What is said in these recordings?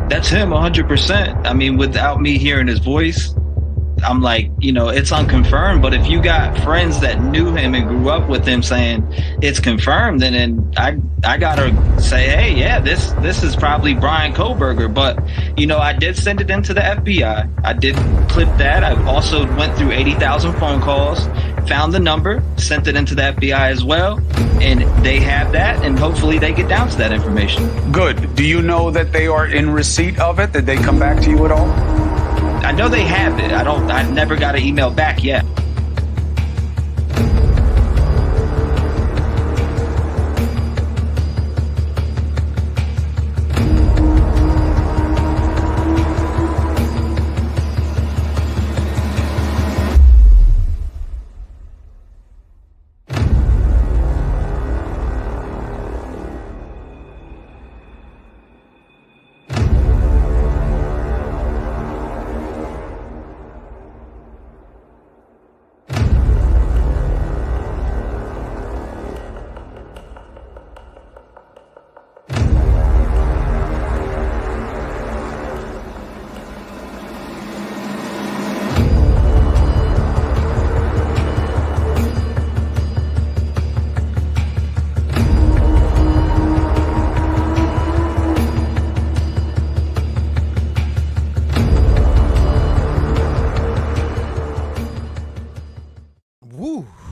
that's him 100%. I mean, without me hearing his voice, I'm like, it's unconfirmed. But if you got friends that knew him and grew up with him saying it's confirmed, then I gotta say, hey, yeah, this is probably Brian Koberger. But I did send it into the FBI. I did clip that. I also went through 80,000 phone calls, found the number, sent it into the FBI as well, and they have that, and hopefully they get down to that information. Good. Do you know that they are in receipt of it? Did they come back to you at all? I know they have it. I never got an email back yet.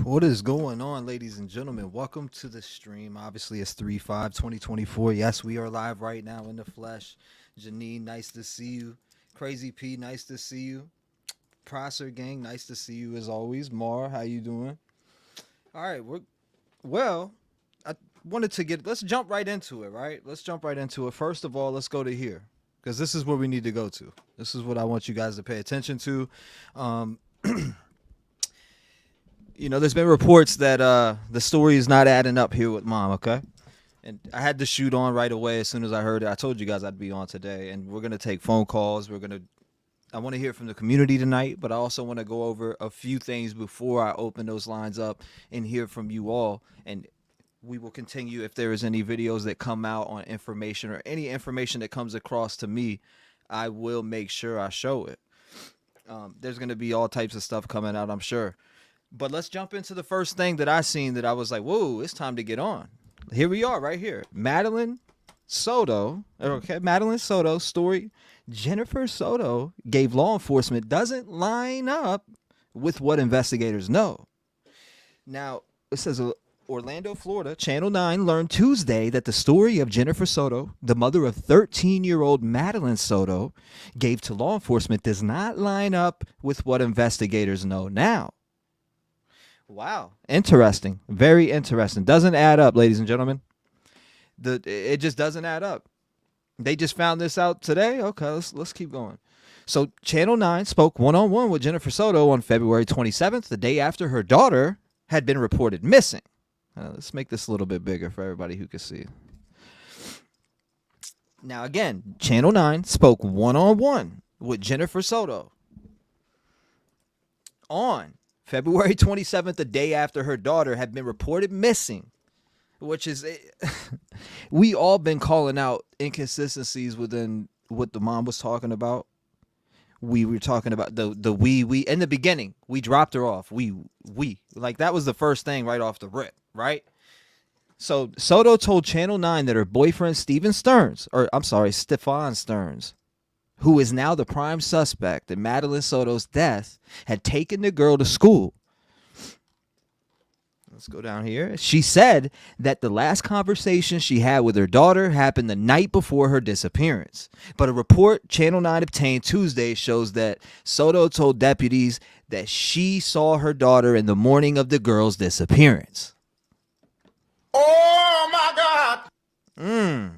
What is going on, ladies and gentlemen? Welcome to the stream. Obviously, it's 3/5/2024. Yes, we are live right now in the flesh. Janine, nice to see you. Crazy P, nice to see you. Prosser Gang, nice to see you as always. Mar, how you doing? All right, I wanted to let's jump right into it, right? Let's jump right into it. First of all, let's go to here, because this is where we need to go to. This is what I want you guys to pay attention to. There's been reports that the story is not adding up here with Mom, okay? And I had to shoot on right away as soon as I heard it. I told you guys I'd be on today, and we're going to take phone calls. I want to hear from the community tonight, but I also want to go over a few things before I open those lines up and hear from you all. And we will continue if there is any videos that come out on information or any information that comes across to me, I will make sure I show it. There's going to be all types of stuff coming out, I'm sure. But let's jump into the first thing that I seen that I was like, whoa, it's time to get on. Here we are right here. Madeline Soto. Okay, Madeline Soto story. Jennifer Soto gave law enforcement doesn't line up with what investigators know. Now, it says Orlando, Florida, Channel 9 learned Tuesday that the story of Jennifer Soto, the mother of 13-year-old Madeline Soto, gave to law enforcement does not line up with what investigators know now. Wow. Interesting. Very interesting. Doesn't add up, ladies and gentlemen. It just doesn't add up. They just found this out today. Okay, let's keep going. So Channel 9 spoke one-on-one with Jennifer Soto on February 27th, the day after her daughter had been reported missing. Let's make this a little bit bigger for everybody who can see. Now, again, Channel 9 spoke one-on-one with Jennifer Soto on February 27th, the day after her daughter had been reported missing, which is, we all been calling out inconsistencies within what the mom was talking about. We were talking about we in the beginning, we dropped her off. We like that was the first thing right off the rip, right? So Soto told Channel 9 that her boyfriend, Stefan Stearns, who is now the prime suspect in Madeline Soto's death, had taken the girl to school. Let's go down here. She said that the last conversation she had with her daughter happened the night before her disappearance. But a report Channel 9 obtained Tuesday shows that Soto told deputies that she saw her daughter in the morning of the girl's disappearance. Oh, my God.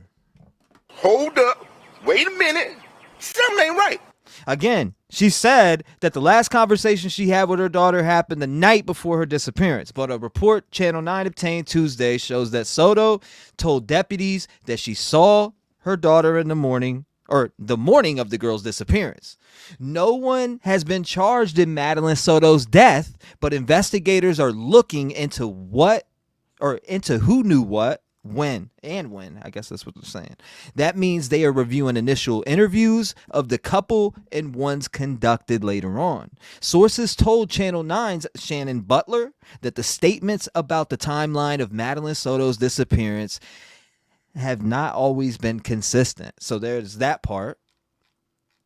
Hold up. Wait a minute. Something ain't right. Again, she said that the last conversation she had with her daughter happened the night before her disappearance. But a report Channel 9 obtained Tuesday shows that Soto told deputies that she saw her daughter in the morning of the girl's disappearance. No one has been charged in Madeline Soto's death, but investigators are looking into who knew what, when, I guess that's what they're saying. That means they are reviewing initial interviews of the couple and ones conducted later on. Sources told Channel 9's Shannon Butler that the statements about the timeline of Madeline Soto's disappearance have not always been consistent. So there's that part.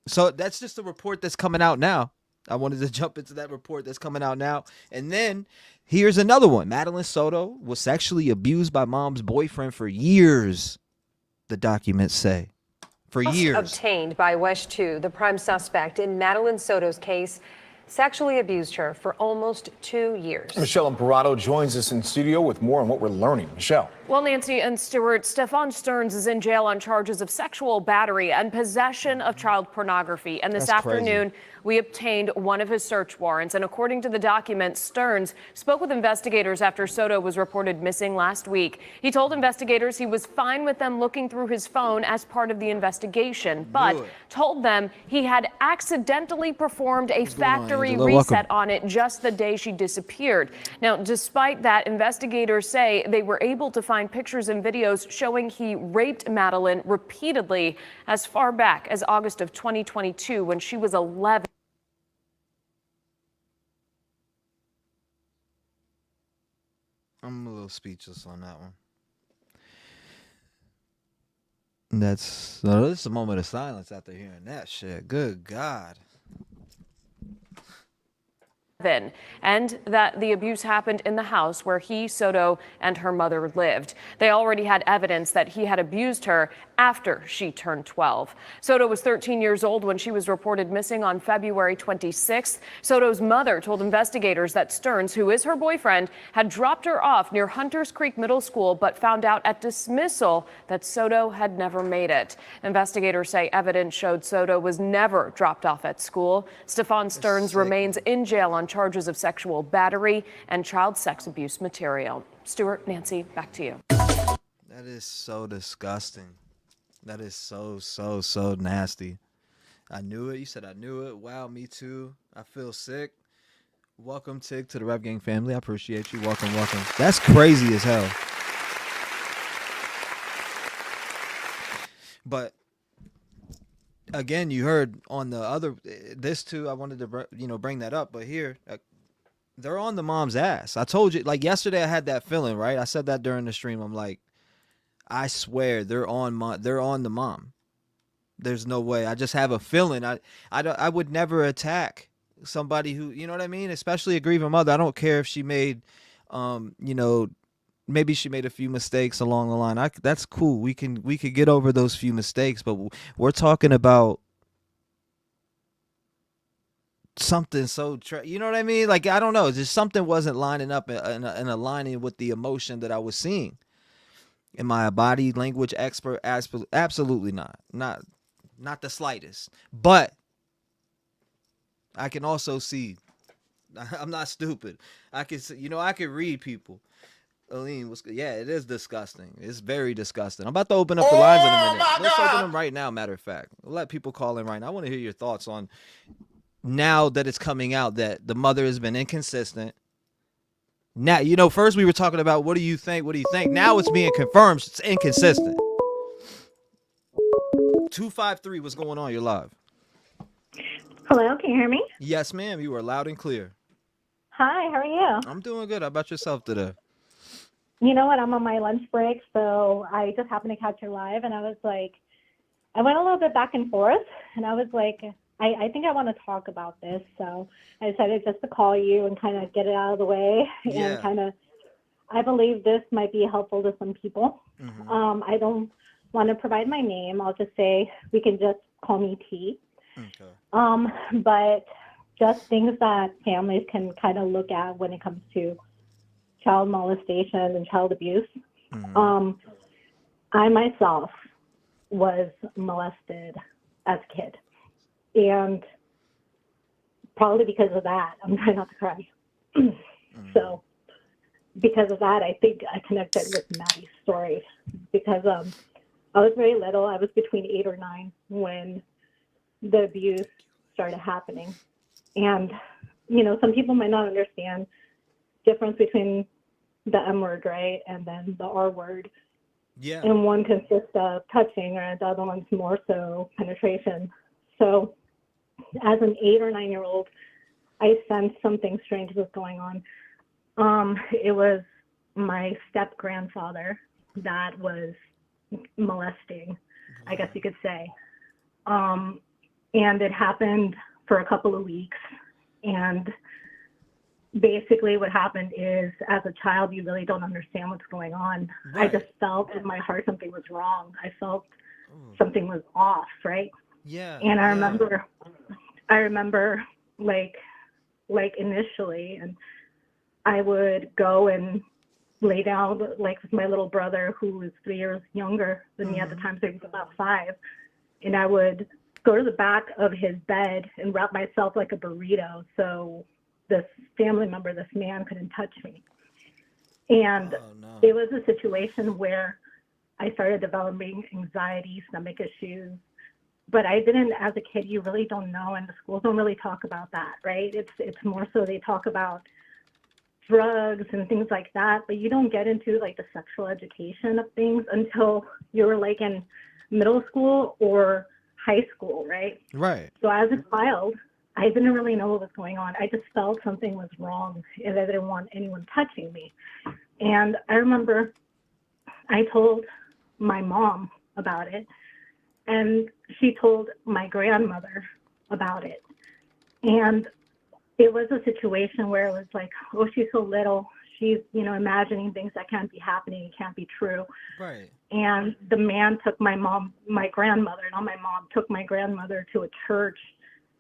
So that's just the report that's coming out now. I wanted to jump into that report that's coming out now. And then here's another one. Madeline Soto was sexually abused by mom's boyfriend for years, the documents say. For years. Obtained by Wesh 2, the prime suspect in Madeline Soto's case, sexually abused her for almost 2 years. Michelle Imparato joins us in studio with more on what we're learning. Michelle. Well, Nancy and Stuart, Stefan Stearns is in jail on charges of sexual battery and possession of child pornography. And this afternoon, we obtained one of his search warrants. And according to the documents, Stearns spoke with investigators after Soto was reported missing last week. He told investigators he was fine with them looking through his phone as part of the investigation, but told them he had accidentally performed a factory reset on it just the day she disappeared. Now, despite that, investigators say they were able to find pictures and videos showing he raped Madeline repeatedly as far back as August of 2022 when she was 11. I'm a little speechless on that one. This is a moment of silence after hearing that shit. Good God. And that the abuse happened in the house where he, Soto, and her mother lived. They already had evidence that he had abused her after she turned 12. Soto was 13 years old when she was reported missing on February 26th. Soto's mother told investigators that Stearns, who is her boyfriend, had dropped her off near Hunters Creek Middle School, but found out at dismissal that Soto had never made it. Investigators say evidence showed Soto was never dropped off at school. Stefan Stearns remains in jail on charges of sexual battery and child sex abuse material. Stuart, Nancy, back to you. That is so disgusting. That is so nasty. I knew it. You said I knew it. Wow, me too. I feel sick. Welcome, Tig, to the Rev Gang family. I appreciate you. Welcome. That's crazy as hell. But again, you heard on the other, this too, I wanted to, bring that up, but here, they're on the mom's ass. I told you, like yesterday I had that feeling, right? I said that during the stream. I'm like, I swear they're on the mom. There's no way. I just have a feeling. I would never attack somebody who, you know what I mean? Especially a grieving mother. I don't care if she made, maybe she made a few mistakes along the line. That's cool. We could get over those few mistakes, but we're talking about something so you know what I mean? Like, I don't know. Just something wasn't lining up and aligning with the emotion that I was seeing. Am I a body language expert? Absolutely not. Not the slightest. But I can also see. I'm not stupid. I can see, I can read people. Aline, yeah, it is disgusting. It's very disgusting. I'm about to open up the lines in a minute. Let's open them right now, matter of fact. We'll let people call in right now. I want to hear your thoughts on now that it's coming out that the mother has been inconsistent. Now, first we were talking about what do you think? Now it's being confirmed. It's inconsistent. 253, what's going on? You're live. Hello, can you hear me? Yes, ma'am. You are loud and clear. Hi, how are you? I'm doing good. How about yourself today? You know what? I'm on my lunch break, so I just happened to catch your live, and I was like, I went a little bit back and forth, and I was like, I think I want to talk about this, so I decided just to call you and kind of get it out of the way, and kind of, I believe this might be helpful to some people. Mm-hmm. I don't want to provide my name. I'll just say we can just call me T. Okay. But just things that families can kind of look at when it comes to child molestation and child abuse. Mm-hmm. I myself was molested as a kid. And probably because of that, I'm trying not to cry. Mm-hmm. So because of that, I think I connected with Maddie's story because I was very little. I was between 8 or 9 when the abuse started happening. And, some people might not understand difference between the M word, right, and then the R word. Yeah. And one consists of touching, or the other one's more so penetration. So as an 8 or 9-year-old, I sensed something strange was going on. It was my step grandfather that was molesting, I guess you could say. And it happened for a couple of weeks. And basically what happened is, as a child, you really don't understand what's going on. Right. I just felt in my heart something was wrong. I felt something was off, right? Yeah. And I remember like initially, and I would go and lay down like with my little brother, who was 3 years younger than me at the time, so he was about 5, and I would go to the back of his bed and wrap myself like a burrito so this family member, this man, couldn't touch me. And it was a situation where I started developing anxiety, stomach issues, but I didn't, as a kid, you really don't know, and the schools don't really talk about that, right? It's more so they talk about drugs and things like that, but you don't get into like the sexual education of things until you're like in middle school or high school, right? Right. So as a child, I didn't really know what was going on. I just felt something was wrong and I didn't want anyone touching me. And I remember I told my mom about it, and she told my grandmother about it. And it was a situation where it was like, oh, she's so little. She's, imagining things that can't be happening. It can't be true. Right. And the man took my grandmother took my grandmother to a church,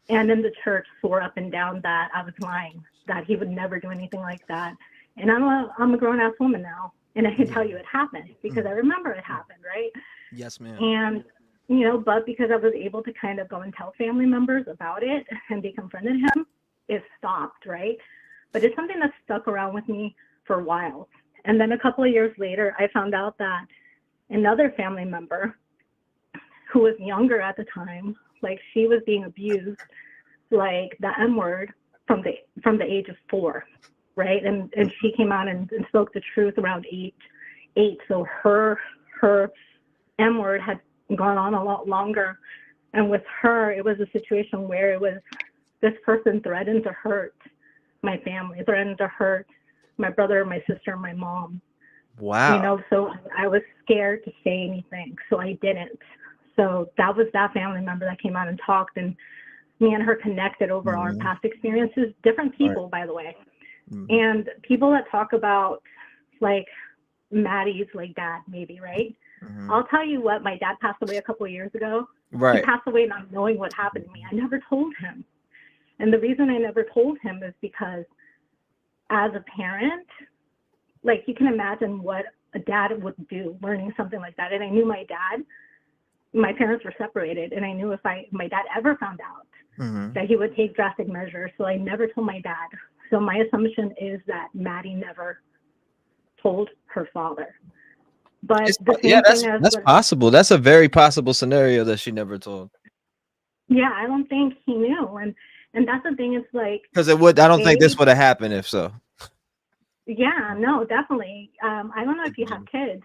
and in the church swore up and down that I was lying, that he would never do anything like that. And I'm a grown-ass woman now, and I can tell you it happened because I remember it happened, right? Yes, ma'am. And, but because I was able to kind of go and tell family members about it and they confronted him, it stopped, right? But it's something that stuck around with me for a while. And then a couple of years later, I found out that another family member who was younger at the time, like she was being abused, like the M word from the age of 4, right? And she came out and spoke the truth around 8. So her M word had gone on a lot longer. And with her, it was a situation where it was this person threatened to hurt my family, threatened to hurt my brother, my sister, my mom. Wow. So I was scared to say anything, so I didn't. So that was that family member that came out and talked, and me and her connected over our past experiences. Different people, by the way. And people that talk about like Maddie's like dad, maybe, right? I'll tell you what, my dad passed away a couple of years ago. Right. He passed away not knowing what happened to me. I never told him. And the reason I never told him is because as a parent, like you can imagine what a dad would do learning something like that. And I knew my parents were separated, and I knew if my dad ever found out that he would take drastic measures. So I never told my dad. So my assumption is that Maddie never told her father. But that's possible. That's a very possible scenario that she never told. Yeah, I don't think he knew. And that's the thing, it's like, because I don't think this would have happened if so. Yeah, no, definitely. I don't know if you have kids.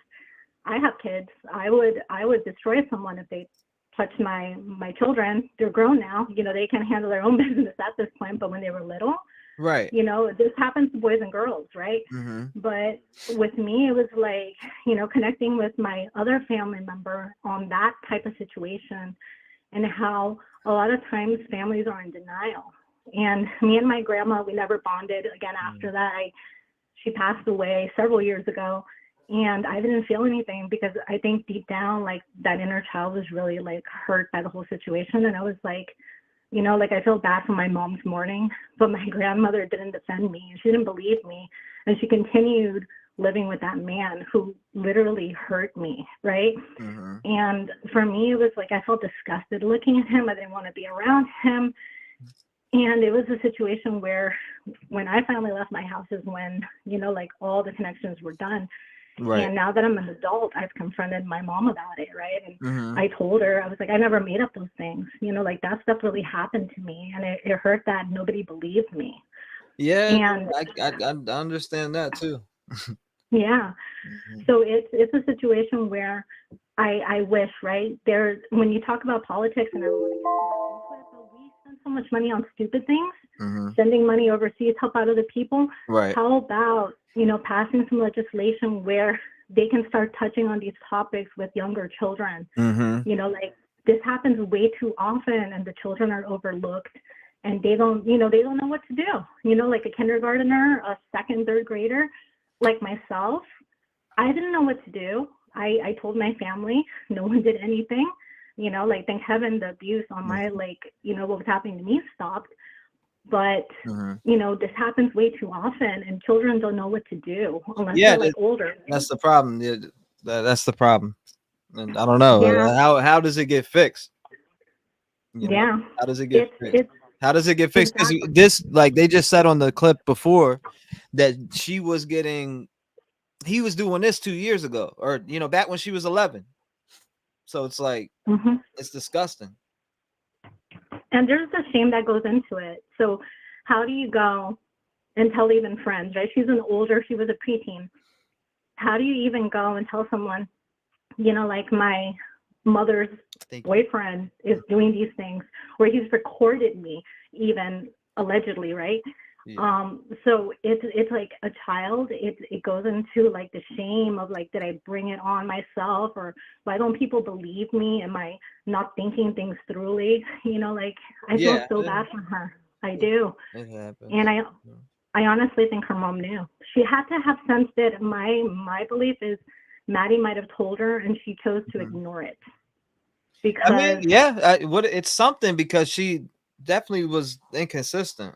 I have kids. I would destroy someone if they touched my children. They're grown now. They can handle their own business at this point. But when they were little, right? This happens to boys and girls, right? But with me, it was like, connecting with my other family member on that type of situation, and how a lot of times families are in denial. And me and my grandma, we never bonded again after that. She passed away several years ago, and I didn't feel anything because I think deep down, like that inner child was really like hurt by the whole situation. And I was like, I feel bad for my mom's mourning, but my grandmother didn't defend me. She didn't believe me. And she continued living with that man who literally hurt me, right? And for me, it was like I felt disgusted looking at him. I didn't want to be around him. And it was a situation where when I finally left my house is when, like all the connections were done. Right. And now that I'm an adult, I've confronted my mom about it, right? And I told her, I was like, I never made up those things. Like that stuff really happened to me. And it hurt that nobody believed me. Yeah, and I understand that too. Yeah. So it's a situation where I wish, right? There, when you talk about politics, and I don't want to get into it, but we spend so much money on stupid things, sending money overseas, help out other people. Right. How about, passing some legislation where they can start touching on these topics with younger children? Like this happens way too often, and the children are overlooked, and they don't know what to do. Like a kindergartner, a second, third grader, like myself, I didn't know what to do. I told my family, no one did anything. Like thank heaven the abuse on my, what was happening to me stopped. But, this happens way too often, and children don't know what to do unless they're like older. Right? That's the problem. Yeah, that's the problem. And I don't know. Yeah. How does it get fixed? Yeah. How does it get fixed? How does it get fixed? Because Exactly. this, like they just said on the clip before, that he was doing this 2 years ago, or back when she was 11. So it's like it's disgusting. And there's the shame that goes into it. So how do you go and tell even friends, right? She was a preteen. How do you even go and tell someone, like my mother's boyfriend is doing these things, where he's recorded me, even allegedly, right? Yeah. So it's like a child, it goes into like the shame of like, did I bring it on myself, or why don't people believe me? Am I not thinking things throughly? Like I feel so bad for her. I do. It happens. And I honestly think her mom knew. She had to have sensed it. My belief is Maddie might have told her, and she chose to ignore it. Because it's something, because she definitely was inconsistent,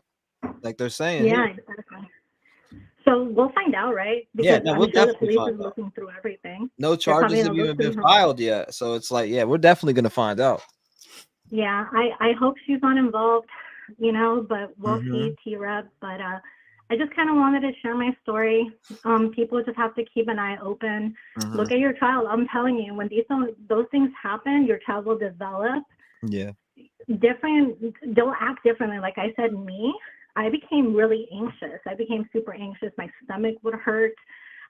like they're saying. Yeah, exactly. So we'll find out, right? Because we'll definitely the police find is out. looking through everything. No charges have even been filed yet, so it's like, we're definitely gonna find out. Yeah, I hope she's not involved, but we'll see, T-REV. But I just kind of wanted to share my story. People just have to keep an eye open. Look at your child. I'm telling you, when those things happen, your child will develop. Yeah. They'll act differently. Like I said, I became really anxious. I became super anxious. My stomach would hurt.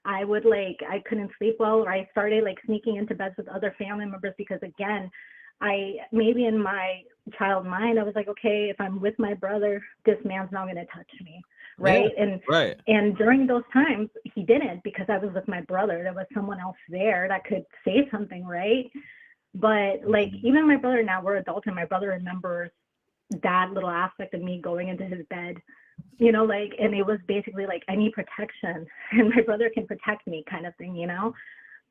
I couldn't sleep well, or I started like sneaking into beds with other family members, because again, maybe in my child mind, I was like, okay, if I'm with my brother, this man's not going to touch me. Right. Yeah, and during those times, he didn't, because I was with my brother. There was someone else there that could say something. Right. But like, even my brother, now we're adults, and my brother remembers that little aspect of me going into his bed, and it was basically like, I need protection, and my brother can protect me, kind of thing,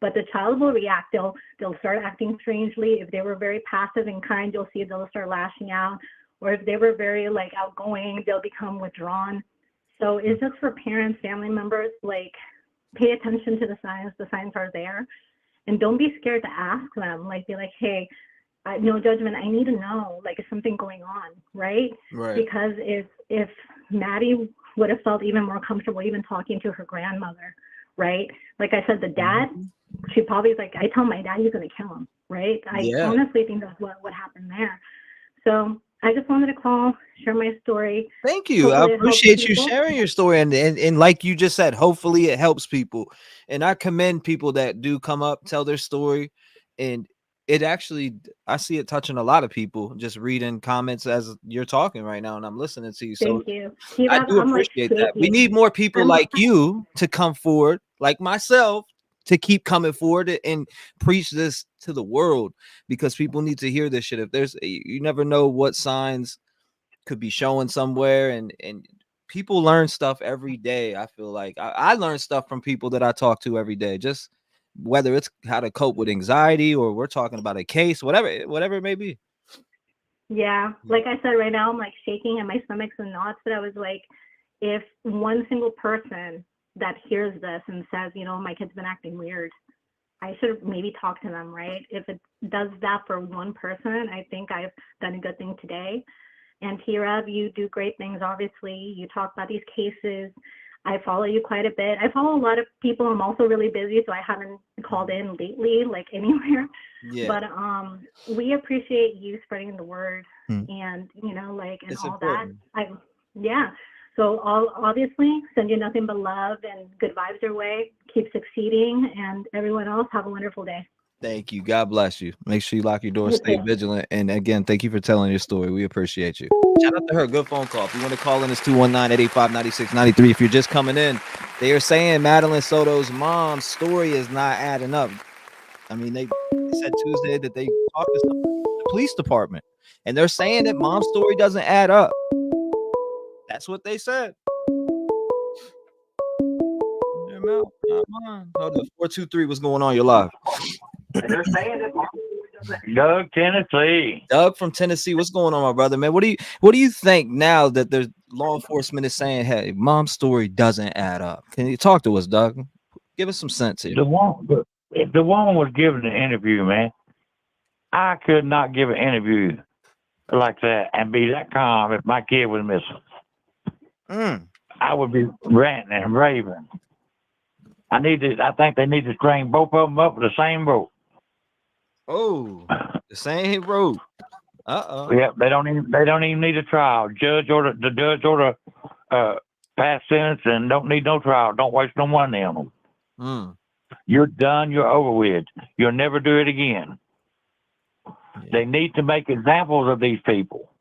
But the child will react. They'll start acting strangely. If they were very passive and kind, you'll see they'll start lashing out. Or if they were very like outgoing, they'll become withdrawn. So it's just for parents, family members, like, pay attention to the signs. The signs are there. And don't be scared to ask them. Like, be like, hey, no judgment. I need to know, like, is something going on, right? Because if Maddie would have felt even more comfortable even talking to her grandmother, right? Like I said, the dad, she probably is like, I tell my dad he's going to kill him, right? I honestly think that's what happened there. So I just wanted to call, share my story. Thank you. I appreciate you sharing your story. And like you just said, hopefully it helps people. And I commend people that do come up, tell their story. And it actually, I see it touching a lot of people, just reading comments as you're talking right now, and I'm listening to you. So thank you. I do appreciate that. We need more people like you to come forward, like myself, to keep coming forward and preach this to the world, because people need to hear this shit. If you never know what signs could be showing somewhere, and people learn stuff every day. I feel like I learn stuff from people that I talk to every day, just whether it's how to cope with anxiety, or we're talking about a case, whatever it may be. Yeah, like I said, right now I'm like shaking and my stomach's in knots, but I was like, if one single person that hears this and says, my kid's been acting weird, I should maybe talk to them, right? If it does that for one person, I think I've done a good thing today. And T-REV, you do great things, obviously. You talk about these cases. I follow you quite a bit. I follow a lot of people. I'm also really busy, so I haven't called in lately, like anywhere. Yeah. But we appreciate you spreading the word, and and it's all important. that. So So I'll obviously send you nothing but love and good vibes your way. Keep succeeding, and everyone else have a wonderful day. Thank you. God bless you. Make sure you lock your doors, You stay too. vigilant. And again, thank you for telling your story. We appreciate you. Shout out to her. Good phone call. If you want to call in, it's 219-885-9693. If you're just coming in, they are saying Madeline Soto's mom's story is not adding up. I mean, they said Tuesday that they talked to somebody in the police department, and they're saying that mom's story doesn't add up. That's what they said. Hold on. 423, what's going on? You're live. Doug, Tennessee. Doug from Tennessee, what's going on, my brother, man? What do you think now that there's law enforcement is saying, hey, mom's story doesn't add up? Can you talk to us, Doug? Give us some sense here. If the woman was given an interview, man, I could not give an interview like that and be that calm if my kid was missing. I would be ranting and raving. I think they need to string both of them up with the same rope. Oh, the same rope. Yeah, they don't even need a trial. The judge order pass sentence and don't need no trial. Don't waste no money on them. You're done. You're over with. You'll never do it again. Yeah. They need to make examples of these people.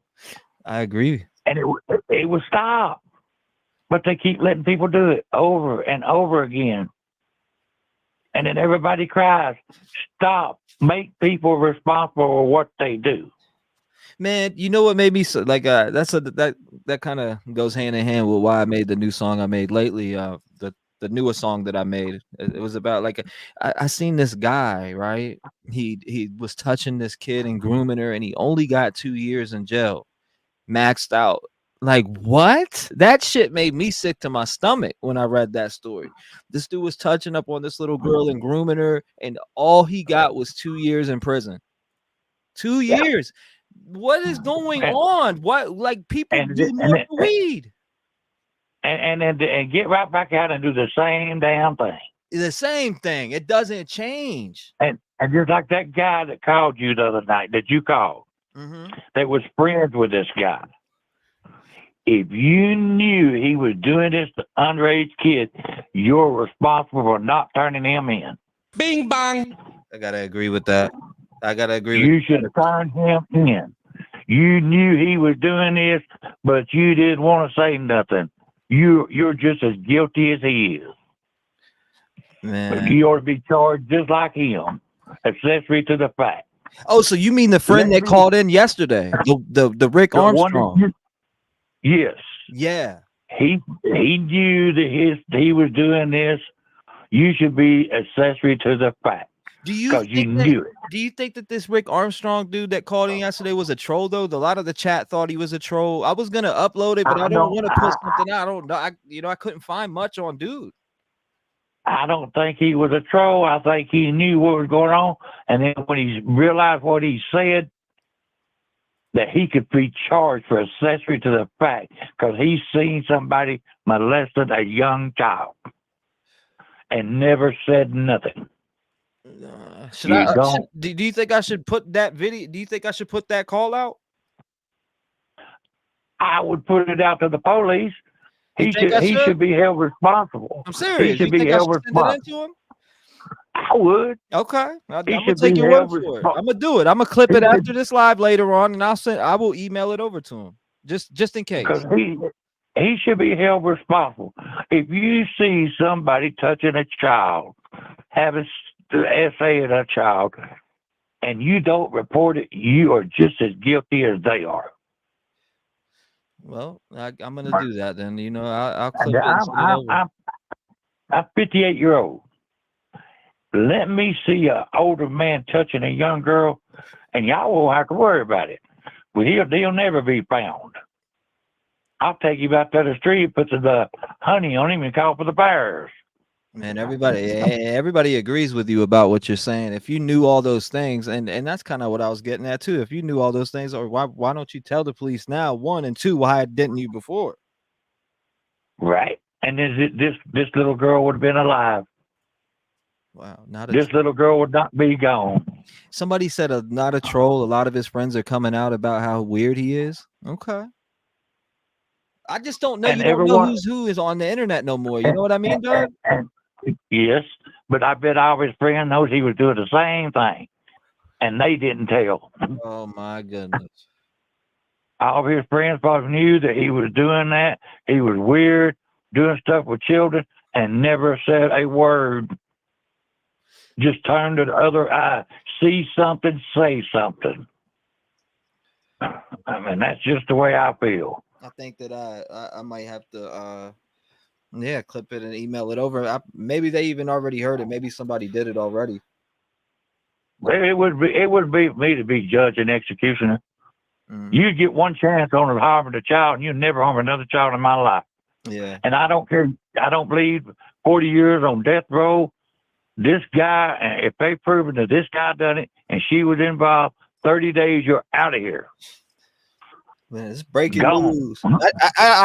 I agree. And it would stop. But they keep letting people do it over and over again. And then everybody cries, stop. Make people responsible for what they do. Man, you know what made me so, like that kind of goes hand in hand with why I made the new song I made lately. The newest song that I made. It was about like I seen this guy, right? He was touching this kid and grooming her, and he only got 2 years in jail, maxed out. Like, what? That shit made me sick to my stomach when I read that story. This dude was touching up on this little girl and grooming her, and all he got was 2 years in prison. 2 years. What is going on? What, like, people do more for weed. And get right back out and do the same damn thing. The same thing. It doesn't change. And just like that guy that called you the other night that you called, that was friends with this guy. If you knew he was doing this to underage kids, you're responsible for not turning him in. Bing bang. I gotta agree with that. You should have turned him in. You knew he was doing this, but you didn't want to say nothing. You're just as guilty as he is. Man. You ought to be charged just like him, accessory to the fact. Oh, so you mean the friend that called in yesterday, the Rick Armstrong? Yes. Yeah. He knew that he was doing this. You should be accessory to the fact. Because you knew it. Do you think that this Rick Armstrong dude that called in yesterday was a troll, though? A lot of the chat thought he was a troll. I was gonna upload it, but I don't want to put something out. I don't know. I couldn't find much on dude. I don't think he was a troll. I think he knew what was going on, and then when he realized what he said, that he could be charged for accessory to the fact because he's seen somebody molested a young child and never said nothing. Do you think I should put that video? Do you think I should put that call out? I would put it out to the police. He should be held responsible. I'm serious. He should be held responsible. I would. Okay. I'm gonna take your word for it. I'm gonna do it. I'm gonna clip it after this live later on, and I will email it over to him. Just in case. Because he should be held responsible. If you see somebody touching a child, having the essay in a child, and you don't report it, you are just as guilty as they are. Well, I'm gonna do that then. You know, I'll clip it. I'm 58-year-old. Let me see an older man touching a young girl, and y'all won't have to worry about it. Well, he'll never be found. I'll take you out to the street, put the honey on him, and call for the bears. Man, everybody agrees with you about what you're saying. If you knew all those things, and that's kind of what I was getting at too. If you knew all those things, or why don't you tell the police now? 1 and 2, why didn't you before? Right, and then this little girl would have been alive. Wow, this little girl would not be gone. Somebody said not a troll. A lot of his friends are coming out about how weird he is. Okay. I just don't know. And You don't know everyone, who is on the internet no more. You know what I mean, Doug? yes, but I bet all his friends knows he was doing the same thing, and they didn't tell. Oh my goodness. All of his friends probably knew that he was doing that. He was weird, doing stuff with children, and never said a word. Just turned to the other eye, see something, say something. I mean, that's just the way I feel. I think that I might have to clip it and email it over. Maybe they even already heard it. Maybe somebody did it already. It would be me to be judge and executioner. Mm. You get one chance on harming a child, and you never harm another child in my life. Yeah. And I don't care. I don't believe 40 years on death row. This guy, if they proven that this guy done it and she was involved, 30 days, you're out of here. Man, it's breaking Gone. news.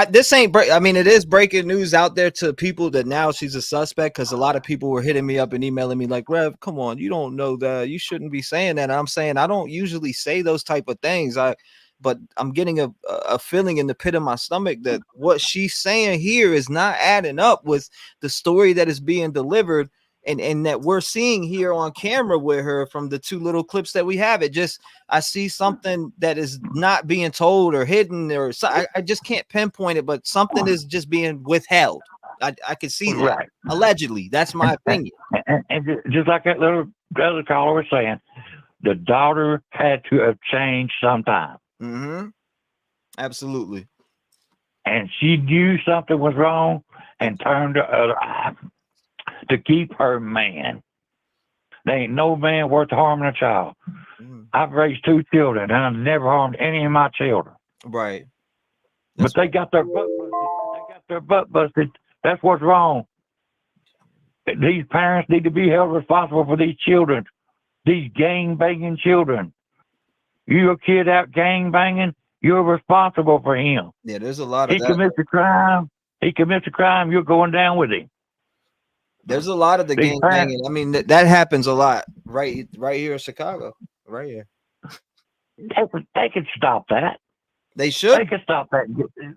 This ain't break. I mean, it is breaking news out there to people that now she's a suspect, because a lot of people were hitting me up and emailing me like, Rev, come on, you don't know that. You shouldn't be saying that. And I'm saying I don't usually say those type of things. But I'm getting a feeling in the pit of my stomach that what she's saying here is not adding up with the story that is being delivered. And that we're seeing here on camera with her from the two little clips that we have. I see something that is not being told or hidden, or I just can't pinpoint it, but something is just being withheld. I can see that. Right. Allegedly. That's my opinion. And just like that little other caller was saying, the daughter had to have changed sometime. Mm-hmm. Absolutely. And she knew something was wrong and turned the other eye to keep her man. There ain't no man worth harming a child. I've raised 2 children, and I've never harmed any of my children. Right. But they got their butt busted. They got their butt busted. That's what's wrong. These parents need to be held responsible for these children, these gang banging children. You a kid out gang banging, you're responsible for him. Yeah, there's a lot of that. He commits a crime, you're going down with him. There's a lot of the gang banging. I mean, that happens a lot right here in Chicago, right here. They could stop that. They should. They could stop that.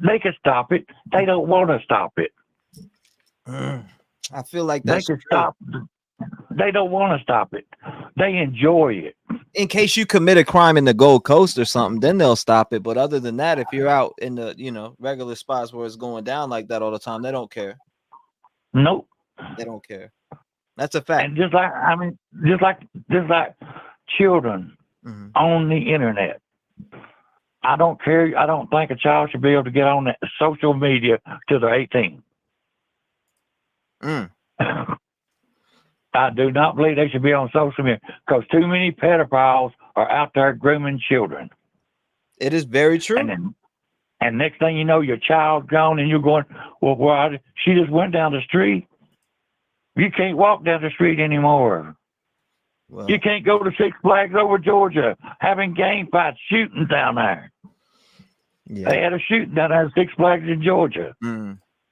They could stop it. They don't want to stop it. I feel like that's they could stop. They don't want to stop it. They enjoy it. In case you commit a crime in the Gold Coast or something, then they'll stop it. But other than that, if you're out in the regular spots where it's going down like that all the time, they don't care. Nope. They don't care. That's a fact. And just like children on the internet. I don't care. I don't think a child should be able to get on that social media till they're 18. I do not believe they should be on social media because too many pedophiles are out there grooming children. It is very true. And next thing you know, your child's gone and you're going, well, why? She just went down the street. You can't walk down the street anymore. Well, you can't go to Six Flags over Georgia, having gang fights, shooting down there. Yeah. They had a shooting down there at Six Flags in Georgia.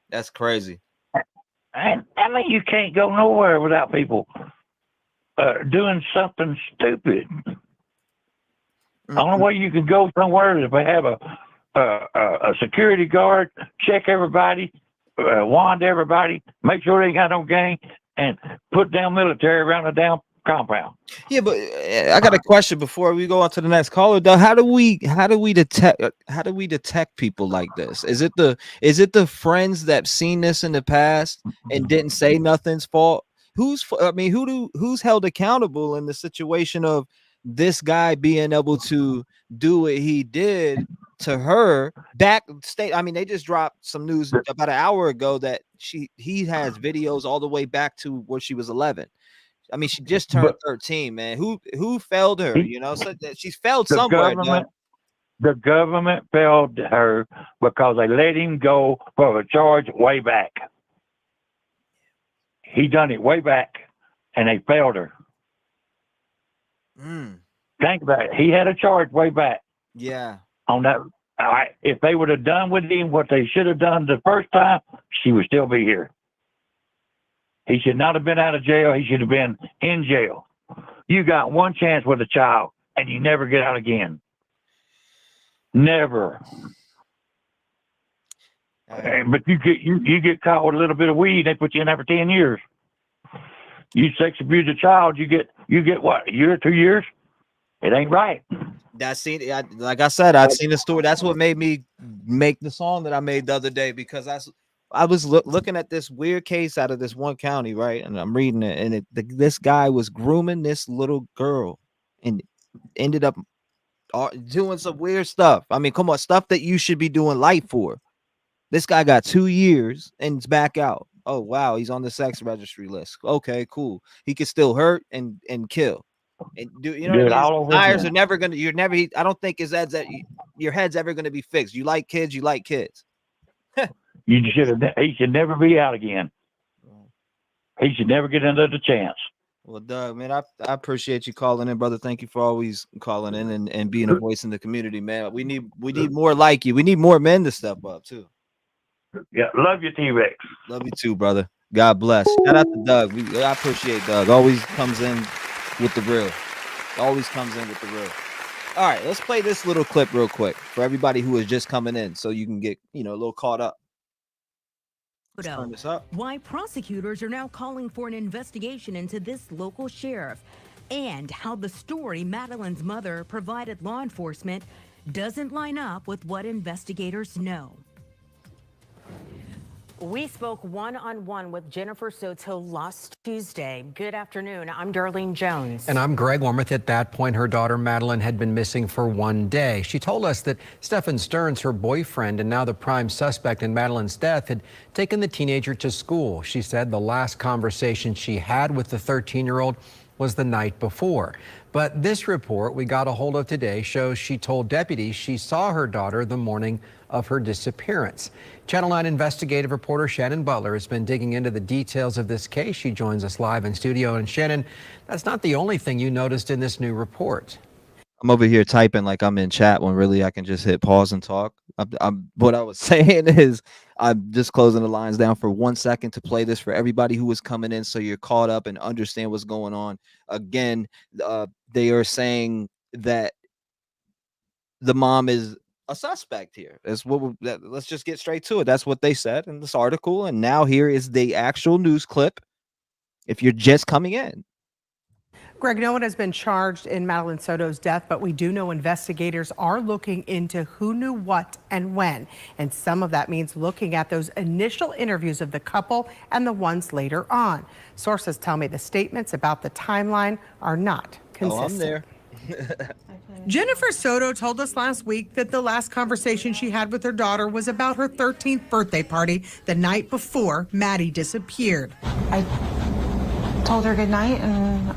That's crazy. And I mean, you can't go nowhere without people doing something stupid. The only way you can go somewhere is if they have a security guard, check everybody, wand everybody, make sure they ain't got no gang, and put down military around the damn compound. Yeah, but I got a question before we go on to the next caller. Though, how do we detect people like this? Is it the friends that seen this in the past and didn't say nothing's fault? Who's held accountable in the situation of this guy being able to do what he did to her backstage? I mean, they just dropped some news about an hour ago that he has videos all the way back to where she was 11. I mean, she just turned 13, man. Who failed her? So she's failed somewhere. The government failed her because they let him go for a charge way back. He done it way back, and they failed her. Think about it. He had a charge way back. Yeah. On that, if they would have done with him what they should have done the first time, she would still be here. He should not have been out of jail. He should have been in jail. You got one chance with a child, and you never get out again. Never. But you get caught with a little bit of weed, they put you in there for 10 years. You sex abuse a child, you get what, a year, 2 years? It ain't right. Like I said, I'd seen the story. That's what made me make the song that I made the other day, because I was looking at this weird case out of this one county, right? And I'm reading it, and this guy was grooming this little girl and ended up doing some weird stuff. I mean, come on, stuff that you should be doing life for. This guy got 2 years and it's back out. Oh wow, he's on the sex registry list. Okay, cool. He can still hurt and kill. And you know, desires are never gonna. I don't think your head's ever gonna be fixed. You like kids. You like kids. He should never be out again. He should never get another chance. Well, Doug, man, I appreciate you calling in, brother. Thank you for always calling in and being a voice in the community, man. We need more like you. We need more men to step up too. Yeah, love you, T-Rev. Love you too, brother. God bless. Shout out to Doug. I appreciate Doug. Always comes in with the real. Always comes in with the real. All right, let's play this little clip real quick for everybody who is just coming in, so you can get a little caught up. Let's turn this up. Why prosecutors are now calling for an investigation into this local sheriff, and how the story Madeline's mother provided law enforcement doesn't line up with what investigators know. We spoke one-on-one with Jennifer Soto last Tuesday. Good afternoon. I'm Darlene Jones. And I'm Greg Wormuth. At that point, her daughter Madeline had been missing for 1 day. She told us that Stephen Stearns, her boyfriend and now the prime suspect in Madeline's death, had taken the teenager to school. She said the last conversation she had with the 13-year-old was the night before. But this report we got a hold of today shows she told deputies she saw her daughter the morning of her disappearance. Channel 9 investigative reporter Shannon Butler has been digging into the details of this case. She joins us live in studio. And Shannon, that's not the only thing you noticed in this new report. I'm over here typing like I'm in chat when really I can just hit pause and talk. What I was saying is I'm just closing the lines down for 1 second to play this for everybody who is coming in, so you're caught up and understand what's going on. Again, they are saying that the mom is a suspect here. Let's just get straight to it. That's what they said in this article. And now here is the actual news clip if you're just coming in. Greg, no one has been charged in Madeline Soto's death, but we do know investigators are looking into who knew what and when. And some of that means looking at those initial interviews of the couple and the ones later on. Sources tell me the statements about the timeline are not consistent. I'm there. Jennifer Soto told us last week that the last conversation she had with her daughter was about her 13th birthday party the night before Maddie disappeared. I told her good night, and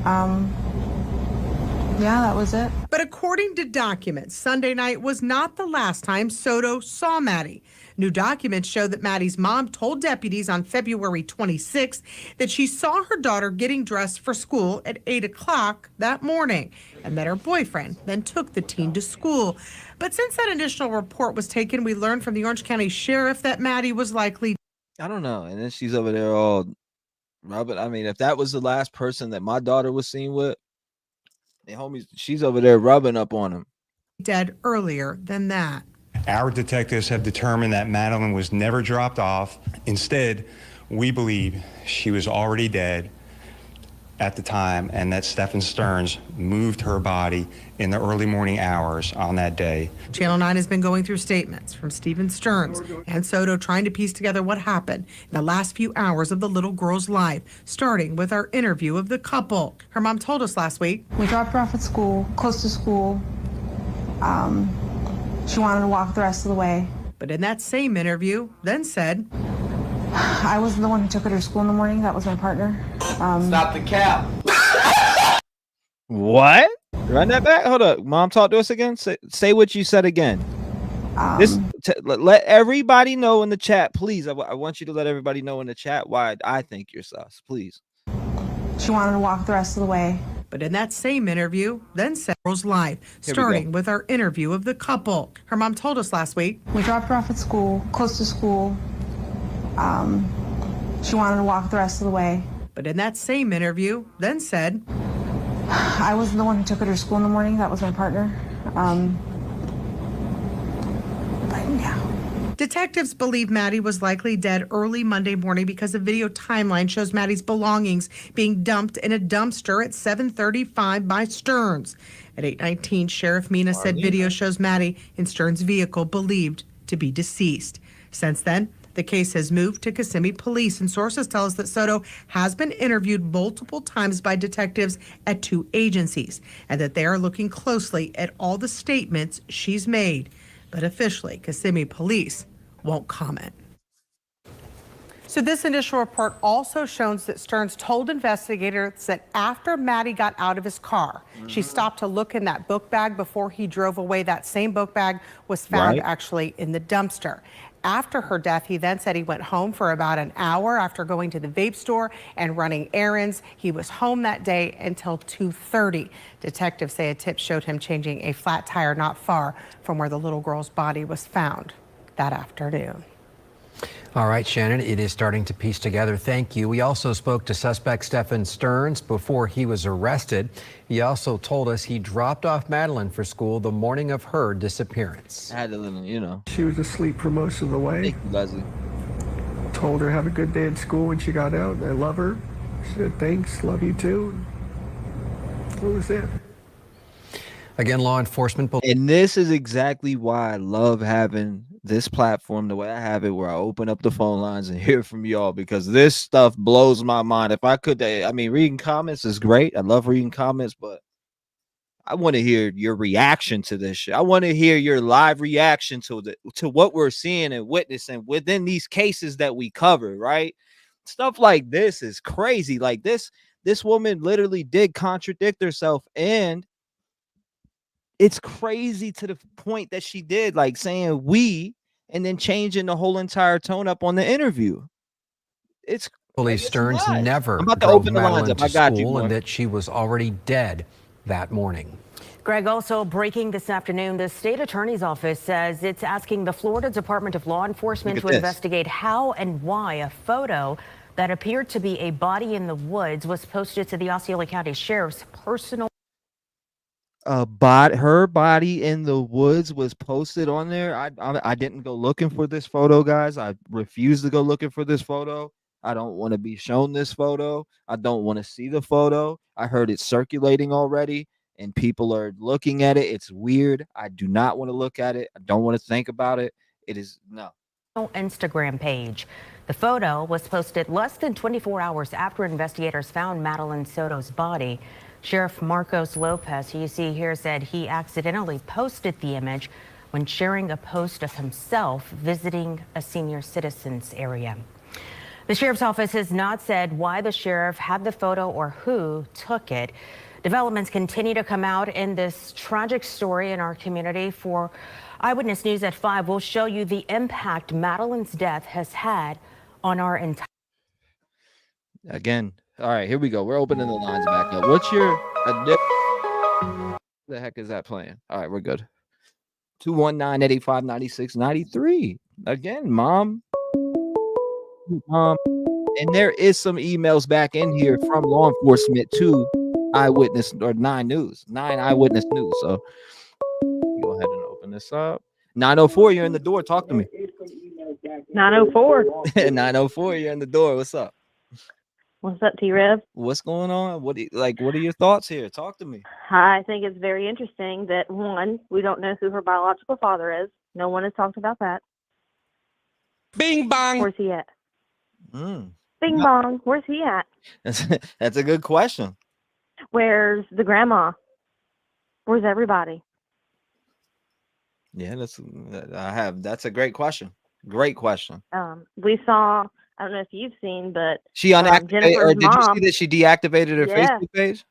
yeah, that was it. But according to documents, Sunday night was not the last time Soto saw Maddie. New documents show that Maddie's mom told deputies on February 26th that she saw her daughter getting dressed for school at 8 o'clock that morning, and that her boyfriend then took the teen to school. But since that initial report was taken, we learned from the Orange County Sheriff that Maddie was likely. I don't know. And then she's over there all rubbing. I mean, if that was the last person that my daughter was seen with, the homies, she's over there rubbing up on him. Dead earlier than that. Our detectives have determined that Madeline was never dropped off. Instead, we believe she was already dead at the time, and that Stephen Stearns moved her body in the early morning hours on that day. Channel 9 has been going through statements from Stephen Stearns and Soto trying to piece together what happened in the last few hours of the little girl's life, starting with our interview of the couple. Her mom told us last week. We dropped her off at school, close to school. She wanted to walk the rest of the way. But in that same interview, then said, I wasn't the one who took her to school in the morning. That was my partner. Stop the cap. What? Run that back. Hold up. Mom, talk to us again. Say what you said again. Let everybody know in the chat, please. I want you to let everybody know in the chat why I think you're sus, please. She wanted to walk the rest of the way. But in that same interview, then said girl's life, starting with our interview of the couple. Her mom told us last week. We dropped her off at school, close to school. She wanted to walk the rest of the way. But in that same interview, then said, I wasn't the one who took her to school in the morning. That was my partner. But yeah. Detectives believe Maddie was likely dead early Monday morning because a video timeline shows Maddie's belongings being dumped in a dumpster at 7:35 by Stearns. At 8:19, Sheriff Mina said video shows Maddie in Stearns' vehicle believed to be deceased. Since then, the case has moved to Kissimmee Police, and sources tell us that Soto has been interviewed multiple times by detectives at 2 agencies and that they are looking closely at all the statements she's made. But officially, Kissimmee Police won't comment. So this initial report also shows that Stearns told investigators that after Maddie got out of his car, she stopped to look in that book bag before he drove away. That same book bag was found actually in the dumpster. After her death, he then said he went home for about an hour after going to the vape store and running errands. He was home that day until 2:30. Detectives say a tip showed him changing a flat tire not far from where the little girl's body was found that afternoon. All right, Shannon, it is starting to piece together. Thank you. We also spoke to suspect Stephen Stearns before he was arrested. He also told us he dropped off Madeline for school the morning of her disappearance. I had to, you know. She was asleep for most of the way. Thank you, Leslie. Told her have a good day at school when she got out. I love her. She said thanks, love you too. What was it? Again, law enforcement. And this is exactly why I love having this platform the way I have it, where I open up the phone lines and hear from y'all, because this stuff blows my mind. If I could, I mean, reading comments is great. I love reading comments, but I want to hear your reaction to this shit. I want to hear your live reaction to what we're seeing and witnessing within these cases that we cover, right? Stuff like this is crazy. Like this woman literally did contradict herself, and it's crazy to the point that she did, like saying we and then changing the whole entire tone up on the interview. It's Police Stearns never I'm about to drove open the lines Madeline up. to I got you, school, boy. and that she was already dead that morning. Greg, also breaking this afternoon, the state attorney's office says it's asking the Florida Department of Law Enforcement to investigate how and why a photo that appeared to be a body in the woods was posted to the Osceola County Sheriff's personal. Her body in the woods was posted on there. I didn't go looking for this photo, guys. I refuse to go looking for this photo. I don't want to be shown this photo. I don't want to see the photo. I heard it circulating already, and people are looking at it. It's weird. I do not want to look at it. I don't want to think about it. It is no. Instagram page. The photo was posted less than 24 hours after investigators found Madeline Soto's body. Sheriff Marcos Lopez, who you see here, said he accidentally posted the image when sharing a post of himself visiting a senior citizens area. The sheriff's office has not said why the sheriff had the photo or who took it. Developments continue to come out in this tragic story in our community. For Eyewitness News at 5, we'll show you the impact Madeline's death has had on our entire. Again. All right, here we go. We're opening the lines back up. What's your the heck is that playing? All right, we're good. 219-885-9693. Again, mom. And there is some emails back in here from law enforcement to Eyewitness or 9 Eyewitness News. So go ahead and open this up. 904, you're in the door. Talk to me. 904. 904, you're in the door. What's up? What's up, T-REV? What's going on? What are your thoughts here? Talk to me. I think it's very interesting that, one, we don't know who her biological father is. No one has talked about that. Bing bong. Where's he at? Bing bong. Where's he at? That's a good question. Where's the grandma? Where's everybody? Yeah, that's a great question. Great question. We saw, I don't know if you've seen, but she unactivated, Jennifer's or did mom, you see that she deactivated her yeah. Facebook page?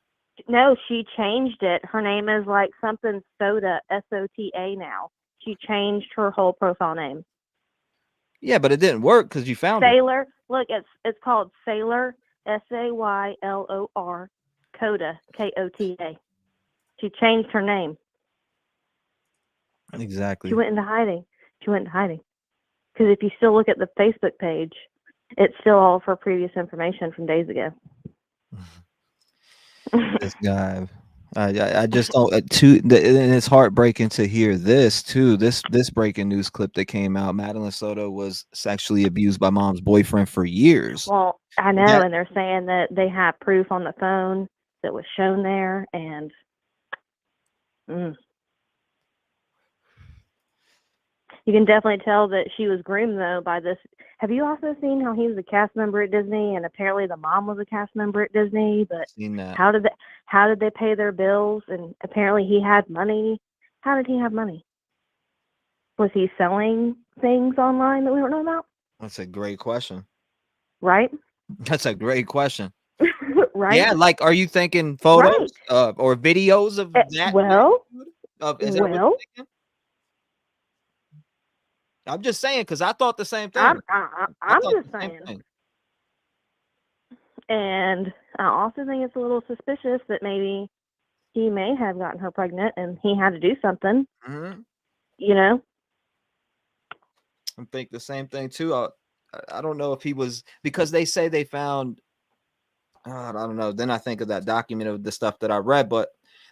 No, she changed it. Her name is like something Sota, S-O-T-A now. She changed her whole profile name. Yeah, but it didn't work because you found it. Sailor. Look, it's called Sailor, S-A-Y-L-O-R, Kota, K-O-T-A. She changed her name. Exactly. She went into hiding. Because if you still look at the Facebook page, it's still all of her previous information from days ago. This guy. I just don't and it's heartbreaking to hear this too. This breaking news clip that came out. Madeline Soto was sexually abused by mom's boyfriend for years. Well, I know, That and they're saying that they have proof on the phone that was shown there, and you can definitely tell that she was groomed though by this. Have you also seen how he was a cast member at Disney, and apparently the mom was a cast member at Disney? But seen that. how did they pay their bills? And apparently he had money. How did he have money? Was he selling things online that we don't know about? That's a great question. Right? That's a great question. Right? Yeah, like, are you thinking photos or videos of that? Well, Is that what you're thinking? I'm just saying because I thought the same thing. I'm just saying. And I also think it's a little suspicious that maybe he may have gotten her pregnant and he had to do something. You know? I think the same thing too. I don't know if he was, because they say they found, I don't know. Then I think of that document of the stuff that I read, but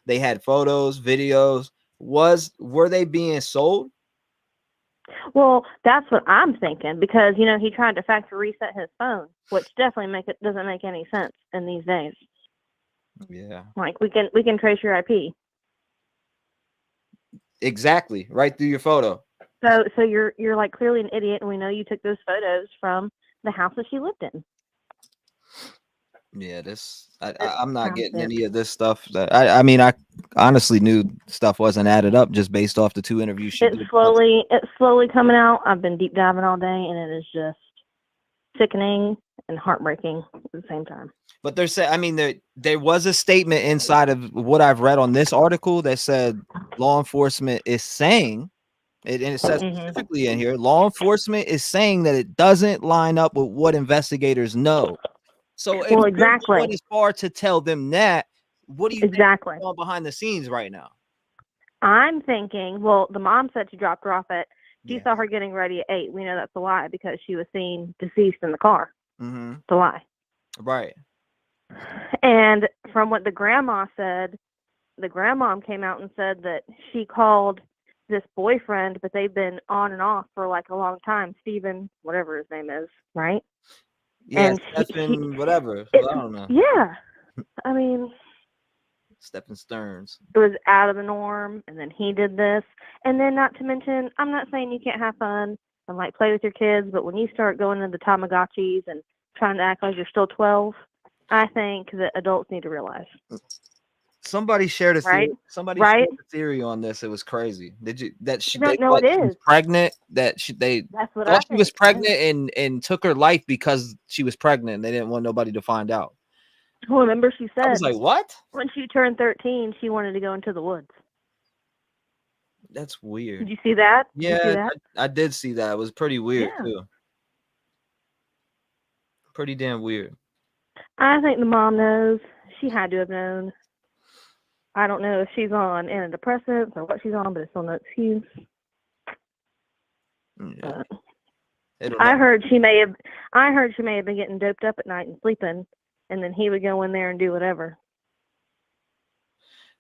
they had photos, videos. Were they being sold? Well, that's what I'm thinking, because he tried to factory reset his phone, which definitely doesn't make any sense in these days. Yeah. Like we can trace your IP. Exactly, right through your photo. So you're like clearly an idiot, and we know you took those photos from the house that she lived in. Yeah, I'm not getting any of this stuff. I mean, I honestly knew stuff wasn't added up just based off the 2 interviews she did. It's slowly coming out. I've been deep diving all day, and it is just sickening and heartbreaking at the same time. But they're saying, I mean, there was a statement inside of what I've read on this article that said law enforcement is saying, and it says specifically in here, law enforcement is saying that it doesn't line up with what investigators know. So if you're going as far to tell them that, what do you think is going on behind the scenes right now? I'm thinking, well, the mom said she dropped her off she saw her getting ready at 8. We know that's a lie because she was seen deceased in the car. It's a lie. Right. And from what the grandma said, the grandmom came out and said that she called this boyfriend, but they've been on and off for like a long time. Steven, whatever his name is, right? Yeah, Stephen, whatever. I don't know. Yeah. I mean, Stephen Stearns. It was out of the norm, and then he did this. And then not to mention, I'm not saying you can't have fun and like play with your kids, but when you start going into Tamagotchis and trying to act like you're still 12, I think that adults need to realize. Somebody shared a theory. Somebody shared a theory on this. It was crazy. Did you that she they thought she was pregnant? That they thought she was pregnant and took her life because she was pregnant. And they didn't want nobody to find out. Well, remember she said, I was like, what? When she turned 13, she wanted to go into the woods. That's weird. Did you see that? Yeah, I did see that. It was pretty weird too. Pretty damn weird. I think the mom knows. She had to have known. I don't know if she's on antidepressants or what she's on, but it's still no excuse. Yeah. I heard she may have been getting doped up at night and sleeping, and then he would go in there and do whatever.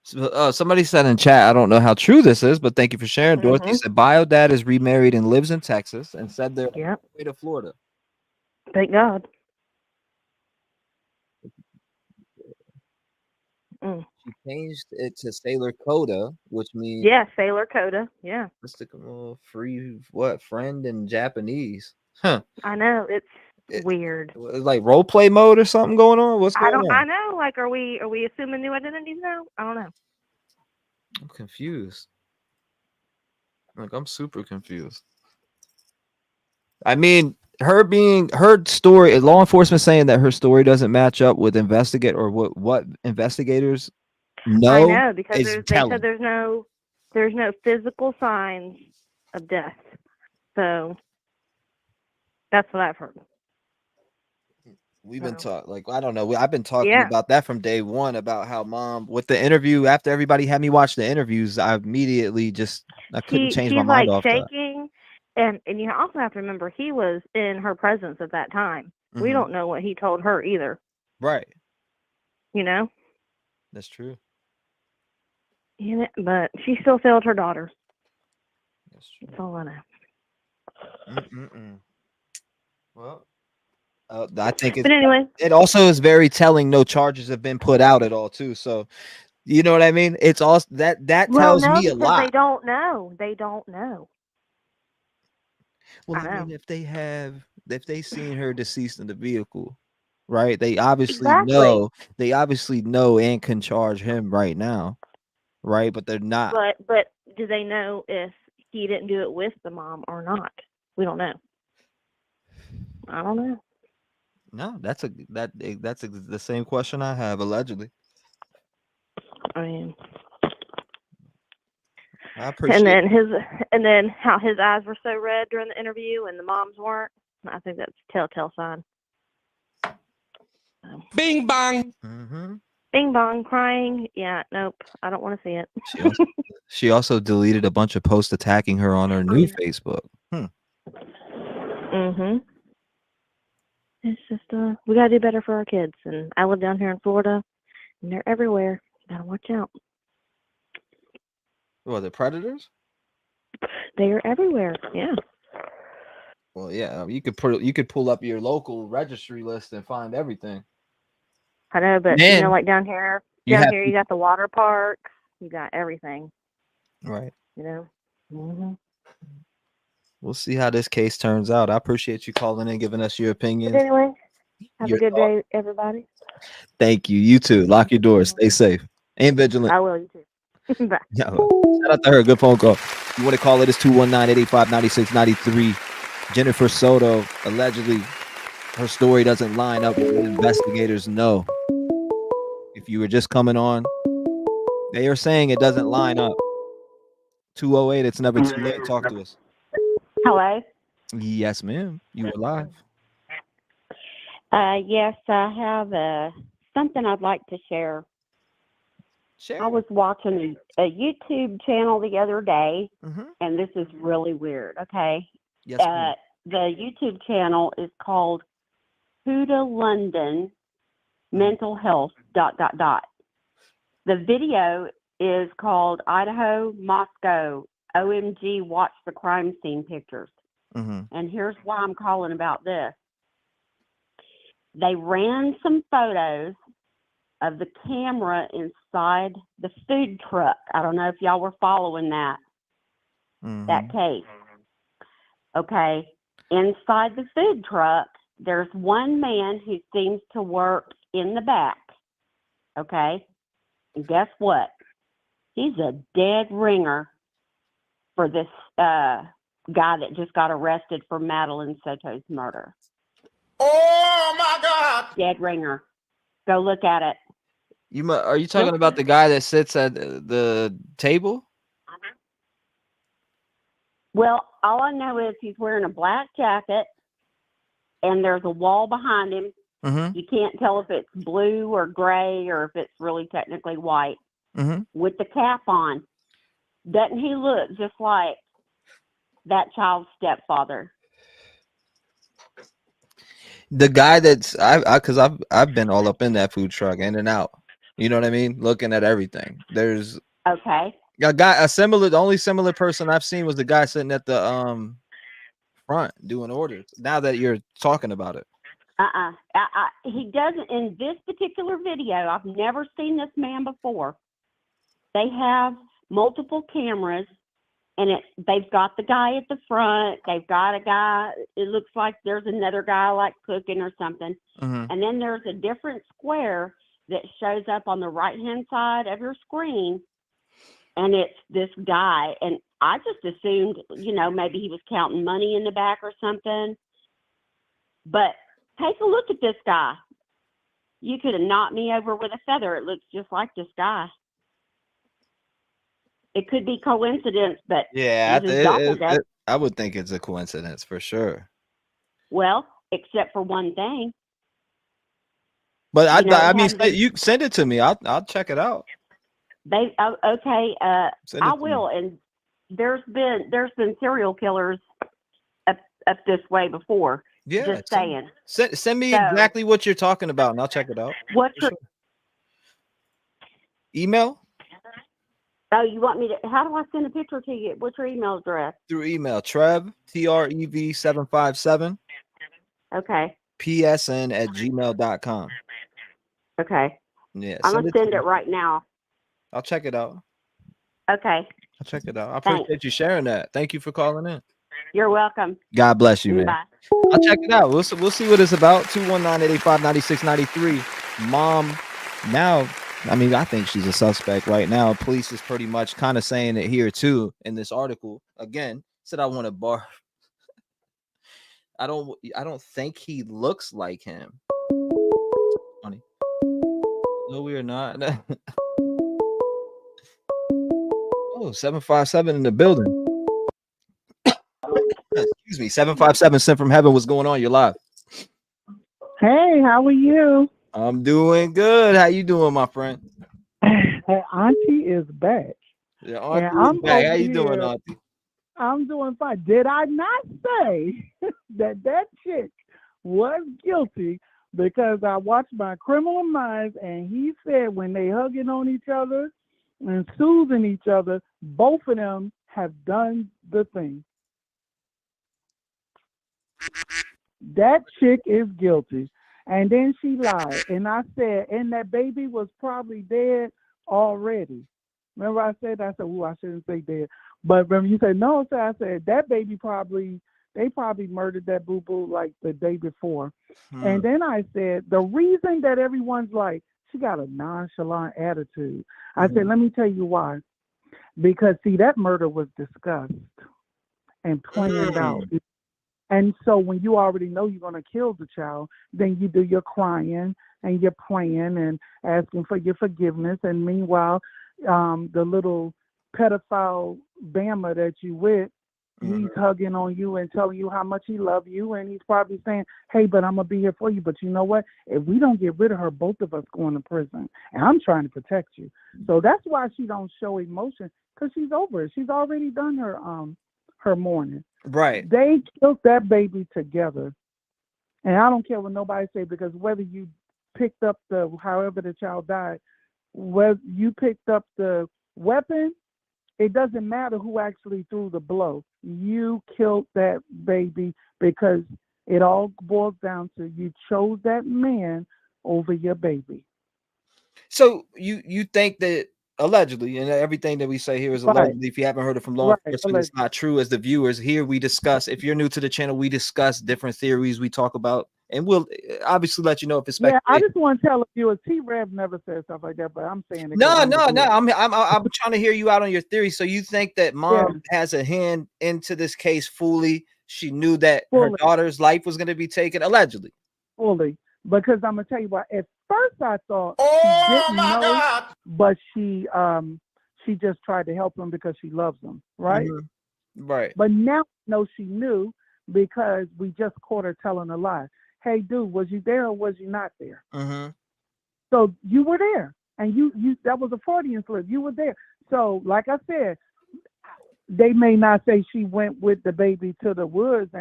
So, somebody said in chat, I don't know how true this is, but thank you for sharing. Dorothy said bio dad is remarried and lives in Texas, and said they're on their way to Florida. Thank God. She changed it to Sailor Coda, which means Sailor Coda. Yeah. Free friend in Japanese. Huh. I know, it's weird. Like role play mode or something going on? What's going on? I know. Like, are we assuming new identities now? I don't know. I'm confused. Like, I'm super confused. I mean, her story, law enforcement saying that her story doesn't match up with what investigators know. I know, because they said there's no physical signs of death. So that's what I've heard. We've been talking, I don't know. I've been talking about that from day one, about how mom, with the interview, after everybody had me watch the interviews, I immediately I couldn't change my mind off that. Shaking. And you also have to remember, he was in her presence at that time. We don't know what he told her either. Right. You know? That's true. But she still failed her daughter. That's all I know. Well, I think But anyway, it also is very telling. No charges have been put out at all, too. So, you know what I mean? It's also that well, tells no, me a because lot. they don't know. They don't know. Well, I I know. mean, if they seen her deceased in the vehicle, right? They obviously Exactly. know. They obviously know and can charge him right now, right? But they're not. But do they know if he didn't do it with the mom or not? We don't know. I don't know. No, that's the same question I have. Allegedly, I mean, I appreciate. and then how his eyes were so red during the interview and the mom's weren't. I think that's a telltale sign. Bing bang. Bing bong, crying. Yeah, nope. I don't want to see it. She also deleted a bunch of posts attacking her on her new Facebook. It's just we gotta do better for our kids. And I live down here in Florida, and they're everywhere. Gotta watch out. Well, the predators? They are everywhere. Yeah. Well, yeah, you could pull up your local registry list and find everything. I know, but Man, like down here you got the water parks, you got everything. Right. You know. We'll see how this case turns out. I appreciate you calling in, giving us your opinions. But anyway, have Your a good thoughts. day, everybody. Thank you. You too. Lock your doors. Stay safe and vigilant. I will. You too. Bye. Yeah, shout out to her. Good phone call. You want to call it? It's 219-885-9693. Jennifer Soto, allegedly, her story doesn't line up with what investigators know. If you were just coming on, they are saying it doesn't line up. 208, it's never too late. Talk to us. Hello. Yes, ma'am. You were live. Yes, I have something I'd like to share. Share. I was watching a YouTube channel the other day, and this is really weird. Okay. Yes, ma'am. The YouTube channel is called Huda London Mental Health ... The video is called Idaho, Moscow, OMG, watch the crime scene pictures. And here's why I'm calling about this. They ran some photos of the camera inside the food truck. I don't know if y'all were following that case. Okay. Inside the food truck, there's one man who seems to work in the back. Okay. And guess what? He's a dead ringer for this guy that just got arrested for Madeline Soto's murder. Oh my God! Dead ringer. Go look at it. Are you talking about the guy that sits at the table? Well, all I know is he's wearing a black jacket, and there's a wall behind him. You can't tell if it's blue or gray or if it's really technically white. With the cap on. Doesn't he look just like that child's stepfather? The guy that's because I've been all up in that food truck, in and out. You know what I mean? Looking at everything. There's okay. The only similar person I've seen was the guy sitting at the front doing orders. Now that you're talking about it. He doesn't in this particular video. I've never seen this man before. They have multiple cameras, and they've got the guy at the front. They've got a guy. It looks like there's another guy like cooking or something. And then there's a different square that shows up on the right-hand side of your screen, and it's this guy. And I just assumed, maybe he was counting money in the back or something. But take a look at this guy. You could have knocked me over with a feather. It looks just like this guy. It could be coincidence, but yeah, doppelganger. I would think it's a coincidence for sure. Well, except for one thing. But I mean, you send it to me. I'll check it out. Okay. I will. And there's been serial killers up this way before. Yeah. Just saying. Send me exactly what you're talking about, and I'll check it out. What's your email? Oh, you want me to? How do I send a picture to you? What's your email address? Through email, TREV, TREV 757 Okay. PSN@gmail.com. Okay. Yeah, I'm gonna send it to send me. it right now. I'll check it out. Okay. I'll check it out. I Thanks. appreciate you sharing that. Thank you for calling in. You're welcome. God bless you, man. Bye. I'll check it out. We'll see what it's about. 219-885-9693. Mom, now, I mean, I think she's a suspect right now. Police is pretty much kind of saying it here too in this article. Again, said I want to bar. I don't think he looks like him. Funny. No, we are not. Oh, 757 in the building. Excuse me, 757 sent from heaven. What's going on? You're live. Hey, how are you? I'm doing good. How you doing, my friend? Hey, Auntie is back. Yeah, Auntie And is I'm back. How over you doing, here. Auntie? I'm doing fine. Did I not say that chick was guilty because I watched my Criminal Minds and he said when they hugging on each other and soothing each other, both of them have done the thing. That chick is guilty. And then she lied. And I said, and that baby was probably dead already. Remember I said, ooh, I shouldn't say dead. But remember you said, no, so I said, that baby they probably murdered that boo-boo like the day before. And then I said, the reason that everyone's like, she got a nonchalant attitude. I said, let me tell you why. Because, see, that murder was discussed and planned out. And so when you already know you're going to kill the child, then you do your crying and your praying and asking for your forgiveness. And meanwhile, the little pedophile Bama that you with, he's hugging on you and telling you how much he loves you. And he's probably saying, hey, but I'm going to be here for you. But you know what? If we don't get rid of her, both of us going to prison. And I'm trying to protect you. So that's why she don't show emotion, because she's over it. She's already done her mourning. Right. They killed that baby together. And I don't care what nobody say, because whether you picked up however the child died, whether you picked up the weapon, it doesn't matter who actually threw the blow. You killed that baby because it all boils down to you chose that man over your baby. So you think that allegedly, and everything that we say here is allegedly, if you haven't heard it from law enforcement, it's not true. As the viewers here, we discuss, if you're new to the channel, we discuss different theories we talk about, and we'll obviously let you know if it's Yeah, speculation. I just want to tell you, T-REV never says stuff like that, but I'm saying it. No. I'm trying to hear you out on your theory. So you think that mom has a hand into this case fully? She knew that her daughter's life was going to be taken, allegedly. Fully, because I'm gonna tell you why. At first, I thought she didn't know, but she just tried to help him because she loves him, right? Right. But now I know she knew because we just caught her telling a lie. Hey, dude, was you there or was you not there? So you were there, and you that was a Freudian slip. You were there. So, like I said, they may not say she went with the baby to the woods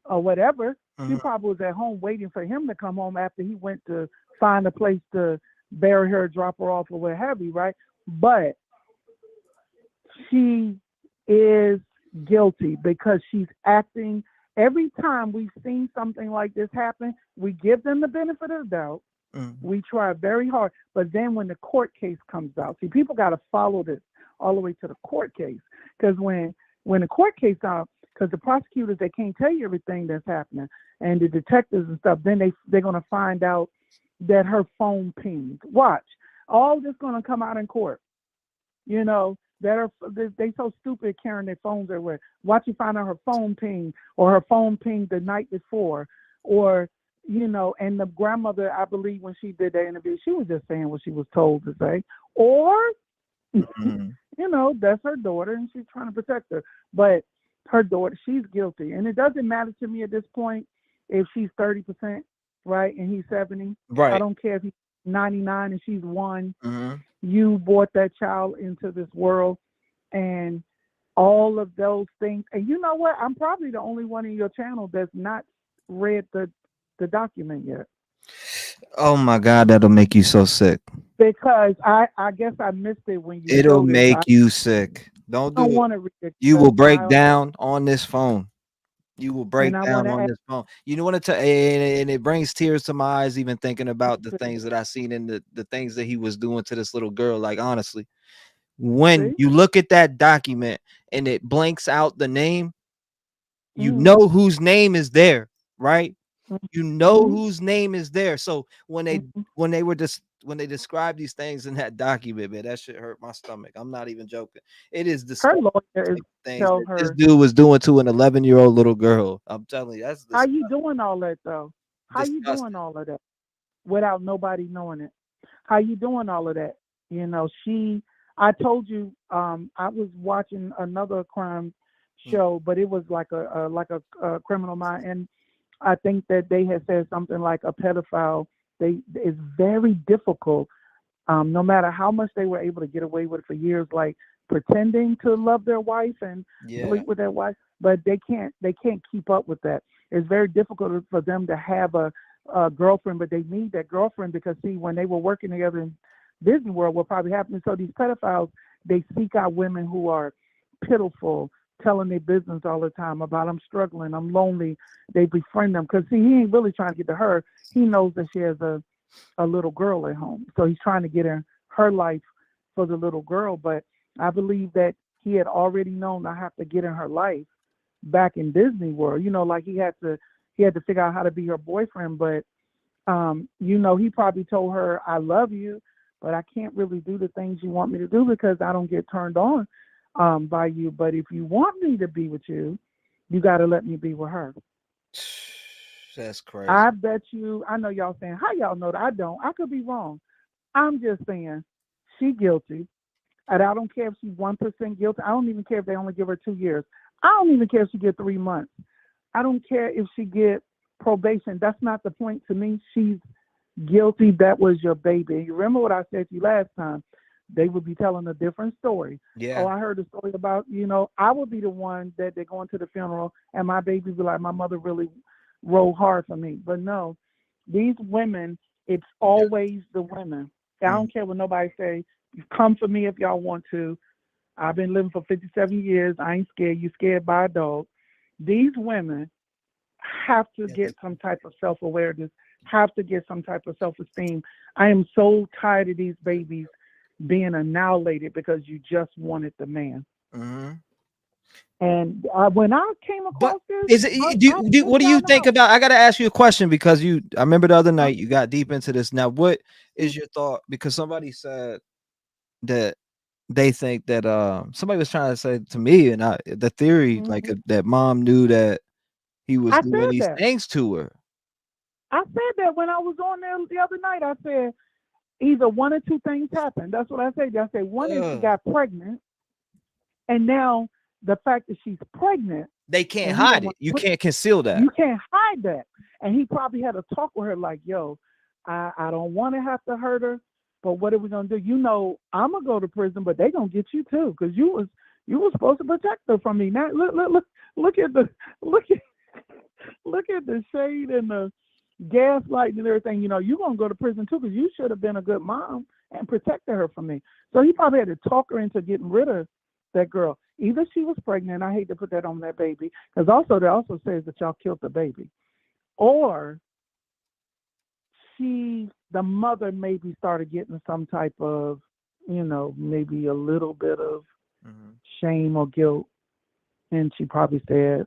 or whatever. She probably was at home waiting for him to come home after he went to find a place to bury her, drop her off, or what have you, right? But she is guilty because she's acting. Every time we've seen something like this happen, we give them the benefit of the doubt. We try very hard. But then when the court case comes out, see, people got to follow this all the way to the court case. Because when the court case out, because the prosecutors, they can't tell you everything that's happening. And the detectives and stuff, then they're going to find out that her phone pinged. Watch. All this going to come out in court. You know, they so stupid carrying their phones everywhere. Watch you find out her phone pinged, or her phone pinged the night before, or, you know, and the grandmother, I believe when she did that interview, she was just saying what she was told to say. Or, you know, that's her daughter and she's trying to protect her. But her daughter, she's guilty. And it doesn't matter to me at this point if she's 30%, right, and he's 70. Right. I don't care if he's 99 and she's 1. You brought that child into this world and all of those things. And you know what? I'm probably the only one in your channel that's not read the document yet. Oh my God, that'll make you so sick. Because I guess I missed it when you It'll showed it. So make I you sick. Don't don't do it. want to read it You will because break down on this phone. You will and break I want down to on ask this phone. You know what? And it brings tears to my eyes even thinking about the things that I seen in the things that he was doing to this little girl. Like honestly, when see. you look at that document and it blanks out the name, you Mm-hmm. know whose name is there, right? You know Mm-hmm. whose name is there. So Mm-hmm. when they describe these things in that document, man, that shit hurt my stomach. I'm not even joking. It is Her disgusting lawyer is things tell that this her, dude was doing to an 11-year-old little girl. I'm telling you, that's how you doing all that though? How you doing disgusting. all of that without nobody knowing it? How you doing all of that? You know, I told you, I was watching another crime show, but it was like a criminal mind, and I think that they had said something like a pedophile. It's very difficult, no matter how much they were able to get away with it for years, like pretending to love their wife and sleep with their wife, but they can't keep up with that. It's very difficult for them to have a girlfriend, but they need that girlfriend because see, when they were working together in Disney World, what probably happened. So these pedophiles, they seek out women who are pitiful, telling their business all the time about I'm struggling, I'm lonely. They befriend them because see, he ain't really trying to get to her. He knows that she has a little girl at home, so he's trying to get in her life for the little girl. But I believe that he had already known I have to get in her life back in Disney World. You know, like he had to figure out how to be her boyfriend. But you know, he probably told her, I love you, but I can't really do the things you want me to do because I don't get turned on by you. But if you want me to be with you, you got to let me be with her. That's crazy. I bet you, I know y'all saying, how y'all know that? I don't. I could be wrong. I'm just saying she guilty. And I don't care if she's 1% guilty. I don't even care if they only give her 2 years. I don't even care if she get 3 months. I don't care if she get probation. That's not the point to me. She's guilty. That was your baby. You remember what I said to you last time? They would be telling a different story. Yeah. Oh, I heard a story about, I would be the one that they're going to the funeral and my baby be like, my mother really rode hard for me. But no, these women, it's always the women. I don't care what nobody say. Come for me if y'all want to. I've been living for 57 years. I ain't scared. You scared by a dog. These women have to get some type of self-awareness, have to get some type of self-esteem. I am so tired of these babies being annihilated because you just wanted the man. Mm-hmm. And when I came across this, Is it? What do you think about? I got to ask you a question because I remember the other night you got deep into this. Now, what is your thought? Because somebody said that they think that somebody was trying to say to me, and the theory like that mom knew that he was I doing said these that. things to her. I said that when I was on there the other night. I said either one or two things happened. That's what I said. I said one is she got pregnant, and now the fact that she's pregnant, They can't and he hide don't it. want You to put, can't conceal that. you can't hide that. And he probably had a talk with her like, yo, I don't want to have to hurt her, but what are we gonna do? You know, I'm gonna go to prison, but they gonna get you too, because you was supposed to protect her from me. Now look at the look at look at the shade and the gaslighting and everything. You know, you're gonna go to prison too, because you should have been a good mom and protected her from me. So he probably had to talk her into getting rid of that girl. Either she was pregnant, I hate to put that on that baby, because they also says that y'all killed the baby, or the mother maybe started getting some type of, maybe a little bit of shame or guilt, and she probably said,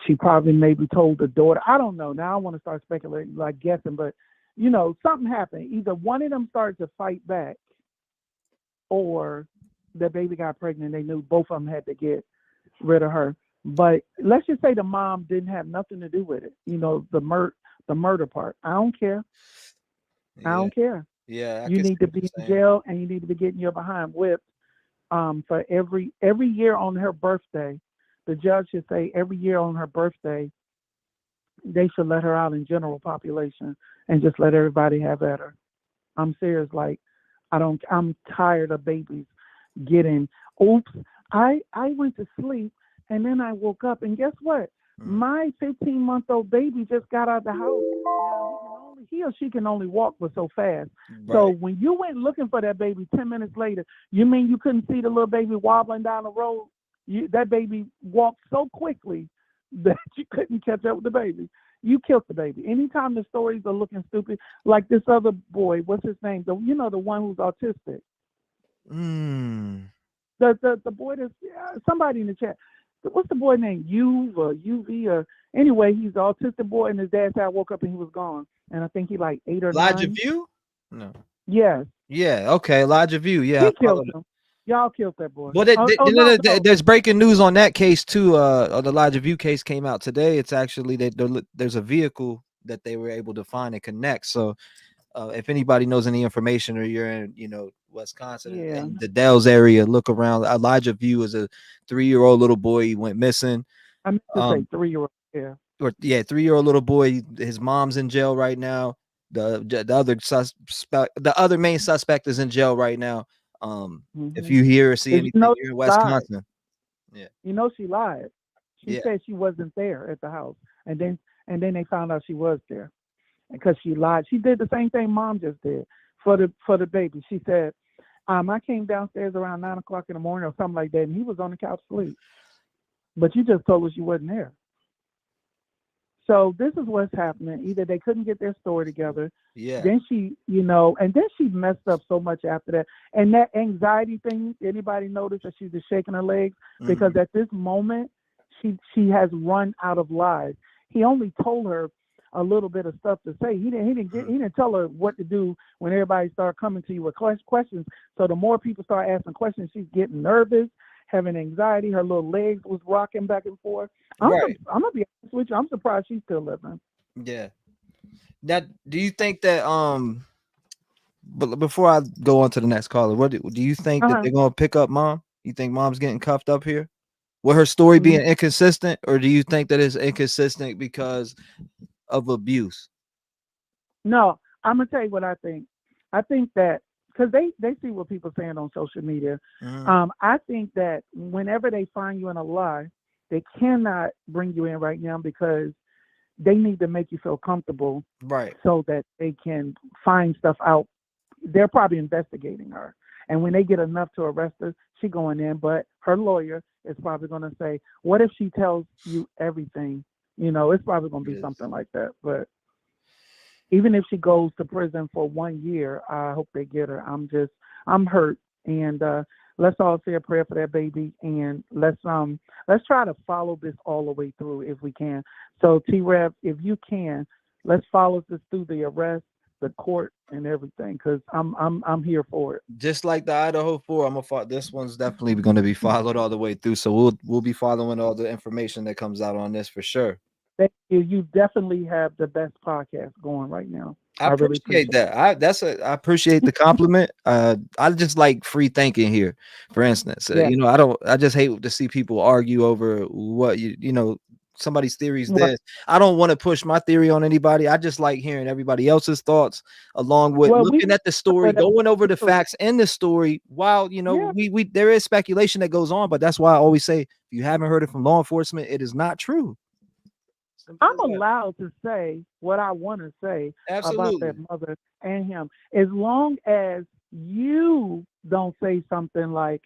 she probably maybe told the daughter. I don't know. Now I want to start speculating, like guessing, but something happened. Either one of them started to fight back, or the baby got pregnant. They knew both of them had to get rid of her. But let's just say the mom didn't have nothing to do with it. The murder part. I don't care. I don't care. Yeah, I You can see need to what be you're in saying. jail, and you need to be getting your behind whipped. For every year on her birthday, the judge should say every year on her birthday, they should let her out in general population and just let everybody have at her. I'm serious. Like, I'm tired of babies getting, oops, I went to sleep and then I woke up and guess what? My 15-month-old baby just got out of the house. Now, he can only he or she can only walk but so fast. Right. So when you went looking for that baby 10 minutes later, you mean you couldn't see the little baby wobbling down the road? That baby walked so quickly that you couldn't catch up with the baby. You killed the baby. Anytime the stories are looking stupid, like this other boy, what's his name? The one who's autistic. The boy that's somebody in the chat. What's the boy named? UV or anyway, he's the autistic boy, and his dad said I woke up and he was gone. And I think he like 8 or 9. Elijah View? No. Yes. Yeah. Okay. Elijah View. Yeah. He killed him. Y'all killed that boy. Well, No. there's breaking news on that case too. The Elijah View case came out today. It's actually there's a vehicle that they were able to find and connect. So, if anybody knows any information, or you're in, Wisconsin, in the Dells area, look around. Elijah View is a 3-year-old little boy. He went missing. I meant to say 3-year-old. Yeah. 3-year-old little boy. His mom's in jail right now. The other main suspect is in jail right now. If you hear or see anything, you're in Wisconsin. Yeah. She lied. She said she wasn't there at the house, and then they found out she was there, because she lied. She did the same thing Mom just did for the baby. She said, I came downstairs around 9 o'clock in the morning or something like that, and he was on the couch asleep. But you just told us you wasn't there. So this is what's happening. Either they couldn't get their story together. Yeah. Then she, and then she messed up so much after that. And that anxiety thing, anybody notice that she's just shaking her legs? Because at this moment, she has run out of lies. He only told her a little bit of stuff to say. He didn't tell her what to do when everybody started coming to you with questions. So the more people start asking questions, she's getting nervous, having anxiety. Her little legs was rocking back and forth. I'm gonna be honest with you. I'm surprised she's still living. Yeah. Now, do you think that but before I go on to the next caller, what do you think that they're gonna pick up Mom? You think Mom's getting cuffed up here? With her story being inconsistent, or do you think that it's inconsistent because of abuse? No, I'm gonna tell you what I think. I think that because they see what people saying on social media. I think that whenever they find you in a lie, they cannot bring you in right now because they need to make you feel comfortable, right? So that they can find stuff out. They're probably investigating her, and when they get enough to arrest her, she going in. But her lawyer is probably going to say, "What if she tells you everything?" It's probably going to be something like that. But even if she goes to prison for 1 year, I hope they get her. I'm hurt, and let's all say a prayer for that baby, and let's try to follow this all the way through if we can. So T-REV, if you can, let's follow this through the arrest, the court, and everything, because I'm here for it. Just like the Idaho 4, I'm gonna follow. This one's definitely going to be followed all the way through. So we'll be following all the information that comes out on this for sure. Thank you. You definitely have the best podcast going right now. I really appreciate that. I appreciate the compliment. I just like free thinking here. For instance, I just hate to see people argue over what somebody's theories. This I don't want to push my theory on anybody. I just like hearing everybody else's thoughts along with looking at the story, going over the facts in the story. While we there is speculation that goes on, but that's why I always say if you haven't heard it from law enforcement, it is not true. I'm allowed to say what I want to say about that mother and him, as long as you don't say something like,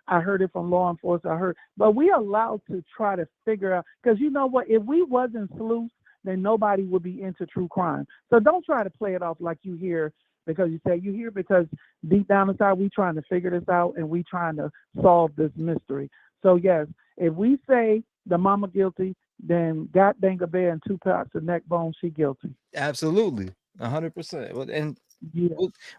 I heard it from law enforcement, but we allowed to try to figure out, because you know what, if we wasn't sleuths, then nobody would be into true crime. So don't try to play it off like you hear, because you say you hear, because deep down inside, we trying to figure this out, and we trying to solve this mystery. So yes, if we say the mama guilty, then God dang a bear and 2 pounds of neck bone, she guilty. Absolutely, 100%. Well, and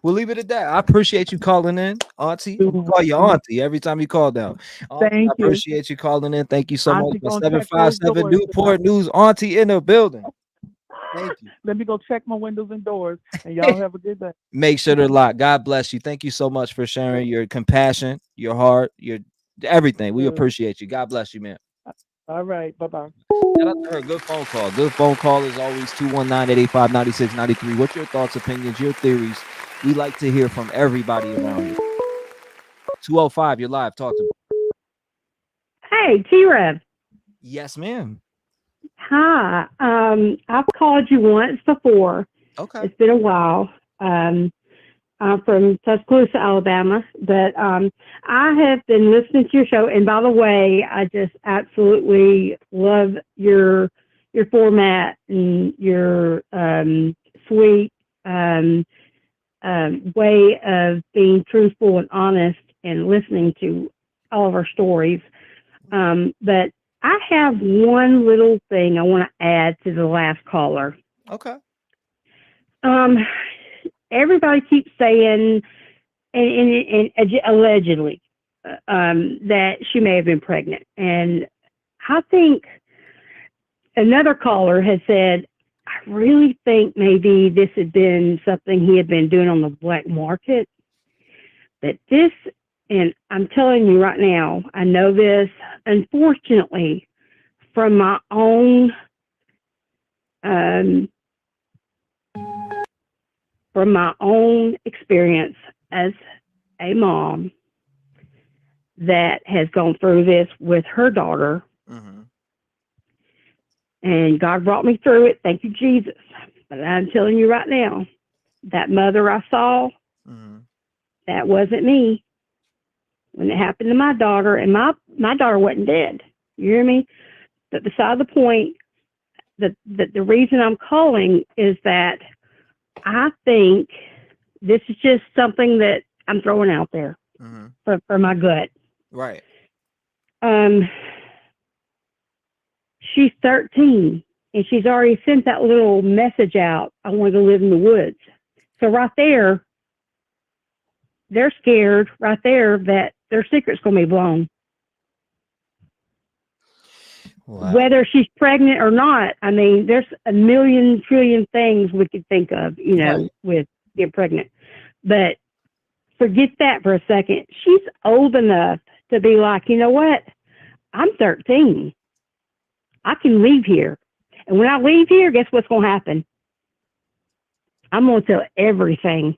we'll leave it at that. I appreciate you calling in, Auntie. We'll call you Auntie every time you call down. Thank you. I appreciate you calling in. Thank you so Auntie much. 757 Newport News, Auntie in the building. Thank you. Let me go check my windows and doors, and y'all have a good day. Make sure they're locked. God bless you. Thank you so much for sharing your compassion, your heart, your everything. We appreciate you. God bless you, man. All right. Bye-bye. Shout out to her. Good phone call. Good phone call as always. 219-885-9693. What's your thoughts, opinions, your theories? We like to hear from everybody around here. 205, you're live. Talk to me. Hey, T-REV. Yes, ma'am. Hi. I've called you once before. Okay. It's been a while. I'm from Tuscaloosa, Alabama, but I have been listening to your show. And by the way, I just absolutely love your format and your sweet way of being truthful and honest and listening to all of our stories. But I have one little thing I want to add to the last caller. Okay. Everybody keeps saying, and allegedly, that she may have been pregnant. And I think another caller has said, I really think maybe this had been something he had been doing on the black market. That this, and I'm telling you right now, I know this, unfortunately, from my own experience as a mom that has gone through this with her daughter. Mm-hmm. And God brought me through it. Thank you, Jesus. But I'm telling you right now, that mother I saw, that wasn't me. When it happened to my daughter, and my daughter wasn't dead. You hear me? But beside the point, the reason I'm calling is that I think this is just something that I'm throwing out there for my gut. Right. She's 13, and she's already sent that little message out, I want to live in the woods. So right there, they're scared right there that their secret's going to be blown. Wow. Whether she's pregnant or not, I mean, there's a million trillion things we could think of, you know, with getting pregnant. But forget that for a second. She's old enough to be like, you know what? I'm 13. I can leave here. And when I leave here, guess what's going to happen? I'm going to tell everything.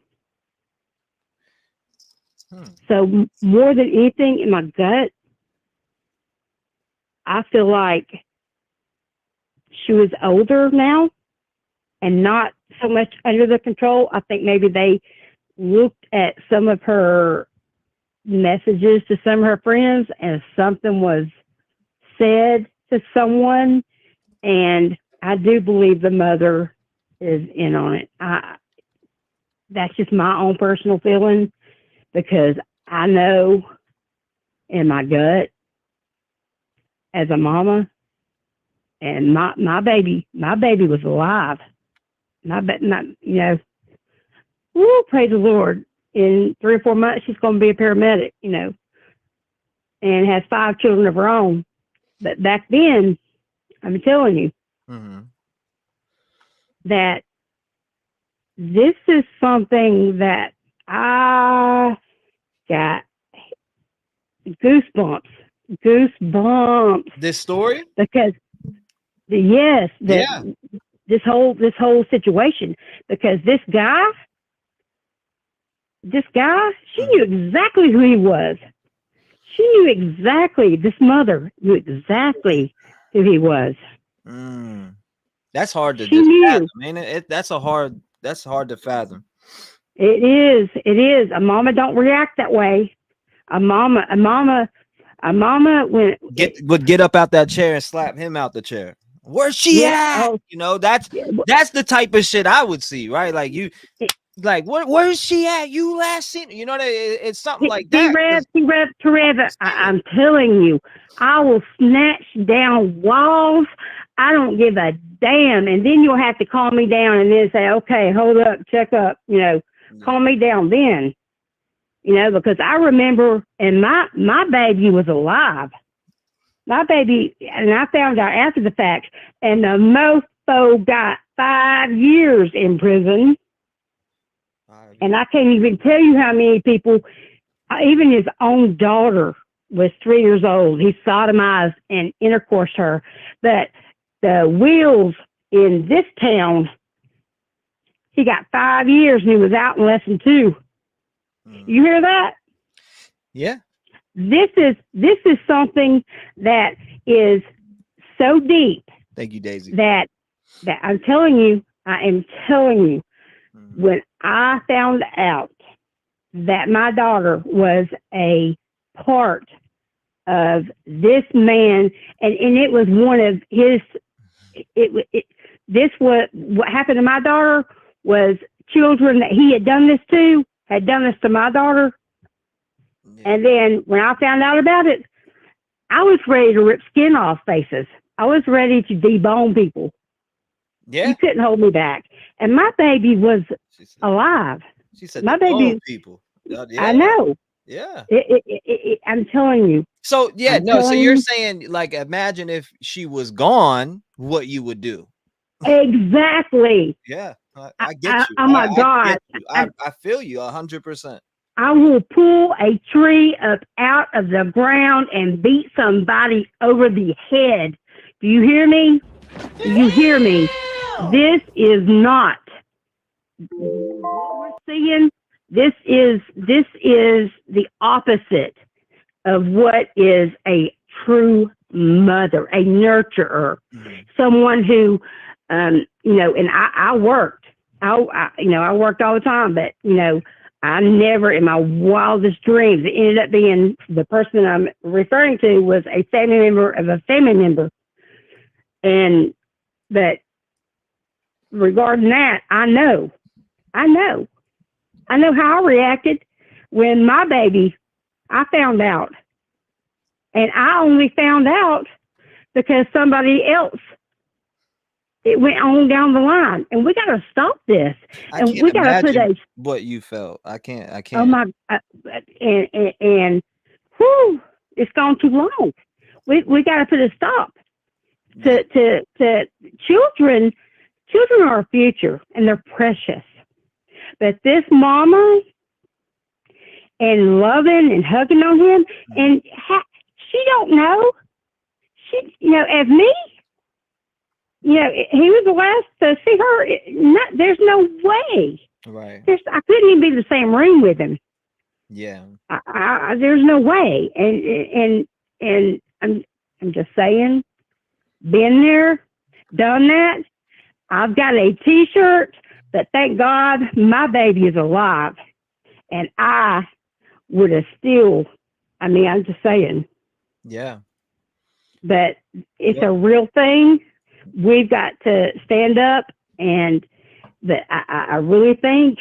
So more than anything in my gut, I feel like she was older now and not so much under the control. I think maybe they looked at some of her messages to some of her friends and something was said to someone, and I do believe the mother is in on it. That's just my own personal feeling, because I know in my gut as a mama, and my baby was alive. You know, woo, praise the Lord. In 3 or 4 months, she's going to be a paramedic, you know, and has 5 children of her own. But back then, I'm telling you that this is something that I got goosebumps. This story? Because this whole situation, because this guy, she knew exactly who he was. She knew exactly, this mother knew exactly who he was. That's hard to fathom. I mean, that's hard to fathom. It is. A mama don't react that way. A mama would get up out that chair and slap him out the chair. Where's she at? You know, that's the type of shit I would see, right? Like where's she at? You last seen, you know, it's something like that. T-REV, I'm telling you, I will snatch down walls. I don't give a damn. And then you'll have to calm me down and then say, okay, hold up, check up, you know, calm me down then. You know, because I remember, and my baby was alive. My baby, and I found out after the fact, and the mofo got 5 years in prison. And I can't even tell you how many people, even his own daughter was 3 years old. He sodomized and intercoursed her. But the Wheels in this town, he got 5 years and he was out in less than 2. You hear that? Yeah. This is something that is so deep. Thank you, Daisy. That I am telling you, When I found out that my daughter was a part of this man, and it was one of his, what happened to my daughter was children that he had done this to my daughter. And then when I found out about it, I was ready to rip skin off faces. I was ready to debone people. Yeah. You couldn't hold me back. And my baby was alive. She said, my baby, people. I know. Yeah. I'm telling you. So, yeah, I'm no, so telling you're you. saying, like, imagine if she was gone, what you would do. Exactly. Yeah, I get you. Oh my God. I feel you 100%. I will pull a tree up out of the ground and beat somebody over the head. Do you hear me? Do you hear me? This is not what we're seeing. This is the opposite of what is a true mother, a nurturer, someone who, and I worked. I worked all the time, but I never, in my wildest dreams, it ended up being the person I'm referring to was a family member of a family member. But regarding that, I know how I reacted when my baby, I found out. And I only found out because somebody else, it went on down the line. And we got to stop this. I And can't we got to put imagine a, what you felt. I can't. oh my, and whew, it's gone too long. We got to put a stop to children. Children are our future and they're precious. But this mama and loving and hugging on him, and she don't know. She, as me, he was the last to see her. There's no way. Right. I couldn't even be in the same room with him. Yeah. There's no way. And I'm just saying, been there, done that. I've got a T-shirt, but thank God my baby is alive. And I would have still, I'm just saying. Yeah. But it's a real thing. We've got to stand up, and I really think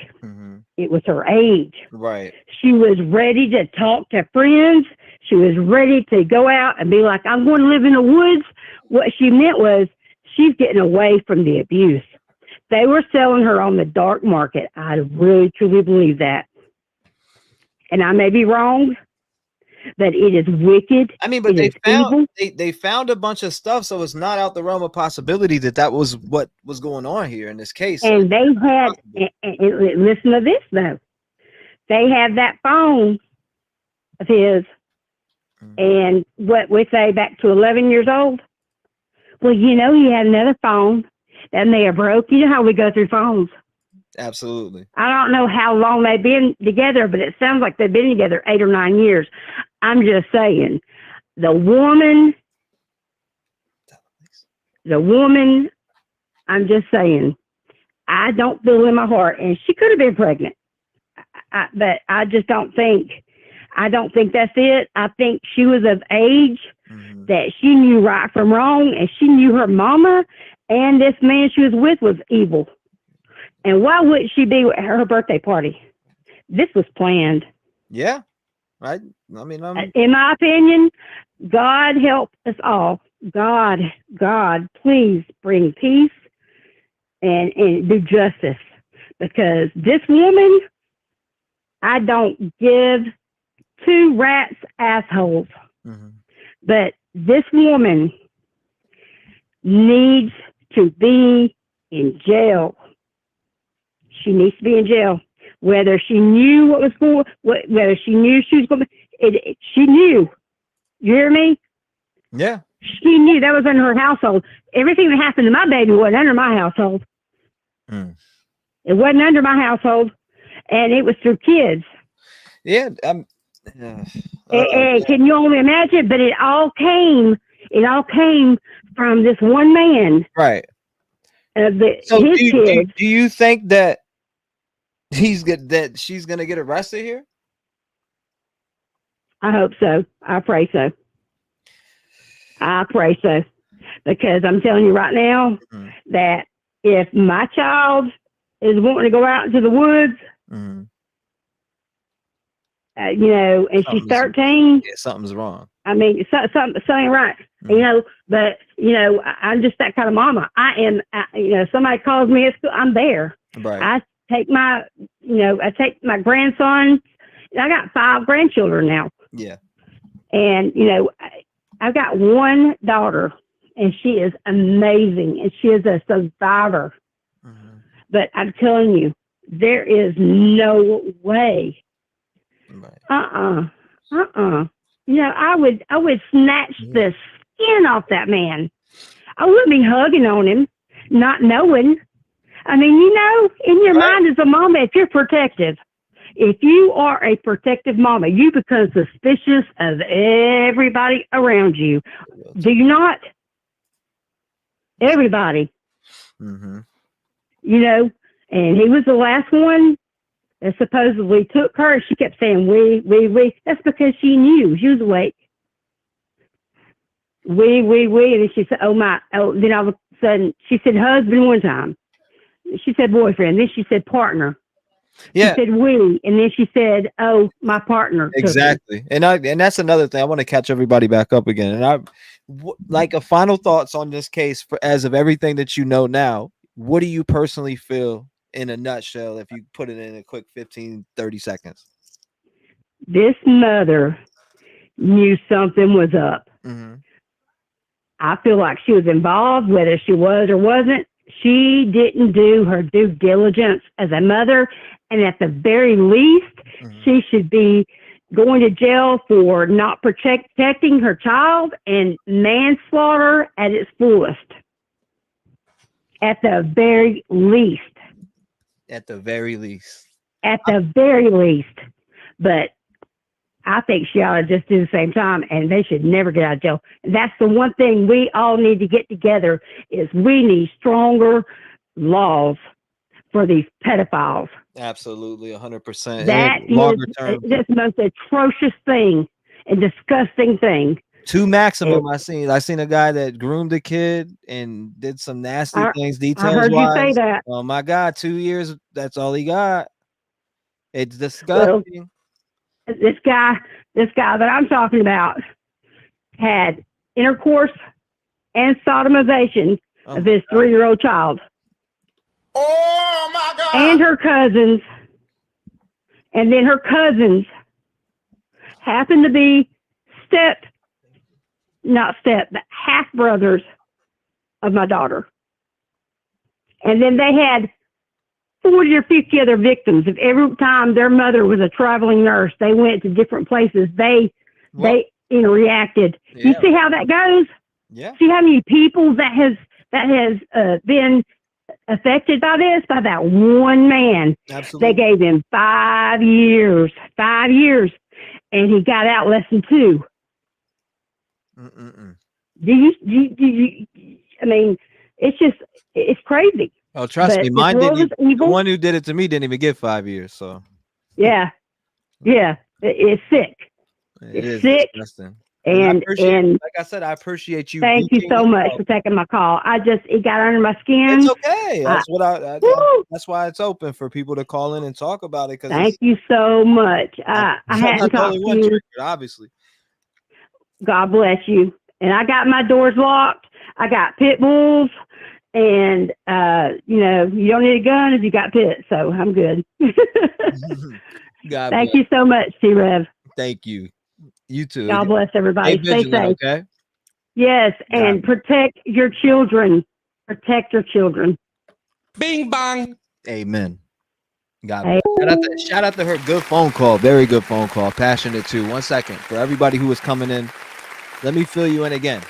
it was her age. Right. She was ready to talk to friends. She was ready to go out and be like, I'm going to live in the woods. What she meant was she's getting away from the abuse. They were selling her on the dark market. I really, truly believe that. And I may be wrong, but it is wicked. But evil. they found a bunch of stuff, so it's not out the realm of possibility that was what was going on here in this case. And they had, and listen to this though, they had that phone of his, and what we say back to 11 years old. Well, he had another phone, and they are broke. You know how we go through phones. Absolutely. I don't know how long they've been together, but it sounds like they've been together 8 or 9 years. I'm just saying, the woman, I'm just saying, I don't feel in my heart, and she could have been pregnant, but I just don't think, that's it. I think she was of age that she knew right from wrong, and she knew her mama and this man she was with was evil. And why wouldn't she be at her birthday party? This was planned. Yeah. Right. In my opinion, God help us all. God, please bring peace and do justice. Because this woman, I don't give 2 rats assholes. But this woman needs to be in jail. She needs to be in jail. Whether she knew what was going, whether she knew she was going, she knew. You hear me? Yeah. She knew that was in her household. Everything that happened to my baby wasn't under my household. It wasn't under my household, and it was through kids. Yeah. And can you only imagine? But it all came from this one man. Right. His kids. Do you think that She's gonna get arrested here. I hope so. I pray so. I pray so. Because I'm telling you right now that if my child is wanting to go out into the woods, you know, and she's 13, something's wrong. I mean, something ain't right, you know. But you know, I'm just that kind of mama. I am. You know, somebody calls me at school, I'm there. Right. I take my grandson. I got 5 grandchildren now. Yeah. And you know, I've got one daughter, and she is amazing, and she is a survivor. But I'm telling you, there is no way. You know, I would snatch the skin off that man. I wouldn't be hugging on him, not knowing. I mean, you know, in your mind as a mama, if you're protective, if you are a protective mama, you become suspicious of everybody around you. Do you not? Everybody. You know, and he was the last one that supposedly took her. She kept saying, we. That's because she knew. She was awake. We. And then she said, then all of a sudden, she said husband one time. She said boyfriend. Then she said partner. Yeah. She said we. And then she said, oh, my partner. Exactly. And that's another thing. I want to catch everybody back up again. And like a final thoughts on this case as of everything that you know now. What do you personally feel in a nutshell if you put it in a quick 15, 30 seconds? This mother knew something was up. I feel like she was involved, whether she was or wasn't. She didn't do her due diligence as a mother, and at the very least, she should be going to jail for not protecting her child and manslaughter at its fullest. At the very least. At the very least. At the very least. But I think she ought to just do the same time, and they should never get out of jail. That's the one thing we all need to get together is we need stronger laws for these pedophiles. Absolutely, 100%. That longer is term. the most atrocious thing and disgusting thing. 2 maximum. I seen a guy that groomed a kid and did some nasty things. Details I heard wise. you say that. Oh my God, 2 years. That's all he got. It's disgusting. Well, this guy that I'm talking about had intercourse and sodomization of his 3-year-old child. Oh my God! And her cousins. And then her cousins happened to be but half brothers of my daughter. And then they had 40 or 50 other victims. If every time their mother was a traveling nurse, they went to different places, they reacted. Yeah. You see how that goes? Yeah. See how many people that has been affected by this, by that one man. Absolutely. They gave him 5 years, and he got out less than 2. Do you, I mean, it's crazy. Oh, trust But me, mine this world didn't. is evil. The one who did it to me didn't even get 5 years. So Yeah. It's sick. it's sick. disgusting. And like I said, I appreciate you. thank you reaching so much out. for taking my call. It got under my skin. It's okay. That's Woo! that's why it's open for people to call in and talk about it. Thank you so much. I I'm hadn't not the talked only to one you. triggered, obviously. God bless you. And I got my doors locked. I got pit bulls, and you don't need a gun if you got pits, so I'm good. God Thank bless. you so much, T-REV. Thank you. You too. God bless everybody. Stay Stay vigilant, safe. okay? Yes, and protect your children. Protect your children. Bing bang. Amen. God Hey. bless. Shout out to her. Good phone call. Very good phone call. Passionate too. 1 second. For everybody who is coming in, let me fill you in again.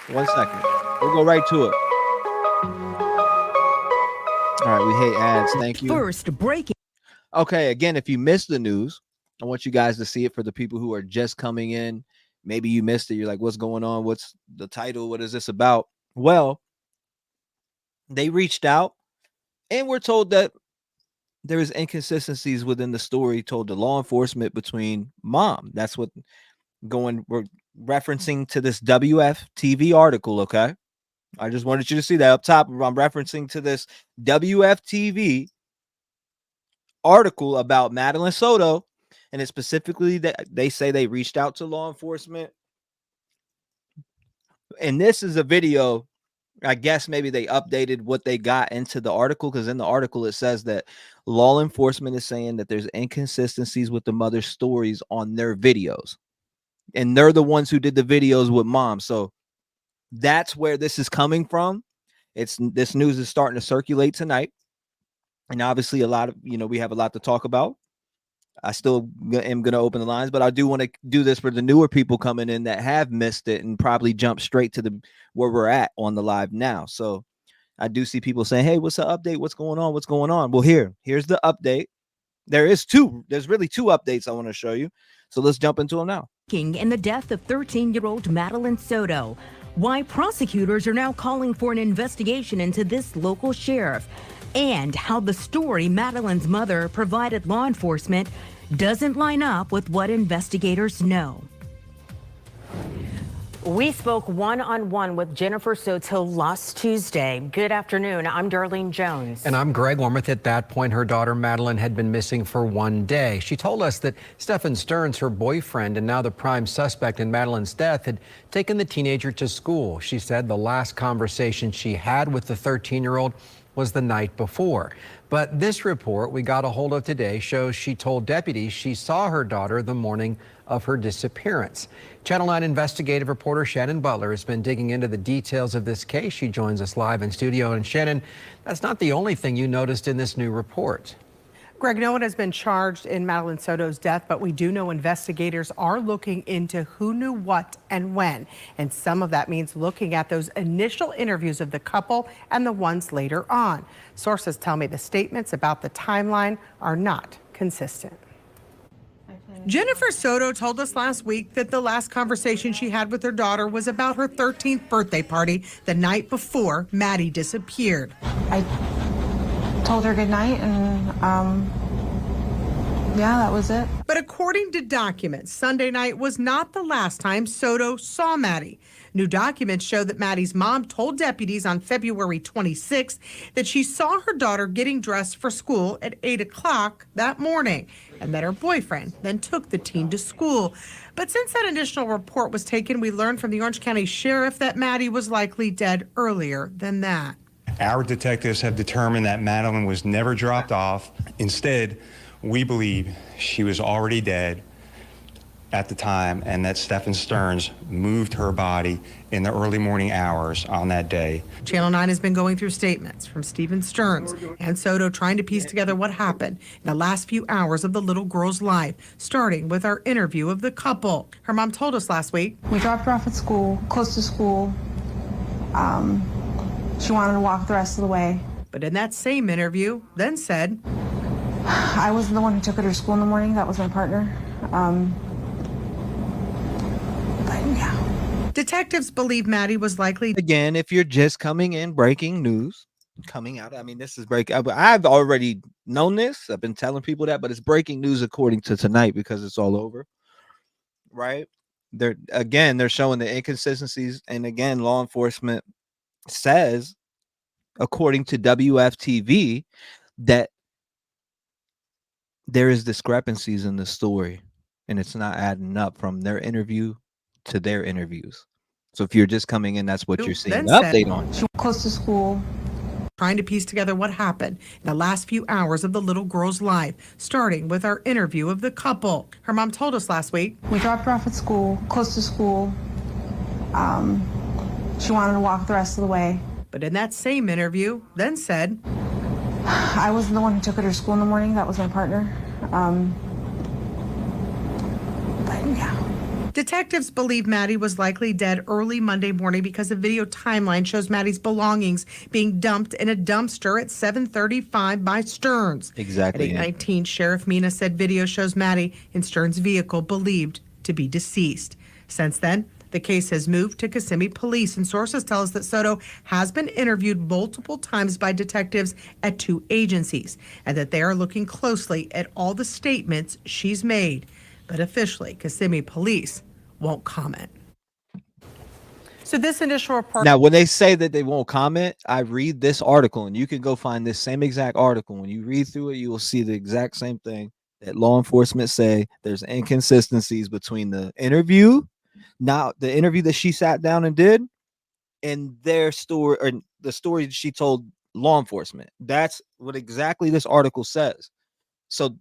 1 second. We'll go right to it. All right. We hate ads. Thank you. First breaking. Okay. Again, if you missed the news, I want you guys to see it for the people who are just coming in. Maybe you missed it. You're like, what's going on? What's the title? What is this about? Well, they reached out and we're told that there is inconsistencies within the story told to law enforcement between mom. That's what we're referencing to this WFTV article, okay? I just wanted you to see that up top. I'm referencing to this WFTV article about Madeline Soto, and it's specifically that they say they reached out to law enforcement. And this is a video. I guess maybe they updated what they got into the article, because in the article it says that law enforcement is saying that there's inconsistencies with the mother's stories on their videos, and they're the ones who did the videos with mom. So that's where this is coming from. This news is starting to circulate tonight, and obviously we have a lot to talk about. I still am going to open the lines, but I do want to do this for the newer people coming in that have missed it and probably jump straight to where we're at on the live now. So I do see people saying, hey, what's the update? What's going on? What's going on? Well, here's the update. There's really two updates I want to show you. So let's jump into them now. In the death of 13-year-old Madeline Soto, why prosecutors are now calling for an investigation into this local sheriff, and how the story Madeline's mother provided law enforcement doesn't line up with what investigators know. We spoke one-on-one with Jennifer Soto last Tuesday. Good afternoon. I'm Darlene Jones. And I'm Greg Wormuth. At that point, her daughter Madeline had been missing for 1 day. She told us that Stephen Stearns, her boyfriend and now the prime suspect in Madeline's death, had taken the teenager to school. She said the last conversation she had with the 13-year-old was the night before. But this report we got a hold of today shows she told deputies she saw her daughter the morning of her disappearance. Channel 9 investigative reporter Shannon Butler has been digging into the details of this case. She joins us live in studio. And Shannon, that's not the only thing you noticed in this new report. Greg, no one has been charged in Madeline Soto's death, but we do know investigators are looking into who knew what and when. And some of that means looking at those initial interviews of the couple and the ones later on. Sources tell me the statements about the timeline are not consistent. Jennifer Soto told us last week that the last conversation she had with her daughter was about her 13th birthday party the night before Maddie disappeared. I told her good night, and yeah, that was it. But according to documents, Sunday night was not the last time Soto saw Maddie. New documents show that Maddie's mom told deputies on February 26th that she saw her daughter getting dressed for school at 8 o'clock that morning, and that her boyfriend then took the teen to school. But since that initial report was taken, we learned from the Orange County Sheriff that Maddie was likely dead earlier than that. Our detectives have determined that Madeline was never dropped off. Instead, we believe she was already dead at the time, and that Stephen Stearns moved her body in the early morning hours on that day. Channel 9 has been going through statements from Stephen Stearns and Soto trying to piece together what happened in the last few hours of the little girl's life, starting with our interview of the couple. Her mom told us last week. We dropped her off at school, close to school. She wanted to walk the rest of the way. But in that same interview, then said, I wasn't the one who took her to school in the morning. That was my partner. But yeah. Detectives believe Maddie was likely. Again, if you're just coming in, breaking news coming out. I mean, this is I've already known this. I've been telling people that, but it's breaking news according to tonight because it's all over. Right? They're showing the inconsistencies. And again, law enforcement says, according to WFTV, that there is discrepancies in the story, and it's not adding up from their interview to their interviews. So if you're just coming in, that's what you're seeing an update on. She was close to school. Trying to piece together what happened in the last few hours of the little girl's life, starting with our interview of the couple. Her mom told us last week. We dropped her off at school, close to school. She wanted to walk the rest of the way. But in that same interview, then said, I wasn't the one who took her to school in the morning. That was my partner. But yeah. Detectives believe Maddie was likely dead early Monday morning because a video timeline shows Maddie's belongings being dumped in a dumpster at 7:35 by Stearns. Exactly. At 8:19, Sheriff Mina said video shows Maddie in Stearns' vehicle believed to be deceased. Since then, The case has moved to Kissimmee Police, and sources tell us that Soto has been interviewed multiple times by detectives at 2 agencies, and that they are looking closely at all the statements she's made. But officially, Kissimmee Police won't comment. So this initial report. Now, when they say that they won't comment, I read this article, and you can go find this same exact article. When you read through it, you will see the exact same thing that law enforcement say. There's inconsistencies between the interview, now the interview that she sat down and did, and their story, or the story she told law enforcement. That's what exactly this article says. So,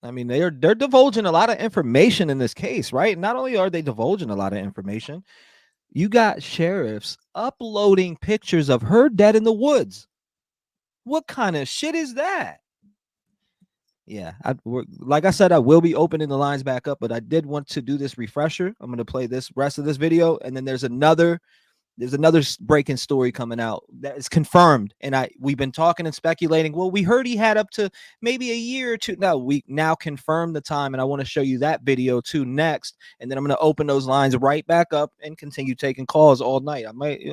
I mean, they're divulging a lot of information in this case, right? Not only are they divulging a lot of information, you got sheriffs uploading pictures of her dead in the woods. What kind of shit is that? Yeah, like I said, I will be opening the lines back up, but I did want to do this refresher. I'm going to play this rest of this video, and then there's another breaking story coming out that is confirmed. And we've been talking and speculating. Well, we heard he had up to maybe a year or two. No, we now confirm the time, and I want to show you that video too next. And then I'm going to open those lines right back up and continue taking calls all night. I might,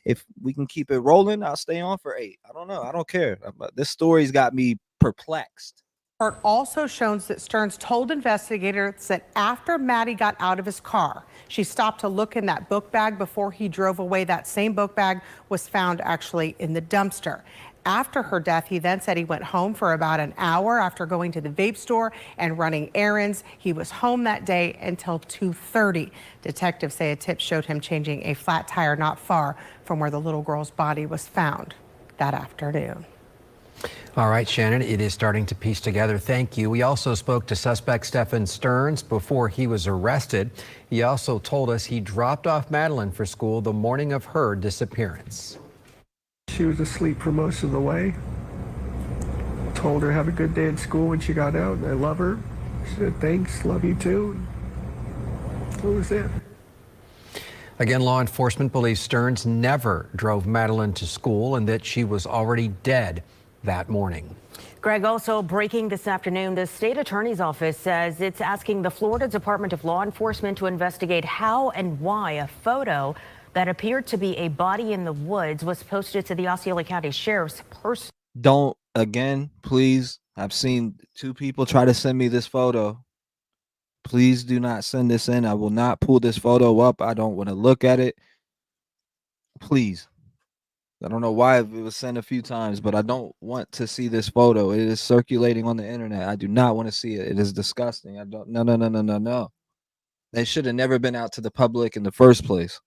if we can keep it rolling, I'll stay on for 8. I don't know. I don't care. This story's got me perplexed. Report also shows that Stearns told investigators that after Maddie got out of his car, she stopped to look in that book bag before he drove away. That same book bag was found actually in the dumpster. After her death, he then said he went home for about an hour after going to the vape store and running errands. He was home that day until 2:30. Detectives say a tip showed him changing a flat tire not far from where the little girl's body was found that afternoon. All right, Shannon, it is starting to piece together. Thank you. We also spoke to suspect Stephen Stearns before he was arrested. He also told us he dropped off Madeline for school the morning of her disappearance. She was asleep for most of the way. Told her have a good day at school when she got out. I love her. She said thanks, love you too. That was it. Again, law enforcement believes Stearns never drove Madeline to school and that she was already dead that morning. Greg, also breaking this afternoon, the state attorney's office says it's asking the Florida Department of Law Enforcement to investigate how and why a photo that appeared to be a body in the woods was posted to the Osceola County Sheriff's person. Don't, again, please. I've seen 2 people try to send me this photo. Please do not send this in. I will not pull this photo up. I don't want to look at it. Please. I don't know why it was sent a few times, but I don't want to see this photo. It is circulating on the internet. I do not want to see it. It is disgusting. I don't. No. They should have never been out to the public in the first place.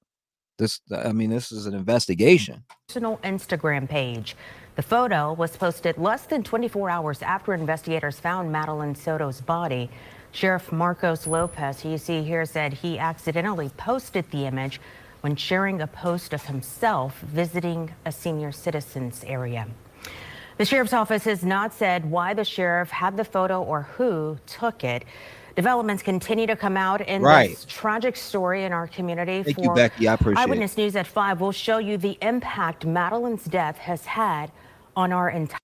This is an investigation. Personal Instagram page. The photo was posted less than 24 hours after investigators found Madeline Soto's body. Sheriff Marcos Lopez, who you see here, said he accidentally posted the image when sharing a post of himself visiting a senior citizens area. The sheriff's office has not said why the sheriff had the photo or who took it. Developments continue to come out in this tragic story in our community. Thank you, Becky. I appreciate it. Eyewitness News at 5 will show you the impact Madeline's death has had on our entire.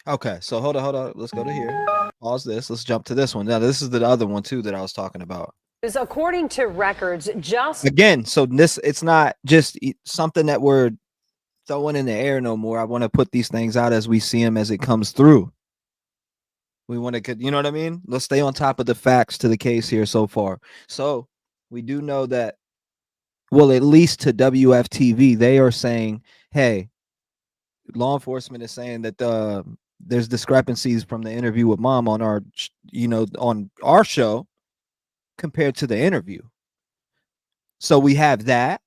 Okay, so hold on. Let's go to here. Pause this. Let's jump to this one. Now, this is the other one too that I was talking about. According to records, just again, so it's not just something that we're throwing in the air no more. I want to put these things out as we see them as it comes through. We want to, you know what I mean? Let's stay on top of the facts to the case here so far. So we do know that, well, at least to WFTV, they are saying, hey, law enforcement is saying that there's discrepancies from the interview with mom on our, on our show compared to the interview. So we have that.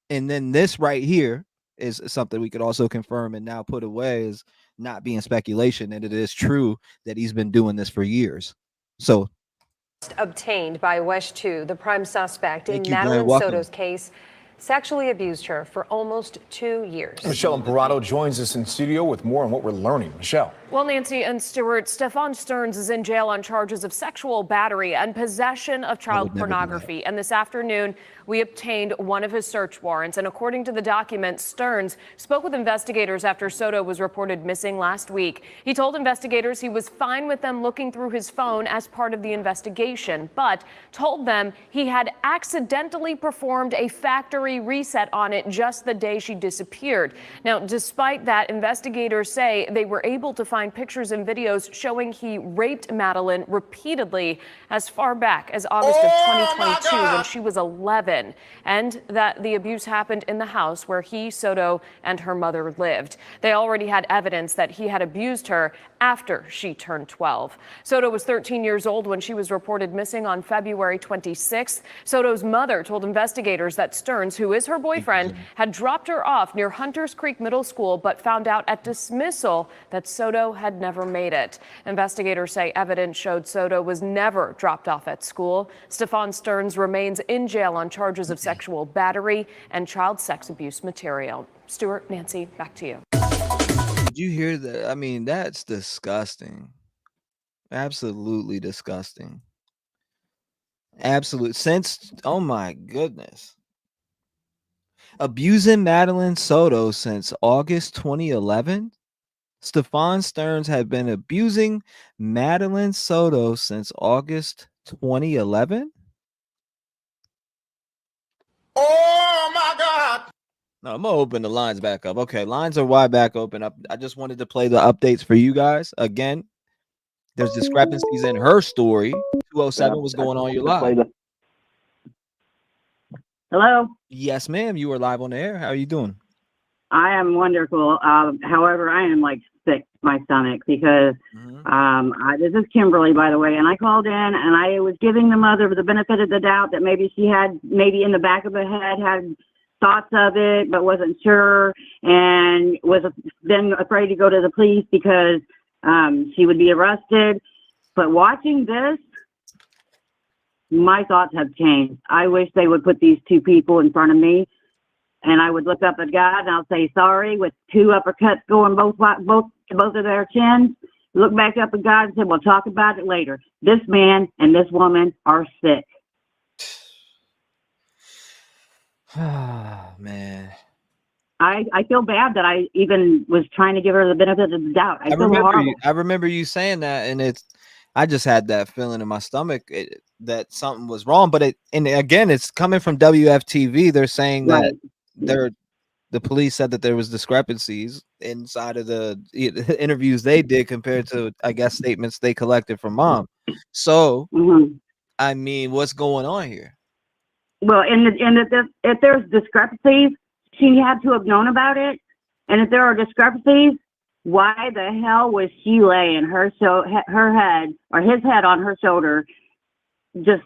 And then this right here is something we could also confirm and now put away as not being speculation. And it is true that he's been doing this for years. So obtained by West 2, the prime suspect in Madeline Soto's case, sexually abused her for almost 2 years. Michelle Imparato joins us in studio with more on what we're learning. Michelle. Well, Nancy and Stuart, Stefan Stearns is in jail on charges of sexual battery and possession of child pornography. And this afternoon, we obtained one of his search warrants. And according to the documents, Stearns spoke with investigators after Soto was reported missing last week. He told investigators he was fine with them looking through his phone as part of the investigation, but told them he had accidentally performed a factory reset on it just the day she disappeared. Now, despite that, investigators say they were able to find pictures and videos showing he raped Madeline repeatedly as far back as August of 2022 when she was 11, and that the abuse happened in the house where he, Soto, and her mother lived. They already had evidence that he had abused her after she turned 12. Soto was 13 years old when she was reported missing on February 26th. Soto's mother told investigators that Stearns, who is her boyfriend, had dropped her off near Hunters Creek Middle School, but found out at dismissal that Soto had never made it. Investigators say evidence showed Soto was never dropped off at school. Stefan Stearns remains in jail on charges of sexual battery and child sex abuse material. Stuart, Nancy, back to you. Did you hear that? I mean, that's disgusting. Absolutely disgusting. Absolute since, oh my goodness. Abusing Madeline Soto since August 2011. Stefan Stearns had been abusing Madeline Soto since August 2011. Oh my God. No, I'm gonna open the lines back up. Okay, lines are wide back open up. I just wanted to play the updates for you guys. Again, there's discrepancies in her story. 207, what's going on? You're live. Hello. Yes, ma'am. You are live on the air. How are you doing? I am wonderful. However, I am like sick to my stomach because this is Kimberly, by the way, and I called in and I was giving the mother the benefit of the doubt that maybe she had, maybe in the back of her head had thoughts of it, but wasn't sure and was then afraid to go to the police because she would be arrested. But watching this, my thoughts have changed. I wish they would put these two people in front of me, and I would look up at God and I'll say sorry with two uppercuts going both of their chins. Look back up at God and say, we'll talk about it later. This man and this woman are sick. Oh, man. I feel bad that I even was trying to give her the benefit of the doubt. I remember you saying that, and I just had that feeling in my stomach that something was wrong. But again, it's coming from WFTV. They're saying that the police said that there was discrepancies inside of the interviews they did compared to, I guess, statements they collected from mom. So, I mean, what's going on here? Well, if there's discrepancies, she had to have known about it. And if there are discrepancies, why the hell was she laying her head or his head on her shoulder, just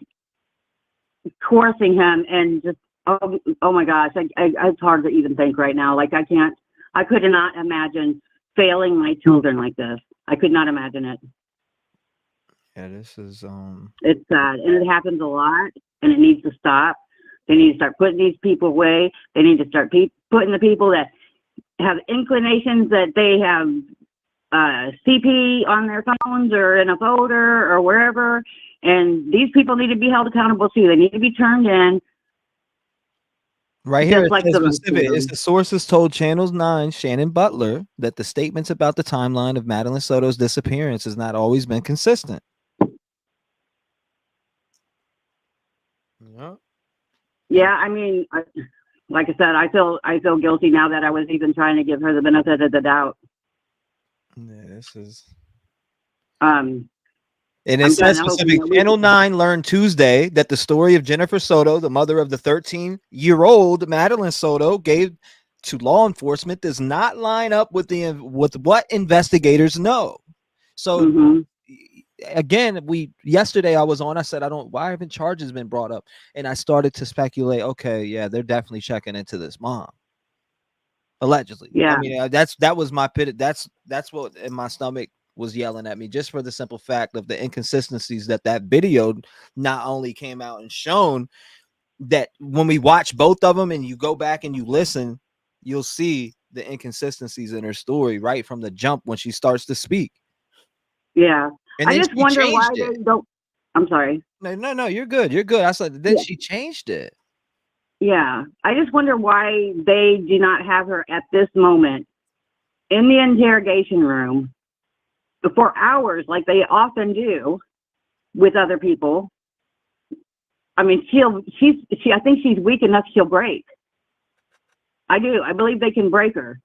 coercing him and just, oh my gosh, it's hard to even think right now. Like I could not imagine failing my children like this. I could not imagine it. Yeah, this is it's sad, and it happens a lot, and it needs to stop. They need to start putting these people away. They need to start putting the people that have inclinations that they have CP on their phones or in a folder or wherever. And these people need to be held accountable too. They need to be turned in. Right here, the sources told Channel 9 Shannon Butler that the statements about the timeline of Madeline Soto's disappearance has not always been consistent. Yeah, I mean, like I said, I feel guilty now that I was even trying to give her the benefit of the doubt. Yeah, this is. And it says specific. Channel 9 learned Tuesday that the story of Jennifer Soto, the mother of the 13-year-old Madeline Soto, gave to law enforcement does not line up with what investigators know. So. Again, yesterday I was on. I said, why haven't charges been brought up? And I started to speculate. Okay, yeah, they're definitely checking into this mom, allegedly. Yeah, I mean, that was my pit. That's what in my stomach was yelling at me, just for the simple fact of the inconsistencies that video not only came out and shown, that when we watch both of them and you go back and you listen, you'll see the inconsistencies in her story right from the jump when she starts to speak. Yeah. And I then just she wonder why changed it. they don't. I'm sorry. No, you're good. You're good. I said then she changed it. Yeah. I just wonder why they do not have her at this moment in the interrogation room for hours like they often do with other people. I mean, I think she's weak enough she'll break. I do. I believe they can break her.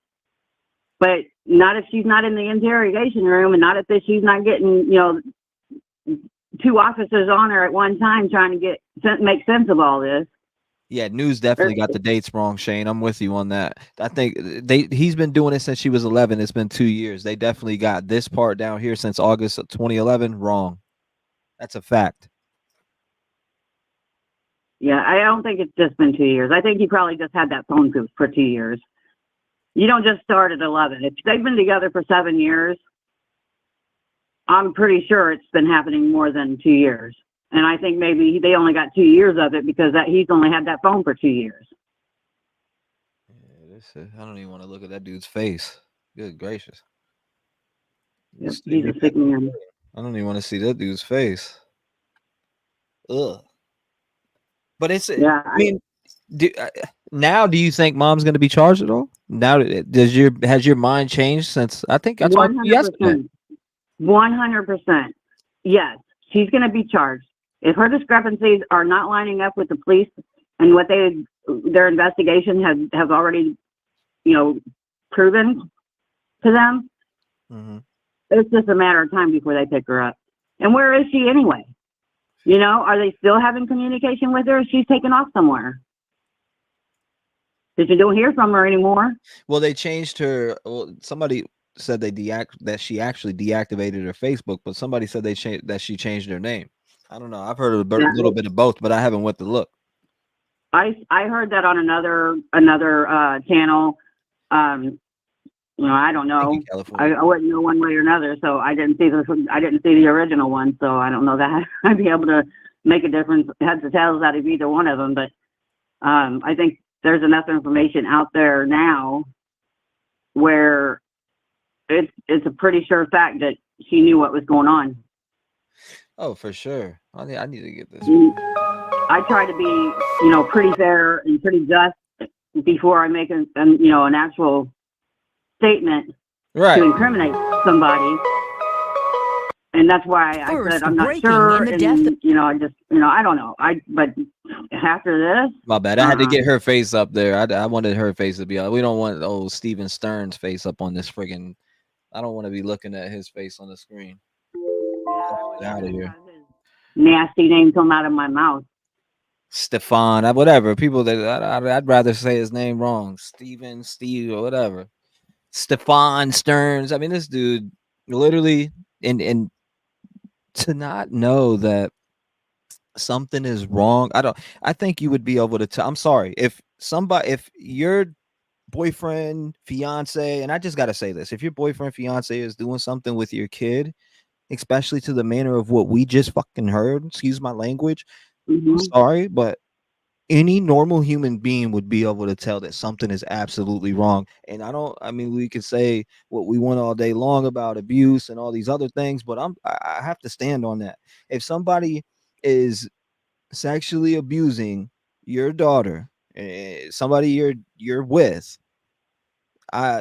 But not if she's not in the interrogation room, and not if she's not getting, two officers on her at one time trying to make sense of all this. Yeah, news definitely got the dates wrong, Shane. I'm with you on that. I think he's been doing it since she was 11. It's been 2 years. They definitely got this part down here since August of 2011 wrong. That's a fact. Yeah, I don't think it's just been 2 years. I think he probably just had that phone for 2 years. You don't just start at 11. If they've been together for 7 years, I'm pretty sure it's been happening more than 2 years. And I think maybe they only got 2 years of it because he's only had that phone for 2 years. Yeah, I don't even want to look at that dude's face. Good gracious. Yep, he's a sick man. I don't even want to see that dude's face. Ugh. But it's, yeah. I mean, now do you think mom's going to be charged at all? Now, has your mind changed since I think I talked to you yesterday? 100%. Yes, she's going to be charged. If her discrepancies are not lining up with the police and what their investigation has already, proven to them, it's just a matter of time before they pick her up. And where is she anyway? Are they still having communication with her? She's taken off somewhere. Because you don't hear from her anymore. Well, they changed her. Well, somebody said that she actually deactivated her Facebook, but somebody said that she changed her name. I don't know. I've heard a little bit of both, but I haven't went to look. I heard that on another channel. I don't know. I wouldn't know one way or another, so I didn't see the original one, so I don't know that I'd be able to make a difference, heads or tails out of either one of them. But I think there's enough information out there now where it's a pretty sure fact that she knew what was going on. Oh, for sure. I need to get this. I try to be, pretty fair and pretty just before I make an actual statement to incriminate somebody. And that's why I said I'm not sure. And, I don't know. But after this, my bad. I had to get her face up there. I wanted her face to be on. We don't want old Steven Stern's face up on this friggin'. I don't want to be looking at his face on the screen. Get out of here. Nasty name come out of my mouth. Stefan, whatever. People that I'd rather say his name wrong. Steve, or whatever. Stefan Stearns. I mean, this dude literally, and to not know that something is wrong. I think you would be able to tell. I'm sorry if your boyfriend, fiance, and I just got to say this, if your boyfriend, fiance is doing something with your kid, especially to the manner of what we just fucking heard, excuse my language, I'm sorry, but any normal human being would be able to tell that something is absolutely wrong. And we could say what we want all day long about abuse and all these other things, but I have to stand on that. If somebody is sexually abusing your daughter, somebody you're with,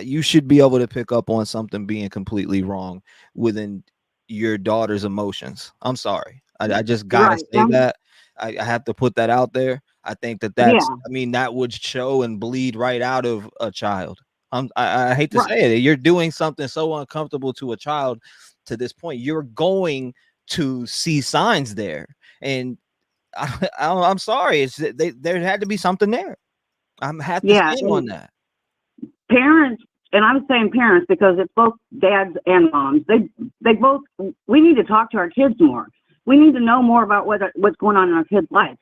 you should be able to pick up on something being completely wrong within your daughter's emotions. I'm sorry. I just gotta say that. I have to put that out there. I think that's that would show and bleed right out of a child. I hate to say it. You're doing something so uncomfortable to a child to this point. You're going to see signs there. And I'm sorry. There had to be something there. I have to stand on that. Parents, and I'm saying parents because it's both dads and moms. They both. We need to talk to our kids more. We need to know more about what's going on in our kids' life.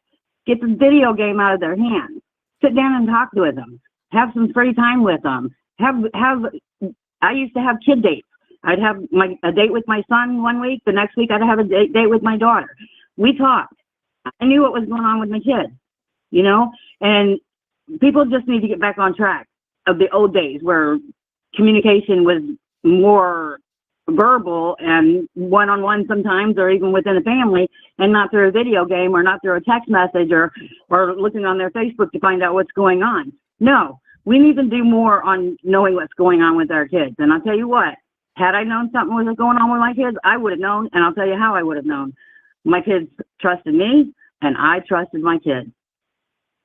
Get the video game out of their hands. Sit down and talk with them. Have some free time with them. I used to have kid dates. I'd have a date with my son one week. The next week I'd have a date with my daughter. We talked. I knew what was going on with my kids. you know? And people just need to get back on track of the old days where communication was more verbal and one-on-one sometimes, or even within a family, and not through a video game or not through a text message or looking on their Facebook to find out what's going on. No, we need to do more on knowing what's going on with our kids. And I'll tell you what, had I known something was going on with my kids, I would have known, and I'll tell you how I would have known. My kids trusted me, and I trusted my kids.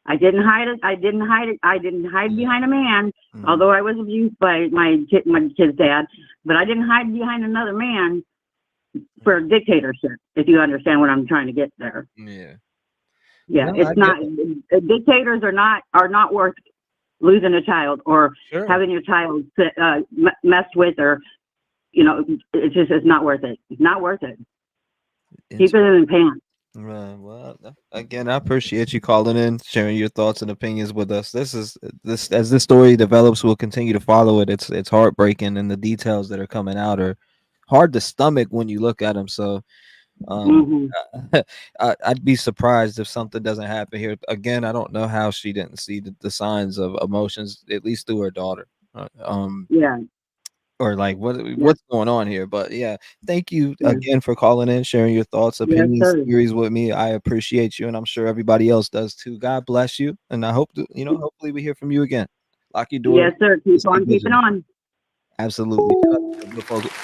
I didn't hide it. I didn't hide behind a man, although I was abused by my kid's dad. But I didn't hide behind another man for dictatorship, if you understand what I'm trying to get there. Yeah. Yeah, No, it's not. Dictators are not worth losing a child or having your child messed with, or it's not worth it. It's not worth it. Keep it in the pants. Right. Well, again, I appreciate you calling in, sharing your thoughts and opinions with us. This as this story develops, we'll continue to follow it. It's heartbreaking, and the details that are coming out are hard to stomach when you look at them. So, I'd be surprised if something doesn't happen here. Again, I don't know how she didn't see the signs of emotions, at least through her daughter. Yeah. Or like what's going on here. But yeah, thank you again for calling in, sharing your thoughts, opinions, theories with me. I appreciate you, and I'm sure everybody else does too. God bless you, and I hope hopefully we hear from you again. Lock your door. Yes, sir. Keep on keeping on. Absolutely.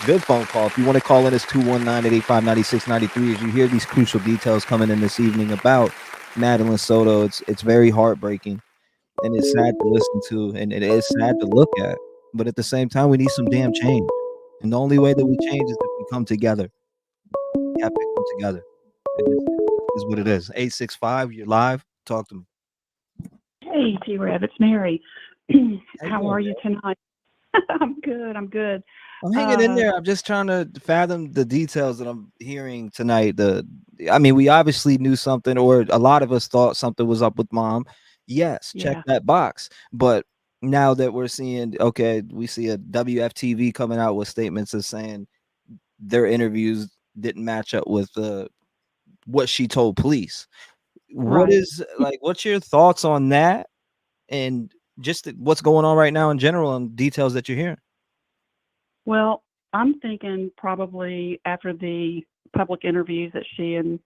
Good phone call. If you want to call in, it's 219-885-9693. As you hear these crucial details coming in this evening about Madeline Soto, it's very heartbreaking, and it's sad to listen to, and it is sad to look at. But at the same time, we need some damn change. And the only way that we change is if we come together. We have to come together. It is what it is. 865, you're live. Talk to me. Hey, T-REV, it's Mary. How are you tonight? I'm good. I'm hanging in there. I'm just trying to fathom the details that I'm hearing tonight. We obviously knew something, or a lot of us thought something was up with mom. Yes, check that box. But now that we're seeing, we see a WFTV coming out with statements of saying their interviews didn't match up with what she told police. What's your thoughts on that, and just what's going on right now in general and details that you're hearing? Well, I'm thinking probably after the public interviews that she and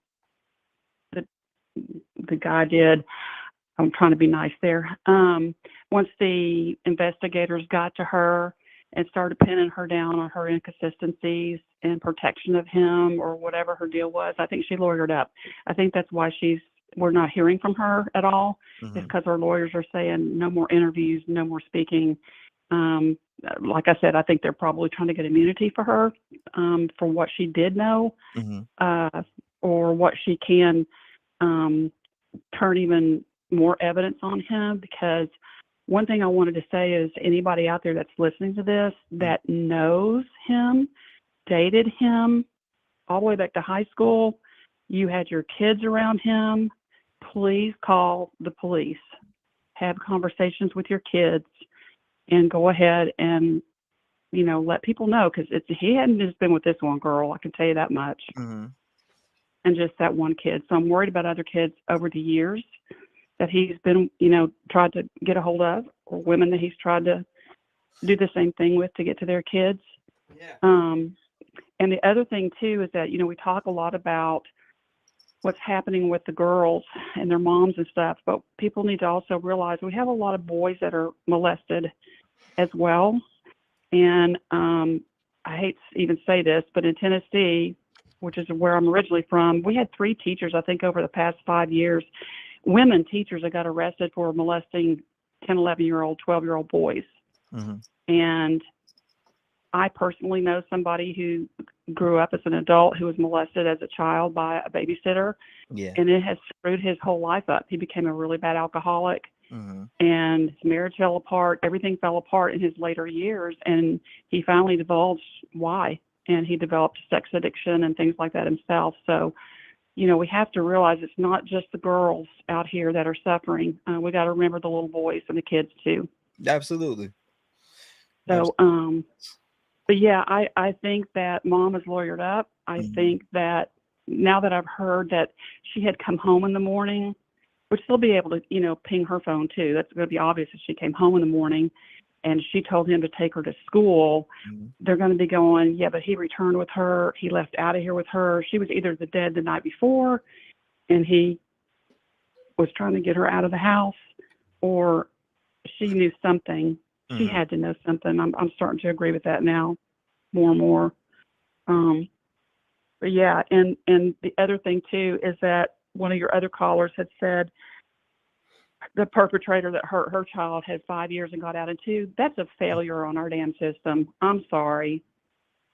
the guy did, I'm trying to be nice there. Once the investigators got to her and started pinning her down on her inconsistencies and protection of him or whatever her deal was, I think she lawyered up. I think that's why we're not hearing from her at all. It's because her lawyers are saying no more interviews, no more speaking. Like I said, I think they're probably trying to get immunity for her for what she did know, or what she can turn even more evidence on him. Because one thing I wanted to say is anybody out there that's listening to this that knows him, dated him all the way back to high school, you had your kids around him, please call the police. Have conversations with your kids and go ahead and, let people know, because he hadn't just been with this one girl, I can tell you that much, and just that one kid. So I'm worried about other kids over the years that he's been, tried to get a hold of, or women that he's tried to do the same thing with to get to their kids. And the other thing too is that, we talk a lot about what's happening with the girls and their moms and stuff, but people need to also realize we have a lot of boys that are molested as well. And I hate to even say this, but in Tennessee, which is where I'm originally from, we had 3 teachers, I think, over the past 5 years, women teachers that got arrested for molesting 10, 11-year-old, 12-year-old boys. And I personally know somebody who grew up as an adult who was molested as a child by a babysitter. And it has screwed his whole life up. He became a really bad alcoholic, and his marriage fell apart. Everything fell apart in his later years, and he finally divulged why. And he developed sex addiction and things like that himself. So, we have to realize it's not just the girls out here that are suffering. We got to remember the little boys and the kids too. Absolutely. So, but yeah, I think that mom is lawyered up. I think that now that I've heard that she had come home in the morning would still be able to, ping her phone too. That's going to be obvious if she came home in the morning and she told him to take her to school. They're going to be going, yeah, but he returned with her. He left out of here with her. She was either dead the night before and he was trying to get her out of the house, or she knew something. She had to know something. I'm starting to agree with that now more and more. But yeah, and the other thing too is that one of your other callers had said the perpetrator that hurt her child had 5 years and got out in 2. That's a failure on our damn system. I'm sorry.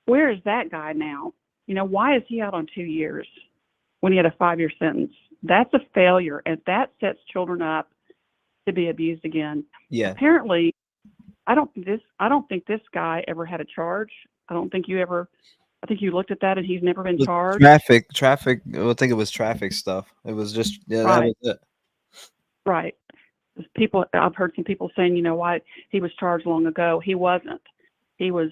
Where is that guy now? Why is he out on 2 years when he had a 5-year sentence? That's a failure, and that sets children up to be abused again. Yeah. Apparently, I don't think this guy ever had a charge. I think you looked at that and he's never been charged. Traffic. I think it was traffic stuff. It was just that was it. Right. I've heard some people saying, why he was charged long ago. He wasn't. He was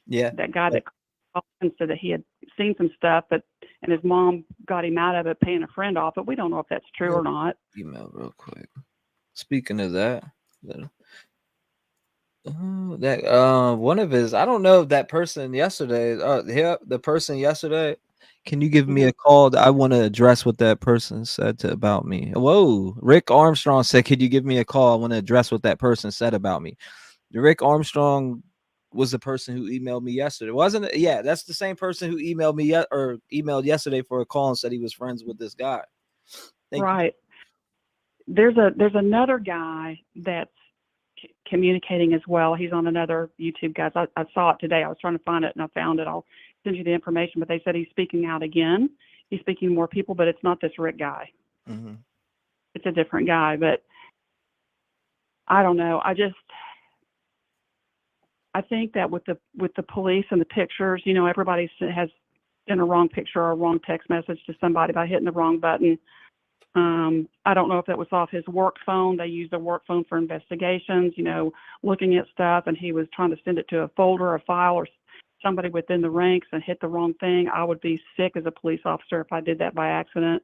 that guy that called and said that he had seen some stuff, and his mom got him out of it, paying a friend off. But we don't know if that's true or not. Email real quick. Speaking of that, one of his, I don't know, that person yesterday. The person yesterday. Can you give me a call? I want to address what that person said about me. Whoa, Rick Armstrong said, "Could you give me a call? I want to address what that person said about me." Rick Armstrong was the person who emailed me yesterday, wasn't it? Yeah, that's the same person who emailed me emailed yesterday for a call and said he was friends with this guy. Right. There's another guy that's communicating as well. He's on another YouTube, guys. I saw it today. I was trying to find it and I found it. I'll send you the information, but they said he's speaking out again. He's speaking to more people, but it's not this Rick guy. It's a different guy, but I don't know. I think that with the police and the pictures, everybody has sent a wrong picture or a wrong text message to somebody by hitting the wrong button. I don't know if that was off his work phone. They use the work phone for investigations, looking at stuff, and he was trying to send it to a folder, a file, or somebody within the ranks and hit the wrong thing. I would be sick as a police officer if I did that by accident.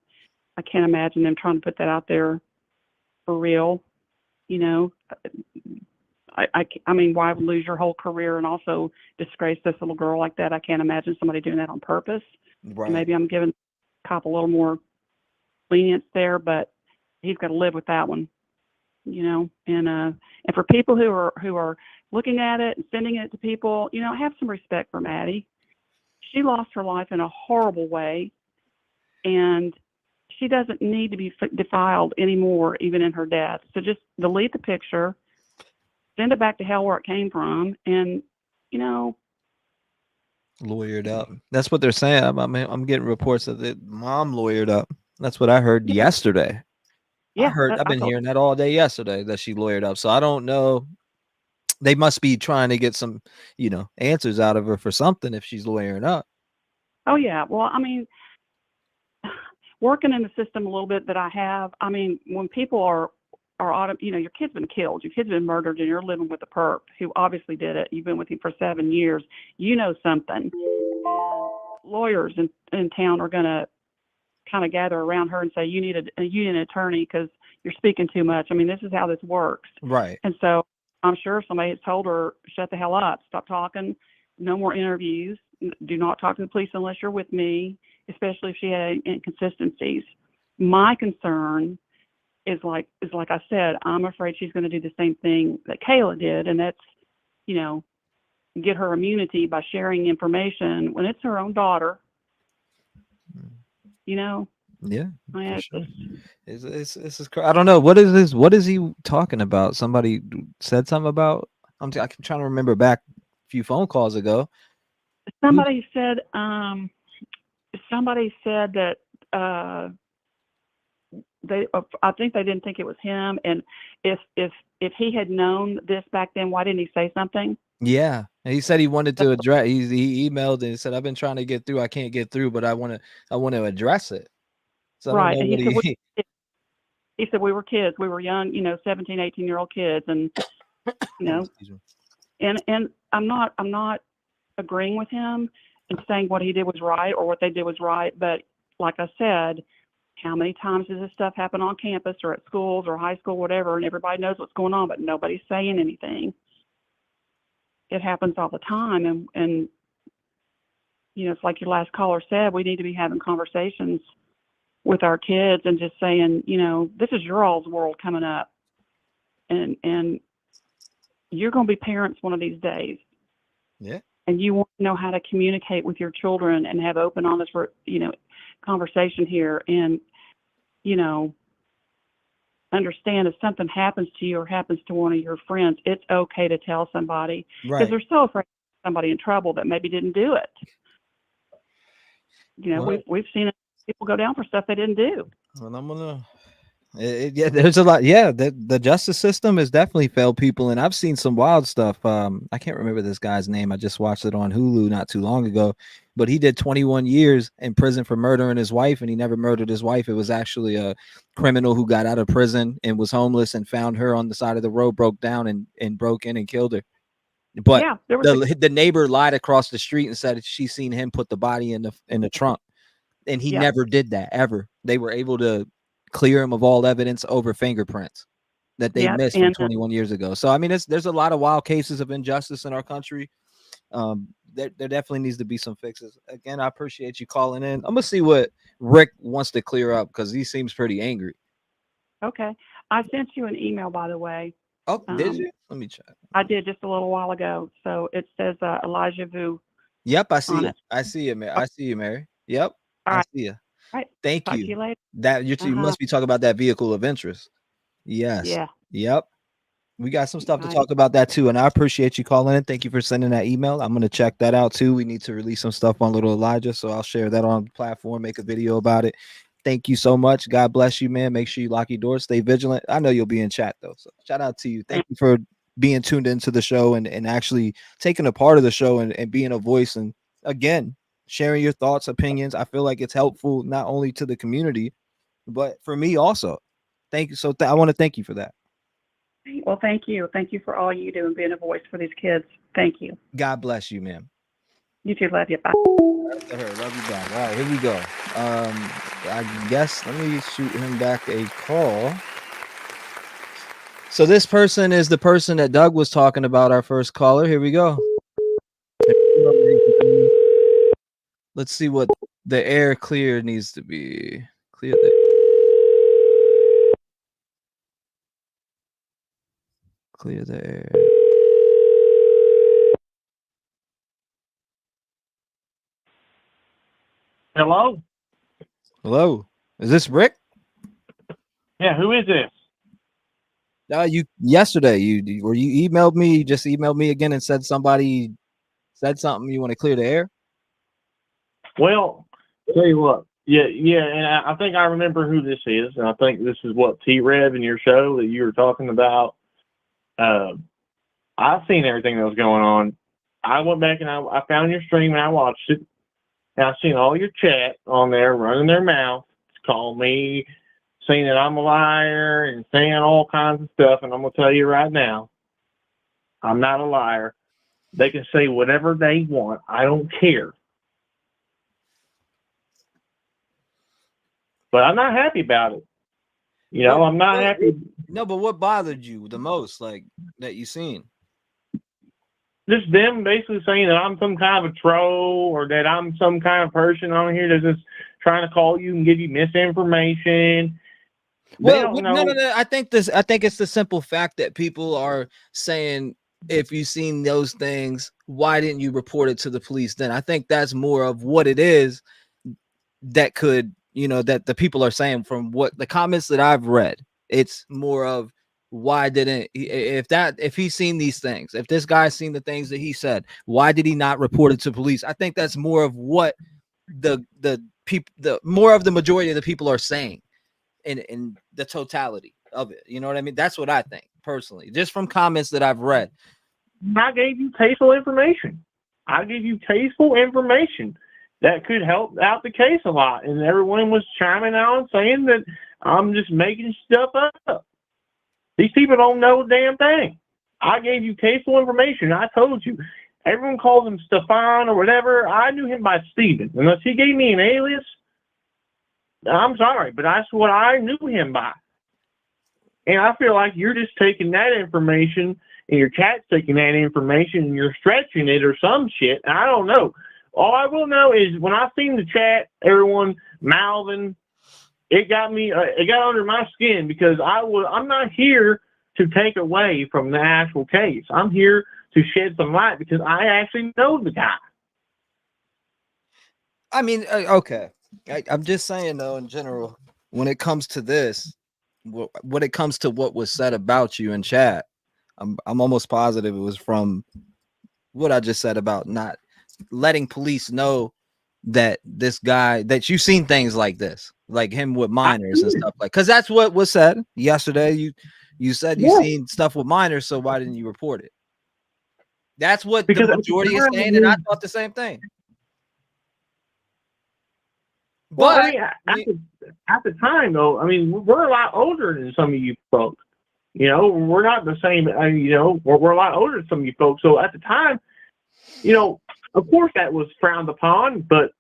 I can't imagine them trying to put that out there for real. I mean, why lose your whole career and also disgrace this little girl like that? I can't imagine somebody doing that on purpose. Right. Maybe I'm giving the cop a little more lenience there, but he's got to live with that one, and for people who are looking at it and sending it to people, have some respect for Maddie. She lost her life in a horrible way, and she doesn't need to be defiled anymore, even in her death. So just delete the picture, send it back to hell where it came from, and lawyered up. That's what they're saying. I'm getting reports that the mom lawyered up. That's what I heard yesterday. Yeah, I've been hearing that all day yesterday, that she lawyered up. So I don't know. They must be trying to get some, answers out of her for something if she's lawyering up. Oh yeah. Well, I mean, working in the system a little bit that I have, I mean, when people are your kid's been killed, your kid's been murdered, and you're living with a perp who obviously did it. You've been with him for 7 years. Something. Lawyers in town are going to kind of gather around her and say, you need an attorney because you're speaking too much. I mean, this is how this works. Right. And so I'm sure somebody has told her, shut the hell up, stop talking, no more interviews, do not talk to the police unless you're with me, especially if she had inconsistencies. My concern is like I said, I'm afraid she's going to do the same thing that Kayla did, and that's, get her immunity by sharing information when it's her own daughter. Yeah. I Sure. It's I don't know. What is this? What is he talking about? Somebody said something about. I'm trying to remember back a few phone calls ago. Somebody said that I think they didn't think it was him, and if he had known this back then, why didn't he say something? Yeah, and he said he wanted to address. He emailed and said, "I've been trying to get through. I can't get through, but I want to address it." So Right. I don't know And what he said we were kids. We were young, 17, 18-year-old kids, and and I'm not agreeing with him and saying what he did was right or what they did was right, but like I said, How many times does this stuff happen on campus or at schools or high school, whatever, and everybody knows what's going on, but nobody's saying anything? It happens all the time, and you know, it's like your last caller said, we need to be having conversations with our kids and just saying, you know, this is your all's world coming up, and you're going to be parents one of these days. Yeah. And you want to know how to communicate with your children and have open, honest, you know, conversation here, and, you know, understand if something happens to you or happens to one of your friends, it's okay to tell somebody, because Right. they're so afraid of somebody in trouble that maybe didn't do it. You know, Well, we've seen people go down for stuff they didn't do. well, I'm gonna. Yeah, there's a lot. Yeah, the justice system has definitely failed people, and I've seen some wild stuff. I can't remember this guy's name. I just watched it on Hulu not too long ago, but he did 21 years in prison for murdering his wife, and he never murdered his wife. It was actually a criminal who got out of prison and was homeless and found her on the side of the road, broke down and broke in and killed her. But Yeah, there was the neighbor lied across the street and said she seen him put the body in the trunk, and he Yeah. never did that ever. They were able to clear him of all evidence over fingerprints that they Yeah, missed from and 21 years ago. So I mean, there's a lot of wild cases of injustice in our country. There definitely needs to be some fixes. Again, I appreciate you calling in. I'm gonna see what Rick wants to clear up, because he seems pretty angry. okay. I sent you an email, by the way. Oh, did you? Let me check. I did just a little while ago. So it says Elijah Vu Yep, I see on it. it. I see you, Mary. I see you, Mary. Yep, All I right. see you. All right. Thank Talk to you. you later. That you must be talking about that vehicle of interest. Yes. Yeah. Yep. We got some stuff to Nice. talk about that too, and I appreciate you calling in. Thank you for sending that email. I'm gonna check that out too. We need to release some stuff on Little Elijah, so I'll share that on the platform, make a video about it. Thank you so much. God bless you, man. Make sure you lock your doors, stay vigilant. I know you'll be in chat though, so shout out to you. Thank you for being tuned into the show and actually taking a part of the show and being a voice, and again sharing your thoughts, opinions. I feel like it's helpful not only to the community, but for me also. Thank you. So I want to thank you for that. Well, thank you. Thank you for all you do and being a voice for these kids. Thank you. God bless you, ma'am. You too. Love you. Bye. Love you back. All right, here we go. I guess let me shoot him back a call. So this person is the person that Doug was talking about, our first caller. Here we go. Let's see what the air clear needs to be. Clear the air. Hello? Hello. Is this Rick? Yeah, who is this? You yesterday you emailed me, you just emailed me again and said somebody said something, you want to clear the air? Well, tell you what. Yeah, and I think I remember who this is, and I think this is what T-REV in your show that you were talking about. I've seen everything that was going on. I went back and I found your stream and I watched it, and I've seen all your chat on there running their mouth, calling me, saying that I'm a liar and saying all kinds of stuff, and I'm going to tell you right now, I'm not a liar. They can say whatever they want. I don't care. But I'm not happy about it. You know, I'm not happy. No, but what bothered you the most, like, that you seen? Just them basically saying that I'm some kind of a troll, or that I'm some kind of person on here that's just trying to call you and give you misinformation. Well, no. I think it's the simple fact that people are saying, if you've seen those things, why didn't you report it to the police then? I think that's more of what it is that could, that the people are saying from what the comments that I've read. It's more of, why didn't if he's seen these things, if this guy's seen the things that he said, why did he not report it to police? I think that's more of what the more of the majority of the people are saying in the totality of it. You know what I mean? That's what I think personally, just from comments that I've read. I gave you tasteful information. I gave you tasteful information that could help out the case a lot, and everyone was chiming out saying that I'm just making stuff up. These people don't know a damn thing. I gave you tasteful information. I told you. Everyone calls him Stefan or whatever. I knew him by Steven. Unless he gave me an alias, I'm sorry, but that's what I knew him by. And I feel like you're just taking that information, and your cat's taking that information, and you're stretching it or some shit. And I don't know. All I will know is when I seen the chat, everyone mouthing, it got me. It got under my skin because I'm not here to take away from the actual case. I'm here to shed some light because I actually know the guy. I mean, okay. I'm just saying though, in general, when it comes to this, when it comes to what was said about you in chat, I'm almost positive it was from what I just said about not letting police know that this guy, that you've seen things like this, like him with minors and stuff like, because that's what was said yesterday. You said you seen stuff with minors, so why didn't you report it? That's what the majority is saying, and I thought the same thing. Well, I mean, at the time, though, I mean, we're a lot older than some of you folks. You know, we're not the same. You know, we're a lot older than some of you folks. So at the time, you know, of course that was frowned upon, but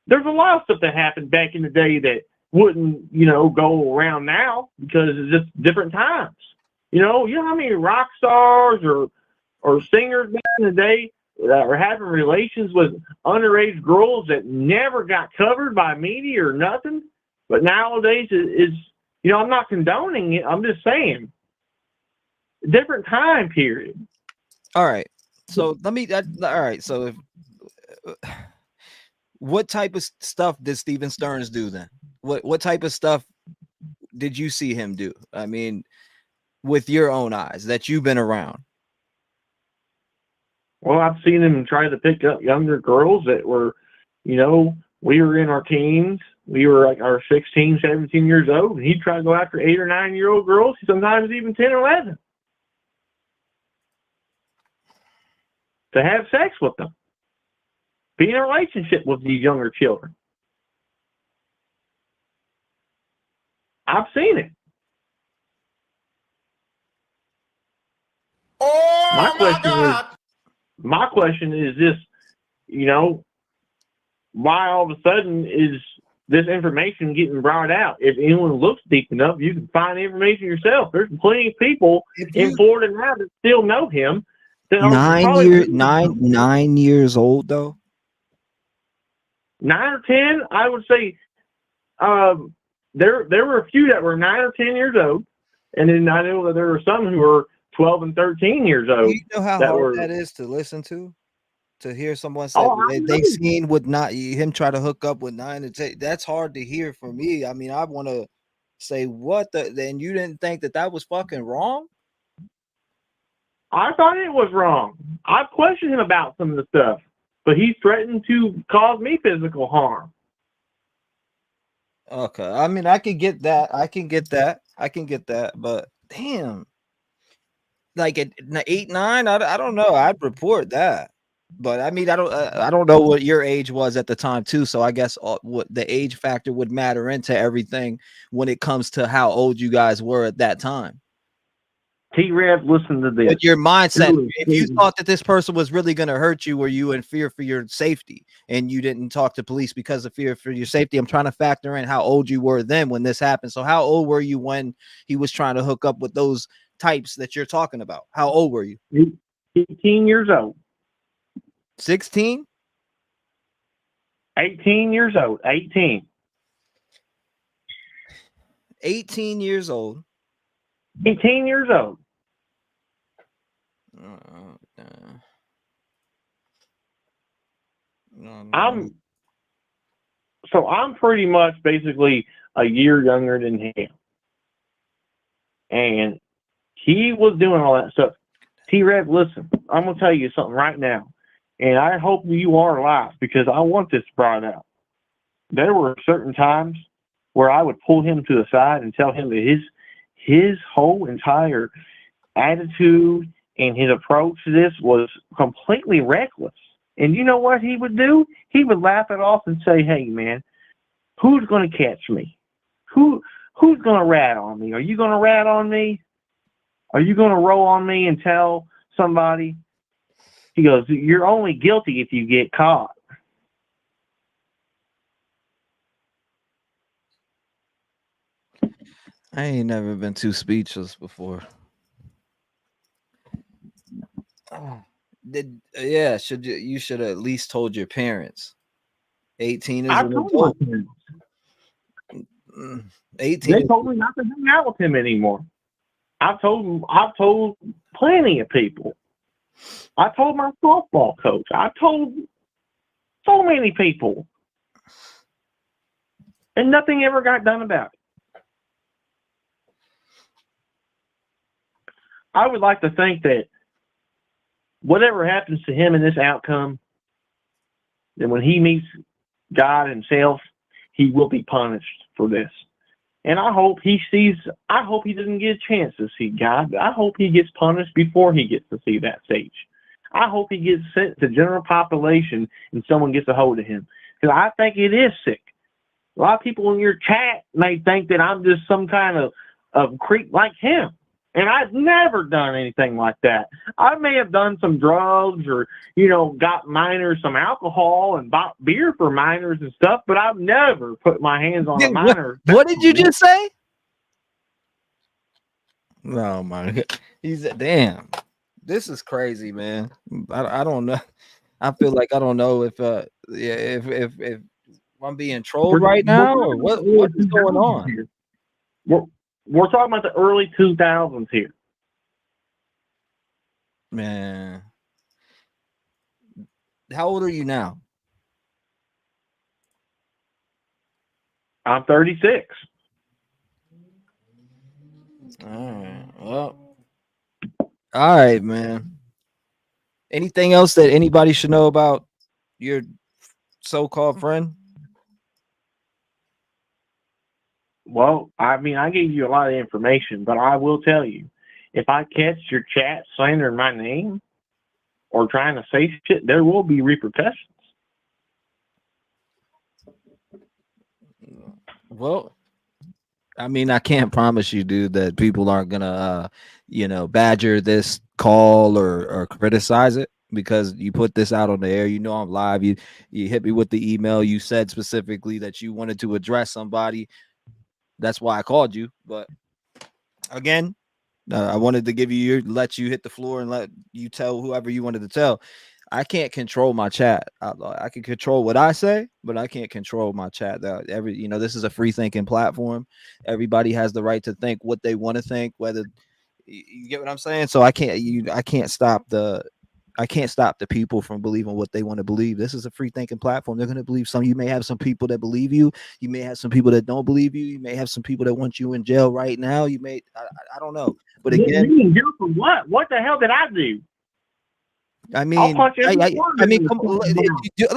there's a lot of stuff that happened back in the day that wouldn't, you know, go around now because it's just different times. You know how many rock stars or singers back in the day that were having relations with underage girls that never got covered by media or nothing? But nowadays is, you know, I'm not condoning it. I'm just saying, different time period. All right. So let me. All right. So what type of stuff did Steven Stearns do then? What type of stuff did you see him do? I mean, with your own eyes that you've been around. Well, I've seen him try to pick up younger girls that were, you know, we were in our teens. We were like our 16, 17 years old, and he'd try to go after 8 or 9-year-old girls, sometimes even 10 or 11, to have sex with them, be in a relationship with these younger children. I've seen it. Oh, my question is this, you know, why all of a sudden is this information getting brought out? If anyone looks deep enough, you can find the information yourself. There's plenty of people in Florida now that still know him. That 9 years old though. 9 or 10, I would say. There were a few that were 9 or 10 years old, and then I know that there were some who were 12 and 13 years old. You know how hard that is to listen to hear someone say they've seen with not him try to hook up with 9 and 10. That's hard to hear for me. I mean, I want to say what then you didn't think that was fucking wrong? I thought it was wrong. I questioned him about some of the stuff, but he threatened to cause me physical harm. Okay, I mean, I can get that. But damn, like at 8, 9, I don't know. I'd report that. But I mean, I don't know what your age was at the time too. So I guess what the age factor would matter into everything when it comes to how old you guys were at that time. T-REV, listen to this. But your mindset, if you thought that this person was really going to hurt you, were you in fear for your safety and you didn't talk to police because of fear for your safety? I'm trying to factor in how old you were then when this happened. So how old were you when he was trying to hook up with those types that you're talking about? How old were you? 18 years old. 16? 18 years old. 18. 18 years old. 18 years old. I'm pretty much basically a year younger than him. And he was doing all that stuff. T-REV, listen, I'm going to tell you something right now. And I hope you are alive because I want this brought out. There were certain times where I would pull him to the side and tell him that his whole entire attitude and his approach to this was completely reckless. And you know what he would do? He would laugh it off and say, "Hey, man, who's going to catch me? Who's going to rat on me? Are you going to rat on me? Are you going to roll on me and tell somebody?" He goes, "You're only guilty if you get caught." I ain't never been too speechless before. You should have at least told your parents. 18 is I an told my adult. parents. 18. They told me not to hang out with him anymore. I've told plenty of people. I told my softball coach. I told so many people. And nothing ever got done about it. I would like to think that whatever happens to him in this outcome, then when he meets God himself, he will be punished for this. And I hope he doesn't get a chance to see God. I hope he gets punished before he gets to see that stage. I hope he gets sent to general population and someone gets a hold of him. Because I think it is sick. A lot of people in your chat may think that I'm just some kind of creep like him. And I've never done anything like that. I may have done some drugs or, got minors some alcohol and bought beer for minors and stuff, but I've never put my hands on a minor. What did you just say? Oh my God. Damn. This is crazy, man. I don't know. I feel like I don't know if I'm being trolled right now or what is going on here. We're talking about the early 2000s here. Man. How old are you now? I'm 36. All right. Well. All right, man. Anything else that anybody should know about your so-called friend? Well, I mean, I gave you a lot of information, but I will tell you, if I catch your chat slandering my name or trying to say shit, there will be repercussions. Well, I mean, I can't promise you, dude, that people aren't gonna, badger this call or criticize it because you put this out on the air. I'm live. You hit me with the email. You said specifically that you wanted to address somebody. That's why I called you. But again, I wanted to let you hit the floor and let you tell whoever you wanted to tell. I can't control my chat. I can control what I say, but I can't control my chat. This is a free thinking platform. Everybody has the right to think what they want to think, whether you get what I'm saying. So I can't stop the people from believing what they want to believe. This is a free thinking platform. They're going to believe some. You may have some people that believe you. You may have some people that don't believe you. You may have some people that want you in jail right now. You may, I don't know. But again, you in jail for what? What the hell did I do? I mean, come on,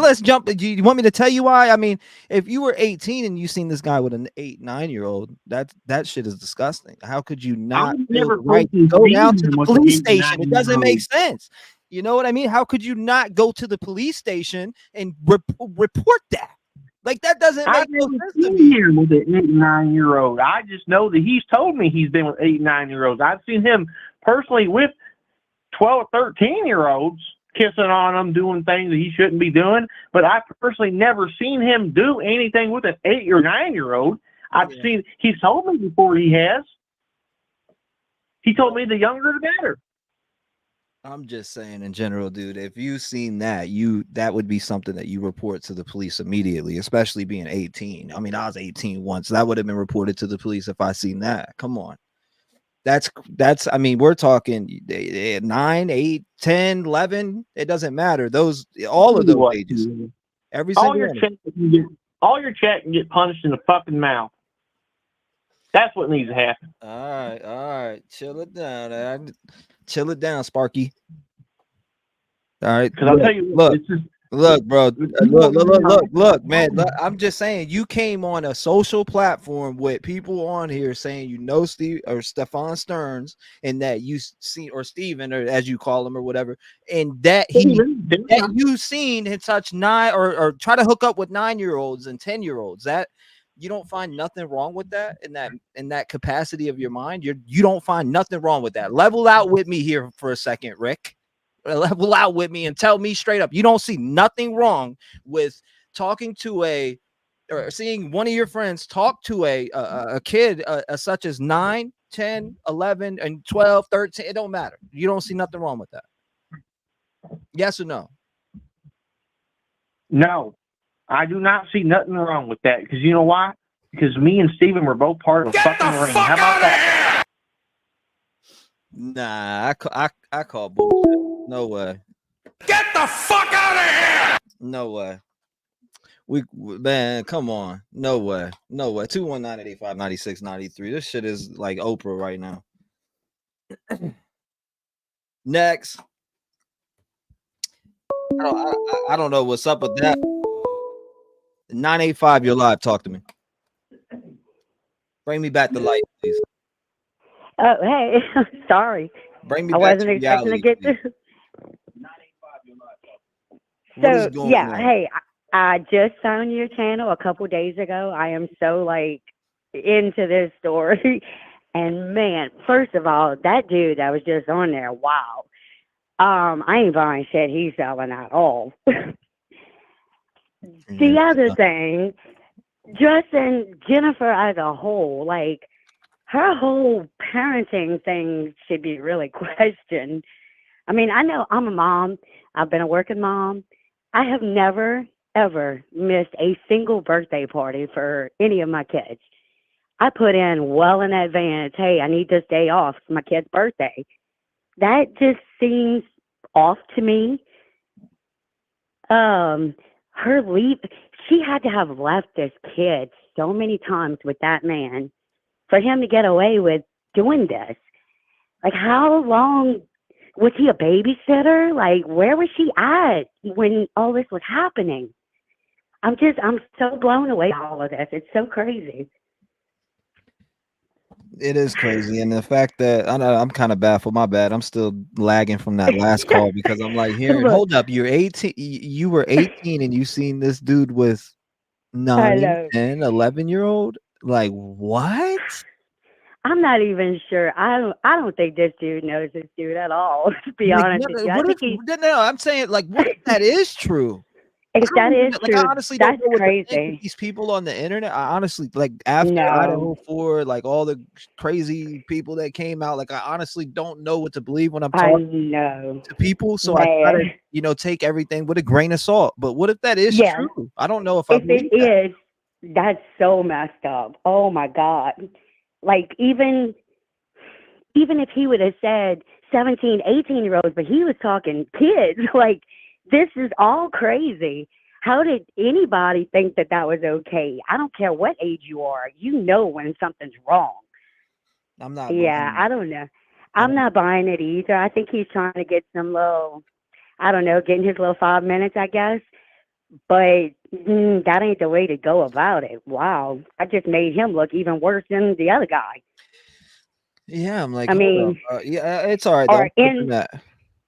let's jump. Do you want me to tell you why? I mean, if you were 18 and you seen this guy with an 8-9-year-old, that shit is disgusting. How could you not feel the right to go down to the police station? It doesn't make sense. You know what I mean? How could you not go to the police station and report that? Like, that doesn't make no sense to me. Here with an 8-9-year-old. I just know that he's told me he's been with 8-9-year-olds. I've seen him personally with 12 or 13-year-olds kissing on them, doing things that he shouldn't be doing. But I've personally never seen him do anything with an 8 or 9-year-old. He's told me before he has. He told me the younger the better. I'm just saying in general, dude, if you've seen that, that would be something that you report to the police immediately, especially being 18. I mean, I was 18 once. That would have been reported to the police if I seen that. Come on. That's I mean, we're talking 9, 8, 10, 11. It doesn't matter. All of those ages. Every single one. All your chat can get punished in the fucking mouth. That's what needs to happen. All right. Chill it down. Chill it down, Sparky. All right. Because I'll tell you, look, bro. Look, man. Look, I'm just saying, you came on a social platform with people on here saying Steve or Stefan Stearns, and that you see, or Steven, or as you call him, or whatever, and that you seen him touch 9 or try to hook up with 9-year-olds and 10-year-olds. That you don't find nothing wrong with that in that capacity of your mind. You don't find nothing wrong with that. Level out with me here for a second, Rick. Level out with me and tell me straight up, you don't see nothing wrong with talking to a or seeing one of your friends talk to a kid such as 9, 10, 11, and 12, 13, it don't matter. You don't see nothing wrong with that. Yes or no? No, I do not see nothing wrong with that. Because you know why? Because me and Steven were both part of a fucking ring. How about that? Nah, I call bullshit. No way. Get the fuck out of here! No way. Man, come on. No way. No way. 219-885-9693. This shit is like Oprah right now. Next. I don't know what's up with that. 985, you're live. Talk to me. Bring me back to life, please. Oh, hey, sorry. Bring me I back wasn't to expecting reality, to get please. this. What is So, going yeah, on? hey, I just found your channel a couple days ago. I am so, like, into this story. And, man, first of all, that dude that was just on there, wow. I ain't buying shit he's selling at all. The other thing, Justin, Jennifer as a whole, like, her whole parenting thing should be really questioned. I mean, I know I'm a mom. I've been a working mom. I have never, ever missed a single birthday party for any of my kids. I put in well in advance, hey, I need this day off. It's my kid's birthday. That just seems off to me. Her leave, she had to have left this kid so many times with that man for him to get away with doing this. Like, how long was he a babysitter? Like, where was she at when all this was happening? I'm so blown away by all of this. It's so crazy. It is crazy, and the fact that I know I'm kind of baffled. My bad. I'm still lagging from that last call because I'm like hearing. Hold up, you're 18. You were 18, and you seen this dude with 9, 10, 11-year-old. Like what? I'm not even sure. I don't think this dude knows this dude at all. To be Like, honest with you, I think he's. No, I'm saying like, what if that is true? If that is Like, true, I honestly that's don't know what to think crazy. with these people on the internet. I honestly like after No. Idaho 4, like all the crazy people that came out. Like I honestly don't know what to believe when I'm I talking know. to people. So I try to take everything with a grain of salt. But what if that is Yeah. true? I don't know if I If believe it that. is, that's so messed up. Oh my God. Like even if he would have said 17, 18-year-olds, but he was talking kids, like this is all crazy. How did anybody think that was okay? I don't care what age you are. You know when something's wrong. I'm not. Yeah, I don't know. I'm not buying it either. I think he's trying to get some little, I don't know, getting his little 5 minutes, I guess. But that ain't the way to go about it. Wow. I just made him look even worse than the other guy. Yeah, I'm like, I hold mean, up. Yeah, it's all right though. or in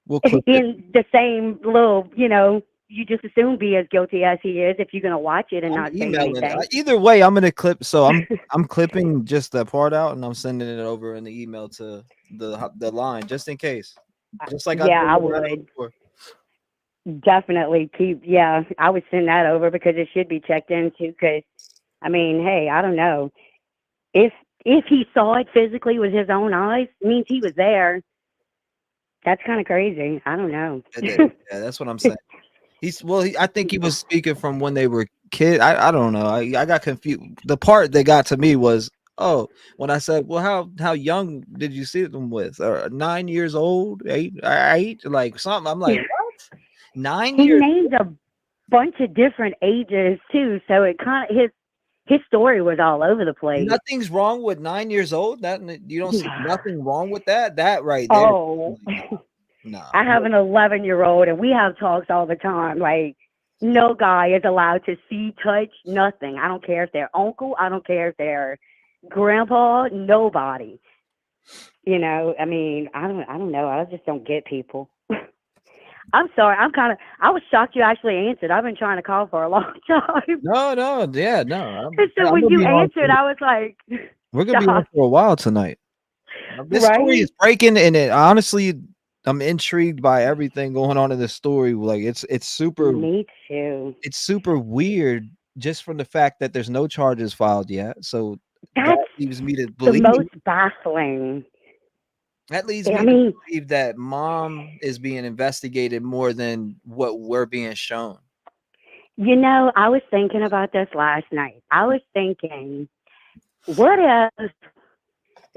We'll clip it. in the same little, you just assume be as guilty as he is if you're gonna watch it and not say anything. Either way, I'm gonna clip. So I'm clipping just that part out, and I'm sending it over in the email to the line just in case. Just like I would definitely keep. Yeah, I would send that over because it should be checked into. Because I mean, hey, I don't know if he saw it physically with his own eyes, means he was there. That's kind of crazy. I don't know. Yeah, that's what I'm saying. I think he was speaking from when they were kids. I don't know. I got confused. The part that got to me was, when I said, well, how young did you see them with? 9 years old, eight, like something. I'm like, what? 9 he years? named a bunch of different ages too, so it kind of his story was all over the place. Nothing's wrong with 9 years old. That you don't see nothing wrong with that. That right there. Oh, no. I have an 11-year-old, and we have talks all the time. Like, no guy is allowed to see, touch, nothing. I don't care if they're uncle. I don't care if they're grandpa. Nobody. I mean, I don't know. I just don't get people. I'm sorry. I was shocked you actually answered. I've been trying to call for a long time. No. Yeah, no. So when you answered, I was like, we're going to be on for a while tonight. This story is breaking, and it honestly, I'm intrigued by everything going on in this story. Like it's super. Me too. It's super weird just from the fact that there's no charges filed yet. So That's that leaves me to the believe. most baffling. That leads me to believe that mom is being investigated more than what we're being shown. You know, I was thinking about this last night. I was thinking, what if,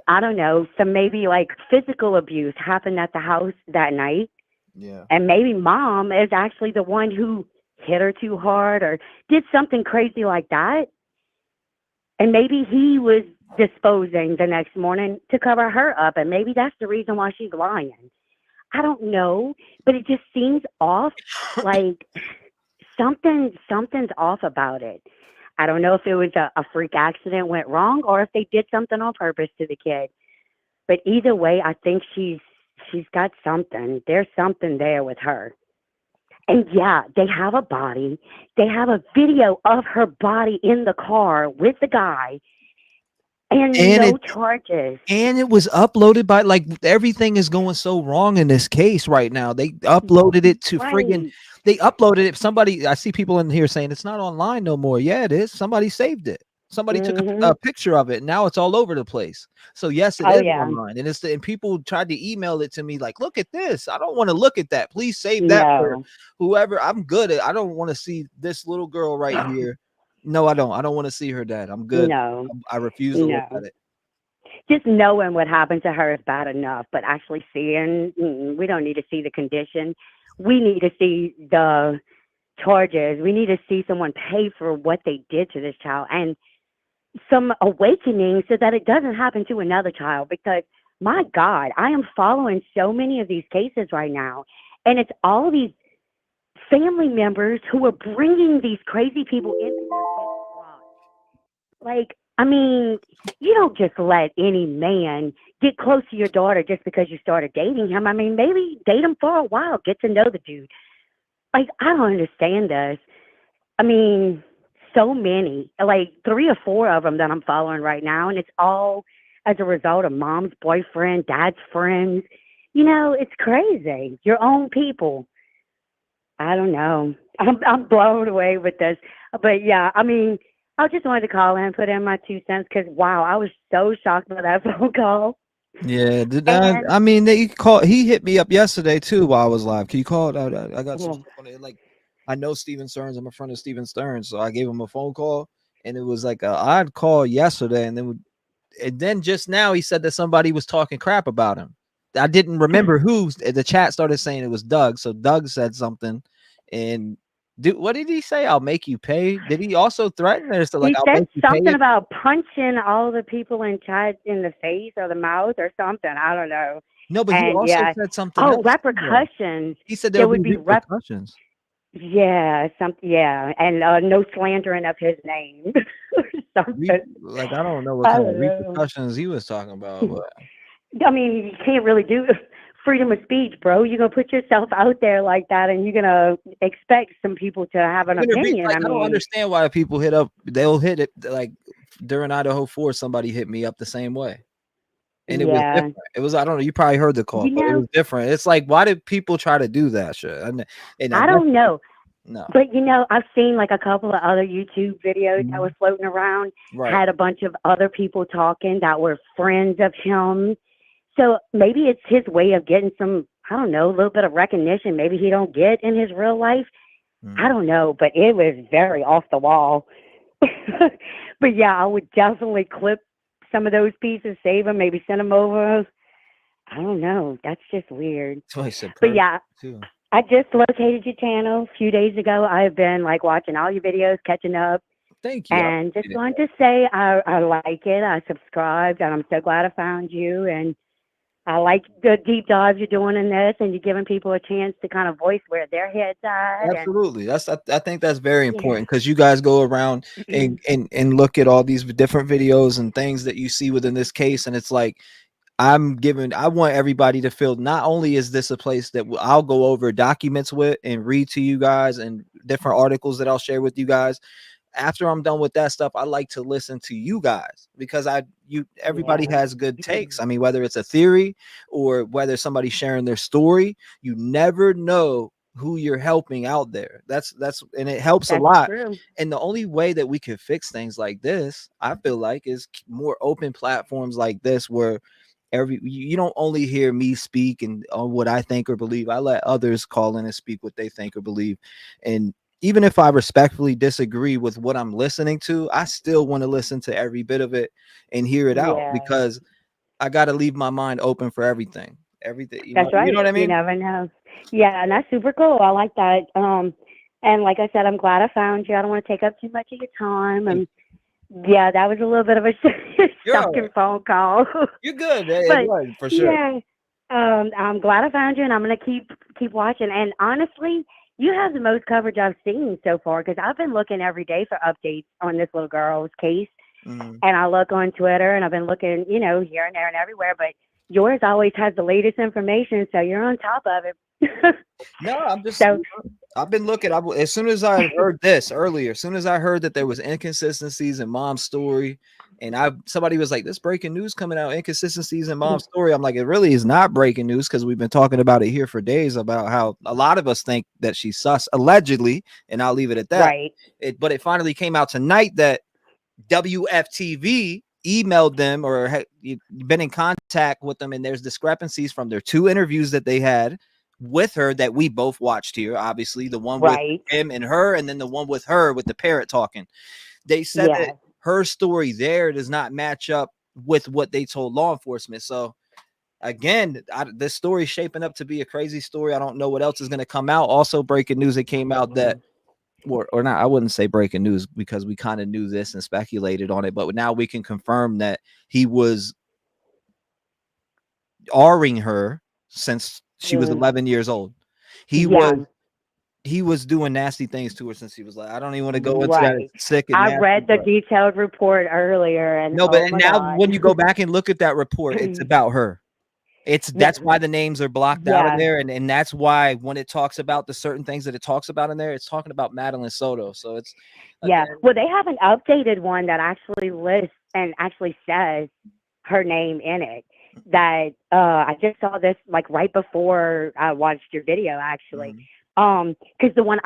I don't know, some maybe like physical abuse happened at the house that night? Yeah. And maybe mom is actually the one who hit her too hard or did something crazy like that. And maybe he was disposing the next morning to cover her up. And maybe that's the reason why she's lying. I don't know, but it just seems off. Like something's off about it. I don't know if it was a freak accident went wrong or if they did something on purpose to the kid. But either way, I think she's got something. There's something there with her. And yeah, they have a body. They have a video of her body in the car with the guy. And no charges. And it was uploaded by, like, everything is going so wrong in this case right now. They uploaded it to friggin', they uploaded it. Somebody, I see people in here saying it's not online no more. Yeah, it is. Somebody saved it. Somebody took a picture of it. And now it's all over the place. So yes, it is online. And and people tried to email it to me like, look at this. I don't want to look at that. Please save that for whoever. I'm good at. I don't want to see this little girl right here. No, I don't. I don't want to see her dad. I'm good. No. I refuse to look at it. Just knowing what happened to her is bad enough, but actually seeing, we don't need to see the condition. We need to see the charges. We need to see someone pay for what they did to this child and some awakening so that it doesn't happen to another child. Because, my God, I am following so many of these cases right now, and it's all these family members who are bringing these crazy people into their lives. Like, I mean, you don't just let any man get close to your daughter just because you started dating him. I mean, maybe date him for a while, get to know the dude. Like, I don't understand this. I mean, so many, like 3 or 4 of them that I'm following right now, and it's all as a result of mom's boyfriend, dad's friends. You know, it's crazy. Your own people. I don't know. I'm blown away with this. But yeah, I mean, I just wanted to call in, put in my 2 cents because, wow, I was so shocked by that phone call. Yeah, I mean, he hit me up yesterday too while I was live. Can you call it? I got some stuff on it. Like, I know Steven Stearns. I'm a friend of Steven Stearns, so I gave him a phone call, and it was like an odd call yesterday. And then just now he said that somebody was talking crap about him. I didn't remember who. The chat started saying it was Doug, so Doug said something, and. What did he say? I'll make you pay. Did he also threaten her? So like, he said something about punching all the people in chat in the face or the mouth or something. I don't know. No, but he also said something else. else. Repercussions. He said there would be repercussions. Yeah, and no slandering of his name. Like, I don't know what kind of repercussions he was talking about. But. I mean, you can't really do freedom of speech, bro. You're gonna put yourself out there like that, and you're gonna expect some people to have an opinion. I don't understand why people hit up. They'll hit it like during Idaho 4. Somebody hit me up the same way, and it was different. It was, I don't know. You probably heard the call, but it was different. It's like, why did people try to do that shit? And I don't know. No, but I've seen like a couple of other YouTube videos that were floating around. Had a bunch of other people talking that were friends of him. So maybe it's his way of getting some, I don't know, a little bit of recognition. Maybe he don't get in his real life. I don't know, but it was very off the wall. But yeah, I would definitely clip some of those pieces, save them, maybe send them over. I don't know. That's just weird. But yeah, I just located your channel a few days ago. I've been like watching all your videos, catching up. Thank you. And just wanted to say I like it. I subscribed, and I'm so glad I found you. And I like the deep dives you're doing in this, and you're giving people a chance to kind of voice where their heads are. Absolutely. I think that's very important because you guys go around and look at all these different videos and things that you see within this case. And it's like, I want everybody to feel not only is this a place that I'll go over documents with and read to you guys and different articles that I'll share with you guys. After I'm done with that stuff, I like to listen to you guys because everybody has good takes. I mean, whether it's a theory or whether somebody's sharing their story, you never know who you're helping out there. That's and it helps a lot. True. And the only way that we can fix things like this, I feel like, is more open platforms like this, where you don't only hear me speak and on what I think or believe. I let others call in and speak what they think or believe. And even if I respectfully disagree with what I'm listening to, I still want to listen to every bit of it and hear it out, because I got to leave my mind open for everything. That's right. You know what I mean? You never know. Yeah, and that's super cool. I like that. And like I said, I'm glad I found you. I don't want to take up too much of your time. And yeah, that was a little bit of a shocking phone call. You're good. It was, for sure. Yeah, I'm glad I found you, and I'm gonna keep watching. And honestly, you have the most coverage I've seen so far, because I've been looking every day for updates on this little girl's case. And I look on Twitter, and I've been looking, here and there and everywhere. But yours always has the latest information, so you're on top of it. No, I've been looking. As soon as I heard this earlier, as soon as I heard that there was inconsistencies in Mom's story, and somebody was like, "This breaking news coming out, inconsistencies in Mom's story." I'm like, it really is not breaking news, because we've been talking about it here for days, about how a lot of us think that she's sus, allegedly, and I'll leave it at that. Right. But it finally came out tonight that WFTV emailed them or had been in contact with them, and there's discrepancies from their 2 interviews that they had with her that we both watched here. Obviously, the one with him and her, and then the one with her with the parrot talking. They said that her story there does not match up with what they told law enforcement. So again, this story is shaping up to be a crazy story. I don't know what else is going to come out. Also, breaking news, it came out that, or not, I wouldn't say breaking news, because we kind of knew this and speculated on it, but now we can confirm that he was R-ing her since she was 11 years old. He was doing nasty things to her since he was like, I don't even want to go into that. It's sick. And I read the detailed report earlier, and now when you go back and look at that report, it's about her. That's why the names are blocked out of there, and that's why when it talks about the certain things that it talks about in there, it's talking about Madeline Soto. So it's well, they have an updated one that actually lists and actually says her name in it. That I just saw this like right before I watched your video, actually. Because the one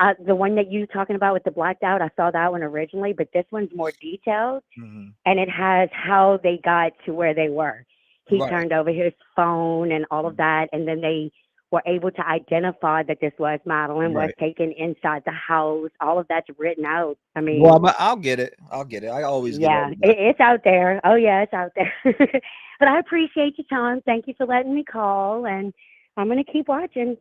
that you talking about with the blacked out, I saw that one originally, but this one's more detailed, and it has how they got to where they were. He turned over his phone and all of that, and then they were able to identify that this was Madeline, was taken inside the house. All of that's written out. I mean, well, I'll get it. I always get it. It's out there. Oh yeah, it's out there. But I appreciate your time. Thank you for letting me call, and I'm gonna keep watching.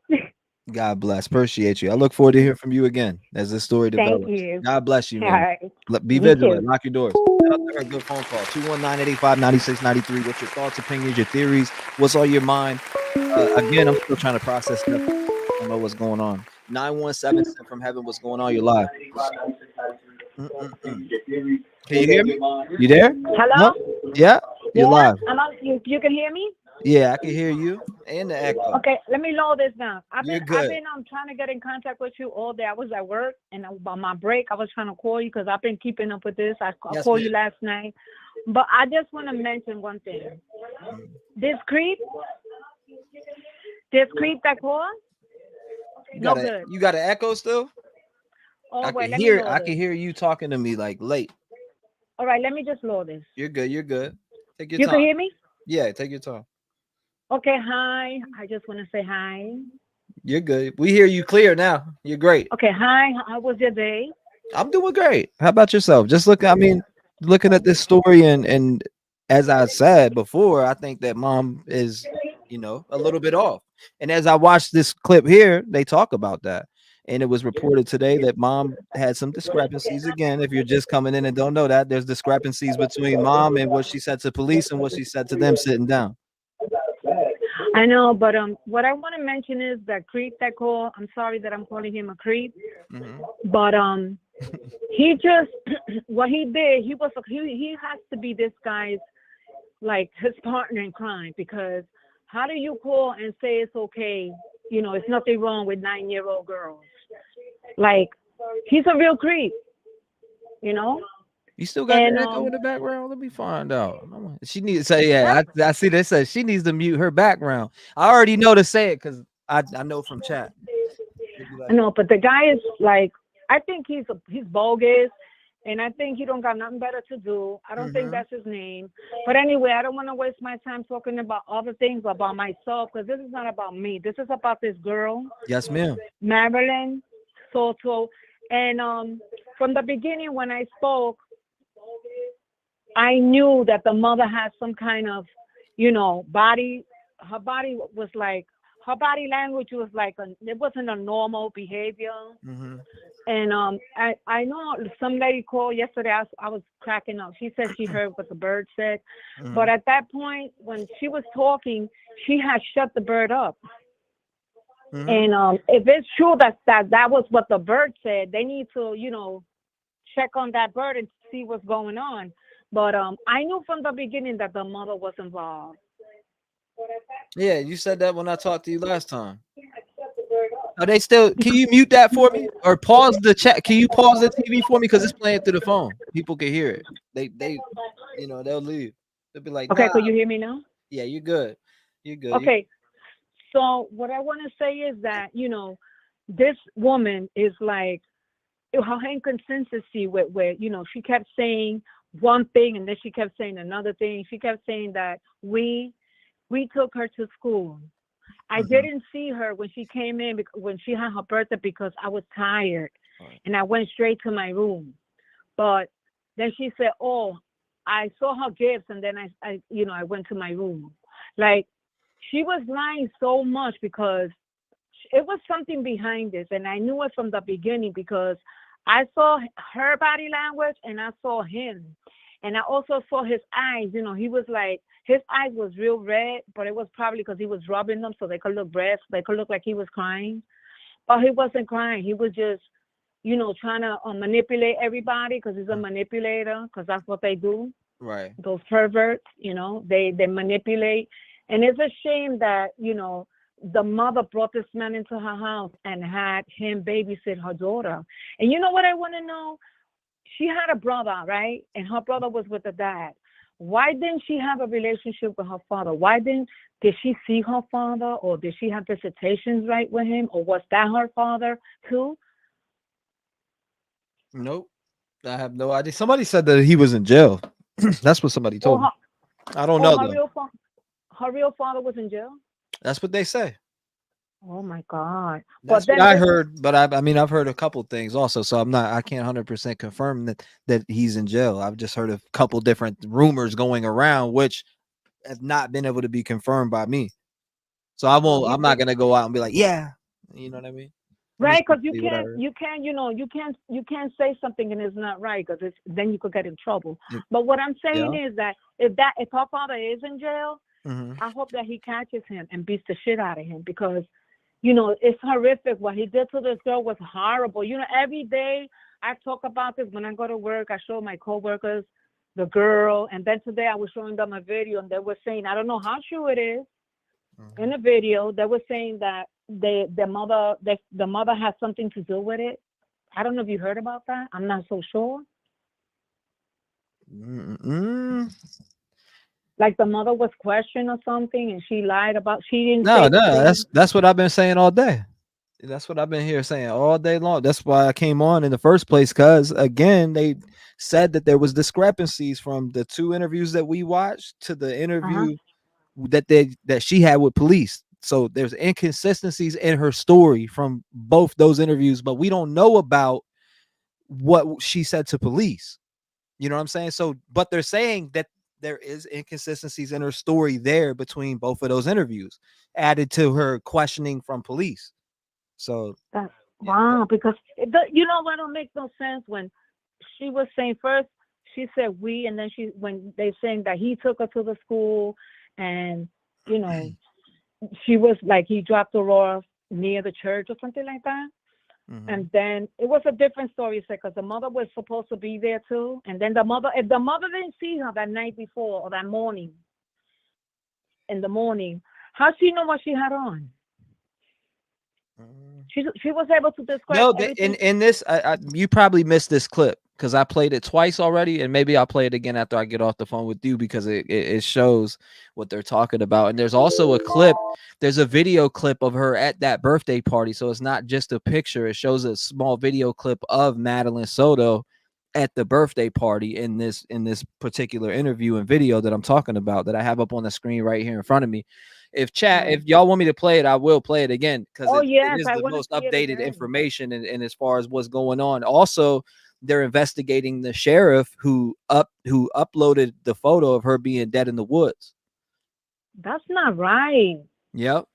God bless. Appreciate you. I look forward to hearing from you again as this story develops. Thank you. God bless you, man. All right. Be vigilant. Lock your doors. A good phone call. 219-885-9693. What's your thoughts, opinions, your theories? What's on your mind? Again, I'm still trying to process stuff. I don't know what's going on. 917 from heaven. What's going on? You're live. Can you hear me? You there? Hello? No? Yeah. You're live. You can hear me? Yeah, I can hear you and the echo. Okay, let me load this down. I've been trying to get in contact with you all day. I was at work, and on my break, I was trying to call you because I've been keeping up with this. I called you last night. But I just want to mention one thing. This creep that called, no good. You got an echo still? Oh, I can hear you talking to me like late. All right, let me just load this. You're good. Take your time. You can hear me? Yeah, take your time. Okay, hi. I just want to say hi. You're good. We hear you clear now. You're great. Okay, hi. How was your day? I'm doing great. How about yourself? Just looking at this story, and as I said before, I think that Mom is, a little bit off. And as I watched this clip here, they talk about that. And it was reported today that Mom had some discrepancies. Again, if you're just coming in and don't know that, there's discrepancies between Mom and what she said to police and what she said to them sitting down. I know, but what I want to mention is that creep that called. I'm sorry that I'm calling him a creep, but he just what he did. He has to be this guy's like his partner in crime, because how do you call and say it's okay? It's nothing wrong with 9-year-old girls. Like, he's a real creep. You still got an echo in the background? Let me find out. She needs to say, I see they said she needs to mute her background. I already know to say it because I know from chat. No, but the guy is like, I think he's bogus, and I think he don't got nothing better to do. I don't think that's his name. But anyway, I don't want to waste my time talking about other things about myself, because this is not about me. This is about this girl. Yes, ma'am. Madeline Soto. And from the beginning when I spoke, I knew that the mother had some kind of, body. Her body was like, her body language was like, it wasn't a normal behavior. And I know some lady called yesterday. I was cracking up. She said she heard what the bird said. But at that point, when she was talking, she had shut the bird up. And if it's true that was what the bird said, they need to, check on that bird and see what's going on. But I knew from the beginning that the mother was involved. Yeah, you said that when I talked to you last time. Are they still? Can you mute that for me, or pause the chat? Can you pause the TV for me, because it's playing through the phone? People can hear it. They, they'll leave. They'll be like, Okay, nah. so you hear me now? Yeah, you're good. You're good. Okay. So what I want to say is that, this woman is like, her inconsistency where, she kept saying one thing and then she kept saying another thing. She kept saying that we took her to school. I didn't see her when she came in, when she had her birthday, because I was tired and I went straight to my room. But then she said, oh, I saw her gifts and then I went to my room. Like, she was lying so much because it was something behind this. And I knew it from the beginning because I saw her body language and I saw him. And I also saw his eyes. He was like, his eyes was real red, but it was probably because he was rubbing them so they could look red, so they could look like he was crying. But he wasn't crying. He was just, trying to manipulate everybody because he's a manipulator, because that's what they do. Right. Those perverts, they manipulate. And it's a shame that, the mother brought this man into her house and had him babysit her daughter. And you know what I want to know? She had a brother, right? And her brother was with the dad. Why didn't she have a relationship with her father? Did she see her father, or did she have visitations right with him? Or was that her father too? Nope. I have no idea. Somebody said that he was in jail. That's what somebody told me. I don't know though. Her real father was in jail? That's what they say. Oh my God. That's what I heard, but I've heard a couple things also, so I can't 100% confirm that he's in jail. I've just heard a couple different rumors going around, which have not been able to be confirmed by me. So I'm not gonna go out and be like, yeah, you know what I mean? Right, because you can't say something and it's not right, because then you could get in trouble. But what I'm saying is that if her father is in jail, I hope that he catches him and beats the shit out of him, because it's horrific. What he did to this girl was horrible. Every day I talk about this. When I go to work, I show my coworkers the girl, and then today I was showing them a video, and they were saying, I don't know how true it is. In the video, they were saying that the mother has something to do with it. I don't know if you heard about that. I'm not so sure. Like the mother was questioned or something, and she lied about. She didn't. No, that's what I've been saying all day. That's what I've been here saying all day long. That's why I came on in the first place, because again, they said that there was discrepancies from the 2 interviews that we watched to the interview that she had with police. So there's inconsistencies in her story from both those interviews, but we don't know about what she said to police. You know what I'm saying? So, but they're saying that there is inconsistencies in her story there between both of those interviews, added to her questioning from police. So wow, because what don't make no sense when she was saying first, she said we, and then when they saying that he took her to the school, and she was like, he dropped her off near the church or something like that. And then it was a different story, because the mother was supposed to be there too. And then if the mother didn't see her that night before or that morning, in the morning, how she know what she had on? She was able to describe. No, in this, you probably missed this clip. because I played it twice already, and maybe I'll play it again after I get off the phone with you, because it shows what they're talking about. And there's also a clip. There's a video clip of her at that birthday party, so it's not just a picture. It shows a small video clip of Madeline Soto at the birthday party in this particular interview and video that I'm talking about, that I have up on the screen right here in front of me. If y'all want me to play it, I will play it again, because it is the most updated information and as far as what's going on. Also, they're investigating the sheriff who uploaded the photo of her being dead in the woods. That's not right. Yep.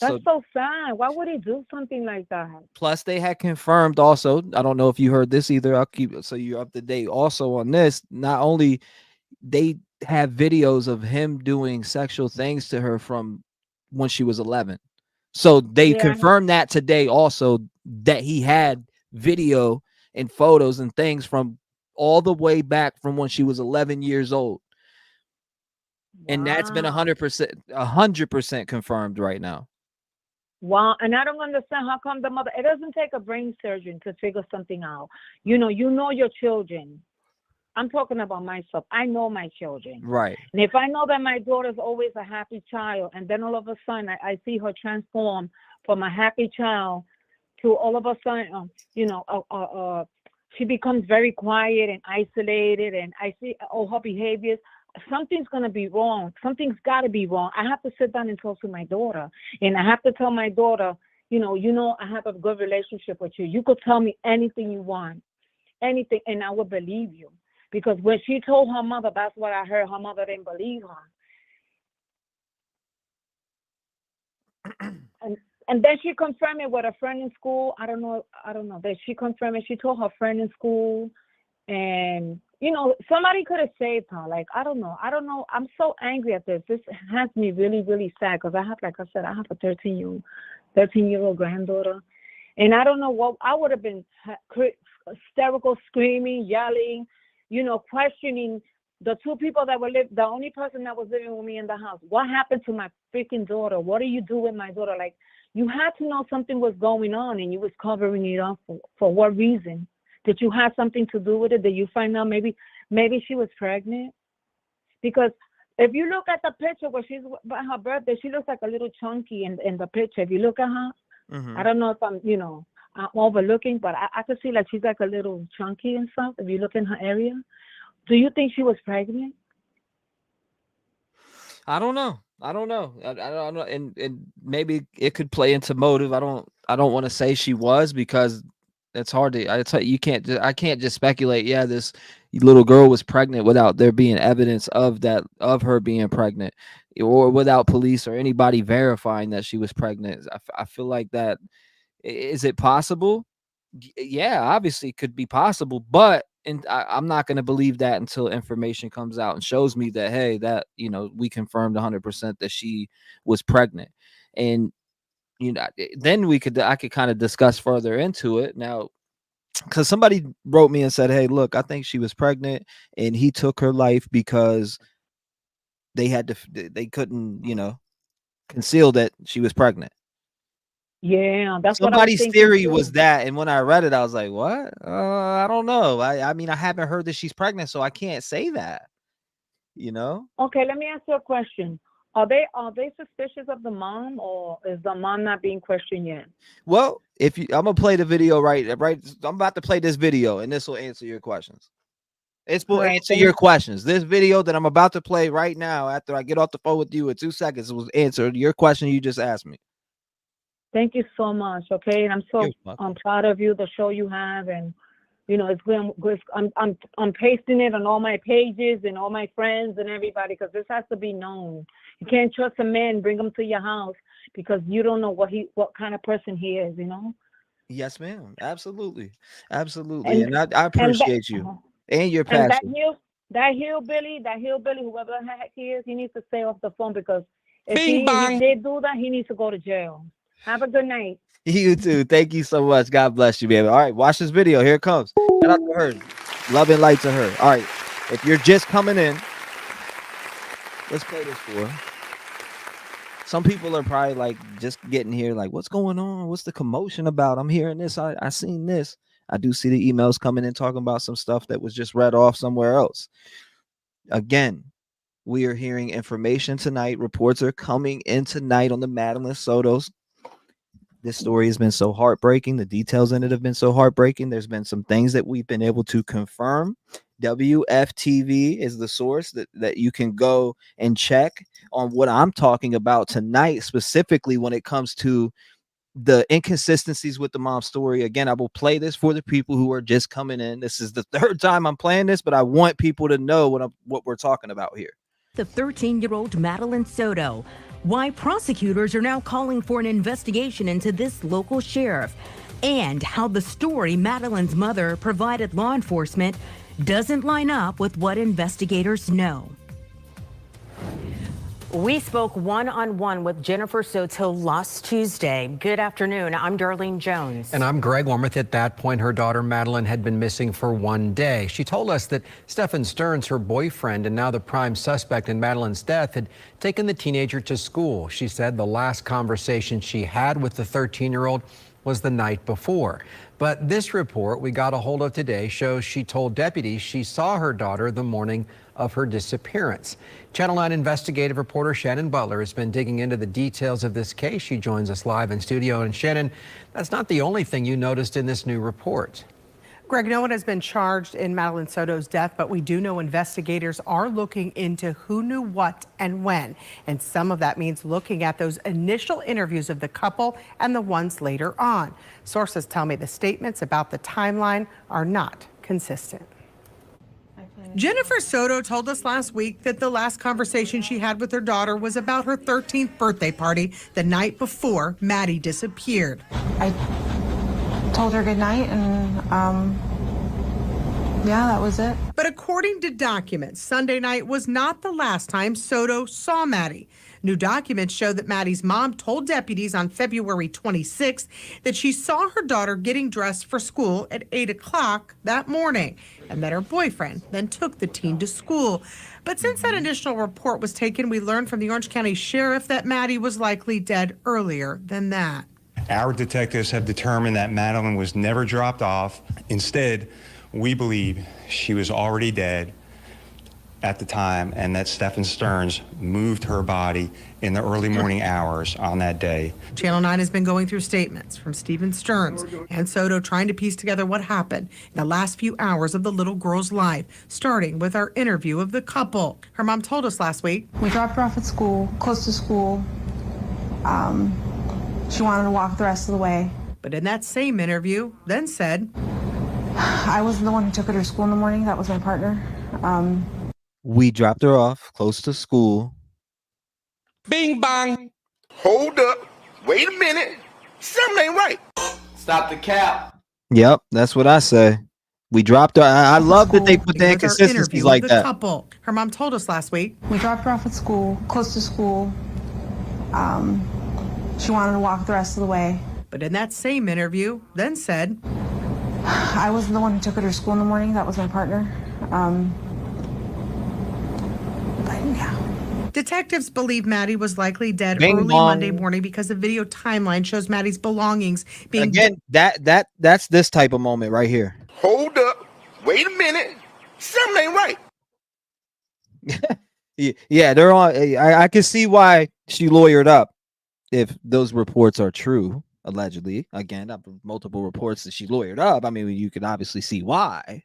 That's so sad. Why would he do something like that? Plus, they had confirmed also, I don't know if you heard this either, I'll keep it so you're up to date also on this. Not only they have videos of him doing sexual things to her from when she was 11. So they confirmed that today also, that he had video and photos and things from all the way back from when she was 11 years old. Wow. And that's been 100% confirmed right now. Wow, and I don't understand how come the mother, it doesn't take a brain surgeon to figure something out. You know your children. I'm talking about myself. I know my children. Right. And if I know that my daughter's always a happy child, and then all of a sudden I see her transform from a happy child to all of a sudden, she becomes very quiet and isolated, and I see all her behaviors. Something's going to be wrong. Something's got to be wrong. I have to sit down and talk to my daughter. And I have to tell my daughter, I have a good relationship with you. You could tell me anything you want, anything, and I will believe you. Because when she told her mother, that's what I heard. Her mother didn't believe her. And then she confirmed it with a friend in school. I don't know. That she confirmed it. She told her friend in school. And, somebody could have saved her. Like, I don't know. I'm so angry at this. This has me really, really sad because I have a 13-year-old granddaughter. And I don't know what, I would have been hysterical, screaming, yelling, questioning the two people that were the only person that was living with me in the house. What happened to my freaking daughter? What do you do with my daughter? Like, you had to know something was going on and you was covering it up for what reason? Did you have something to do with it? Did you find out maybe she was pregnant? Because if you look at the picture where she's by her birthday, she looks like a little chunky in the picture. If you look at her, I don't know if I'm overlooking, but I could see like she's like a little chunky and stuff. If you look in her area, do you think she was pregnant? I don't know. I don't know. And maybe it could play into motive. I don't want to say she was, because it's hard to. I tell you, I can't just speculate. Yeah, this little girl was pregnant without there being evidence of her being pregnant, or without police or anybody verifying that she was pregnant. I feel like that. Is it possible? Yeah, obviously it could be possible, but I'm not going to believe that until information comes out and shows me that, hey, that, we confirmed 100% that she was pregnant. And, then I could kind of discuss further into it now, because somebody wrote me and said, hey, look, I think she was pregnant and he took her life because they couldn't, conceal that she was pregnant. Yeah, that's somebody's what theory was that, and when I read it, I was like, "What? I don't know. I mean, I haven't heard that she's pregnant, so I can't say that." Okay, let me ask you a question. Are they suspicious of the mom, or is the mom not being questioned yet? Well, I'm gonna play the video right. I'm about to play this video, and this will answer your questions. This will answer your questions. This video that I'm about to play right now, after I get off the phone with you in 2 seconds, will answer your question you just asked me. Thank you so much. Okay, and I'm proud of you, the show you have, and it's good. I'm pasting it on all my pages and all my friends and everybody, because this has to be known. You can't trust a man, bring him to your house, because you don't know what kind of person he is. Yes, ma'am. Absolutely, and I appreciate you and your passion. And that hillbilly, whoever the heck he is, he needs to stay off the phone, because if he did do that, he needs to go to jail. Have a good night. You too. Thank you so much. God bless you, baby. All right, watch this video. Here it comes. Shout out to her. Love and light to her. All right. If you're just coming in, let's play this for her. Some people are probably like just getting here, like, what's going on? What's the commotion about? I'm hearing this. I seen this. I do see the emails coming in talking about some stuff that was just read off somewhere else. Again, we are hearing information tonight. Reports are coming in tonight on the Madeline Soto's. This story has been so heartbreaking. The details in it have been so heartbreaking. There's been some things that we've been able to confirm. WFTV is the source that you can go and check on what I'm talking about tonight, specifically when it comes to the inconsistencies with the mom's story. Again, I will play this for the people who are just coming in. This is the third time I'm playing this, but I want people to know what we're talking about here. The 13-year-old Madeline Soto. Why prosecutors are now calling for an investigation into this local sheriff, and how the story Madeline's mother provided law enforcement doesn't line up with what investigators know. We spoke one-on-one with Jennifer Soto last Tuesday. Good afternoon. I'm Darlene Jones. And I'm Greg Wormuth. At that point, her daughter Madeline had been missing for 1 day. She told us that Stephen Stearns, her boyfriend and now the prime suspect in Madeline's death, had taken the teenager to school. She said the last conversation she had with the 13-year-old was the night before. But this report we got a hold of today shows she told deputies she saw her daughter the morning of her disappearance. Channel 9 investigative reporter Shannon Butler has been digging into the details of this case. She joins us live in studio. And Shannon, that's not the only thing you noticed in this new report. Greg, no one has been charged in Madeline Soto's death, but we do know investigators are looking into who knew what and when. And some of that means looking at those initial interviews of the couple and the ones later on. Sources tell me the statements about the timeline are not consistent. Jennifer Soto told us last week that the last conversation she had with her daughter was about her 13th birthday party the night before Maddie disappeared. I told her good night, and yeah, that was it. But according to documents, Sunday night was not the last time Soto saw Maddie. New documents show that Maddie's mom told deputies on February 26th that she saw her daughter getting dressed for school at 8 o'clock that morning, and that her boyfriend then took the teen to school. But since that initial report was taken, we learned from the Orange County Sheriff that Maddie was likely dead earlier than that. Our detectives have determined that Madeline was never dropped off. Instead, we believe she was already dead at the time, and that Stephen Stearns moved her body in the early morning hours on that day. Channel 9 has been going through statements from Stephen Stearns and Soto trying to piece together what happened in the last few hours of the little girl's life, starting with our interview of the couple. Her mom told us last week. We dropped her off at school, close to school. She wanted to walk the rest of the way. But in that same interview, then said, I wasn't the one who took her to school in the morning. That was my partner. We dropped her off close to school. Bing bong. Hold up. Wait a minute. Something ain't right. Stop the cap. Yep, that's what I say. We dropped her. I love that they put the inconsistencies like that. Couple. Her mom told us last week. We dropped her off at school, close to school. She wanted to walk the rest of the way. But in that same interview, then said, I wasn't the one who took her to school in the morning. That was my partner. Detectives believe Maddie was likely dead early Monday morning because the video timeline shows Maddie's belongings being... Again, that's this type of moment right here. Hold up. Wait a minute. Something ain't right. Yeah, they're on. I can see why she lawyered up if those reports are true, allegedly. Again, multiple reports that she lawyered up. I mean, you can obviously see why.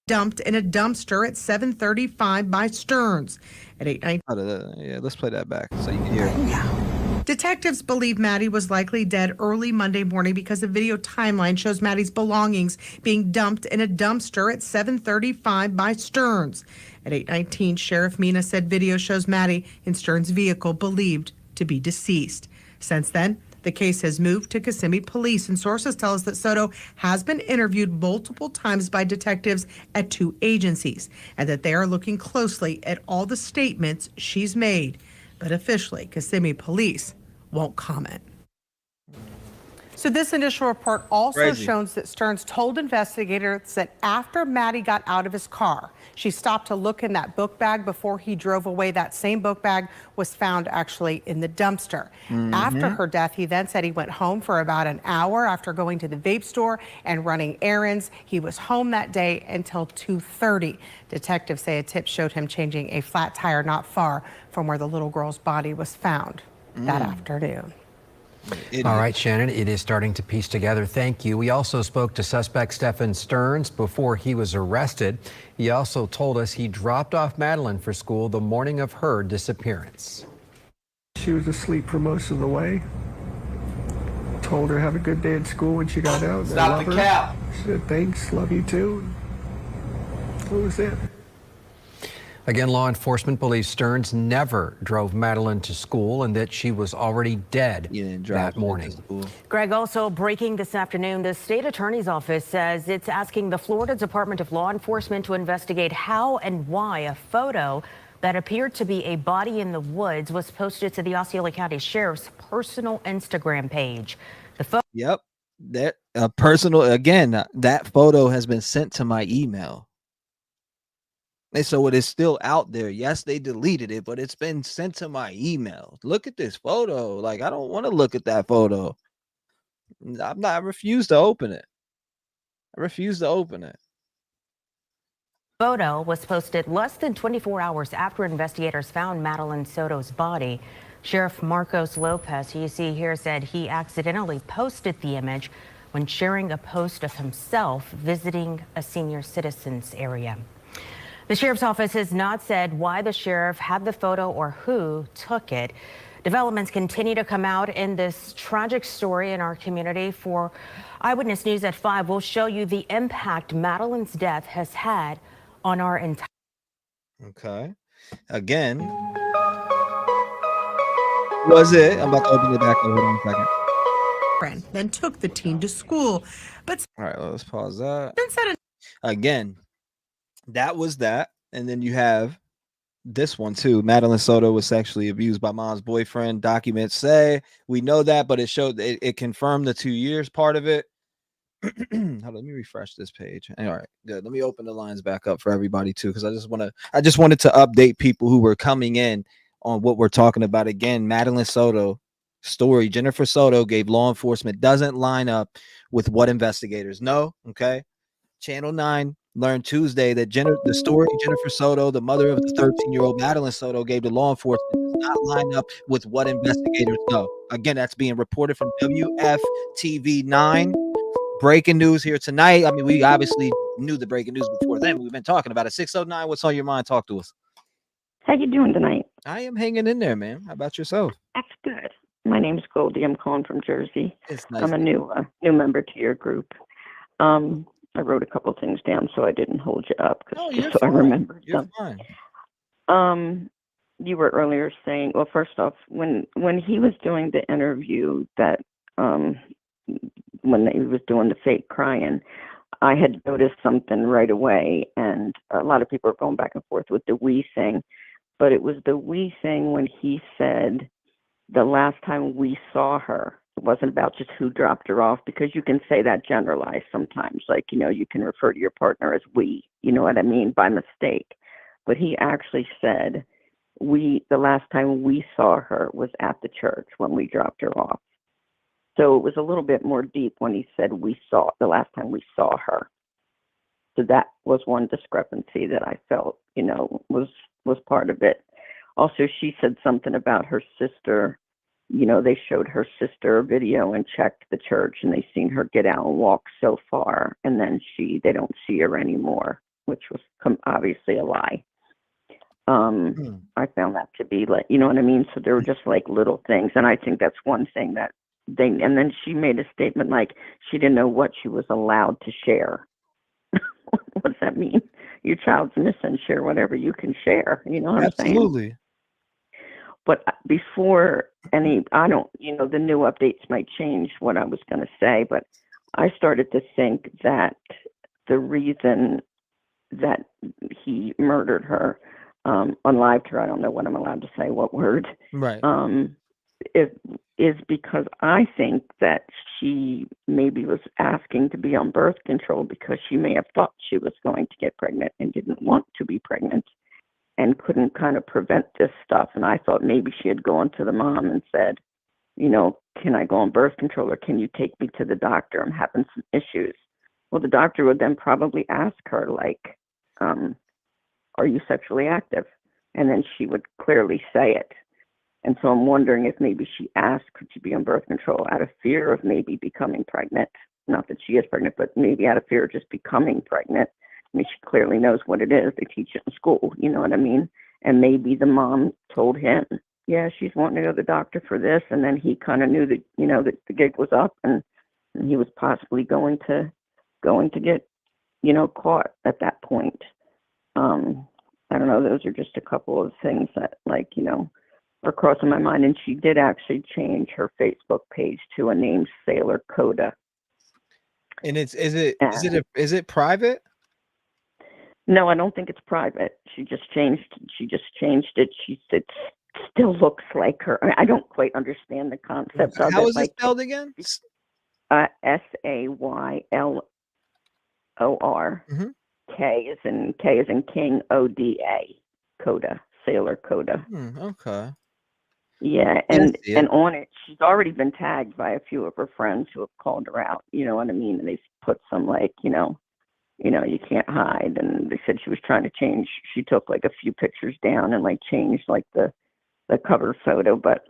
Dumped in a dumpster at 7:35 by Stearns at 8:19. Yeah, let's play that back so you can hear it. Detectives believe Maddie was likely dead early Monday morning because the video timeline shows Maddie's belongings being dumped in a dumpster at 7:35 by Stearns. At 8:19, Sheriff Mina said video shows Maddie in Stearns' vehicle believed to be deceased. Since then, the case has moved to Kissimmee Police, and sources tell us that Soto has been interviewed multiple times by detectives at 2 agencies, and that they are looking closely at all the statements she's made. But officially, Kissimmee Police won't comment. So this initial report also Crazy. shows that Stearns told investigators that after Maddie got out of his car, she stopped to look in that book bag before he drove away. That same book bag was found actually in the dumpster. After her death, he then said he went home for about an hour after going to the vape store and running errands. He was home that day until 2:30. Detectives say a tip showed him changing a flat tire not far from where the little girl's body was found that afternoon. All right, Shannon, it is starting to piece together. Thank you. We also spoke to suspect Stephen Stearns before he was arrested. He also told us he dropped off Madeline for school the morning of her disappearance. She was asleep for most of the way. Told her have a good day at school when she got out. Stop the cap. She said thanks, love you too. That was it. Again, law enforcement believes Stearns never drove Madeline to school and that she was already dead that morning. Greg, also breaking this afternoon, the state attorney's office says it's asking the Florida Department of Law Enforcement to investigate how and why a photo that appeared to be a body in the woods was posted to the Osceola County Sheriff's personal Instagram page. The photo. Yep. That personal, again, that photo has been sent to my email. And so it is still out there. Yes, they deleted it, but it's been sent to my email. Look at this photo. Like, I don't want to look at that photo. I refuse to open it. I refuse to open it. Photo was posted less than 24 hours after investigators found Madeline Soto's body. Sheriff Marcos Lopez, who you see here, said he accidentally posted the image when sharing a post of himself visiting a senior citizens area. The sheriff's office has not said why the sheriff had the photo or who took it. Developments continue to come out in this tragic story in our community. For Eyewitness News at 5, we'll show you the impact Madeline's death has had on our entire. Okay. Again. Was it? I'm about to open it back up. Hold on a second. Then took the teen to school. But all right, let's pause that. Said again. That was that. And then you have this one too. Madeline Soto was sexually abused by mom's boyfriend. Documents say we know that, but it showed it confirmed the 2 years part of it. Let me refresh this page. All right, good. Let me open the lines back up for everybody too, because I just wanted to update people who were coming in on what we're talking about. Again, Madeline Soto story. Jennifer Soto gave law enforcement doesn't line up with what investigators know. Okay. Channel 9 learned Tuesday that the story Jennifer Soto, the mother of the 13-year-old Madeline Soto, gave to law enforcement does not line up with what investigators know. Again, that's being reported from WFTV 9. Breaking news here tonight. I mean, we obviously knew the breaking news before then. We've been talking about it. 609, what's on your mind? Talk to us. How you doing tonight? I am hanging in there, man. How about yourself? That's good. My name's Goldie. I'm calling from Jersey. It's nice. I'm a new member to your group. I wrote a couple things down so I didn't hold you up just so I remembered You're them. fine. You were earlier saying, well, first off, when he was doing the interview that when he was doing the fake crying, I had noticed something right away, and a lot of people are going back and forth with the we thing, but it was the we thing when he said the last time we saw her. It wasn't about just who dropped her off, because you can say that generalized sometimes. Like, you can refer to your partner as we, you know what I mean, by mistake. But he actually said, the last time we saw her was at the church when we dropped her off. So it was a little bit more deep when he said the last time we saw her. So that was one discrepancy that I felt, was part of it. Also, she said something about her sister. They showed her sister a video and checked the church, and they seen her get out and walk so far, and then they don't see her anymore, which was obviously a lie. I found that to be like, you know what I mean? So there were just like little things, and I think that's one thing that and then she made a statement like she didn't know what she was allowed to share. What does that mean? Your child's missing, share whatever you can share. You know what I'm saying? Absolutely. But before the new updates might change what I was going to say, but I started to think that the reason that he murdered her, unlived her, I don't know what I'm allowed to say, what word. Right. is because I think that she maybe was asking to be on birth control because she may have thought she was going to get pregnant and didn't want to be pregnant and couldn't kind of prevent this stuff. And I thought maybe she had gone to the mom and said, you know, can I go on birth control or can you take me to the doctor? I'm having some issues. Well, the doctor would then probably ask her, like, are you sexually active? And then she would clearly say it. And so I'm wondering if maybe she asked, could she be on birth control out of fear of maybe becoming pregnant? Not that she is pregnant, but maybe out of fear of just becoming pregnant. I mean, she clearly knows what it is. They teach it in school, you know what I mean? And maybe the mom told him, yeah, she's wanting to go to the doctor for this. And then he kind of knew that, you know, that the gig was up and he was possibly going to get, you know, caught at that point. I don't know. Those are just a couple of things that, like, you know, are crossing my mind. And she did actually change her Facebook page to a name, Sailor Coda. And is it private? No, I don't think it's private. She just changed it. She said still looks like her. I don't quite understand the concept of it. How is it spelled again? SAYLOR. K is in King, ODA. Coda. Sailor Coda. Okay. Yeah, and on it, she's already been tagged by a few of her friends who have called her out. You know what I mean? And they've put some, like, you know, you can't hide. And they said she was trying to change. She took like a few pictures down and like changed like the cover photo. But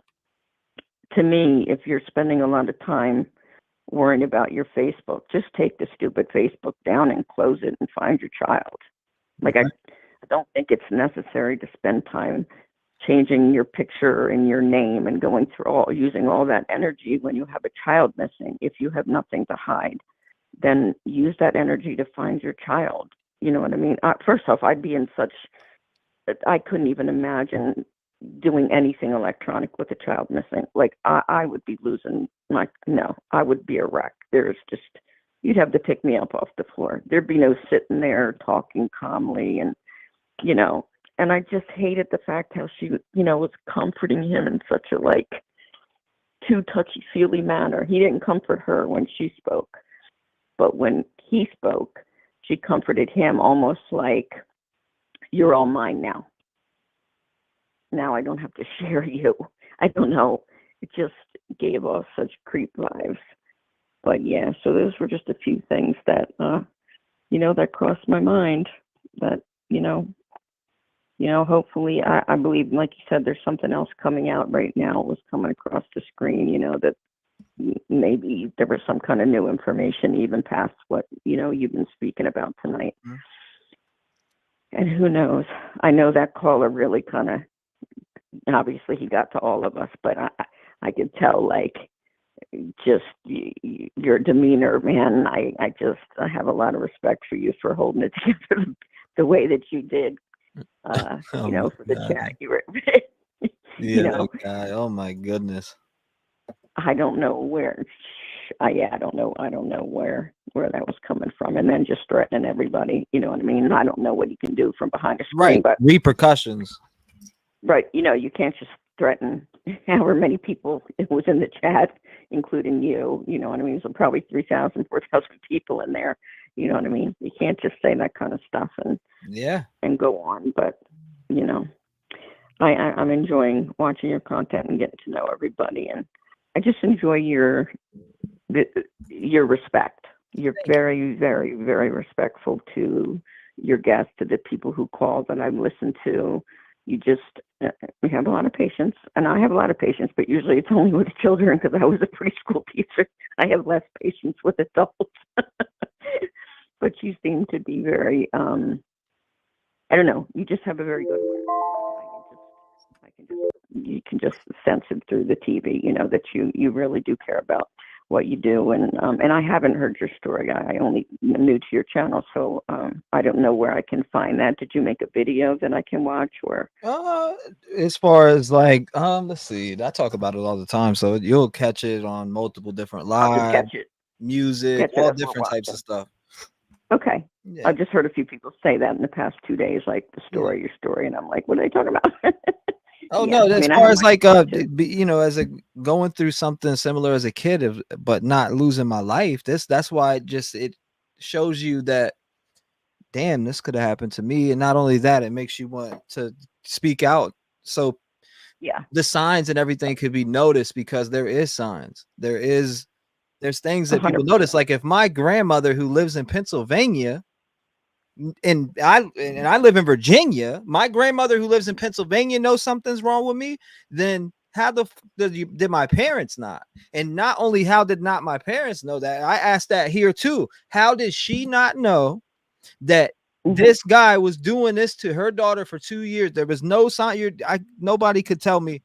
to me, if you're spending a lot of time worrying about your Facebook, just take the stupid Facebook down and close it and find your child. Like, I don't think it's necessary to spend time changing your picture and your name and going through using all that energy when you have a child missing. If you have nothing to hide, then use that energy to find your child. You know what I mean? First off, I couldn't even imagine doing anything electronic with a child missing. Like, I would be losing I would be a wreck. You'd have to pick me up off the floor. There'd be no sitting there talking calmly and, you know, and I just hated the fact how she, you know, was comforting him in such a, like, too touchy-feely manner. He didn't comfort her when she spoke. But when he spoke, she comforted him almost like, you're all mine now. Now I don't have to share you. I don't know. It just gave off such creep vibes. But yeah, so those were just a few things that, you know, that crossed my mind. That, you know, hopefully, I believe, like you said, there's something else coming out right now. It was coming across the screen, you know, that maybe there was some kind of new information even past what, you know, you've been speaking about tonight. And who knows? I know that caller really kind of, obviously he got to all of us, but I could tell, like, just your demeanor, man. I have a lot of respect for you for holding it together the way that you did. You know, for the chat, you were, you know, guy. Oh my goodness. I don't know where. I don't know where that was coming from, and then just threatening everybody. You know what I mean? I don't know what you can do from behind a screen, Right. But Repercussions. Right. You know, you can't just threaten however many people it was in the chat, including you. You know what I mean? So probably 3,000, 4,000 people in there. You know what I mean? You can't just say that kind of stuff and go on. But, you know, I'm enjoying watching your content and getting to know everybody. And I just enjoy your respect. You're very, very, very respectful to your guests, to the people who call that I've listened to. You just we have a lot of patience, and I have a lot of patience, but usually it's only with children because I was a preschool teacher. I have less patience with adults. But you seem to be very, I don't know, you just have a very good you can just sense it through the TV, you know, that you really do care about what you do. And I haven't heard your story. I only new to your channel, so I don't know where I can find that. Did you make a video that I can watch? Or as far as like let's see, I talk about it all the time, so you'll catch it on multiple different live music, all different types of stuff. Okay. Yeah. I've just heard a few people say that in the past 2 days, like your story, and I'm like, what are they talking about? Oh Yeah, no, I as mean, I far have as my like stuff too. you know, as a going through something similar as a kid, but not losing my life. That's why it shows you that damn, this could have happened to me. And not only that, it makes you want to speak out. So Yeah, the signs and everything could be noticed because there is signs. There's things that people 100%. notice. Like if my grandmother who lives in Pennsylvania and I live in Virginia, my grandmother who lives in Pennsylvania knows something's wrong with me, then how did my parents not? And not only how did not my parents know that, I asked that here too. How did she not know that this guy was doing this to her daughter for 2 years? There was no sign. Nobody could tell me,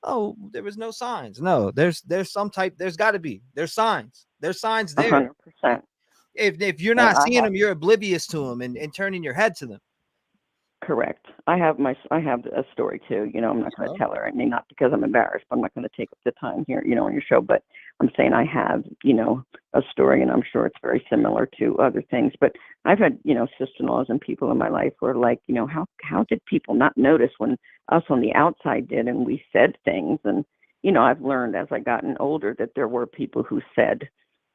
oh, there was no signs. No, there's some type. There's got to be. There's signs. There's signs there. 100%. If you're And not I seeing have them, you're oblivious to them and turning your head to them. correct. I have a story too. You know, I'm not going to tell her, and not because I'm embarrassed. I'm not going to take up the time here, you know, on your show. But I'm saying I have, you know, a story, and I'm sure it's very similar to other things. But I've had, you know, sister-in-laws and people in my life who are like, you know, how did people not notice when us on the outside did, and we said things, and you know, I've learned as I gotten older that there were people who said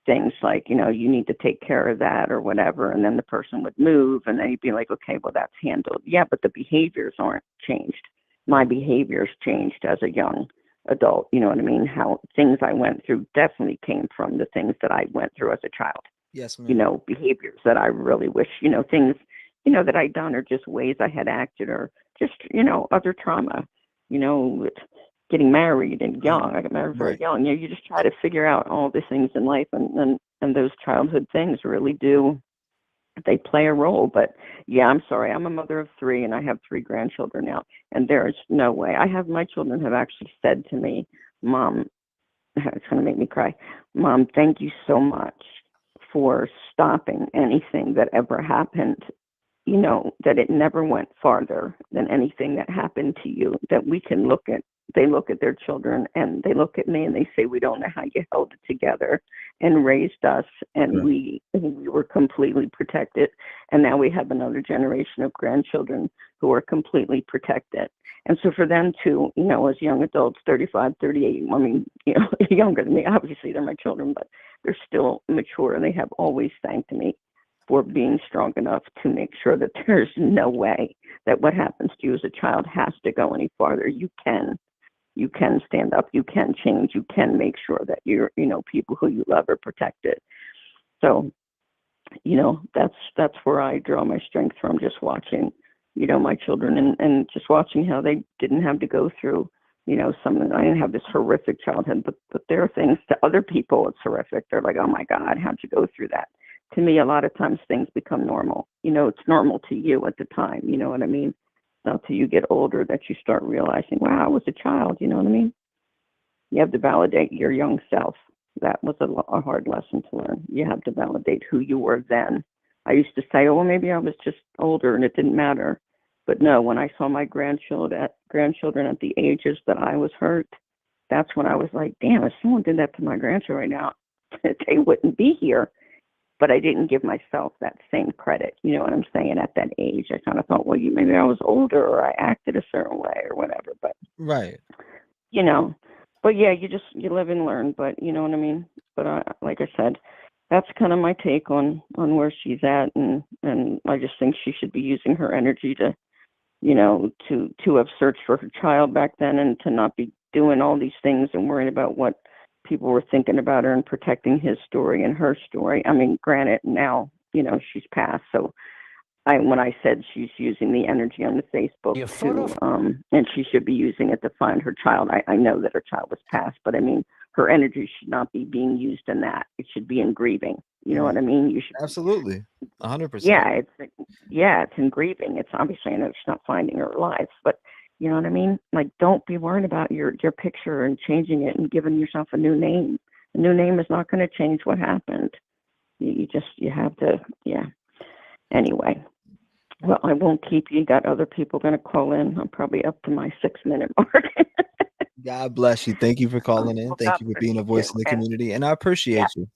things like, you know, you need to take care of that or whatever. And then the person would move and then you'd be like, okay, well, that's handled. Yeah, but the behaviors aren't changed. My behaviors changed as a young adult. You know what I mean? How things I went through definitely came from the things that I went through as a child. Yes, ma'am. You know, behaviors that I really wish, you know, things, you know, that I'd done or just ways I had acted or just, you know, other trauma, you know, getting married and young. I got married very young. You know, you just try to figure out all the things in life, and those childhood things really do. They play a role. But yeah, I'm sorry. I'm a mother of 3, and I have 3 grandchildren now, and there is no way. My children have actually said to me, "Mom," it's going to make me cry. "Mom, thank you so much for stopping anything that ever happened. You know, that it never went farther than anything that happened to you, that we can look at." They look at their children and they look at me and they say, "We don't know how you held it together and raised us, and we were completely protected. And now we have another generation of grandchildren who are completely protected." And so for them to, you know, as young adults, 35, 38, I mean, you know, younger than me, obviously they're my children, but they're still mature, and they have always thanked me for being strong enough to make sure that there's no way that what happens to you as a child has to go any farther. You can stand up, you can change, you can make sure that you're, you know, people who you love are protected. So, you know, that's where I draw my strength from, just watching, you know, my children and just watching how they didn't have to go through, you know, I didn't have this horrific childhood, but there are things to other people, it's horrific. They're like, "Oh my God, how'd you go through that?" To me, a lot of times things become normal. You know, it's normal to you at the time, you know what I mean? Not till you get older that you start realizing, wow, I was a child, you know what I mean? You have to validate your young self. That was a hard lesson to learn. You have to validate who you were then. I used to say, oh, well, maybe I was just older and it didn't matter. But no, when I saw my grandchildren at the ages that I was hurt, that's when I was like, damn, if someone did that to my grandchildren right now, they wouldn't be here. But I didn't give myself that same credit. You know what I'm saying? At that age, I kind of thought, well, maybe I was older or I acted a certain way or whatever. But you know, but yeah, you live and learn. But you know what I mean? But like I said, that's kind of my take on where she's at, and I just think she should be using her energy to, you know, to have searched for her child back then, and to not be doing all these things and worrying about what people were thinking about her and protecting his story and her story. I mean, granted, now, you know, she's passed. So when I said she's using the energy on the Facebook and she should be using it to find her child, I know that her child was passed, but I mean, her energy should not be being used in that. It should be in grieving. You know what I mean? You should absolutely 100%. Yeah, it's in grieving. It's obviously, I know she's not finding her alive, but you know what I mean? Like, don't be worried about your picture and changing it and giving yourself a new name. A new name is not going to change what happened. You have to, yeah. Anyway, well, I won't keep you. You got other people going to call in. I'm probably up to my 6-minute mark. God bless you. Thank you for calling in. Thank you for being a voice in the community, and I appreciate you.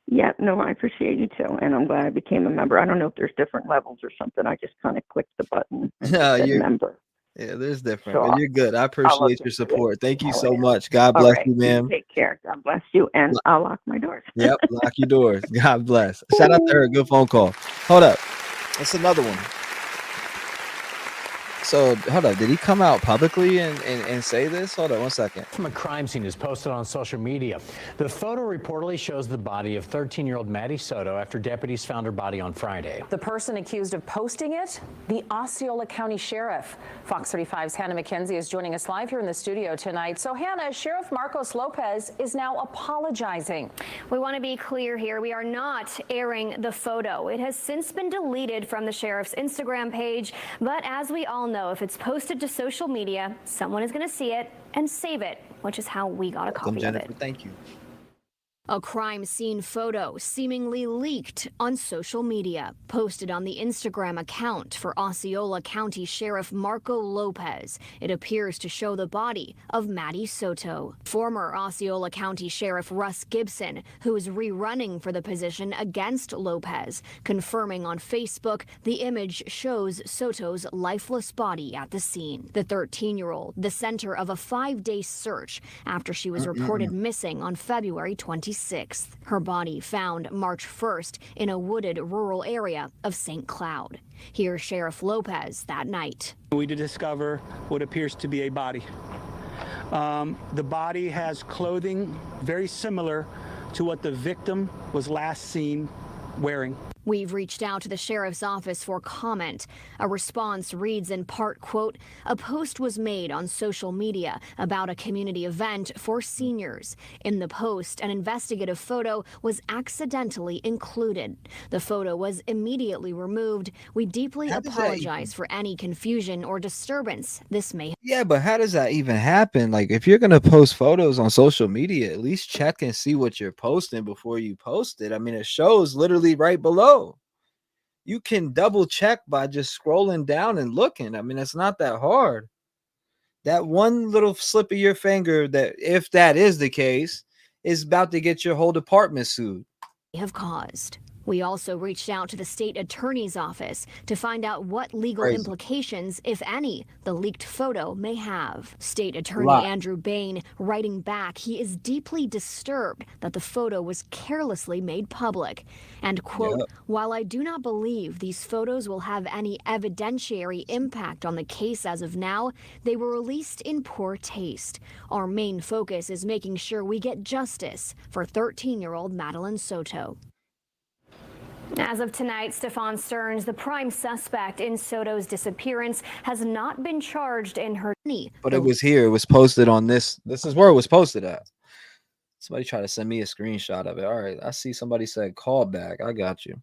Yeah, no, I appreciate you too, and I'm glad I became a member. I don't know if there's different levels or something. I just kind of clicked the button and said member. Yeah, there's different, So but you're good. I I'll look appreciate your into it. support. Thank you How so it is. much. God All bless right. you, You ma'am. take care. God bless you, and I'll lock my doors. Yep, lock your doors. God bless. Shout out to her. Good phone call. Hold up. That's another one. So hold up. Did he come out publicly and say this? Hold on 1 second. From a crime scene is posted on social media. The photo reportedly shows the body of 13-year-old Maddie Soto after deputies found her body on Friday. The person accused of posting it, the Osceola County Sheriff. Fox 35's Hannah McKenzie is joining us live here in the studio tonight. So Hannah, Sheriff Marcos Lopez is now apologizing. We want to be clear here. We are not airing the photo. It has since been deleted from the sheriff's Instagram page. But as we all know, if it's posted to social media, someone is going to see it and save it, which is how we got a copy of it. Thank you. A crime scene photo seemingly leaked on social media, posted on the Instagram account for Osceola County Sheriff Marco Lopez. It appears to show the body of Maddie Soto. Former Osceola County Sheriff Russ Gibson, who is rerunning for the position against Lopez, confirming on Facebook the image shows Soto's lifeless body at the scene. The 13-year-old, the center of a 5-day search after she was reported missing on February 26th. Her body found March 1st in a wooded rural area of St. Cloud. Here's Sheriff Lopez that night. We did discover what appears to be a body. The body has clothing very similar to what the victim was last seen wearing. We've reached out to the sheriff's office for comment. A response reads in part, quote, "A post was made on social media about a community event for seniors. In the post, an investigative photo was accidentally included. The photo was immediately removed. We deeply apologize for any confusion or disturbance this may." Yeah, but how does that even happen? Like, if you're gonna post photos on social media, at least check and see what you're posting before you post it. I mean, it shows literally right below. You can double check by just scrolling down and looking. I mean, it's not that hard. That one little slip of your finger, that if that is the case, is about to get your whole department sued. Have caused. We also reached out to the state attorney's office to find out what legal Crazy. implications, if any, the leaked photo may have. State Attorney Lot. Andrew Bain writing back he is deeply disturbed that the photo was carelessly made public. And, quote, "While I do not believe these photos will have any evidentiary impact on the case as of now, they were released in poor taste. Our main focus is making sure we get justice for 13-year-old Madeline Soto." As of tonight, Stefan Stearns, the prime suspect in Soto's disappearance, has not been charged in her knee. But it was here. It was posted on this. This is where it was posted at. Somebody tried to send me a screenshot of it. All right, I see somebody said call back. I got you.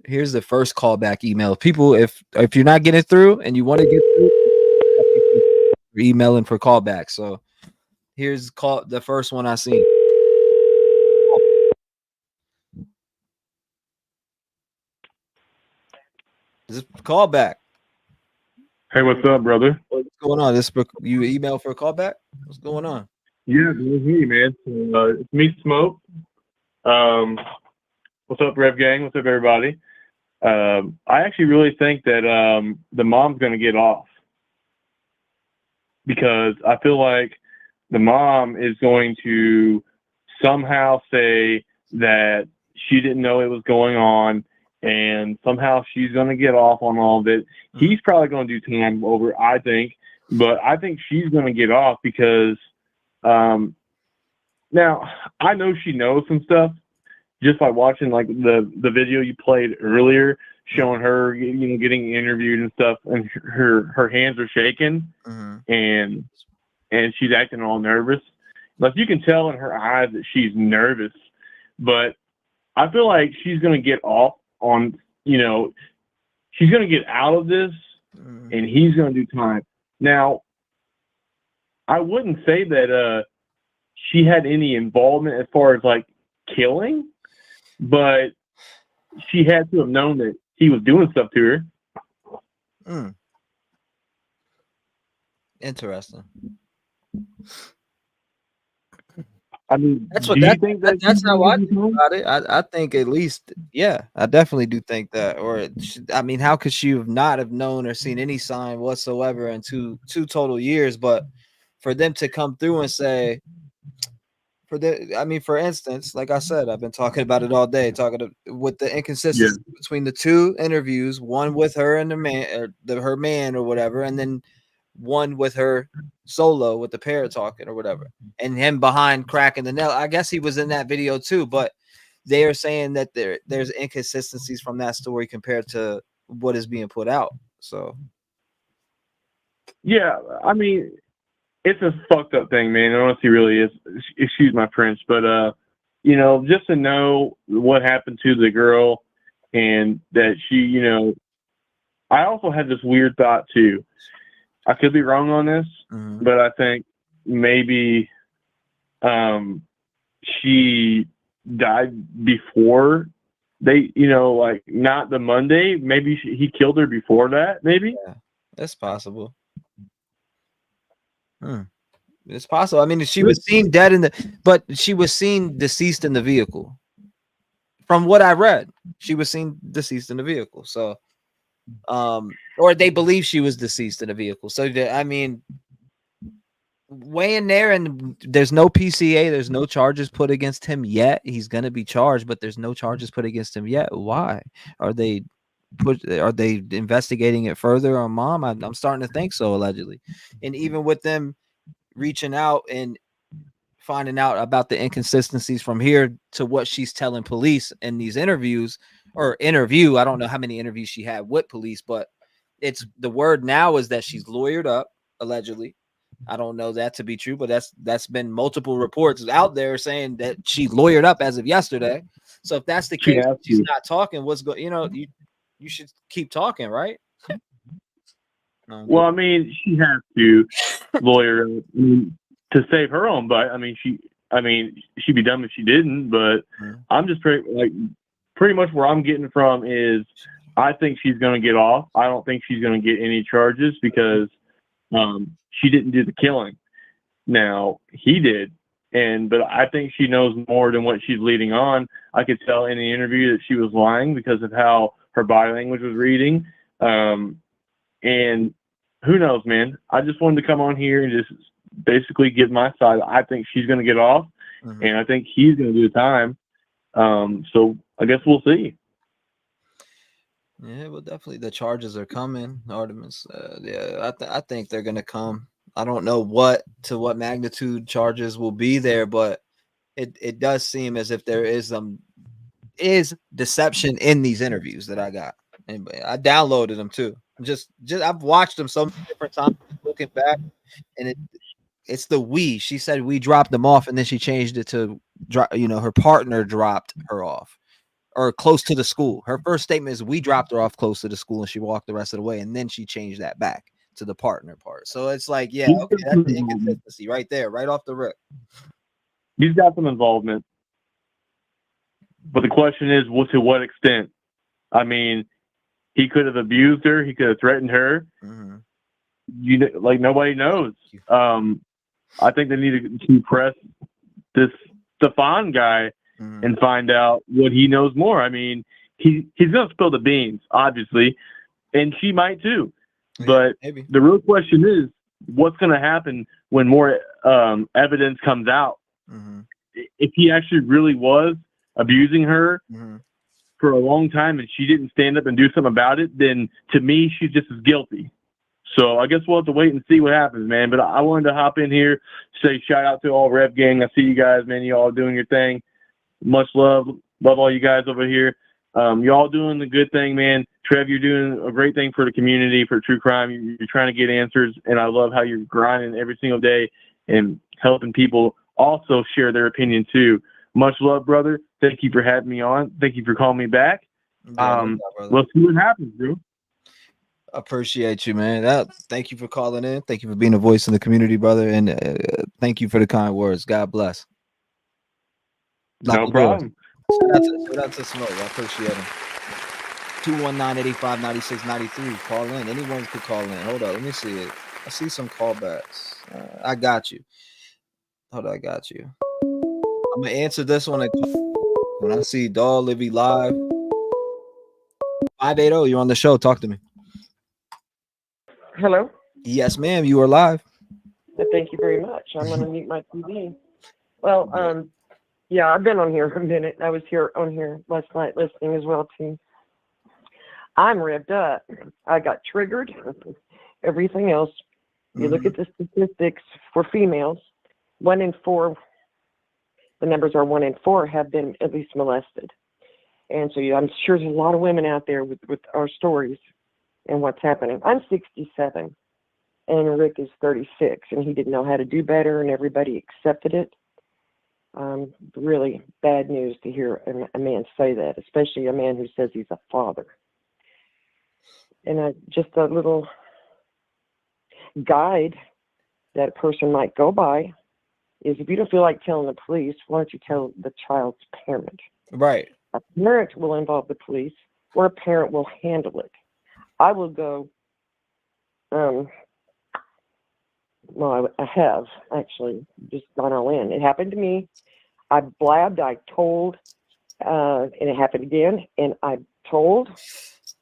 Here's the first callback email. People, if you're not getting through and you want to get through, you're emailing for callback. So here's the first one I seen. This callback. Hey, what's up, brother? What's going on? You email for a callback? What's going on? Yeah, it's me, man. It's me, Smoke. What's up, Rev Gang? What's up, everybody? I actually really think that the mom's going to get off, because I feel like the mom is going to somehow say that she didn't know it was going on, and somehow she's going to get off on all of it. He's probably going to do time over, I think, but I think she's going to get off because now I know she knows some stuff just by watching like the video you played earlier, showing her getting interviewed and stuff, and her hands are shaking and she's acting all nervous. Like, you can tell in her eyes that she's nervous, but I feel like she's going to get off on, she's going to get out of this and he's going to do time. Now, I wouldn't say that she had any involvement as far as like killing, but she had to have known that he was doing stuff to her. Interesting. I mean, That's do what you think that that's she's how gonna I get think home? about it. I think at least, yeah, I definitely do think that. I mean, how could she have not have known or seen any sign whatsoever in two total years? But for them to come through and say, I mean, for instance, like I said, I've been talking about it all day, with the inconsistency between the two interviews, one with her and the man, or her man, or whatever, and then one with her solo with the parrot talking or whatever, and him behind cracking the nail. I guess he was in that video too, but they are saying that there's inconsistencies from that story compared to what is being put out. So Yeah, I mean, it's a fucked up thing, man. It honestly really is. Excuse my French, but you know, just to know what happened to the girl and that she, you know, I also had this weird thought too. I could be wrong on this, but I think maybe she died before they, you know, like not the Monday. Maybe he killed her before that. Maybe. Yeah, that's possible. It's possible. I mean, she was seen dead but she was seen deceased in the vehicle. From what I read, she was seen deceased in the vehicle. So, or they believe she was deceased in a vehicle. So, I mean, way in there, and there's no PCA, there's no charges put against him yet. He's gonna be charged, but there's no charges put against him yet. Why are they investigating it further on mom? I'm starting to think so, allegedly. And even with them reaching out and finding out about the inconsistencies from here to what she's telling police in these interviews or interview. I don't know how many interviews she had with police, but it's the word now is that she's lawyered up, allegedly. I don't know that to be true, but that's been multiple reports out there saying that she lawyered up as of yesterday. So if that's the case, she's not talking. What's going? You know, you should keep talking, right? Well, I mean, she has to lawyer to save her own butt. I mean, she'd be dumb if she didn't. But I'm just pretty much where I'm getting from is I think she's going to get off. I don't think she's going to get any charges because she didn't do the killing. Now he did, but I think she knows more than what she's leading on. I could tell in the interview that she was lying because of how her body language was reading. And who knows, man? I just wanted to come on here and just basically give my side. I think she's going to get off, and I think he's going to do the time. So I guess we'll see. Yeah, well, definitely the charges are coming, Artemis. Yeah, I think they're going to come. I don't know what magnitude charges will be there, but it does seem as if there is deception in these interviews that I got. And I downloaded them too. Just I've watched them so many different times looking back, and it's the we. She said we dropped them off, and then she changed it to her partner dropped her off or close to the school. Her first statement is we dropped her off close to the school, and she walked the rest of the way, and then she changed that back to the partner part. So it's like, yeah, okay, that's the inconsistency right there, right off the rip. He's got some involvement, but the question is, to what extent? I mean, he could have abused her. He could have threatened her. You know, like nobody knows. I think they need to press this Stefan guy and find out what he knows more. I mean, he's going to spill the beans, obviously, and she might too. But the real question is, what's going to happen when more evidence comes out? If he actually really was abusing her for a long time and she didn't stand up and do something about it, then to me, she's just as guilty. So I guess we'll have to wait and see what happens, man. But I wanted to hop in here, say shout out to all Rev Gang. I see you guys, man. You all doing your thing. Much love. Love all you guys over here. You all doing the good thing, man. Trev, you're doing a great thing for the community, for true crime. You're trying to get answers, and I love how you're grinding every single day and helping people also share their opinion too. Much love, brother. Thank you for having me on. Thank you for calling me back. We'll see what happens, bro. Appreciate you, man. Thank you for calling in. Thank you for being a voice in the community, brother. And thank you for the kind words. God bless. No problem. Shout out to Smoke. I appreciate him. 219-885-9693. Call in. Anyone could call in. Hold on. Let me see it. I see some callbacks. I got you. Hold on. I got you. I'm gonna answer this one when I see Doll Livy live. 580, you're on the show. Talk to me. Hello. Yes, ma'am. You are live. Thank you very much. I'm going to mute my TV. Well, yeah, I've been on here a minute. I was on here last night listening as well too. I'm revved up. I got triggered. Everything else. You look at the statistics for females. 1 in 4. The numbers are 1 in 4 have been at least molested. And so I'm sure there's a lot of women out there with our stories and what's happening. I'm 67 and Rick is 36 and he didn't know how to do better and everybody accepted it. Really bad news to hear a man say that, especially a man who says he's a father. And just a little guide that a person might go by is if you don't feel like telling the police, why don't you tell the child's parent? Right. A parent will involve the police or a parent will handle it. I will go, well, I have actually just gone all in. It happened to me. I blabbed, I told, and it happened again, and I told,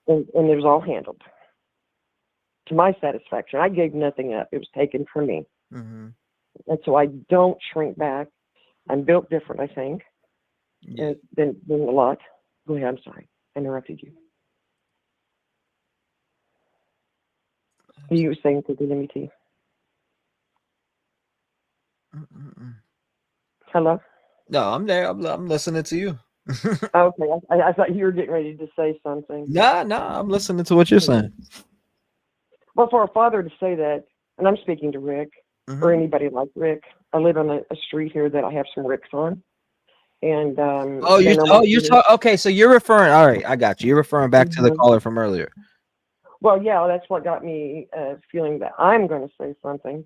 and it was all handled. To my satisfaction, I gave nothing up. It was taken from me. And so I don't shrink back. I'm built different, I think, than a lot. Go ahead, I'm sorry. I interrupted you. You were saying something to me, T. Hello? No, I'm there. I'm listening to you. Okay, I thought you were getting ready to say something. Nah, I'm listening to what you're saying. Well, for a father to say that, and I'm speaking to Rick, or anybody like Rick. I live on a street here that I have some Ricks on. And okay, so you're referring, all right, I got you. You're referring back to the caller from earlier. Well, yeah, that's what got me feeling that I'm going to say something,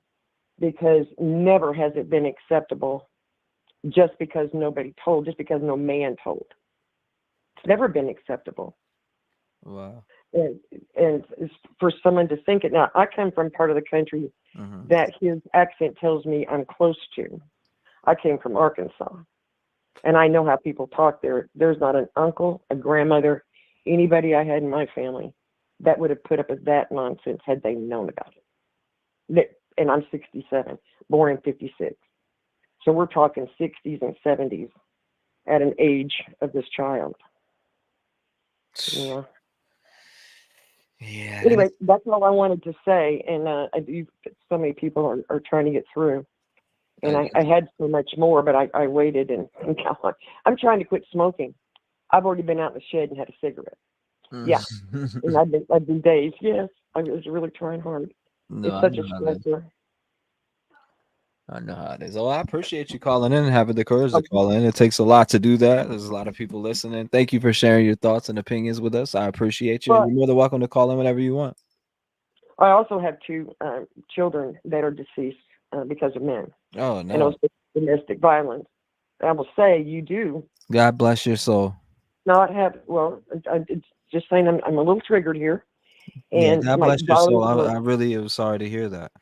because never has it been acceptable just because nobody told, just because no man told. It's never been acceptable. Wow. And it's for someone to think it. Now, I come from part of the country that his accent tells me I'm close to. I came from Arkansas, and I know how people talk there. There's not an uncle, a grandmother, anybody I had in my family that would have put up with that nonsense had they known about it. And I'm 67, born in 56. So we're talking 60s and 70s at an age of this child. Yeah. Yeah. Anyway, that's all I wanted to say. And so many people are trying to get through. And I had so much more, but I waited. And now I'm trying to quit smoking. I've already been out in the shed and had a cigarette. Yeah. And I've been dazed. Yes. I was really trying hard. It's such a stressor. I know how it is. Oh, I appreciate you calling in and having the courage to call in. It takes a lot to do that. There's a lot of people listening. Thank you for sharing your thoughts and opinions with us. I appreciate you. You're more than welcome to call in whenever you want. I also have 2 children that are deceased because of men. Oh, no. And also domestic violence. I will say you do. God bless your soul. Not have, well, I'm just saying I'm a little triggered here. And God bless your soul. I really am sorry to hear that.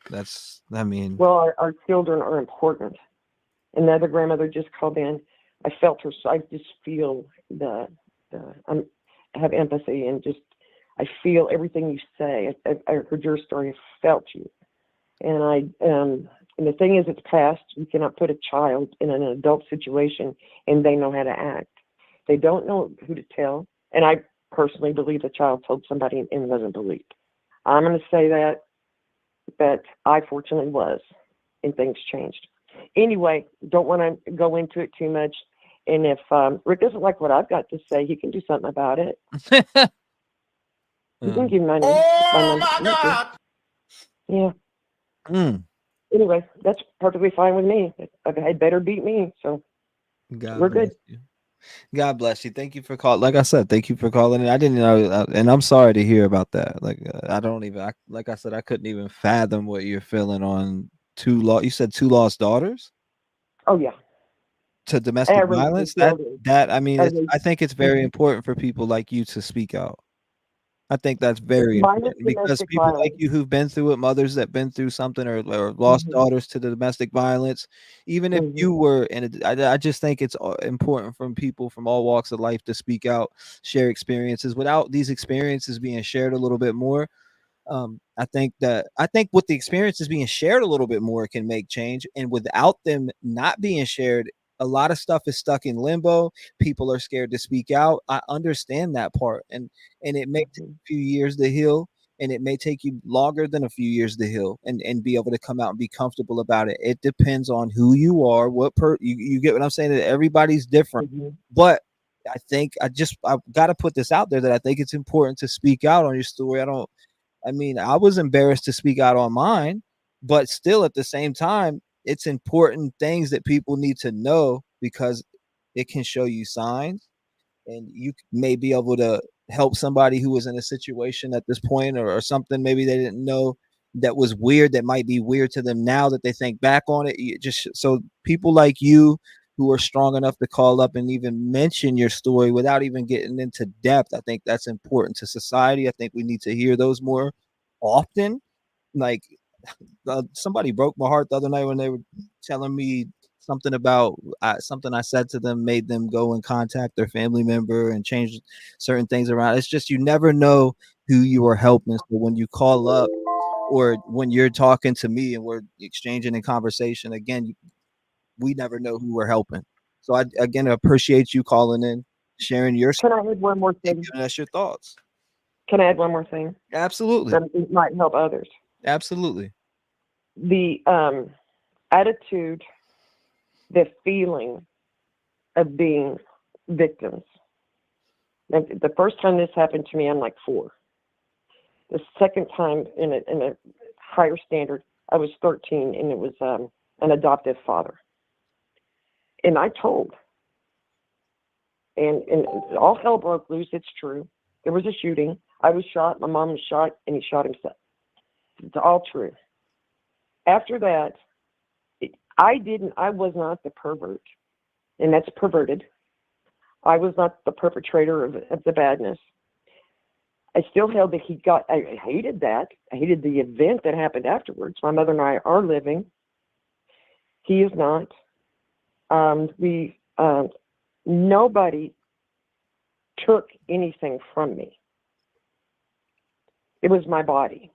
Well, our children are important. Another grandmother just called in. I felt her, so I just feel I have empathy and just, I feel everything you say. I heard your story, I felt you. And and the thing is, it's past. You cannot put a child in an adult situation and they know how to act. They don't know who to tell. And I personally believe the child told somebody and wasn't believed. I'm going to say that, but I fortunately was, and things changed. Anyway, don't want to go into it too much. And if Rick doesn't like what I've got to say, he can do something about it. You can give my name. Oh my God! Yeah. Anyway, that's perfectly fine with me. I've had better beat me, so we're good. God bless you. Thank you for calling. Like I said, thank you for calling in. I didn't know, and I'm sorry to hear about that. Like I don't even. Like I said, I couldn't even fathom what you're feeling on 2 You said 2 lost daughters. Oh yeah. To domestic violence. That I mean, I think it's very important for people like you to speak out. I think that's very Minus important because domestic people like violence. you who've been through it, mothers that been through something or lost daughters to the domestic violence, even if you were, and I just think it's important from people from all walks of life to speak out, share experiences. Without these experiences being shared a little bit more, I think with the experiences being shared a little bit more, it can make change. And without them not being shared, a lot of stuff is stuck in limbo. People are scared to speak out. I understand that part, and it may take a few years to heal, and it may take you longer than a few years to heal, and be able to come out and be comfortable about it. It depends on who you are, you get what I'm saying. That everybody's different, but I think I've got to put this out there that I think it's important to speak out on your story. I was embarrassed to speak out on mine, but still at the same time, it's important things that people need to know because it can show you signs and you may be able to help somebody who was in a situation at this point or something maybe they didn't know that was weird, that might be weird to them now that they think back on it. Just so people like you who are strong enough to call up and even mention your story without even getting into depth, I think that's important to society. I think we need to hear those more often. Like somebody broke my heart the other night when they were telling me something about something I said to them made them go and contact their family member and change certain things around. It's just you never know who you are helping. So when you call up or when you're talking to me and we're exchanging in conversation, again, we never know who we're helping. So I again appreciate you calling in, sharing your Can I add one more thing? giving us your thoughts. Can I add one more thing? Absolutely. That might help others. Absolutely. The attitude, the feeling of being victims. Like, the first time this happened to me, I'm like 4. The second time in a higher standard, I was 13, and it was an adoptive father. And I told, and all hell broke loose. It's true. There was a shooting. I was shot. My mom was shot, and he shot himself. It's all true. After that, I was not the pervert, and that's perverted. I was not the perpetrator of the badness. I still held that I hated that. I hated the event that happened afterwards. My mother and I are living. He is not. Nobody took anything from me. It was my body.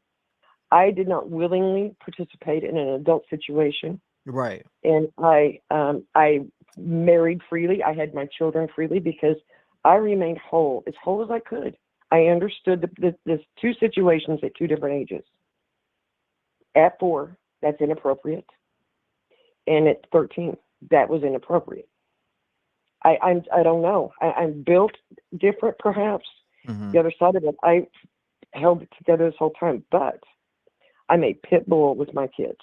I did not willingly participate in an adult situation. Right. And I married freely. I had my children freely because I remained whole as I could. I understood the 2 situations at 2 different ages. At 4, that's inappropriate. And at 13, that was inappropriate. I don't know. I'm built different, perhaps. The other side of it, I held it together this whole time, but I'm a pit bull with my kids.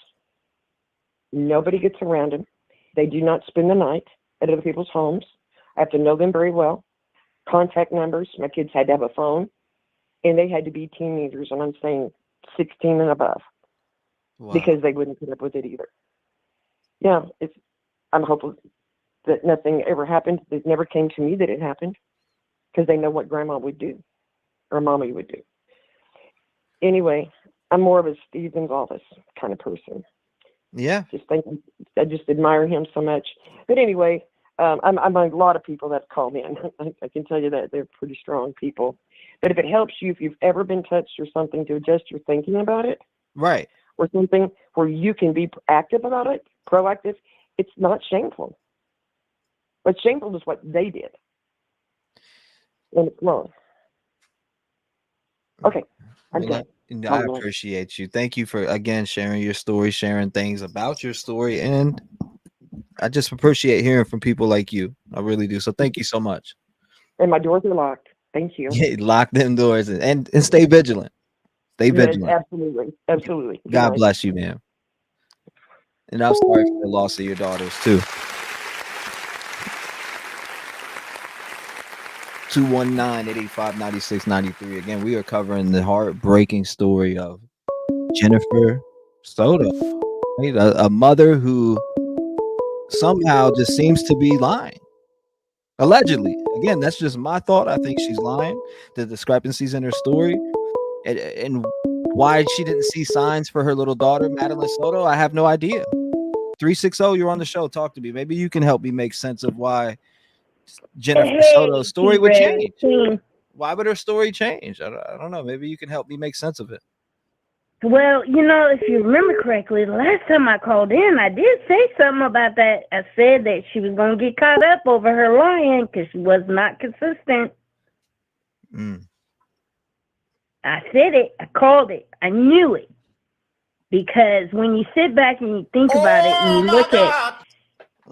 Nobody gets around them. They do not spend the night at other people's homes. I have to know them very well. Contact numbers. My kids had to have a phone, and they had to be teenagers, and I'm saying 16 and above, because they wouldn't put up with it either. Yeah, I'm hopeful that nothing ever happened. It never came to me that it happened, because they know what grandma would do or mommy would do. Anyway, I'm more of a Steve Gonzalez kind of person. Yeah. I just admire him so much. But anyway, I'm a lot of people that call me, and I can tell you that they're pretty strong people. But if it helps you, if you've ever been touched or something, to adjust your thinking about it, right, or something where you can be active about it, proactive, it's not shameful. What's shameful is what they did, and it's wrong. Okay, I'm done. I appreciate you. Thank you for again sharing your story, sharing things about your story, and I just appreciate hearing from people like you. I really do. So thank you so much. And my doors are locked. Thank you. Yeah, lock them doors and stay vigilant. Stay vigilant. Absolutely. Absolutely. God bless you, man. And I'm sorry for the loss of your daughters too. 219-885-9693. Again, we are covering the heartbreaking story of Jennifer Soto, right? A mother who somehow just seems to be lying. Allegedly. Again, that's just my thought. I think she's lying. The discrepancies in her story, and why she didn't see signs for her little daughter, Madeline Soto, I have no idea. 360, you're on the show. Talk to me. Maybe you can help me make sense of why Jennifer Soto's story would change. Why would her story change? I don't know. Maybe you can help me make sense of it. Well, if you remember correctly, the last time I called in, I did say something about that. I said that she was going to get caught up over her lying because she was not consistent. I said it. I called it. I knew it. Because when you sit back and you think about it and you look at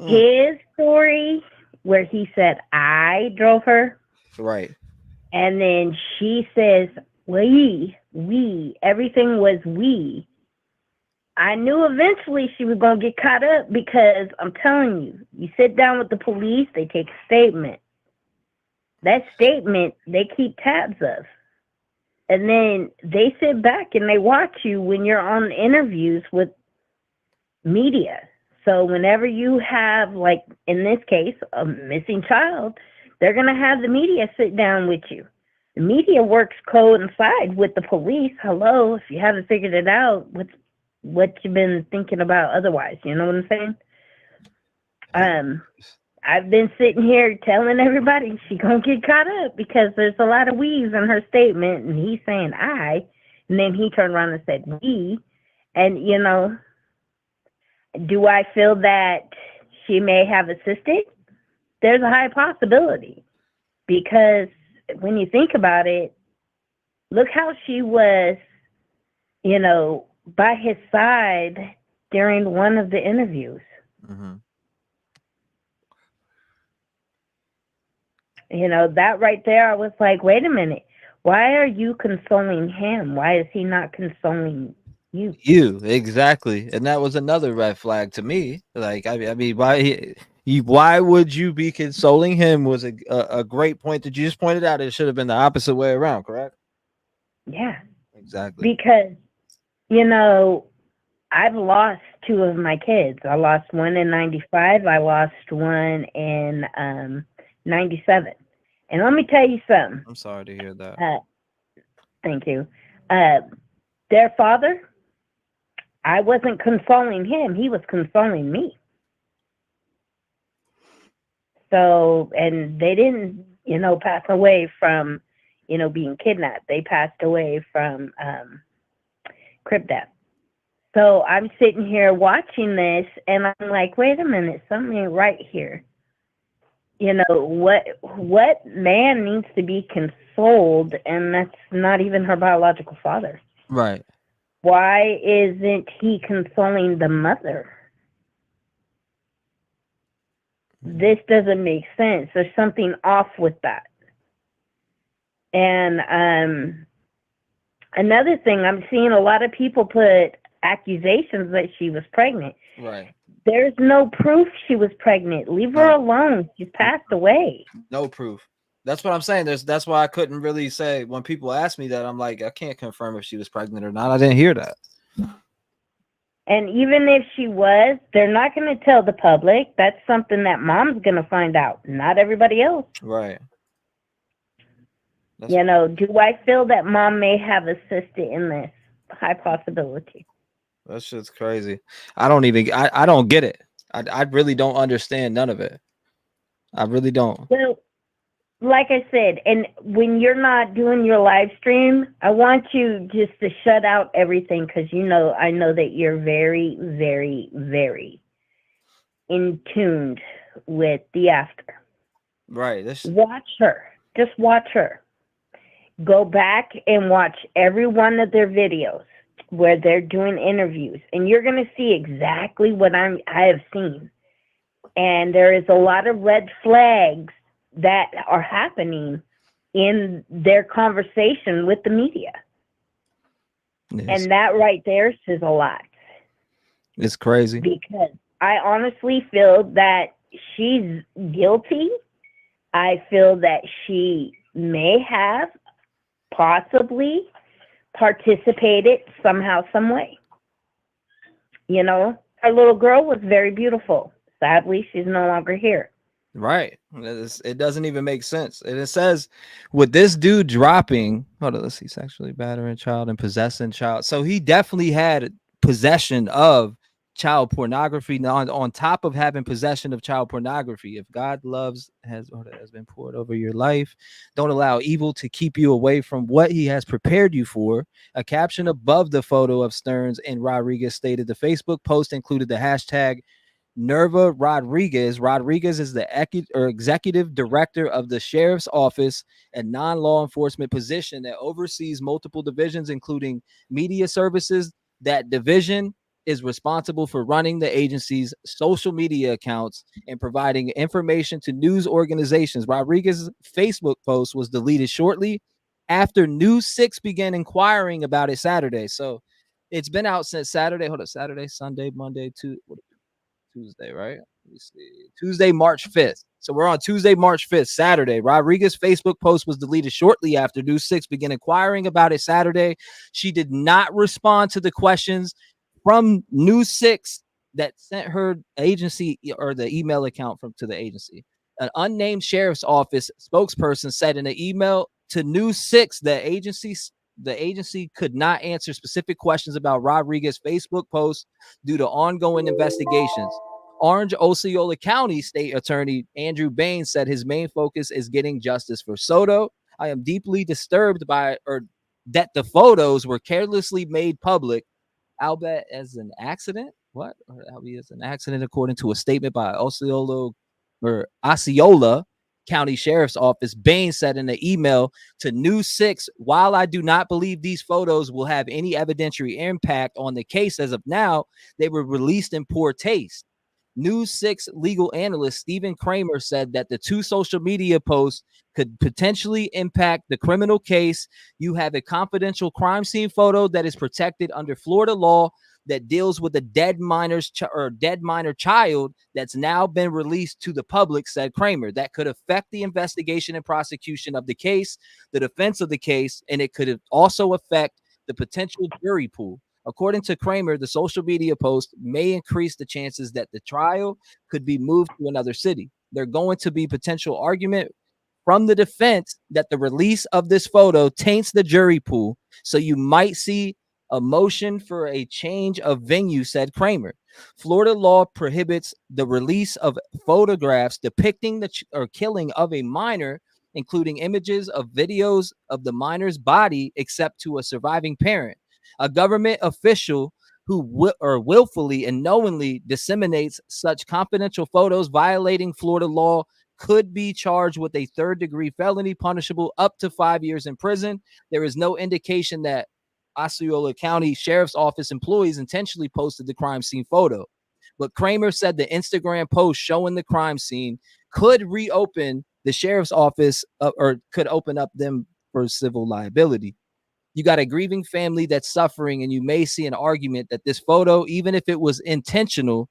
his story where he said, I drove her. Right. And then she says, we, everything was we. I knew eventually she was going to get caught up because I'm telling you, you sit down with the police, they take a statement. That statement, they keep tabs of. And then they sit back and they watch you when you're on interviews with media. So whenever you have, like in this case, a missing child, they're going to have the media sit down with you. The media works coincide with the police. Hello, if you haven't figured it out, what you've been thinking about otherwise. You know what I'm saying? I've been sitting here telling everybody she's going to get caught up because there's a lot of we's in her statement, and he's saying I, and then he turned around and said we. And, do I feel that she may have assisted? There's a high possibility because when you think about it, look how she was, by his side during one of the interviews. Mm-hmm. That right there, I was like, wait a minute. Why are you consoling him? Why is he not consoling you? You, exactly. And that was another red flag to me. Like, I mean, why would you be consoling him was a great point that you just pointed out. It should have been the opposite way around, correct? Yeah. Exactly. Because, I've lost two of my kids. I lost one in 95. I lost one in 97. And let me tell you something. I'm sorry to hear that. Thank you. Their father, I wasn't consoling him. He was consoling me. So, and they didn't, pass away from, being kidnapped. They passed away from crib death. So I'm sitting here watching this, and I'm like, wait a minute, something ain't right here. What man needs to be consoled, and that's not even her biological father. Right. Why isn't he consoling the mother? This doesn't make sense. There's something off with that. And another thing, I'm seeing a lot of people put accusations that she was pregnant. Right. There's no proof she was pregnant. Leave her alone. She's passed away. No proof. That's what I'm saying. That's why I couldn't really say when people ask me that. I'm like, I can't confirm if she was pregnant or not. I didn't hear that. And even if she was, they're not going to tell the public. That's something that mom's going to find out, not everybody else. Right. Do I feel that mom may have assisted in this? High possibility. That shit's crazy. I don't get it. I really don't understand none of it. I really don't. Well, like I said, and when you're not doing your live stream, I want you just to shut out everything because I know that you're very, very, very in tuned with the after. Right. Watch her. Just watch her. Go back and watch every one of their videos where they're doing interviews, and you're going to see exactly what I have seen. And there is a lot of red flags that are happening in their conversation with the media. Yes. And that right there says a lot. It's crazy. Because I honestly feel that she's guilty. I feel that she may have possibly participated somehow, some way. Her little girl was very beautiful. Sadly, she's no longer here. Right. It doesn't even make sense. And it says with this dude dropping, hold on, let's see, sexually battering child and possessing child. So he definitely had possession of child pornography on top of having possession of child pornography. If God loves has been poured over your life, don't allow evil to keep you away from what he has prepared you for. A caption above the photo of Stearns and Rodriguez stated the Facebook post included the hashtag Nerva Rodriguez. Rodriguez is the executive director of the sheriff's office, a non-law enforcement position that oversees multiple divisions, including media services. That division is responsible for running the agency's social media accounts and providing information to news organizations. Rodriguez's Facebook post was deleted shortly after News 6 began inquiring about it Saturday. So it's been out since Saturday. Hold on, Saturday, Sunday, Monday, Tuesday, right? Let me see. Tuesday, March 5th. So we're on Tuesday, March 5th, Saturday. Rodriguez's Facebook post was deleted shortly after News 6 began inquiring about it Saturday. She did not respond to the questions from News 6 that sent her agency or the email account to the agency. An unnamed sheriff's office spokesperson said in an email to News 6 that the agency could not answer specific questions about Rodriguez's Facebook post due to ongoing investigations. Orange Osceola County State Attorney Andrew Bain said his main focus is getting justice for Soto. I am deeply disturbed by that the photos were carelessly made public, albeit as an accident. What? Albeit as an accident, according to a statement by Osceola County Sheriff's Office. Bain said in an email to News 6, while I do not believe these photos will have any evidentiary impact on the case as of now, they were released in poor taste. News 6 legal analyst Stephen Kramer said that the two social media posts could potentially impact the criminal case. You have a confidential crime scene photo that is protected under Florida law that deals with a dead minor child that's now been released to the public, said Kramer. That could affect the investigation and prosecution of the case, the defense of the case, and it could also affect the potential jury pool. According to Kramer, the social media post may increase the chances that the trial could be moved to another city. There's going to be potential argument from the defense that the release of this photo taints the jury pool, so you might see a motion for a change of venue, said Kramer. Florida law prohibits the release of photographs depicting the killing of a minor, including images of videos of the minor's body, except to a surviving parent. A government official who willfully and knowingly disseminates such confidential photos violating Florida law could be charged with a third-degree felony punishable up to 5 years in prison. There is no indication that Osceola County Sheriff's Office employees intentionally posted the crime scene photo. But Kramer said the Instagram post showing the crime scene could reopen the sheriff's office or could open up them for civil liability. You got a grieving family that's suffering, and you may see an argument that this photo, even if it was intentional,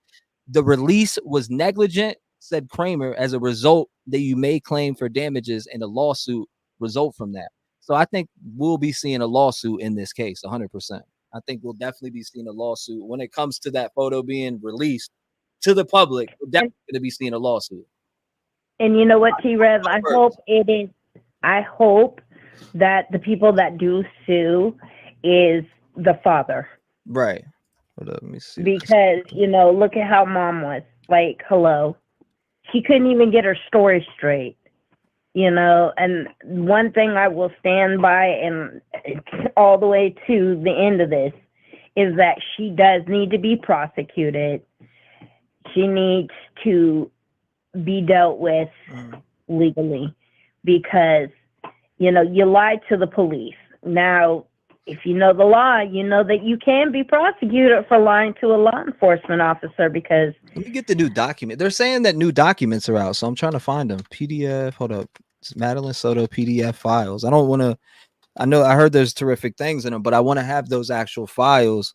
the release was negligent, said Kramer. As a result, that you may claim for damages and a lawsuit result from that. So I think we'll be seeing a lawsuit in this case, 100%. I think we'll definitely be seeing a lawsuit when it comes to that photo being released to the public. We're definitely going to be seeing a lawsuit. And you know what, T-REV, I hope that the people that do sue is the father. Right. Hold up, let me see. Because, look at how mom was. Like, hello. She couldn't even get her story straight. And one thing I will stand by and all the way to the end of this is that she does need to be prosecuted. She needs to be dealt with legally because, you lied to the police. Now, if you know the law, you know that you can be prosecuted for lying to a law enforcement officer because... Let me get the new document. They're saying that new documents are out, so I'm trying to find them. PDF, hold up. It's Madeline Soto PDF files. I don't want to... I heard there's terrific things in them, but I want to have those actual files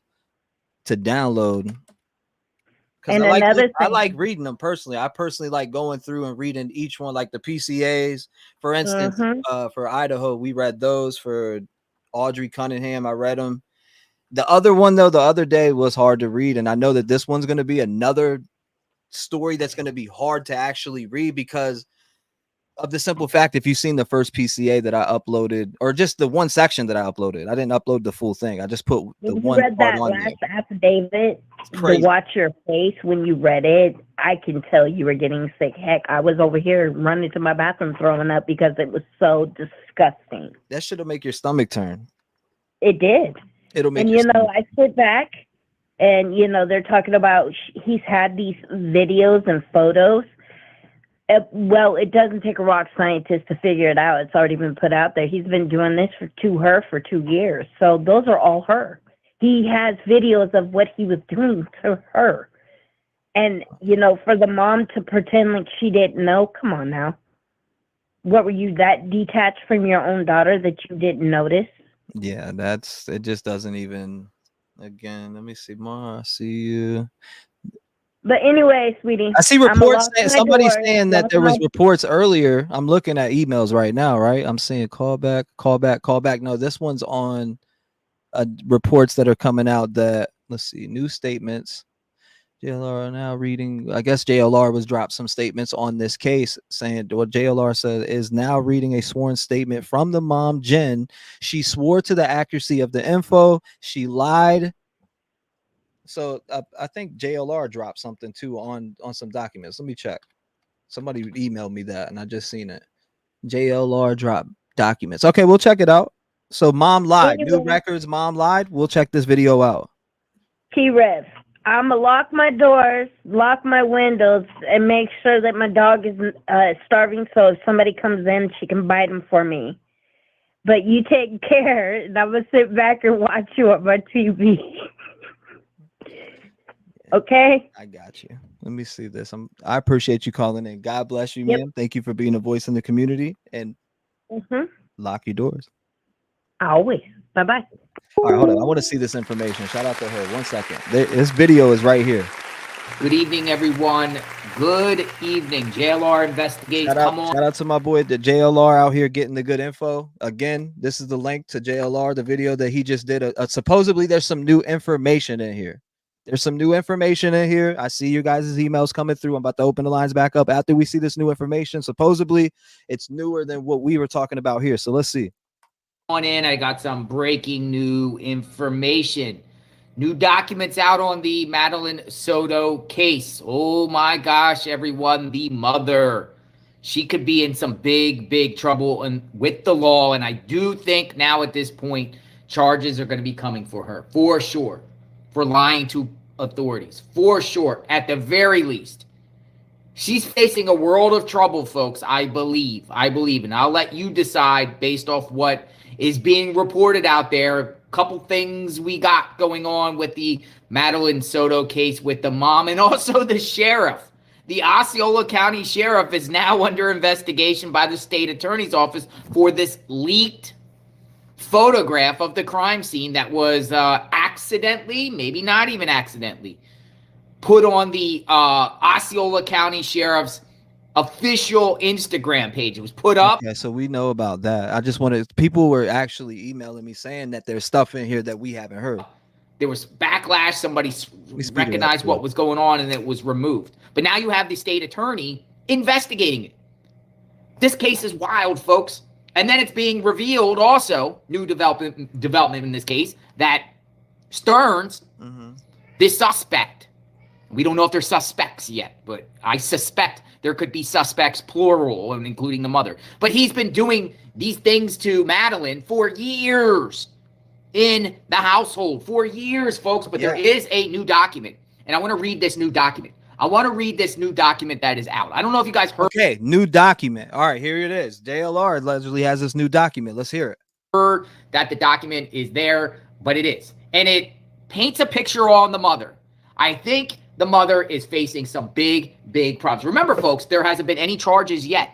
to download. Because I like reading them personally. I personally like going through and reading each one, like the PCAs. For instance, for Idaho, we read those. For Audrey Cunningham, I read them. The other one, though, the other day was hard to read, and I know that this one's going to be another story that's going to be hard to actually read because of the simple fact, if you've seen the first PCA that I uploaded, or just the one section that I uploaded, I didn't upload the full thing. I just put the When you one read part that on last there. affidavit, to Crazy. watch your face when you read it, I can tell you were getting sick. Heck, I was over here running to my bathroom throwing up because it was so disgusting. That should make your stomach turn. It did. It'll make And, your stomach. I sit back and, they're talking about he's had these videos and photos. Well, it doesn't take a rock scientist to figure it out. It's already been put out there. He's been doing this to her for 2 years. So those are all her. He has videos of what he was doing to her. And, for the mom to pretend like she didn't know, come on now. What, were you that detached from your own daughter that you didn't notice? Yeah, it just doesn't even, again, let me see, Ma, I see you. But anyway, sweetie, I see reports saying somebody's saying that there was reports earlier. I'm looking at emails right now, right? I'm seeing call back. No, this one's on reports that are coming out that, let's see, new statements. JLR now reading, I guess JLR was dropped some statements on this case saying what JLR said is now reading a sworn statement from the mom, Jen. She swore to the accuracy of the info. She lied. So I think JLR dropped something too on some documents. Let me check. Somebody emailed me that and I just seen it. JLR dropped documents. Okay, we'll check it out. So mom lied. New records, mom lied. We'll check this video out. T-REV. I'm going to lock my doors, lock my windows, and make sure that my dog isn't starving, so if somebody comes in, she can bite him for me. But you take care, and I'm going to sit back and watch you on my TV. Okay? I got you. Let me see this. I appreciate you calling in. God bless you, ma'am. Thank you for being a voice in the community, and lock your doors. Always. Bye-bye. All right, hold on. I want to see this information. Shout out to her. 1 second. This video is right here. Good evening, everyone. Good evening. JLR investigates. Come on. Shout out to my boy, the JLR out here getting the good info. Again, this is the link to JLR, the video that he just did. Supposedly, there's some new information in here. There's some new information in here. I see you guys' emails coming through. I'm about to open the lines back up after we see this new information. Supposedly, it's newer than what we were talking about here. So let's see. On in, I got some breaking new information. New documents out on the Madeline Soto case. Oh my gosh, everyone, the mother. She could be in some big trouble with the law. And I do think now at this point, charges are going to be coming for her, for sure, for lying to authorities, for sure, at the very least. She's facing a world of trouble, folks, I believe. And I'll let you decide based off what is being reported out there. A couple things we got going on with the Madeline Soto case with the mom and also the sheriff. The Osceola County Sheriff is now under investigation by the state attorney's office for this leaked photograph of the crime scene that was accidentally, maybe not even accidentally, put on the Osceola County Sheriff's official Instagram page. It was put up. Yeah, so we know about that. I just wanted, people were actually emailing me saying that there's stuff in here that we haven't heard. There was backlash. Somebody recognized what was going on and it was removed. But now you have the state attorney investigating it. This case is wild, folks. And then it's being revealed also, new development in this case, that Stearns, the suspect, we don't know if they're suspects yet, but I suspect there could be suspects, plural, and including the mother. But he's been doing these things to Madeline for years in the household. For years, folks. But there is a new document. And I want to read this new document. That is out. I don't know if you guys heard. Okay, new document. All right, here it is. JLR allegedly has this new document. Let's hear it. Heard that the document is there, but it is. And it paints a picture on the mother. I think the mother is facing some big problems. Remember, folks, there hasn't been any charges yet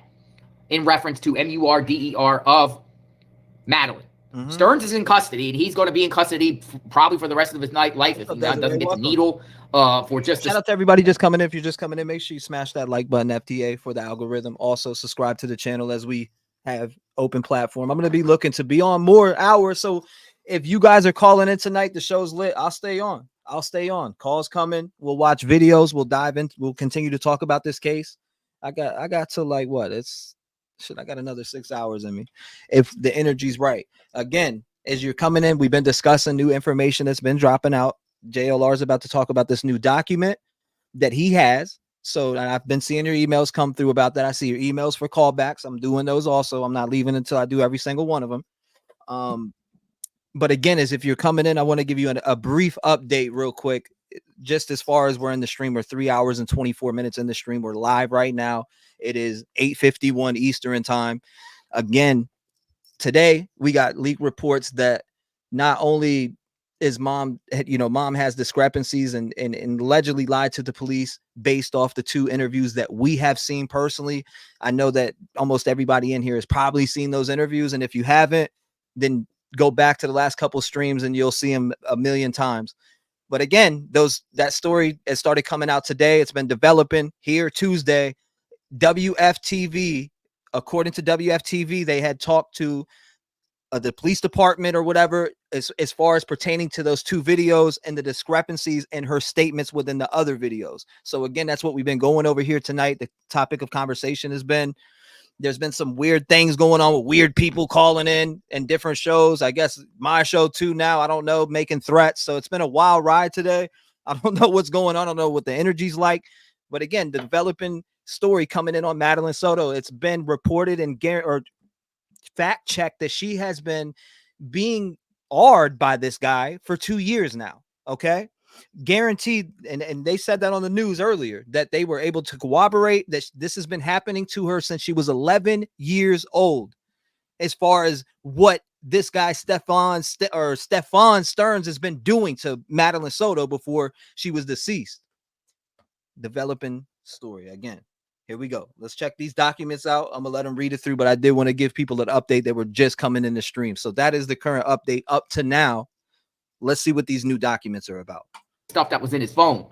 in reference to MURDER of Madeline. Stearns is in custody, and he's going to be in custody probably for the rest of his life if he doesn't get the needle for just. Shout out to everybody just coming in. If you're just coming in, make sure you smash that like button, FTA, for the algorithm. Also, subscribe to the channel as we have open platform. I'm going to be looking to be on more hours. So if you guys are calling in tonight, the show's lit. I'll stay on. I'll stay on. Calls coming. We'll watch videos. We'll dive in. We'll continue to talk about this case. I got to like what? I got another 6 hours in me if the energy's right. Again, as you're coming in, we've been discussing new information that's been dropping out. JLR is about to talk about this new document that he has. So I've been seeing your emails come through about that. I see your emails for callbacks. I'm doing those also. I'm not leaving until I do every single one of them. But again, as if you're coming in, I want to give you a brief update real quick. Just as far as we're in the stream, we're 3 hours and 24 minutes in the stream. We're live right now. It is 8:51 Eastern time. Again, today we got leaked reports that not only is mom has discrepancies and allegedly lied to the police based off the 2 interviews that we have seen personally. I know that almost everybody in here has probably seen those interviews. And if you haven't, then go back to the last couple streams and you'll see them a million times. But again, that story has started coming out today. It's been developing here Tuesday. WFTV, according to WFTV, they had talked to the police department or whatever as far as pertaining to those 2 videos and the discrepancies in her statements within the other videos. So again, that's what we've been going over here tonight. The topic of conversation has been, there's been some weird things going on with weird people calling in and different shows. I guess my show too now, I don't know, making threats. So it's been a wild ride today. I don't know what's going on. I don't know what the energy's like. But again, the developing story coming in on Madeline Soto. It's been reported and fact checked that she has been being awed by this guy for 2 years now. Okay. Guaranteed, and they said that on the news earlier, that they were able to corroborate that this has been happening to her since she was 11 years old. As far as what this guy Stefan Stearns has been doing to Madeline Soto before she was deceased. Developing story again. Here we go. Let's check these documents out. I'm gonna let them read it through, but I did want to give people an update that were just coming in the stream. So that is the current update up to now. Let's see what these new documents are about. Stuff that was in his phone.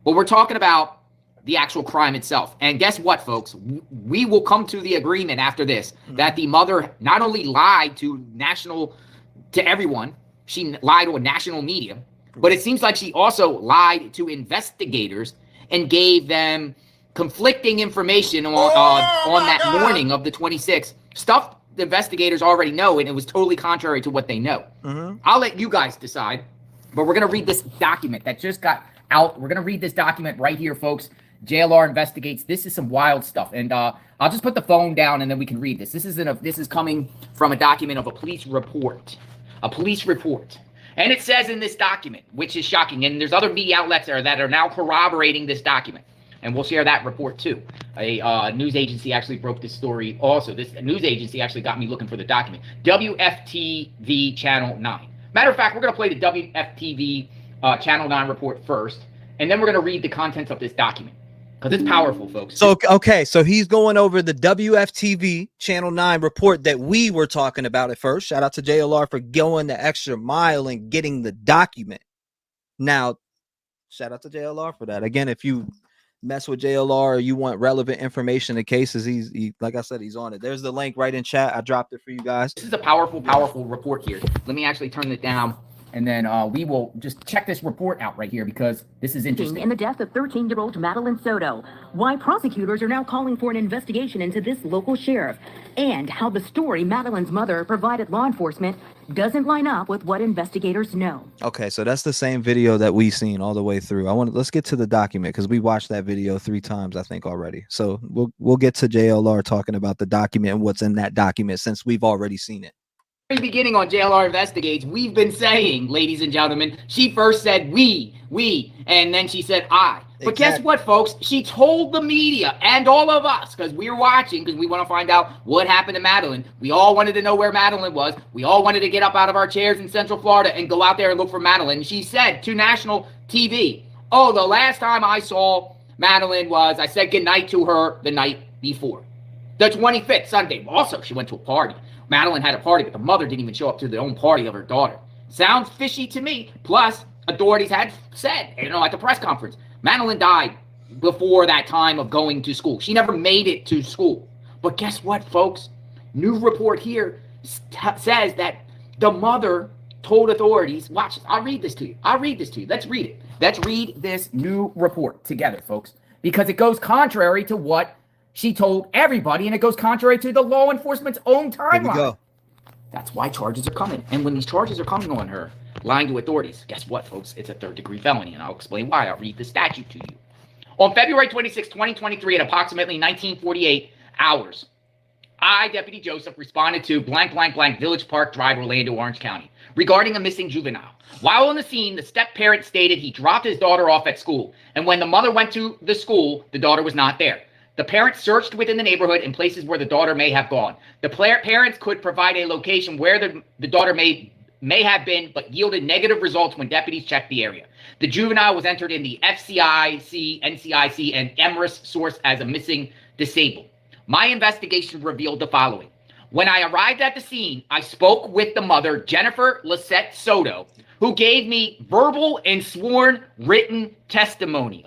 But we're talking about the actual crime itself. And guess what, folks? We will come to the agreement after this that the mother not only lied to everyone, she lied to a national media, but it seems like she also lied to investigators and gave them conflicting information on that morning of the 26th. Stuff the investigators already know, and it was totally contrary to what they know. I'll let you guys decide, but we're going to read this document that just got out. We're going to read this document right here, folks. JLR investigates. This is some wild stuff, and I'll just put the phone down, and then we can read this. This is coming from a document of a police report. A police report. And it says in this document, which is shocking, and there's other media outlets that are now corroborating this document. And we'll share that report too. A news agency actually broke this story also. This news agency actually got me looking for the document. WFTV Channel 9. Matter of fact, we're going to play the WFTV Channel 9 report first, and then we're going to read the contents of this document. Because it's powerful, folks. So, okay, so he's going over the WFTV Channel 9 report that we were talking about at first. Shout out to JLR for going the extra mile and getting the document. Now, shout out to JLR for that. Again, if you mess with JLR or you want relevant information in cases, he like I said, he's on it. There's the link right in chat. I dropped it for you guys. This is a powerful report here. Let me actually turn it down, and then we will just check this report out right here because this is interesting. In the death of 13-year-old Madeline Soto, why prosecutors are now calling for an investigation into this local sheriff, and how the story Madeline's mother provided law enforcement doesn't line up with what investigators know. Okay, so that's the same video that we've seen all the way through. Let's get to the document because we watched that video 3 times, I think, already. So we'll get to JLR talking about the document and what's in that document since we've already seen it. Very beginning on JLR Investigates, we've been saying, ladies and gentlemen, she first said we, and then she said I. But guess what, folks? She told the media and all of us, because we were watching, because we want to find out what happened to Madeline. We all wanted to know where Madeline was. We all wanted to get up out of our chairs in Central Florida and go out there and look for Madeline. And she said to national TV, oh, the last time I saw Madeline was I said goodnight to her the night before. The 25th, Sunday. Also, she went to a party. Madeline had a party, but the mother didn't even show up to the own party of her daughter. Sounds fishy to me. Plus, authorities had said, at the press conference, Madeline died before that time of going to school. She never made it to school. But guess what, folks? New report here says that the mother told authorities, watch, I'll read this to you. Let's read it. Let's read this new report together, folks, because it goes contrary to what she told everybody, and it goes contrary to the law enforcement's own timeline. Here we go. That's why charges are coming. And when these charges are coming on her, lying to authorities, guess what, folks? It's a third-degree felony, and I'll explain why. I'll read the statute to you. On February 26, 2023, at approximately 1948 hours, I, Deputy Joseph, responded to blank, blank, blank, Village Park Drive, Orlando, Orange County, regarding a missing juvenile. While on the scene, the step-parent stated he dropped his daughter off at school, and when the mother went to the school, the daughter was not there. The parents searched within the neighborhood in places where the daughter may have gone. The parents could provide a location where the daughter may have been, but yielded negative results when deputies checked the area. The juvenile was entered in the FCIC, NCIC, and EMRIS source as a missing disabled. My investigation revealed the following. When I arrived at the scene, I spoke with the mother, Jennifer Lisette Soto, who gave me verbal and sworn written testimony.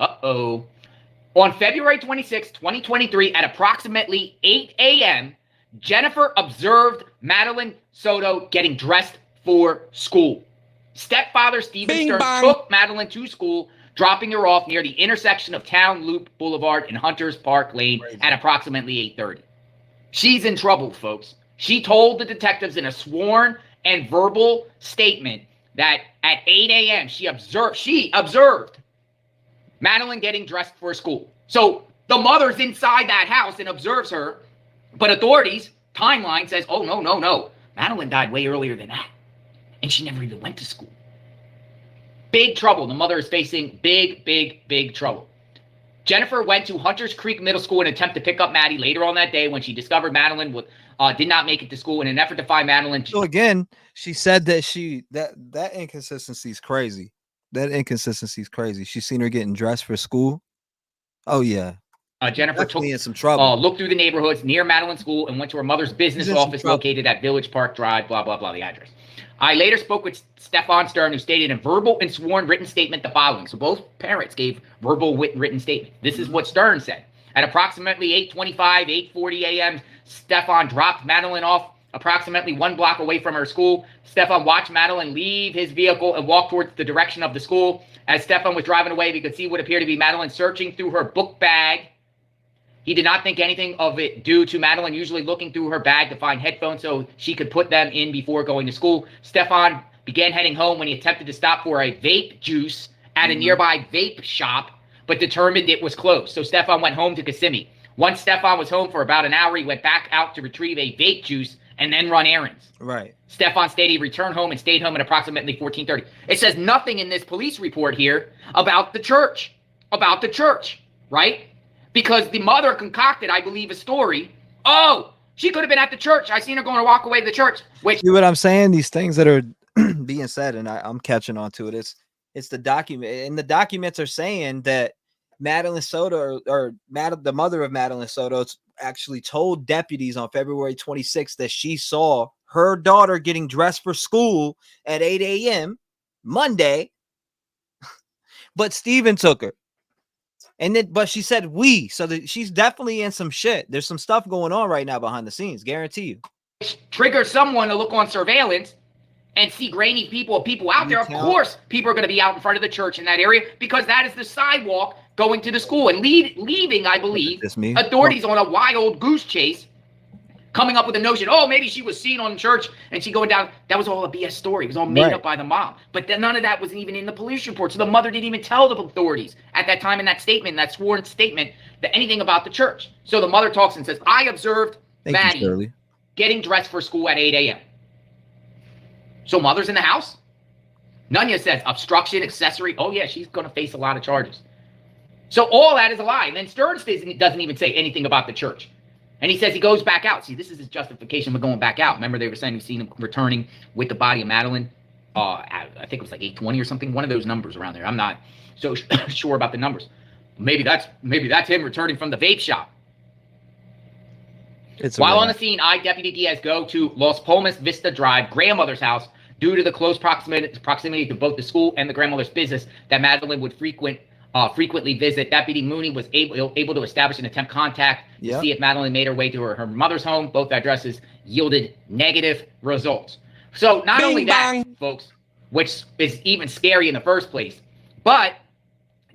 On February 26, 2023, at approximately 8 a.m., Jennifer observed Madeline Soto getting dressed for school. Stepfather Stephen Stern took Madeline to school, dropping her off near the intersection of Town Loop Boulevard and Hunters Park Lane at approximately 8:30. She's in trouble, folks. She told the detectives in a sworn and verbal statement that at 8 a.m. she observed Madeline getting dressed for school. So the mother's inside that house and observes her, but authorities' timeline says, oh, no. Madeline died way earlier than that, and she never even went to school. Big trouble. The mother is facing big trouble. Jennifer went to Hunters Creek Middle School in an attempt to pick up Maddie later on that day when she discovered Madeline did not make it to school. In an effort to find Madeline. So again, she said that that inconsistency is crazy. She's seen her getting dressed for school. Oh yeah. Jennifer took in some trouble. Looked through the neighborhoods near Madeline School and went to her mother's business office located at Village Park Drive, blah, blah, blah, the address. I later spoke with Stefan Stern, who stated in verbal and sworn written statement the following. So both parents gave verbal written statement. This is what Stern said. At approximately 8:25, 8:40 a.m., Stefan dropped Madeline off approximately 1 block away from her school. Stefan watched Madeline leave his vehicle and walk towards the direction of the school. As Stefan was driving away, we could see what appeared to be Madeline searching through her book bag. He did not think anything of it due to Madeline usually looking through her bag to find headphones so she could put them in before going to school. Stefan began heading home when he attempted to stop for a vape juice at a nearby vape shop, but determined it was closed. So Stefan went home to Kissimmee. Once Stefan was home for about an hour, he went back out to retrieve a vape juice and then run errands. Right. Stefan stated he returned home and stayed home at approximately 14:30. It says nothing in this police report here about the church, right? Because the mother concocted, I believe, a story. Oh, she could have been at the church. I seen her going to walk away to the church. Which, see what I'm saying? These things that are being said, and I'm catching on to it. It's the document, and the documents are saying that Madeline Soto, the mother of Madeline Soto, actually told deputies on February 26th that she saw her daughter getting dressed for school at 8 a.m. Monday, but Stephen took her. But she said so that she's definitely in some shit. There's some stuff going on right now behind the scenes, guarantee you. Trigger someone to look on surveillance and see grainy people out there. Of course, people are going to be out in front of the church in that area because that is the sidewalk going to the school and leaving, I believe, authorities on a wild goose chase, coming up with a notion, oh, maybe she was seen on church and she going down. That was all a BS story. It was all made up by the mom. But then none of that was even in the police report. So the mother didn't even tell the authorities at that time in that statement, that sworn statement, that anything about the church. So the mother talks and says, I observed Maddie getting dressed for school at 8 a.m. So mother's in the house? Nunya says obstruction, accessory. Oh, yeah, she's going to face a lot of charges. So all that is a lie. And then Stearns doesn't even say anything about the church. And he says he goes back out. See, this is his justification for going back out. Remember, they were saying we've seen him returning with the body of Madeline. I think it was like 8:20 or something. One of those numbers around there. I'm not so sure about the numbers. Maybe that's him returning from the vape shop. While on the scene, Deputy Diaz go to Los Palmas Vista Drive, grandmother's house, due to the close proximity to both the school and the grandmother's business that Madeline would frequently visit. Deputy Mooney was able to establish an attempt contact to see if Madeline made her way to her mother's home. Both addresses yielded negative results. So not only that, folks, which is even scary in the first place, but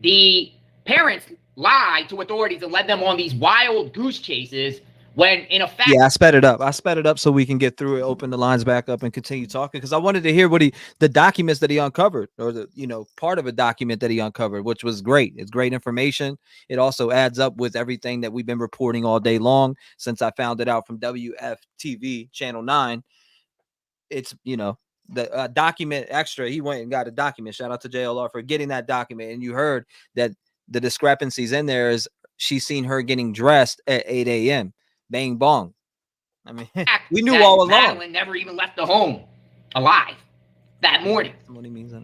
the parents lied to authorities and led them on these wild goose chases when, in effect... Yeah, I sped it up so we can get through it, open the lines back up, and continue talking, because I wanted to hear what the documents that he uncovered, or the part of a document that he uncovered, which was great. It's great information. It also adds up with everything that we've been reporting all day long since I found it out from WFTV Channel 9. It's, the document extra. He went and got a document. Shout out to JLR for getting that document. And you heard that the discrepancies in there is she's seen her getting dressed at 8 a.m. Bang bong. I mean, we knew all along. Madeline never even left the home alive that morning.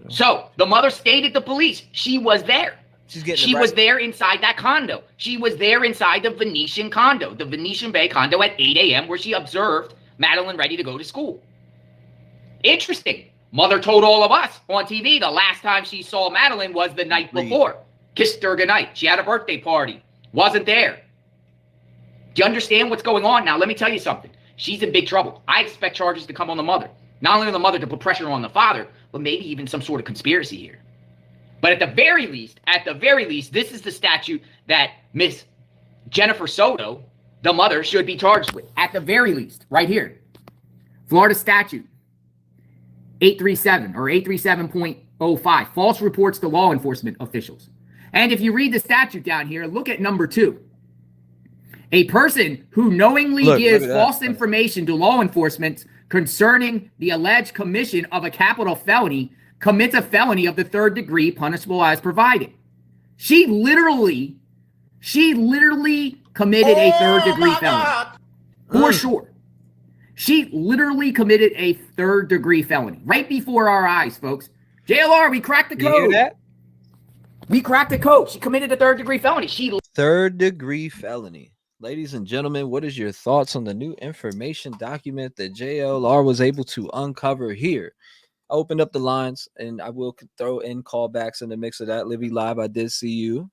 So the mother stated to police she was there. She was there inside that condo. She was there inside the Venetian condo, the Venetian Bay condo at 8 a.m. where she observed Madeline ready to go to school. Interesting. Mother told all of us on TV the last time she saw Madeline was the night before. Kissed her goodnight. She had a birthday party. Wasn't there. Do you understand what's going on? Now, let me tell you something. She's in big trouble. I expect charges to come on the mother. Not only on the mother to put pressure on the father, but maybe even some sort of conspiracy here. But at the very least, this is the statute that Miss Jennifer Soto, the mother, should be charged with. At the very least, right here. Florida statute 837 or 837.05, false reports to law enforcement officials. And if you read the statute down here, look at number 2. A person who knowingly gives false information to law enforcement concerning the alleged commission of a capital felony commits a felony of the 3rd degree punishable as provided. She literally committed a 3rd degree felony. For sure. She literally committed a 3rd degree felony right before our eyes, folks. JLR, we cracked the code. You hear that? We cracked the code. She committed a 3rd degree felony. 3rd degree felony. Ladies and gentlemen, what is your thoughts on the new information document that JLR was able to uncover here? I opened up the lines, and I will throw in callbacks in the mix of that. Livy Live, I did see you.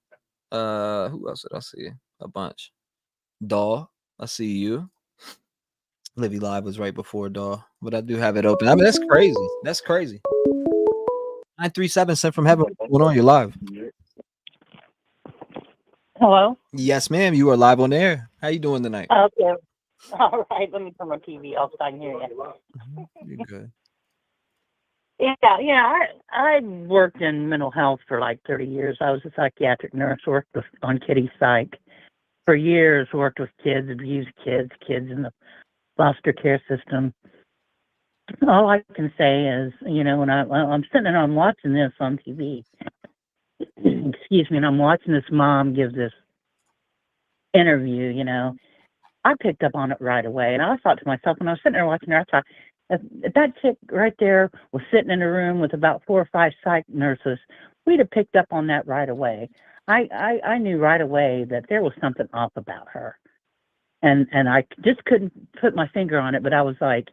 Who else did I see? A bunch. Daw, I see you. Livy Live was right before Daw, but I do have it open. I mean, that's crazy. That's crazy. 937 sent from heaven. What's going on? You're live. Hello? Yes, ma'am. You are live on air. How you doing tonight? Okay. All right. Let me turn my TV off so I can hear you. You're good. Yeah. I worked in mental health for like 30 years. I was a psychiatric nurse, worked on kiddie psych for years, worked with kids, abused kids in the foster care system. All I can say is, when I'm sitting there, I'm watching this on TV. Excuse me, and I'm watching this mom give this interview, I picked up on it right away. And I thought to myself, when I was sitting there watching her, I thought, if that chick right there was sitting in a room with about 4 or 5 psych nurses, we'd have picked up on that right away. I knew right away that there was something off about her. And I just couldn't put my finger on it, but I was like,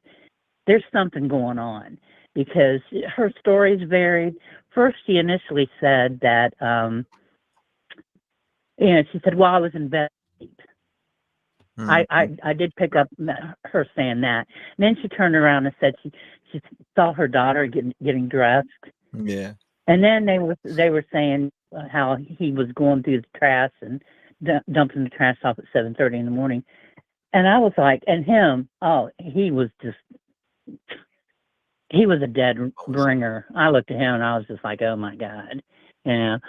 there's something going on, because her stories varied. First, she initially said that, she said, well, I was in bed. I did pick up her saying that. And then she turned around and said she saw her daughter getting dressed. Yeah. And then they were saying how he was going through the trash and dumping the trash off at 7:30 in the morning. And I was like, and him, he was a dead ringer. I looked at him and I was just like, oh my God. And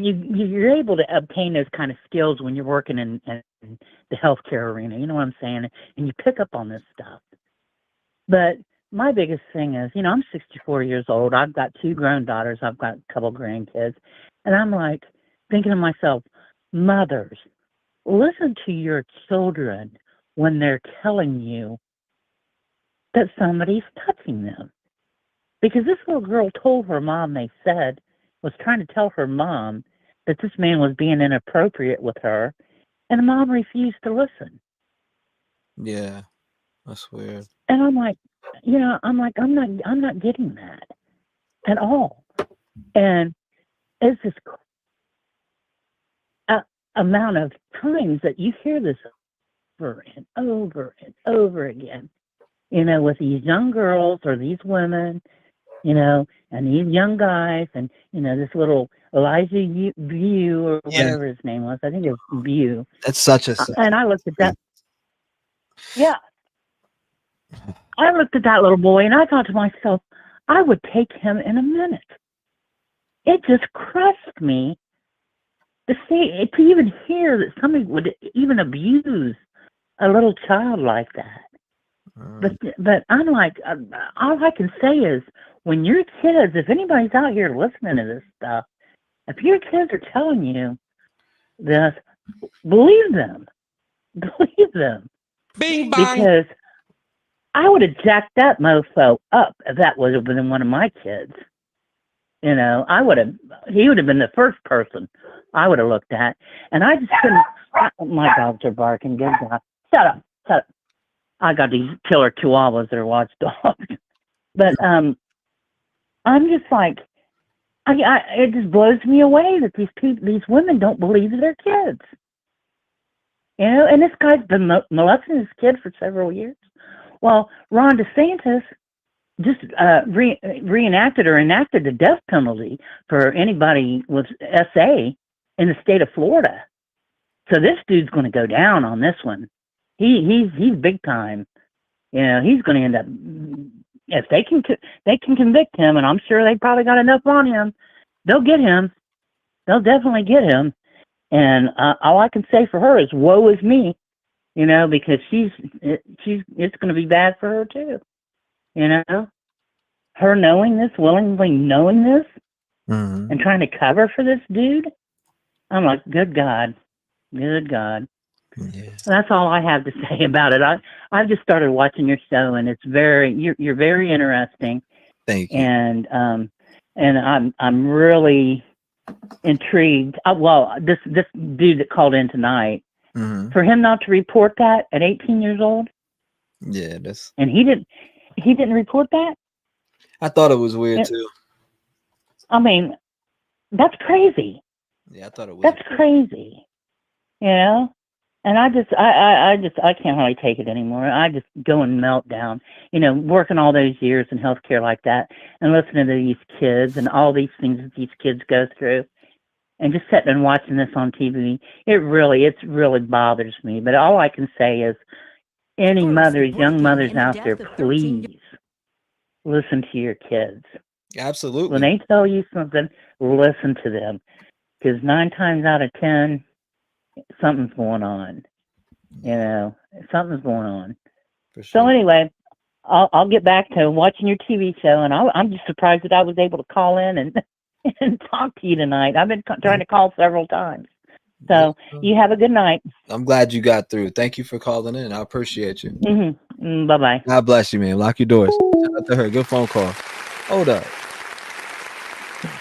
you're able to obtain those kind of skills when you're working in the healthcare arena. You know what I'm saying? And you pick up on this stuff. But my biggest thing is, I'm 64 years old. I've got 2 grown daughters. I've got a couple grandkids. And I'm like thinking to myself, mothers, listen to your children when they're telling you that somebody's touching them. Because this little girl told her mom, they said, was trying to tell her mom that this man was being inappropriate with her, and the mom refused to listen. Yeah, that's weird. And I'm like, I'm not getting that at all. And it's this amount of times that you hear this over and over and over again. with these young girls or these women, and these young guys, and this little Elijah View or whatever his name was. I think it was View. That's such a. And I looked at that. Yeah. I looked at that little boy and I thought to myself, I would take him in a minute. It just crushed me to even hear that somebody would even abuse a little child like that. But I'm like, all I can say is, when your kids, if anybody's out here listening to this stuff, if your kids are telling you this, believe them. Believe them. Bing bong. Because I would have jacked that mofo up if that would have been one of my kids. He would have been the first person I would have looked at. And I just couldn't, my dogs are barking. Good God. Shut up. I got these killer chihuahuas that are watchdogs. But I'm just like, it just blows me away that these women don't believe their kids. And this guy's been molesting his kid for several years. Well, Ron DeSantis just reenacted or enacted the death penalty for anybody with SA in the state of Florida. So this dude's going to go down on this one. He's big time. He's going to end up, if they can convict him, and I'm sure they probably got enough on him, they'll get him. They'll definitely get him. And all I can say for her is, woe is me, because it's going to be bad for her too. Her knowing this, willingly knowing this, and trying to cover for this dude. I'm like, good God. Yeah. That's all I have to say about it. I've just started watching your show, and it's you're very interesting. Thank you. And I'm really intrigued. This dude that called in tonight, for him not to report that at 18 years old. Yeah, and he didn't report that. I thought it was weird too. I mean, that's crazy. Yeah, I thought it was. That's crazy. And I can't hardly take it anymore. I just go in meltdown. Working all those years in healthcare like that, and listening to these kids and all these things that these kids go through, and just sitting and watching this on TV, it really bothers me. But all I can say is, any mothers, young mothers out there, please listen to your kids. Absolutely. When they tell you something, listen to them, because 9 times out of 10, something's going on. Something's going on. For sure. So anyway, I'll get back to watching your TV show, and I'm just surprised that I was able to call in and talk to you tonight. I've been trying to call several times. So you have a good night. I'm glad you got through. Thank you for calling in. I appreciate you. Bye-bye. God bless you, man. Lock your doors. Shout out to her. Good phone call. Hold up.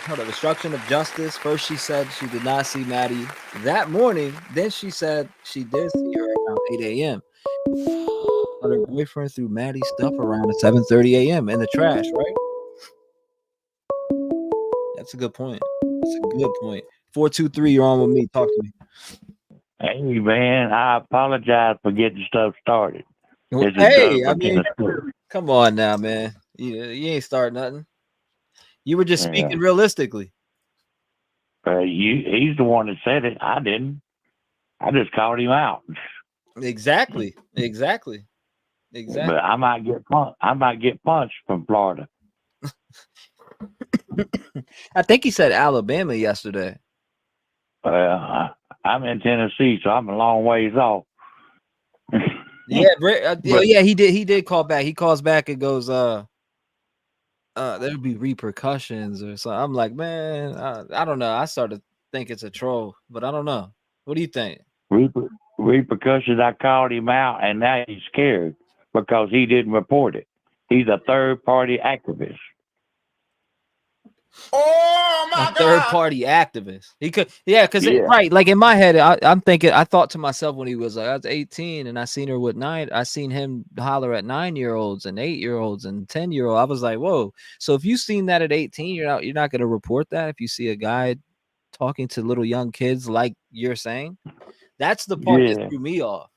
Obstruction of justice. First, she said she did not see Maddie that morning. Then she said she did see her around 8 a.m. But her boyfriend threw Maddie's stuff around at 7:30 a.m. in the trash, right? That's a good point. 423, you're on with me. Talk to me. Hey, man, I apologize for getting stuff started. Hey, come on now, man. You ain't starting nothing. You were just speaking realistically. He's the one that said it. I didn't. I just called him out. Exactly. But I might get punched from Florida. I think he said Alabama yesterday. I'm in Tennessee, so I'm a long ways off. Yeah, he did call back. He calls back and goes, there'll be repercussions or something. I'm like, man, I don't know. I started to think it's a troll, but I don't know. What do you think? Repercussions, I called him out, and now he's scared because he didn't report it. He's a third-party activist. Oh my God! Third-party activist. He could, right. Like in my head, I'm thinking. I thought to myself when he was like, I was 18 and I seen her with 9. I seen him holler at 9-year-olds and 8-year-olds and 10-year-old. I was like, whoa. So if you seen that at 18, you're not going to report that. If you see a guy talking to little young kids, like you're saying, that's the part that threw me off.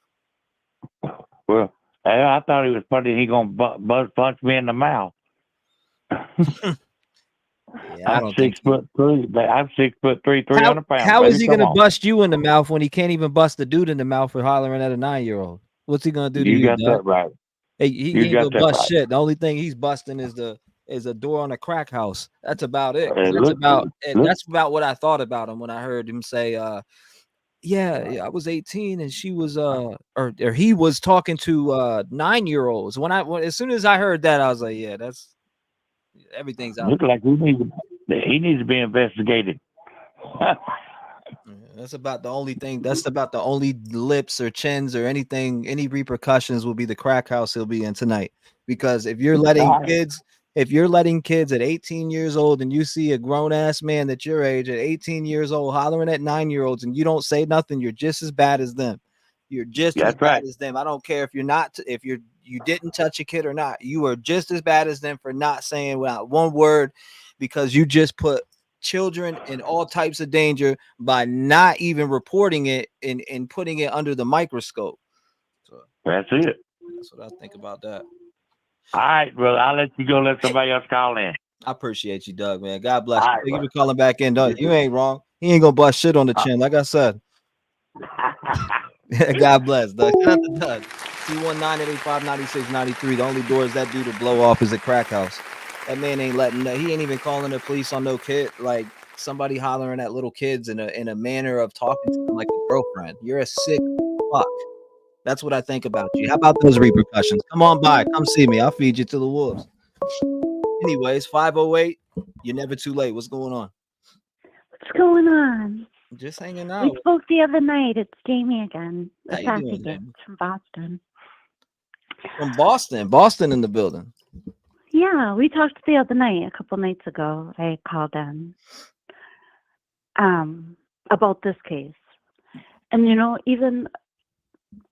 Well, I thought it was funny. He gonna buzz punch me in the mouth. Yeah, I I'm don't think 6'3". I'm 6'3", 300 pounds. How Baby, is he come gonna on. bust you in the mouth when he can't even bust the dude in the mouth for hollering at a 9-year-old? What's he gonna do to You you, got Doug? that right. Hey, he You ain't got gonna that bust right. shit. The only thing he's busting is a door on a crack house. That's about it. Look, That's about what I thought about him when I heard him say, yeah, I was 18 and she was or he was talking to 9-year-olds. As soon as I heard that, I was like, yeah, that's everything's out. Look like he needs to be investigated. That's about the only thing. That's about the only lips or chins or anything, any repercussions will be the crack house he'll be in tonight. Because if you're letting kids at 18 years old and you see a grown ass man at your age at 18 years old hollering at 9-year-olds and you don't say nothing, you're just as bad as them. You're just as bad as them. I don't care if you didn't touch a kid or not. You are just as bad as them for not saying without one word, because you just put children in all types of danger by not even reporting it and putting it under the microscope. So that's it. That's what I think about that. All right, brother. I'll let you go. Let somebody else call in. I appreciate you, Doug, man. God bless you. Right, Thank you for calling back in, Doug. You ain't wrong. He ain't gonna bust shit on the chin, like I said. God bless, Doug. Shout out to Doug. 219-885-9693. The only doors that dude to blow off is a crack house. That man ain't he ain't even calling the police on no kid, like somebody hollering at little kids in a manner of talking to them like a girlfriend. You're a sick fuck. That's what I think about you. How about those repercussions? Come on by. Come see me. I'll feed you to the wolves. Anyways, 508. You're never too late. What's going on? What's going on? Just hanging out. We spoke the other night. It's Jamie again. How you doing, Jamie? From Boston. From Boston. Boston in the building. Yeah, we talked the other night, a couple nights ago. I called in about this case. And, even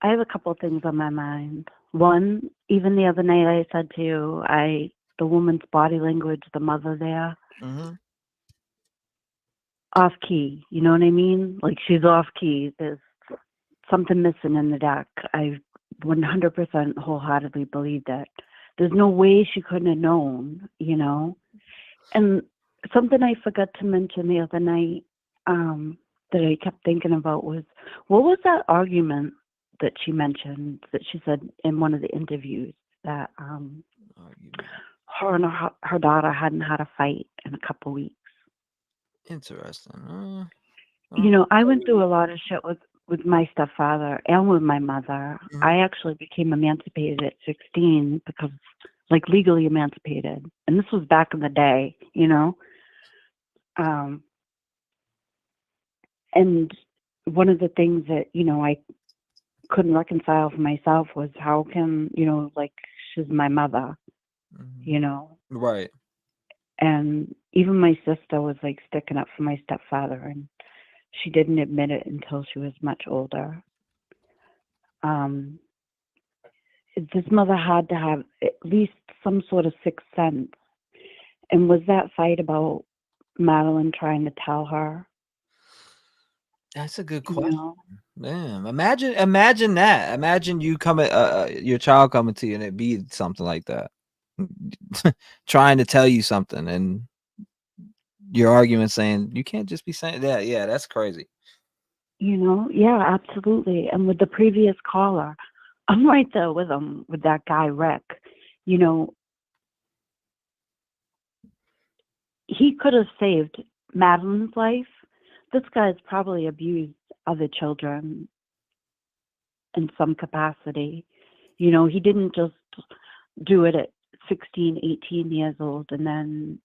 I have a couple things on my mind. One, even the other night I said to you, the woman's body language, the mother there, off key. You know what I mean? Like, she's off key. There's something missing in the deck. I 100% wholeheartedly believe that. There's no way she couldn't have known, And something I forgot to mention the other night that I kept thinking about was, what was that argument that she mentioned, that she said in one of the interviews that her and her daughter hadn't had a fight in a couple weeks? Interesting. I went through a lot of shit with my stepfather and with my mother. I actually became emancipated at 16 because, legally emancipated. And this was back in the day, And one of the things that, I couldn't reconcile for myself was how can, she's my mother, Right. And even my sister was sticking up for my stepfather, and she didn't admit it until she was much older. This mother had to have at least some sort of sixth sense. And was that fight about Madeline trying to tell her? That's a good question. Man, imagine that. Imagine you coming, your child coming to you and it be something like that, trying to tell you something, and your argument saying you can't just be saying that. Yeah, that's crazy. Yeah, absolutely. And with the previous caller, I'm right there with him, with that guy Rick. He could have saved Madeline's life. This guy's probably abused other children in some capacity. He didn't just do it at 16, 18 years old and then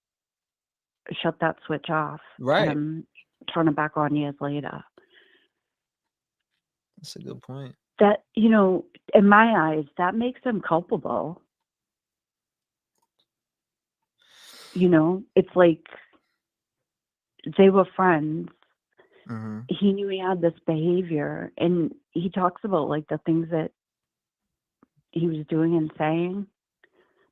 shut that switch off. Right. And turn it back on years later. That's a good point. That, in my eyes, that makes him culpable. It's like they were friends. He knew he had this behavior, and he talks about the things that he was doing and saying.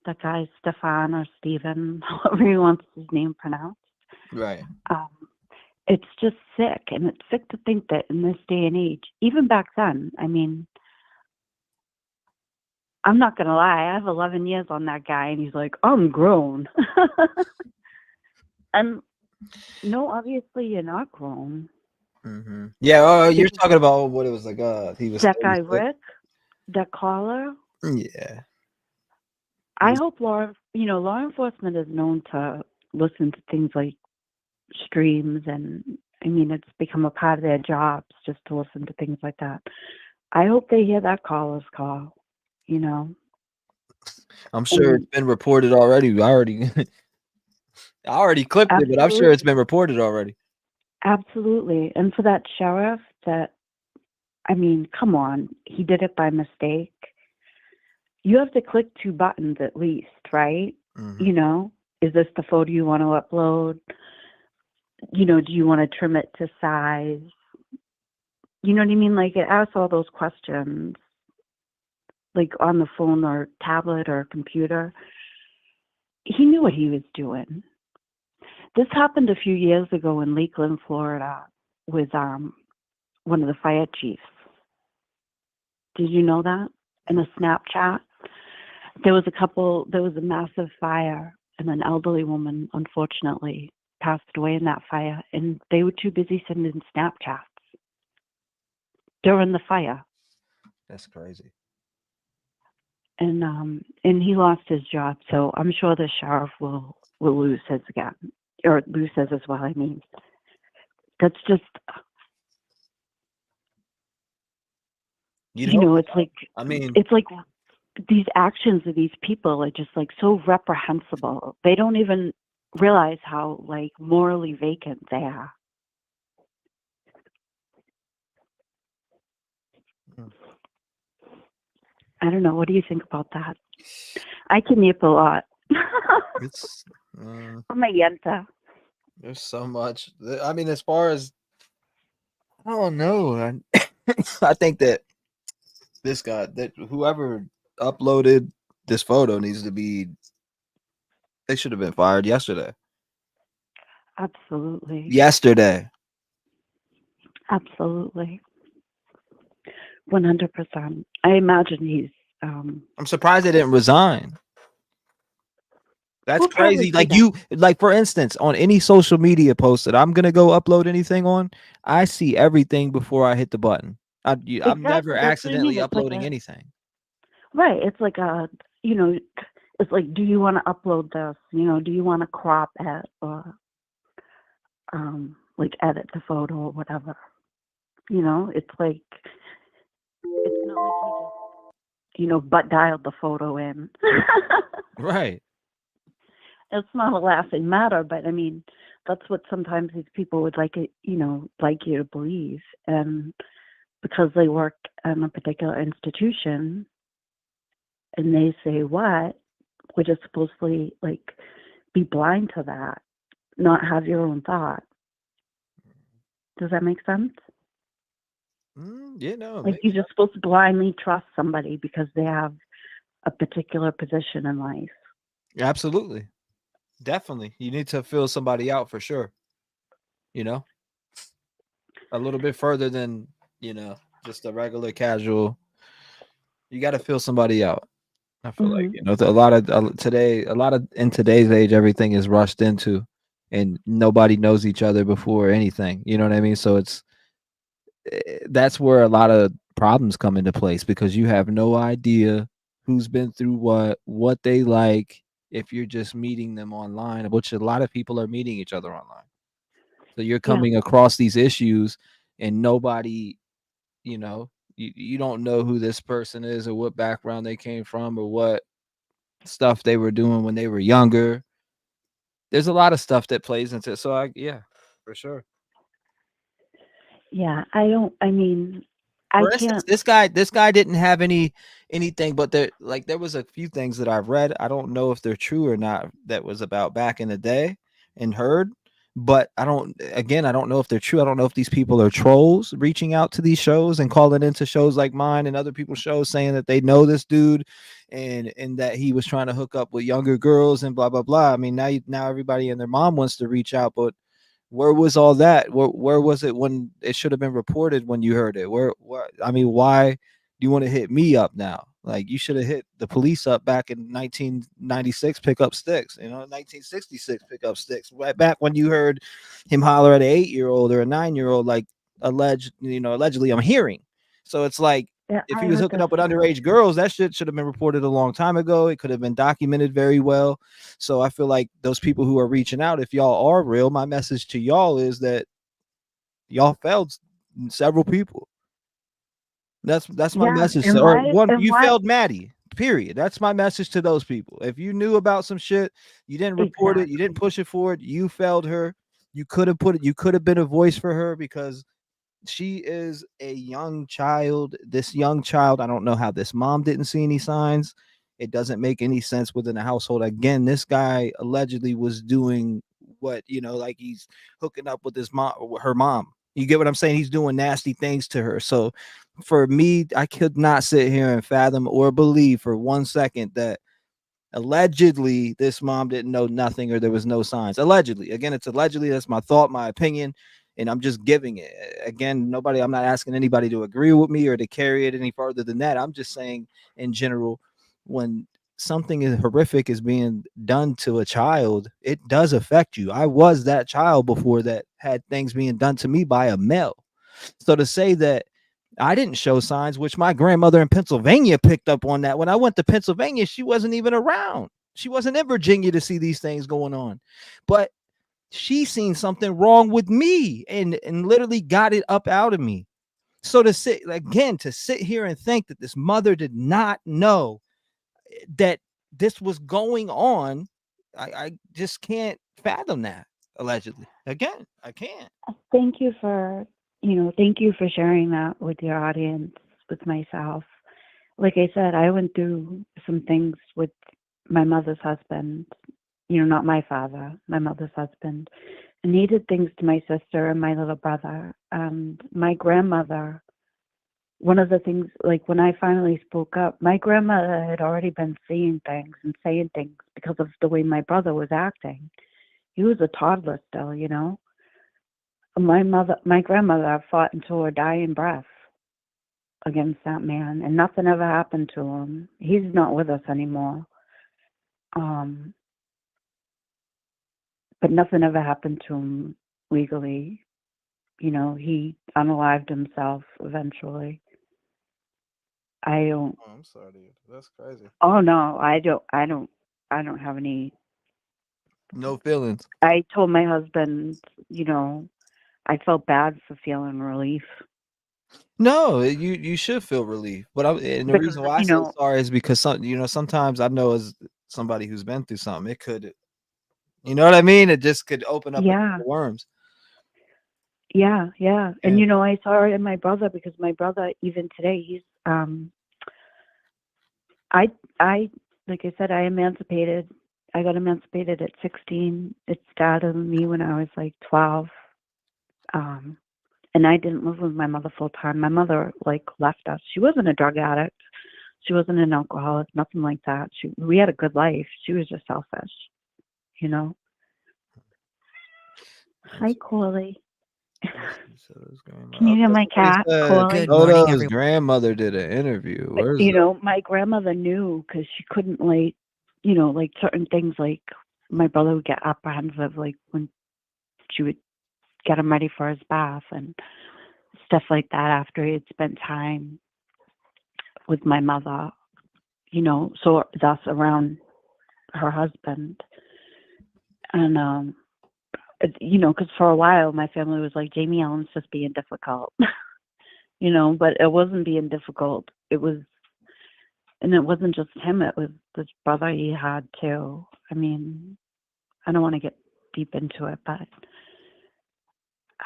That guy Stefan or Steven, however he wants his name pronounced. Right. It's just sick, and it's sick to think that in this day and age, even back then, I'm not gonna lie, I have 11 years on that guy, and he's like, I'm grown. And no, obviously you're not grown. Mm-hmm. Yeah, you're talking about what it was like. He was That guy 36. Rick, that caller. Yeah. I hope law enforcement is known to listen to things like streams, and I mean it's become a part of their jobs just to listen to things like that. I hope they hear that caller's call. I'm sure it's been reported already. I already clipped it, but I'm sure it's been reported already. Absolutely. And for that sheriff, come on, he did it by mistake. You have to click 2 buttons at least, right? Mm-hmm. Is this the photo you want to upload? Do you want to trim it to size? You know what I mean? Like, it asks all those questions, like on the phone or tablet or computer. He knew what he was doing. This happened a few years ago in Lakeland, Florida, with one of the fire chiefs. Did you know that? In a Snapchat, there was a massive fire, and an elderly woman, unfortunately, passed away in that fire, and they were too busy sending Snapchats during the fire. That's crazy. And he lost his job, so I'm sure the sheriff will lose his again, or lose his as well. I mean, that's just, it's like, it's like these actions of these people are just like so reprehensible. They don't even realize how like morally vacant they are. I don't know. What do you think about that? I can yip a lot. It's I'm a yenta. There's so much. I mean, as far as I don't know, I think that this guy, that whoever uploaded this photo needs to be. They should have been fired yesterday. Absolutely. Yesterday. Absolutely. 100%. I imagine he's. I'm surprised they didn't resign. That's We'll crazy. probably Like for instance, on any social media post that I'm gonna go upload anything on, I see everything before I hit the button. I'm never Exactly. That's what I accidentally mean. It's like uploading anything. Right. It's like it's like, do you want to upload this? Do you want to crop it or like edit the photo or whatever? It's like, it's not like he just, butt dialed the photo in. Right. It's not a laughing matter, but I mean, that's what sometimes these people would like it, like you to believe. And because they work in a particular institution and they say what, we're just supposed to like be blind to that, not have your own thought. Does that make sense? Yeah, no. Like you're just supposed to blindly trust somebody because they have a particular position in life. Absolutely. Definitely. You need to fill somebody out for sure. A little bit further than, just a regular casual. You got to fill somebody out. I feel like, in today's age, everything is rushed into and nobody knows each other before anything. You know what I mean? So that's where a lot of problems come into place because you have no idea who's been through what they like if you're just meeting them online, which a lot of people are meeting each other online. So you're coming across these issues and nobody, you don't know who this person is or what background they came from or what stuff they were doing when they were younger. There's a lot of stuff that plays into it. So for sure. Yeah, For instance, this guy didn't have anything, but there was a few things that I've read. I don't know if they're true or not. That was about back in the day and heard, but I don't know if they're true. I don't know if these people are trolls reaching out to these shows and calling into shows like mine and other people's shows saying that they know this dude and that he was trying to hook up with younger girls and blah blah blah. I mean, now everybody and their mom wants to reach out, but where was all that? Where was it when it should have been reported when you heard it? Why do you want to hit me up now? Like, you should have hit the police up back in 1996, pick up sticks, 1966, pick up sticks. Right back when you heard him holler at an 8-year-old or a 9-year-old, like allegedly I'm hearing. So it's like, if he was hooking up with underage girls, that shit should have been reported a long time ago. It could have been documented very well. So I feel like those people who are reaching out, if y'all are real, my message to y'all is that y'all failed several people. That's my message. You failed Maddie. Period. That's my message to those people. If you knew about some shit, you didn't report it, you didn't push it forward, you failed her. You could have been a voice for her, because she is a young child. This young child, I don't know how this mom didn't see any signs. It doesn't make any sense within the household. Again, this guy allegedly was doing what, like he's hooking up with her mom. You get what I'm saying? He's doing nasty things to her. So for me, I could not sit here and fathom or believe for 1 second that allegedly this mom didn't know nothing or there was no signs. Allegedly. Again, it's allegedly. That's my thought, my opinion, and I'm just giving it. Again, I'm not asking anybody to agree with me or to carry it any further than that. I'm just saying, in general, when something is horrific is being done to a child, it does affect you. I was that child before that had things being done to me by a male. So to say that I didn't show signs, which my grandmother in Pennsylvania picked up on that. When I went to Pennsylvania, she wasn't even around. She wasn't in Virginia to see these things going on. But she seen something wrong with me and literally got it up out of me. So to sit here and think that this mother did not know that this was going on, I just can't fathom that. Allegedly. Again, I can't. Thank you for sharing that with your audience, with myself. Like I said, I went through some things with my mother's husband, not my father, my mother's husband. And he did things to my sister and my little brother. My grandmother, one of the things, like when I finally spoke up, my grandmother had already been seeing things and saying things because of the way my brother was acting. He was a toddler still, My grandmother fought until her dying breath against that man, and nothing ever happened to him. He's not with us anymore. But nothing ever happened to him legally. He unalived himself eventually. I'm sorry, dude. That's crazy. Oh no, I don't have any. No feelings. I told my husband, I felt bad for feeling relief. No, you should feel relief. But the reason why I say sorry is because sometimes I know as somebody who's been through something, it could, you know what I mean? It just could open up worms. Yeah. And I saw it in my brother, because my brother, even today, he's I like I said, I got emancipated at 16. It started with me when I was like 12. And I didn't live with my mother full time. My mother left us. She wasn't a drug addict. She wasn't an alcoholic, nothing like that. We had a good life. She was just selfish, Hi, Corley. Can you hear my cat, Corley? His grandmother did an interview. My grandmother knew, because she couldn't certain things, like my brother would get apprehensive, like when she would get him ready for his bath and stuff like that after he had spent time with my mother, so thus around her husband. And because for a while my family was like, Jamie Allen's just being difficult. But it wasn't being difficult. It wasn't just him, it was this brother he had too. I mean, I don't want to get deep into it, but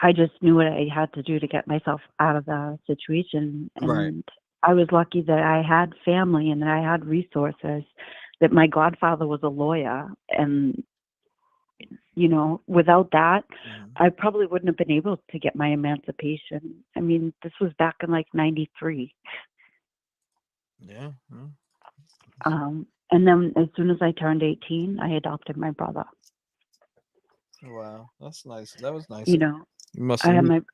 I just knew what I had to do to get myself out of the situation. And right. I was lucky that I had family and that I had resources, that my godfather was a lawyer. And, without that, I probably wouldn't have been able to get my emancipation. I mean, this was back in 93. Yeah. And then as soon as I turned 18, I adopted my brother. Wow, that's nice. That was nice.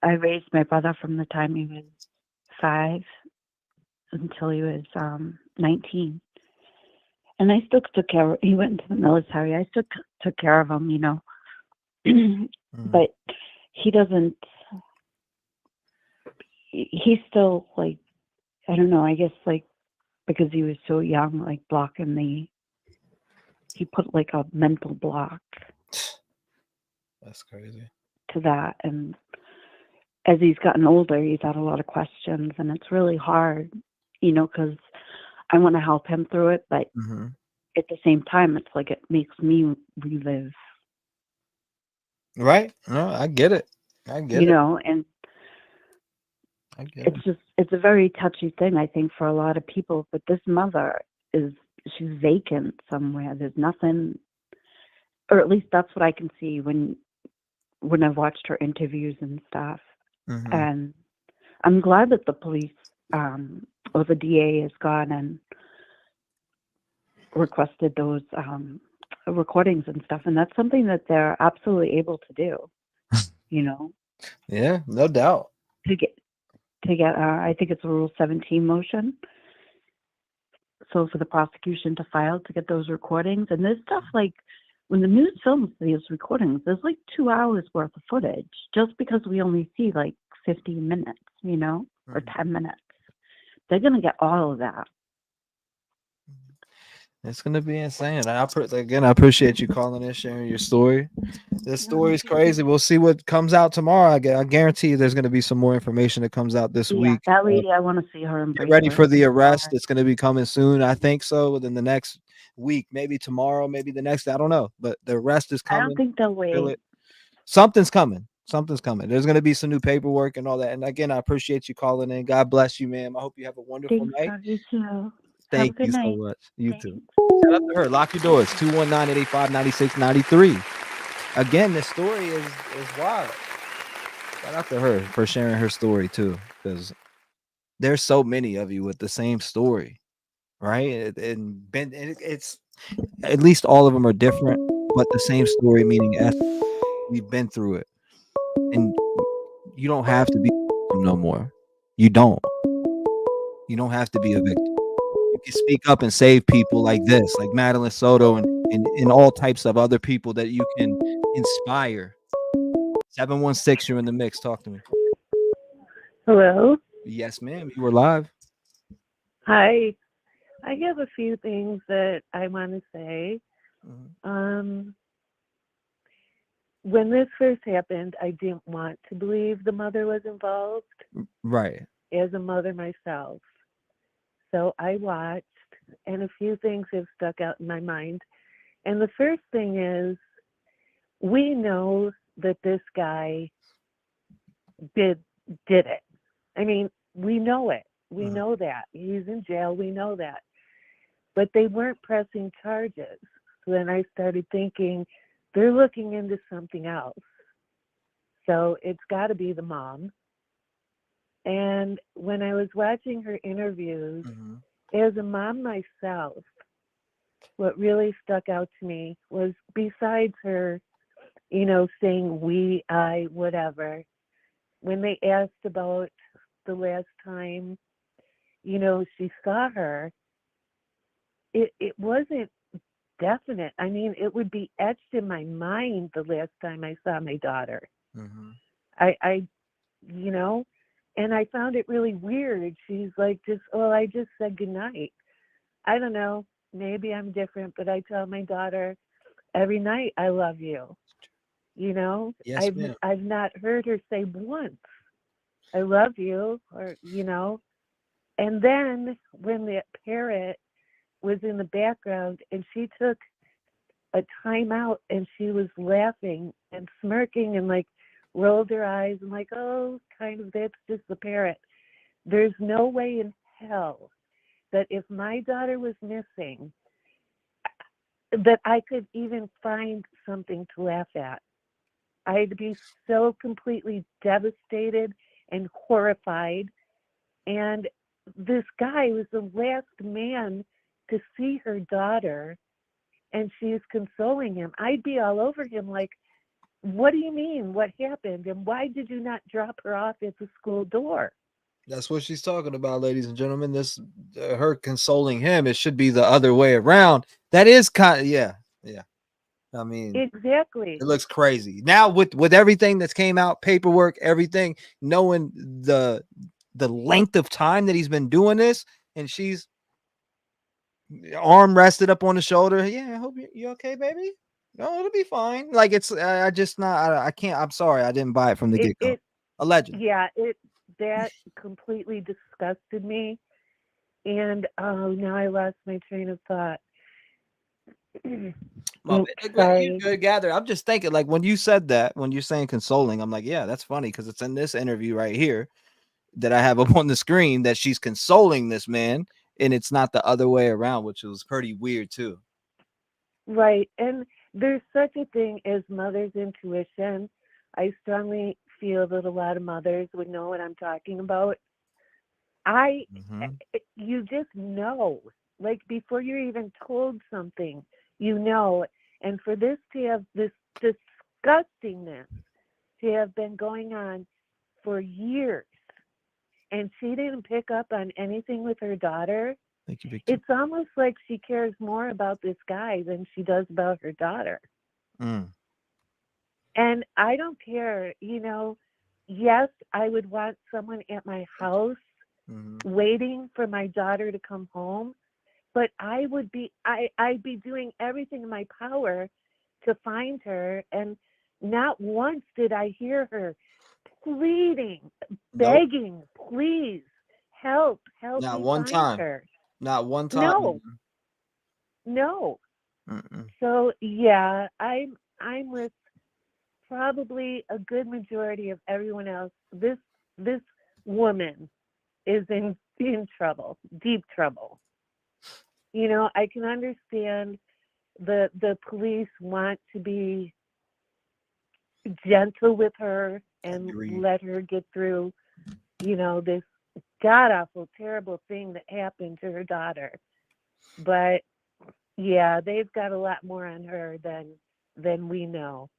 I raised my brother from the time he was 5 until he was 19. And I still took care of, he went into the military. I still took care of him, you know. But he doesn't, he's still like, I don't know, I guess like because he was so young, like blocking he put like a mental block That's crazy. to that. And as he's gotten older, he's had a lot of questions, and it's really hard, you know, because I want to help him through it, but at the same time, it's like it makes me relive. Right? No, I get it. I get You it. know, and I get it. it's a very touchy thing, I think, for a lot of people. But this mother she's vacant somewhere. There's nothing, or at least that's what I can see when I've watched her interviews and stuff. And I'm glad that the police or the DA has gone and requested those recordings and stuff, and that's something that they're absolutely able to do. You know. Yeah, no doubt. To get I think it's a Rule 17 motion. So for the prosecution to file to get those recordings, and there's stuff like when the news films these recordings, there's like 2 hours worth of footage just because we only see like 15 minutes, you know, or 10 minutes. They're gonna get all of that. It's gonna be insane. I appreciate you calling in, sharing your story. This story is crazy. We'll see what comes out tomorrow. I guarantee you there's gonna be some more information that comes out this week. That lady, I want to see her embrace. Get ready her. for the arrest. It's gonna be coming soon. I think so. Within the next week, maybe tomorrow, maybe the next. I don't know, but the arrest is coming. I don't think they'll wait. Something's coming. Something's coming. There's gonna be some new paperwork and all that. And again, I appreciate you calling in. God bless you, ma'am. I hope you have a wonderful night. You too. Thank you so much. You too. Shout out to her. Lock your doors. 219-885-9693. Again, this story is wild. Shout out to her for sharing her story too, because there's so many of you with the same story, right? It's at least all of them are different, but the same story, meaning we've been through it, and you don't have to be a victim no more. You don't have to be a victim. You can speak up and save people like this, like Madeline Soto and all types of other people that you can inspire. 716, you're in the mix. Talk to me. Hello. Yes, ma'am. You were live. Hi. I have a few things that I want to say. When this first happened, I didn't want to believe the mother was involved. Right. As a mother myself. So I watched, and a few things have stuck out in my mind. And the first thing is, we know that this guy did it. I mean, we know it. We know that. He's in jail. We know that. But they weren't pressing charges. So then I started thinking, they're looking into something else. So it's got to be the mom. And when I was watching her interviews, as a mom myself, what really stuck out to me was, besides her, you know, saying we, I, whatever, when they asked about the last time, you know, she saw her, it wasn't definite. I mean, it would be etched in my mind the last time I saw my daughter. I you know, and I found it really weird. She's like, I just said goodnight. I don't know. Maybe I'm different, but I tell my daughter every night, I love you. You know, yes, ma'am. I've not heard her say once, I love you, or, you know. And then when the parrot was in the background and she took a time out and she was laughing and smirking and like rolled her eyes and like, oh, kind of, that's just the parrot. There's no way in hell that if my daughter was missing, that I could even find something to laugh at. I'd be so completely devastated and horrified. And this guy was the last man to see her daughter, and she's consoling him. I'd be all over him like, what do you mean? What happened? And why did you not drop her off at the school door? That's what she's talking about, ladies and gentlemen. This her consoling him. It should be the other way around. That is kind of yeah. I mean, Exactly. it looks crazy now with everything that's came out, paperwork, everything, knowing the length of time that he's been doing this, and she's arm rested up on the shoulder. Yeah, I hope you okay, baby. No, it'll be fine. Like it's I just not I can't. I'm sorry, I didn't buy it from the get go. Allegedly. Yeah, that completely disgusted me. And now I lost my train of thought. Well, Sorry. you gather. I'm just thinking, like when you said that, when you're saying consoling, I'm like, yeah, that's funny because it's in this interview right here that I have up on the screen that she's consoling this man, and it's not the other way around, which was pretty weird too. Right. And there's such a thing as mother's intuition. I strongly feel that a lot of mothers would know what I'm talking about. You just know, like before you're even told something, you know. And for this to have this disgustingness to have been going on for years, and she didn't pick up on anything with her daughter, thank you, Victor. It's almost like she cares more about this guy than she does about her daughter. And I don't care, yes, I would want someone at my house waiting for my daughter to come home, but I'd be doing everything in my power to find her. And not once did I hear her pleading, begging, please help Not me one find time. her. Not one time. No. So yeah, I'm with probably a good majority of everyone else. This woman is in trouble, deep trouble. I can understand the police want to be gentle with her and let her get through, this god awful, terrible thing that happened to her daughter. But yeah, they've got a lot more on her than we know.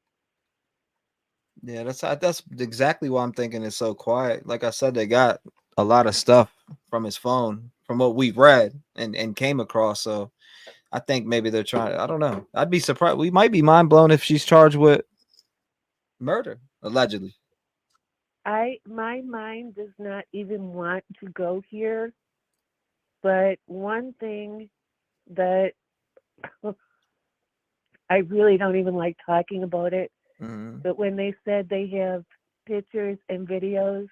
Yeah, that's exactly why I'm thinking it's so quiet. Like I said, they got a lot of stuff from his phone, from what we've read and came across. So I think maybe they're trying. I don't know. I'd be surprised. We might be mind blown if she's charged with murder, allegedly. My mind does not even want to go here, but one thing that I really don't even like talking about it, but when they said they have pictures and videos,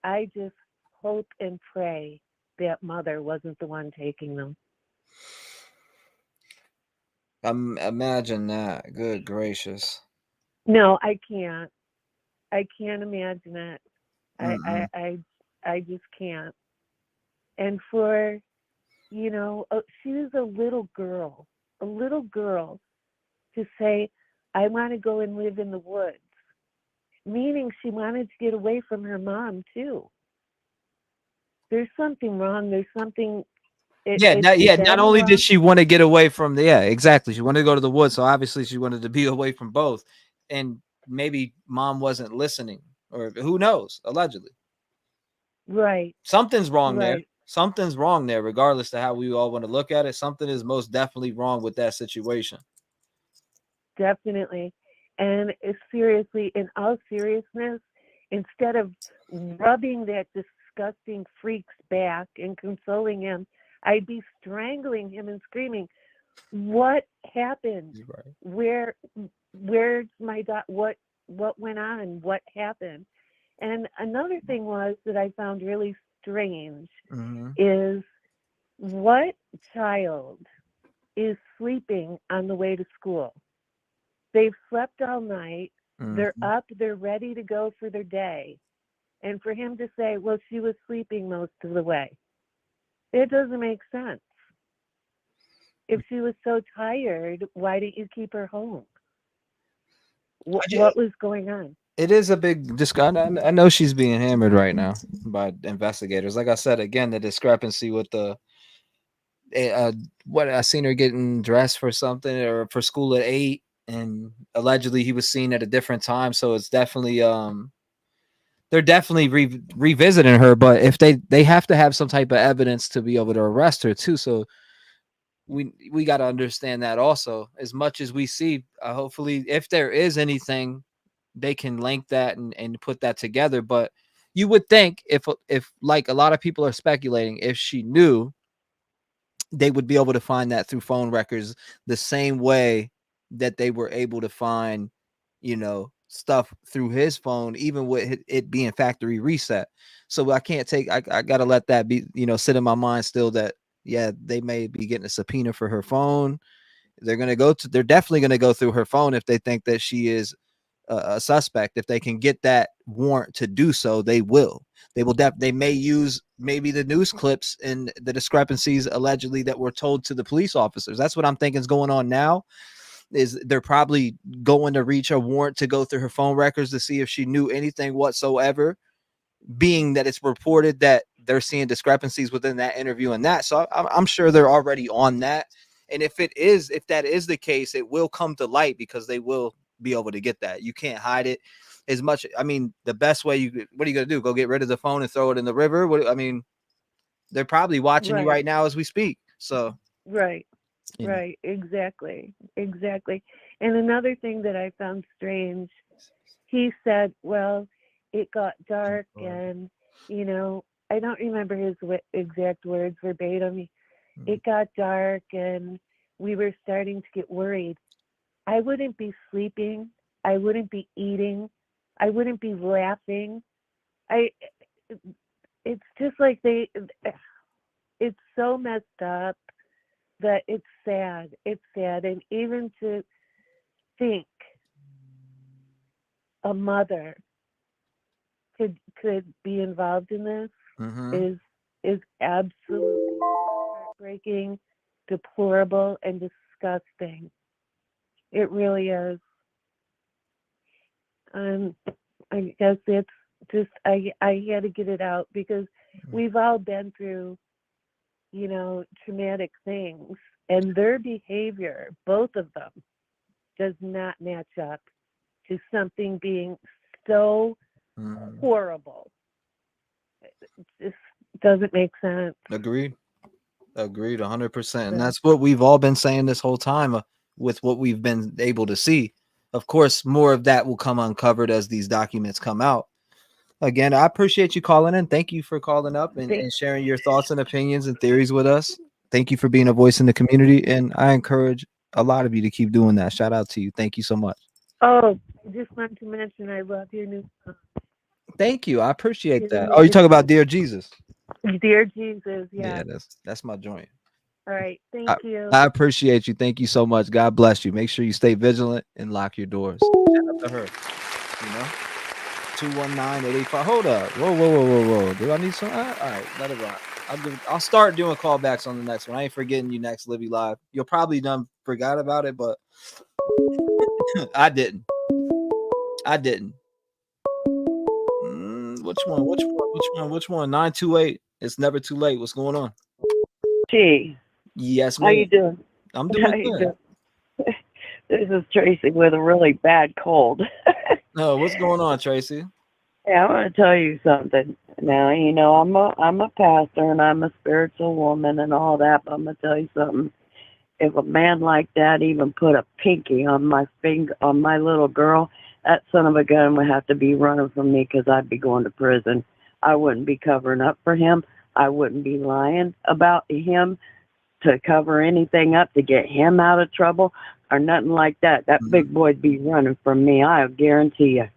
I just hope and pray that mother wasn't the one taking them. Imagine that. Good gracious. No, I can't. I can't imagine it. I just can't. And for, she was a little girl to say, I want to go and live in the woods, meaning she wanted to get away from her mom too. There's something wrong. There's something. Not only did she want to get away from exactly. She wanted to go to the woods, so obviously she wanted to be away from both. And maybe mom wasn't listening, or who knows, allegedly. Right. Something's wrong there. Something's wrong there, regardless of how we all want to look at it. Something is most definitely wrong with that situation. Definitely. And seriously, in all seriousness, instead of rubbing that disgusting freak's back and consoling him, I'd be strangling him and screaming, what happened? Right. Where's my what went on? What happened? And another thing was that I found really strange is what child is sleeping on the way to school? They've slept all night. They're up. They're ready to go for their day. And for him to say, well, she was sleeping most of the way, it doesn't make sense. If she was so tired, why didn't you keep her home? What was going on? It is a big discussion. I know she's being hammered right now by investigators. Like I said, again, the discrepancy with the what I seen her getting dressed for something or for school at 8, and allegedly he was seen at a different time. So it's definitely they're definitely revisiting her. But if they have to have some type of evidence to be able to arrest her too. So we got to understand that also. As much as we see, hopefully, if there is anything, they can link that and put that together. But you would think if like a lot of people are speculating, if she knew, they would be able to find that through phone records the same way that they were able to find, stuff through his phone, even with it being factory reset. So I can't I got to let that be, sit in my mind still that, yeah, they may be getting a subpoena for her phone. They're definitely going to go through her phone if they think that she is a suspect. If they can get that warrant to do so, they will. They may use maybe the news clips and the discrepancies allegedly that were told to the police officers. That's what I'm thinking is going on now. Is they're probably going to reach a warrant to go through her phone records to see if she knew anything whatsoever, being that it's reported that they're seeing discrepancies within that interview and that. So I'm sure they're already on that. And if that is the case, it will come to light because they will be able to get that. You can't hide it as much. I mean, the best way what are you going to do? Go get rid of the phone and throw it in the river? They're probably watching you right now as we speak. So, right. Exactly. And another thing that I found strange, he said, well, it got dark and, I don't remember his exact words verbatim. It got dark and we were starting to get worried. I wouldn't be sleeping. I wouldn't be eating. I wouldn't be laughing. It's just like it's so messed up that it's sad. It's sad. And even to think a mother could be involved in this is absolutely heartbreaking, deplorable, and disgusting. It really is. I guess it's just I had to get it out because we've all been through, traumatic things, and their behavior, both of them, does not match up to something being so horrible. It just doesn't make sense. Agreed 100%. And that's what we've all been saying this whole time with what we've been able to see. Of course, more of that will come uncovered as these documents come out. Again, I appreciate you calling in. Thank you for calling up and sharing your thoughts and opinions and theories with us. Thank you for being a voice in the community. And I encourage a lot of you to keep doing that. Shout out to you. Thank you so much. Oh, just wanted to mention I love your new song. Thank you. I appreciate that. Oh, you talk about Dear Jesus. Dear Jesus, yeah, that's my joint. All right, thank you. I appreciate you. Thank you so much. God bless you. Make sure you stay vigilant and lock your doors. Shout out to her. 219-885. Hold up. Whoa. Do I need some? All right, let it rock. I'll start doing callbacks on the next one. I ain't forgetting you next, Libby Live. You'll probably forgot about it, but I didn't. Which one? 928. It's never too late. What's going on? Gee. Yes, ma'am. How you doing? I'm doing good. This is Tracy with a really bad cold. No, what's going on, Tracy? Yeah, I want to tell you something. Now, I'm a pastor and I'm a spiritual woman and all that, but I'm going to tell you something. If a man like that even put a pinky on my finger, on my little girl, that son of a gun would have to be running from me because I'd be going to prison. I wouldn't be covering up for him. I wouldn't be lying about him to cover anything up to get him out of trouble or nothing like that. That big boy'd be running from me. I guarantee you.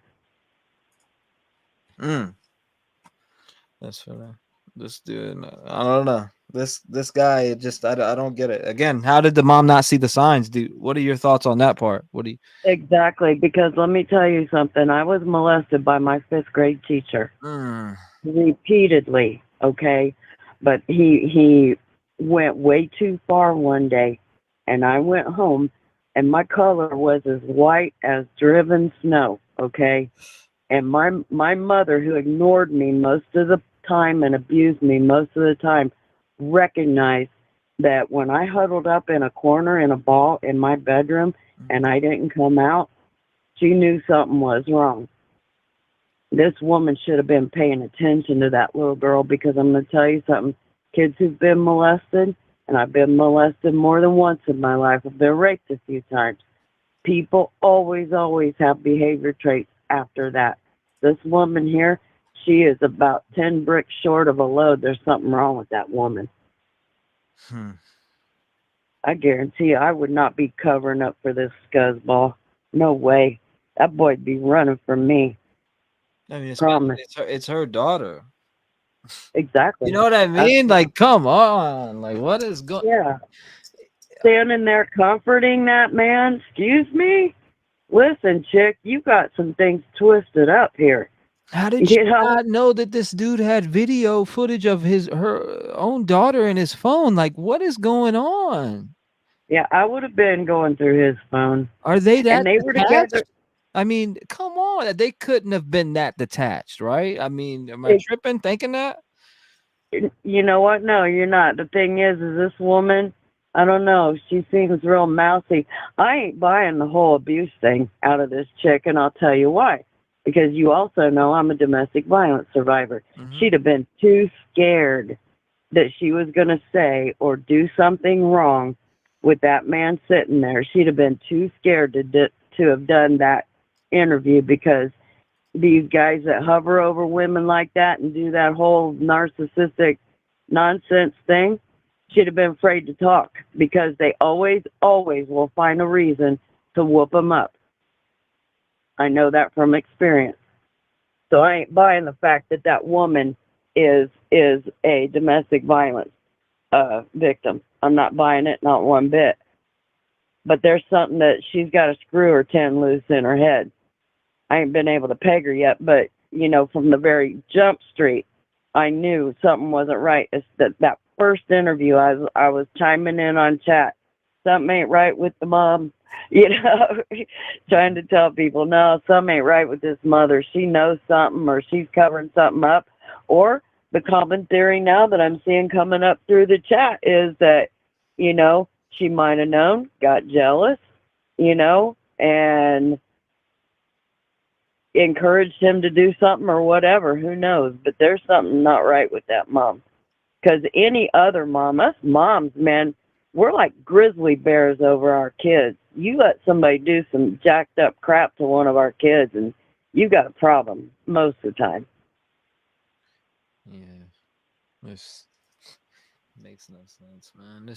That's for that. This dude, I don't know. This guy just I don't get it. Again, how did the mom not see the signs? What are your thoughts on that part? Exactly, because let me tell you something. I was molested by my 5th grade teacher repeatedly. Okay, but he went way too far one day, and I went home, and my color was as white as driven snow. Okay, and my mother, who ignored me most of the time and abused me most of the time, recognized that when I huddled up in a corner in a ball in my bedroom and I didn't come out, she knew something was wrong. This woman should have been paying attention to that little girl, because I'm going to tell you something. Kids who've been molested, and I've been molested more than once in my life. I've been raped a few times. People always have behavior traits after that. This woman here, she is about 10 bricks short of a load. There's something wrong with that woman. I guarantee you, I would not be covering up for this scuzzball. No way. That boy'd be running from me. I mean, Promise. it's her daughter. Exactly. You know what I mean? Like, come on. Like, what is going? Yeah. Standing there comforting that man. Excuse me? Listen, chick, you got some things twisted up here. How did you not know that this dude had video footage of her own daughter in his phone? Like, what is going on? Yeah, I would have been going through his phone. Are they that and they were detached? together? I mean, come on. They couldn't have been that detached, right? I mean, am I tripping thinking that? You know what? No, you're not. The thing is this woman, I don't know, she seems real mousy. I ain't buying the whole abuse thing out of this chick, and I'll tell you why. Because you also know I'm a domestic violence survivor. She'd have been too scared that she was going to say or do something wrong with that man sitting there. She'd have been too scared to have done that interview, because these guys that hover over women like that and do that whole narcissistic nonsense thing, she'd have been afraid to talk, because they always will find a reason to whoop them up. I know that from experience. So I ain't buying the fact that that woman is a domestic violence victim. I'm not buying it, not one bit. But there's something that she's got a screw or 10 loose in her head. I ain't been able to peg her yet, but, you know, from the very jump street, I knew something wasn't right. It's that first interview, I was chiming in on chat. Something ain't right with the mom. You know, trying to tell people, no, something ain't right with this mother. She knows something, or she's covering something up. Or the common theory now that I'm seeing coming up through the chat is that, you know, she might have known, got jealous, you know, and encouraged him to do something or whatever. Who knows? But there's something not right with that mom. Because any other mom, us moms, man, we're like grizzly bears over our kids. You let somebody do some jacked up crap to one of our kids, and you got a problem most of the time. Yeah, this makes no sense, man.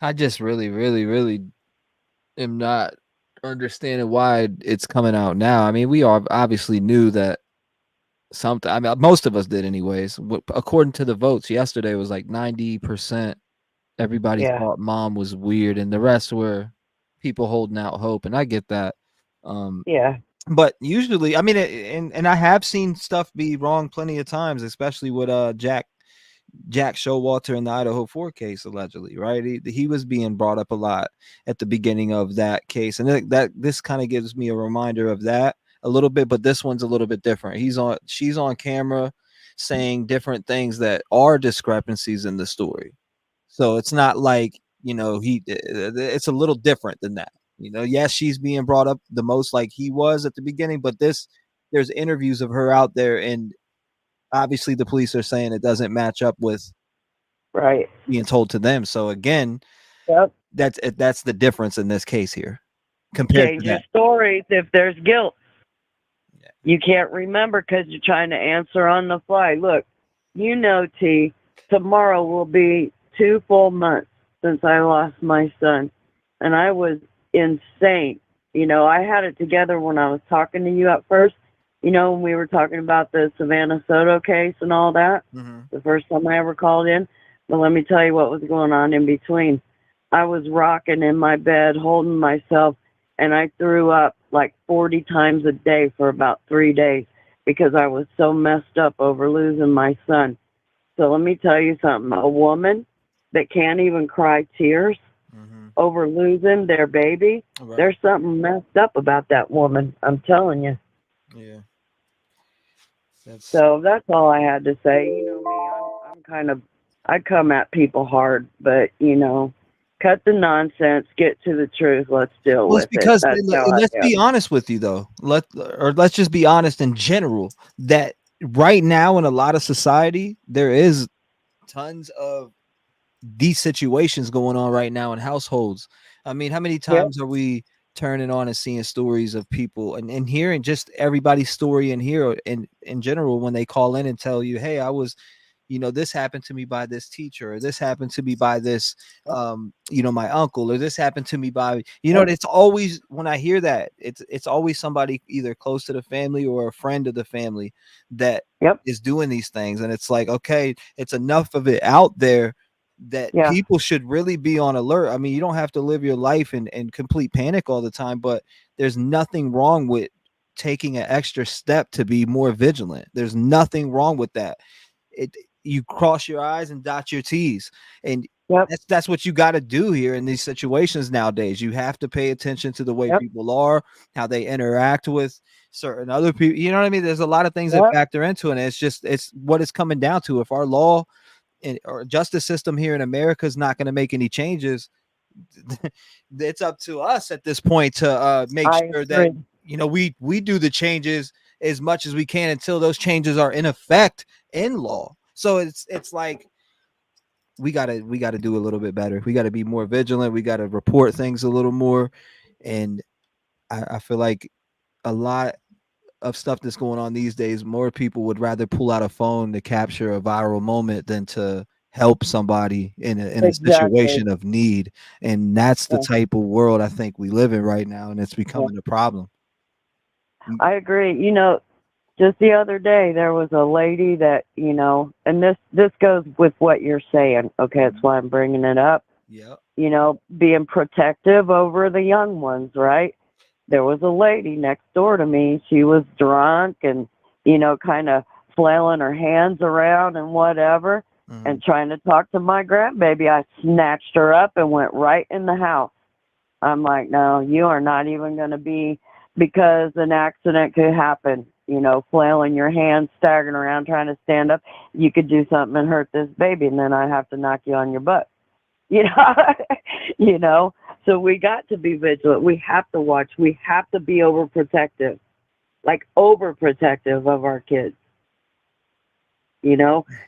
I just really am not understanding why it's coming out now. I mean, we obviously knew that something. I mean, most of us did, anyways. According to the votes yesterday, it was like 90%. Everybody thought mom was weird, and the rest were people holding out hope, and I get that. But usually, I mean, and I have seen stuff be wrong plenty of times, especially with Jack Showalter in the Idaho 4 case, allegedly, right? He was being brought up a lot at the beginning of that case, and that this kind of gives me a reminder of that a little bit, but this one's a little bit different. She's on camera saying different things that are discrepancies in the story. So it's not like, you know, it's a little different than that. You know, yes, she's being brought up the most like he was at the beginning, but there's interviews of her out there, and obviously the police are saying it doesn't match up with being told to them. So again, that's the difference in this case here compared Change to your that. stories if there's guilt. You can't remember because you're trying to answer on the fly. Look, you know, T, tomorrow will be 2 full months since I lost my son, and I was insane. You know, I had it together when I was talking to you at first, you know, when we were talking about the Savannah Soto case and all that, the first time I ever called in. But let me tell you what was going on in between. I was rocking in my bed, holding myself, and I threw up like 40 times a day for about 3 days because I was so messed up over losing my son. So let me tell you something. A woman that can't even cry tears over losing their baby, there's something messed up about that woman. I'm telling you. Yeah. So that's all I had to say. You know me, I'm kind of, I come at people hard, but, you know, cut the nonsense, get to the truth. Let's deal Well, it's with it. because That's how I let's feel. be honest with you though. Let's just be honest in general that right now in a lot of society there is tons of these situations going on right now in households. I mean, how many times are we turning on and seeing stories of people and hearing just everybody's story in here in general when they call in and tell you, hey, I was, this happened to me by this teacher, or this happened to me by this, my uncle, or this happened to me by, it's always, when I hear that, it's always somebody either close to the family or a friend of the family that is doing these things. And it's like, okay, it's enough of it out there that people should really be on alert. I mean, you don't have to live your life in complete panic all the time, but there's nothing wrong with taking an extra step to be more vigilant. There's nothing wrong with that. You cross your I's and dot your T's, and that's what you got to do here in these situations nowadays. You have to pay attention to the way people are, how they interact with certain other people. You know what I mean? There's a lot of things that factor into it. And it's what it's coming down to. If our law or justice system here in America is not going to make any changes, it's up to us at this point to make sure that we do the changes as much as we can until those changes are in effect in law. So it's like we gotta do a little bit better. We gotta be more vigilant. We gotta report things a little more. And I feel like a lot of stuff that's going on these days, more people would rather pull out a phone to capture a viral moment than to help somebody in a situation of need. And that's the type of world I think we live in right now, and it's becoming a problem. I agree. Just the other day there was a lady that, and this goes with what you're saying. Okay, that's why I'm bringing it up. Being protective over the young ones, right? There was a lady next door to me. She was drunk and, kind of flailing her hands around and whatever, and trying to talk to my grandbaby. I snatched her up and went right in the house. I'm like, no, you are not even going to be, because an accident could happen, flailing your hands, staggering around, trying to stand up. You could do something and hurt this baby, and then I'd have to knock you on your butt. So we got to be vigilant. We have to watch. We have to be overprotective, overprotective of our kids.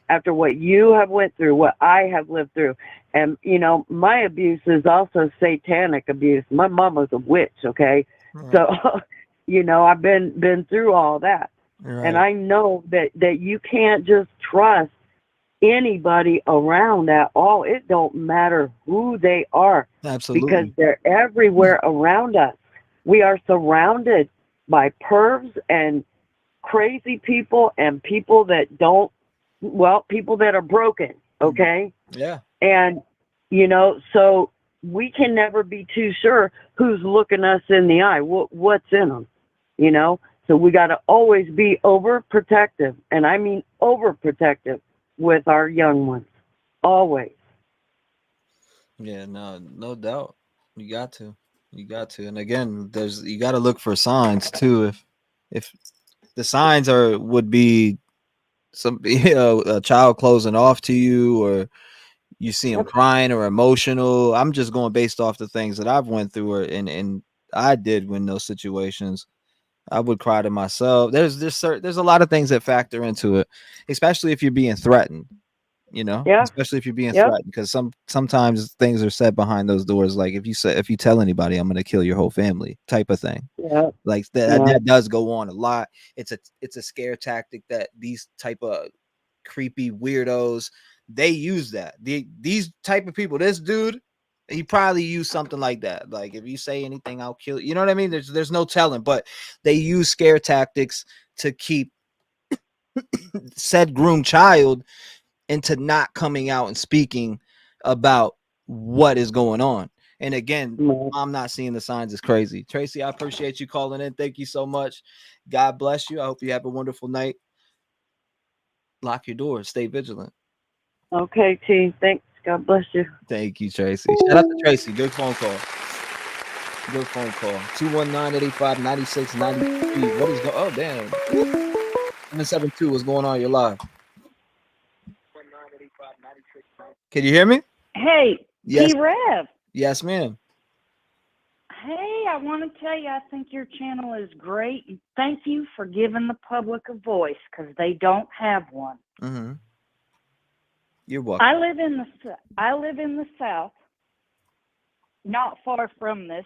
After what you have went through, what I have lived through. And, my abuse is also satanic abuse. My mom was a witch, okay? Right. So, I've been through all that. Right. And I know that you can't just trust anybody around at all. It don't matter who they are. Absolutely. Because they're everywhere around us. We are surrounded by pervs and crazy people and people that people that are broken, okay? Yeah. And, so we can never be too sure who's looking us in the eye, what's in them, So we got to always be overprotective, and I mean overprotective with our young ones, always. Yeah, no doubt. You got to. And again, you got to look for signs too. If the signs would be some a child closing off to you, or you see them crying or emotional. I'm just going based off the things that I've went through, and I did when those situations. I would cry to myself. There's a lot of things that factor into it, especially if you're being threatened. Especially if you're being threatened, because sometimes things are said behind those doors, like if you tell anybody, I'm going to kill your whole family type of thing. Like that does go on a lot. It's a scare tactic that these type of creepy weirdos, they use that. These type of people, this dude, he probably used something like that. Like, if you say anything, I'll kill you. You know what I mean? There's no telling, but they use scare tactics to keep said groomed child into not coming out and speaking about what is going on. And again, I'm not seeing the signs is crazy. Tracy, I appreciate you calling in. Thank you so much. God bless you. I hope you have a wonderful night. Lock your doors. Stay vigilant. Okay, T. Thanks. God bless you. Thank you, Tracy. Shout out to Tracy. Good phone call. 219-885-9693. What is going on? Oh, damn. 772, what's going on? You're live. Can you hear me? Hey, yes. T-REV. Yes, ma'am. Hey, I want to tell you, I think your channel is great. And thank you for giving the public a voice because they don't have one. Mm-hmm. You're welcome. I live in the South, not far from this.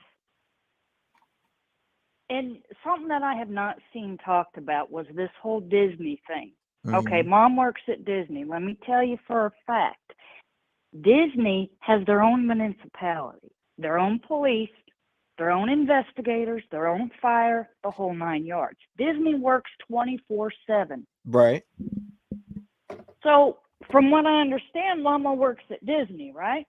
And something that I have not seen talked about was this whole Disney thing. Okay, Mom works at Disney. Let me tell you for a fact. Disney has their own municipality, their own police, their own investigators, their own fire, the whole 9 yards. Disney works 24/7. Right. So, from what I understand, Mama works at Disney, right?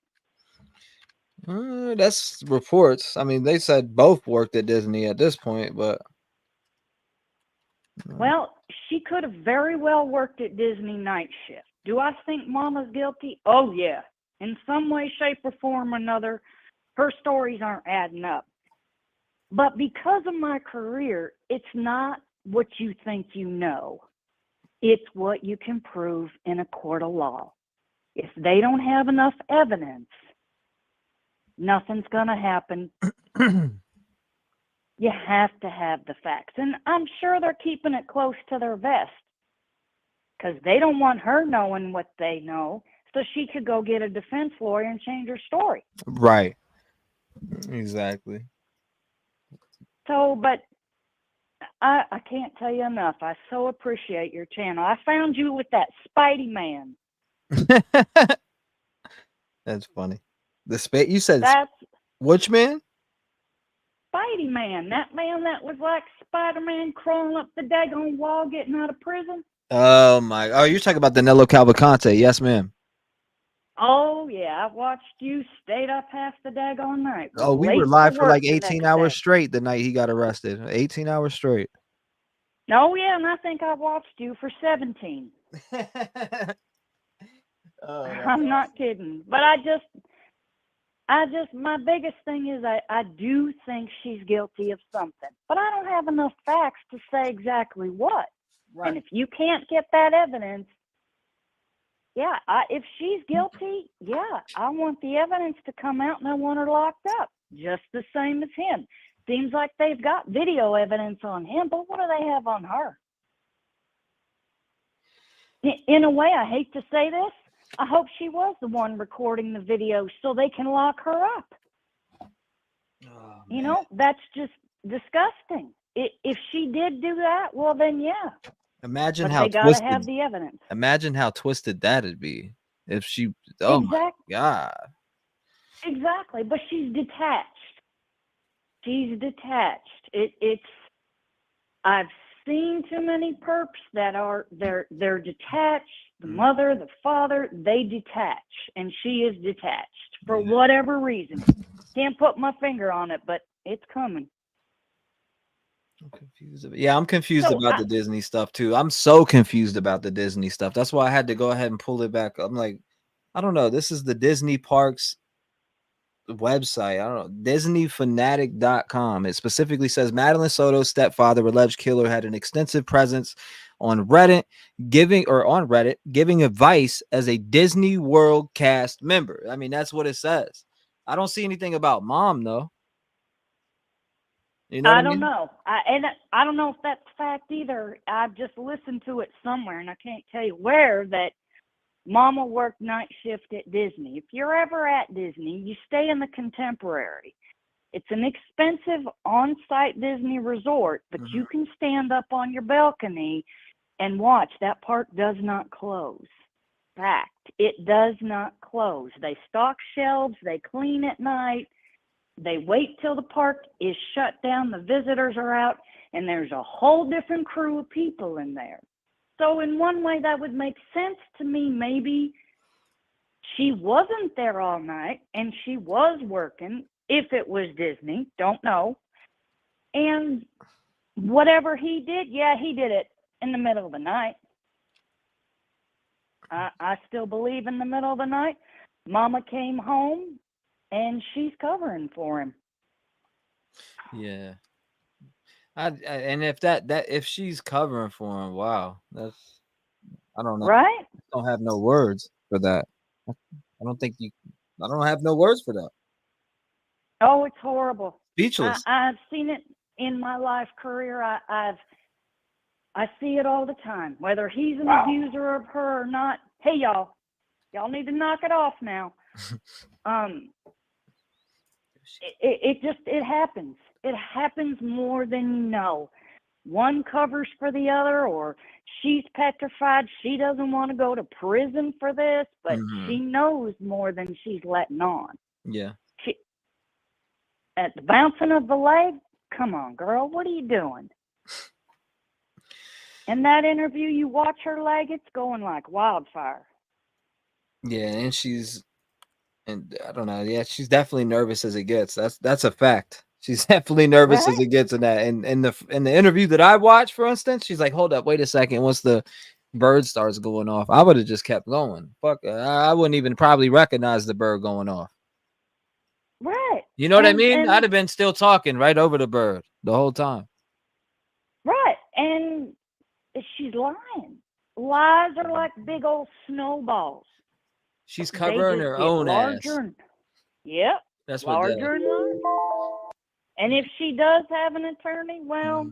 That's reports. I mean, they said both worked at Disney at this point, but Well, she could have very well worked at Disney night shift. Do I think Mama's guilty? Oh, yeah. In some way, shape, or form or another, her stories aren't adding up. But because of my career, it's not what you think you know. It's what you can prove in a court of law. If they don't have enough evidence, nothing's going to happen. You have to have the facts. And I'm sure they're keeping it close to their vest because they don't want her knowing what they know so she could go get a defense lawyer and change her story. right. Exactly. So, but I can't tell you enough. I so appreciate your channel. I found you with that Spidey man. That's funny. You said That's which man? Spidey man. That man that was like Spider-Man crawling up the daggone wall getting out of prison. Oh my! Oh, you're talking about Danilo Cavalcante? Yes, ma'am. Oh yeah, I watched you stayed up half the daggone night. Oh, we were live for like 18 hours straight the night he got arrested. 18 hours straight. Oh yeah, and I think I watched you for 17. I'm not kidding. But I just, my biggest thing is I do think she's guilty of something, but I don't have enough facts to say exactly what. Right. And if you can't get that evidence, yeah, if she's guilty, yeah, I want the evidence to come out and I want her locked up, just the same as him. Seems like they've got video evidence on him, but what do they have on her? In a way, I hate to say this, I hope she was the one recording the video so they can lock her up. Oh, you know, that's just disgusting. If she did do that, well, then yeah. Imagine but how they gotta twisted. have the evidence. Imagine how twisted that'd be if she. Oh my God. Exactly, but she's detached. She's detached. It's. I've seen too many perps that are they're detached. The mother, the father, they detach, and she is detached for whatever reason. Can't put my finger on it, but it's coming. I'm confused. Yeah, I'm confused about the Disney stuff too. I'm so confused about the Disney stuff. That's why I had to go ahead and pull it back. I'm like, I don't know. This is the Disney Parks website. I don't know. DisneyFanatic.com. It specifically says Madeline Soto's stepfather, alleged killer, had an extensive presence on Reddit, giving advice as a Disney World cast member. I mean, that's what it says. I don't see anything about mom though. You know I don't know. I don't know if that's fact either. I've just listened to it somewhere, and I can't tell you where, that Mama worked night shift at Disney. If you're ever at Disney, you stay in the Contemporary. It's an expensive on-site Disney resort, but you can stand up on your balcony and watch. That park does not close. Fact, it does not close. They stock shelves, they clean at night. They wait till the park is shut down, the visitors are out, and there's a whole different crew of people in there. So in one way, that would make sense to me. Maybe she wasn't there all night and she was working, if it was Disney, don't know. And whatever he did, yeah, he did it in the middle of the night. I still believe in the middle of the night. Mama came home and she's covering for him. Yeah. And if she's covering for him, wow, that's, I don't know. Right? I don't have no words for that. I don't have no words for that. Oh, it's horrible. Speechless. I've seen it in my life career. I see it all the time, whether he's an abuser of her or not. Hey, y'all need to knock it off now. It happens. It happens more than you know. One covers for the other, or she's petrified. She doesn't want to go to prison for this, but she knows more than she's letting on. Yeah. At the bouncing of the leg, come on, girl, what are you doing? In that interview, you watch her leg, it's going like wildfire. Yeah, and I don't know. Yeah, she's definitely nervous as it gets. That's a fact. She's definitely nervous as it gets in that. And in the interview that I watched, for instance, she's like, "Hold up, wait a second." Once the bird starts going off, I would have just kept going. Fuck, I wouldn't even probably recognize the bird going off. Right. You know what I mean? I'd have been still talking right over the bird the whole time. Right. And she's lying. Lies are like big old snowballs. She's covering her own ass. Yep. That's what larger and larger. And if she does have an attorney, well,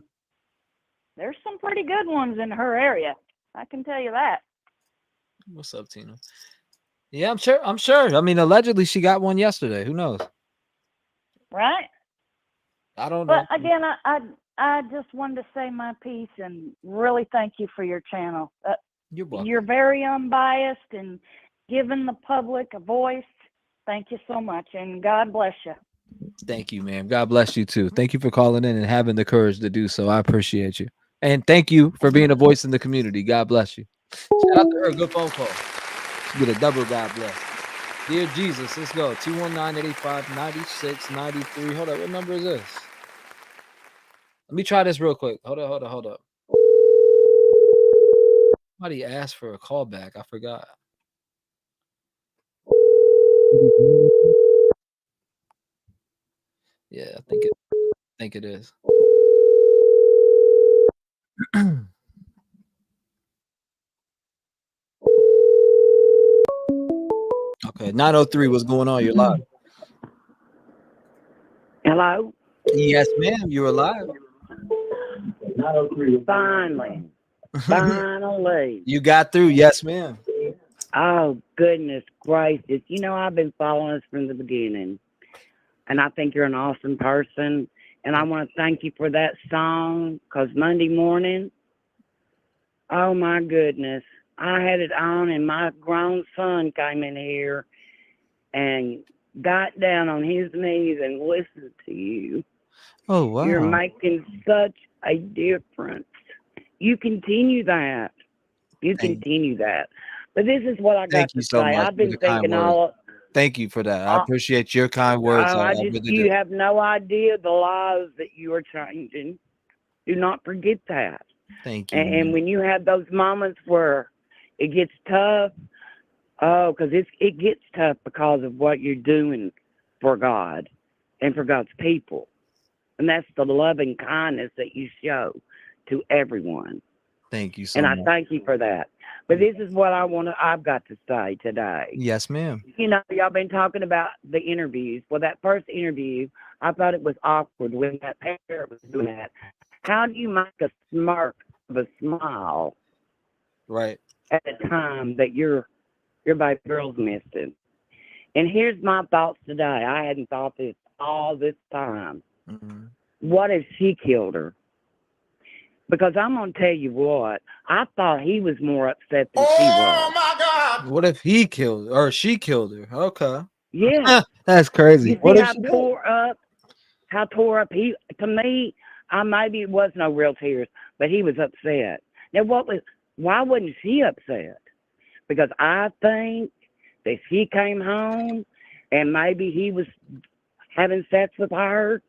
there's some pretty good ones in her area. I can tell you that. What's up, Tina? Yeah, I'm sure. I mean, allegedly she got one yesterday. Who knows? Right? I don't know. But again, I just wanted to say my piece and really thank you for your channel. You're welcome. You're very unbiased and giving the public a voice. Thank you so much, and God bless you. Thank you, ma'am. God bless you too. Thank you for calling in and having the courage to do so. I appreciate you. And thank you for being a voice in the community. God bless you. Shout out to her. Good phone call. Get a double God bless. Dear Jesus, let's go. 219-885-9693. Hold up. What number is this? Let me try this real quick. Hold up. Somebody asked for a call back. I forgot. Yeah, I think it is. Okay, 903. What's going on? You're live. Hello? Yes, ma'am. You're alive. 903. Finally. You got through. Yes, ma'am. Oh, goodness gracious. You know, I've been following us from the beginning. And I think you're an awesome person. And I want to thank you for that song. Because Monday morning, oh, my goodness. I had it on and my grown son came in here and got down on his knees and listened to you. Oh, wow. You're making such a difference. You continue that. But this is what I got Thank to you so say. much I've been for the kind thinking words. Thank you for that. I appreciate your kind words. I really do. You have no idea the lives that you are changing. Do not forget that. Thank you. And when you have those moments where it gets tough, because it gets tough because of what you're doing for God and for God's people. And that's the loving kindness that you show to everyone. Thank you so much. much. And I thank you for that. But this is what I've got to say today. Yes, ma'am. You know, y'all been talking about the interviews. Well, that first interview, I thought it was awkward when that parent was doing that. How do you make a smirk of a smile? Right. At a time that your baby girl's missing. And here's my thoughts today. I hadn't thought this all this time. Mm-hmm. What if she killed her? Because I'm going to tell you what, I thought he was more upset than she was. Oh, my God. What if he killed her or she killed her? Okay. Yeah. That's crazy. You What see if how she tore up he, to me, maybe it was no real tears, but he was upset. Now, why wasn't she upset? Because I think that she came home and maybe he was having sex with her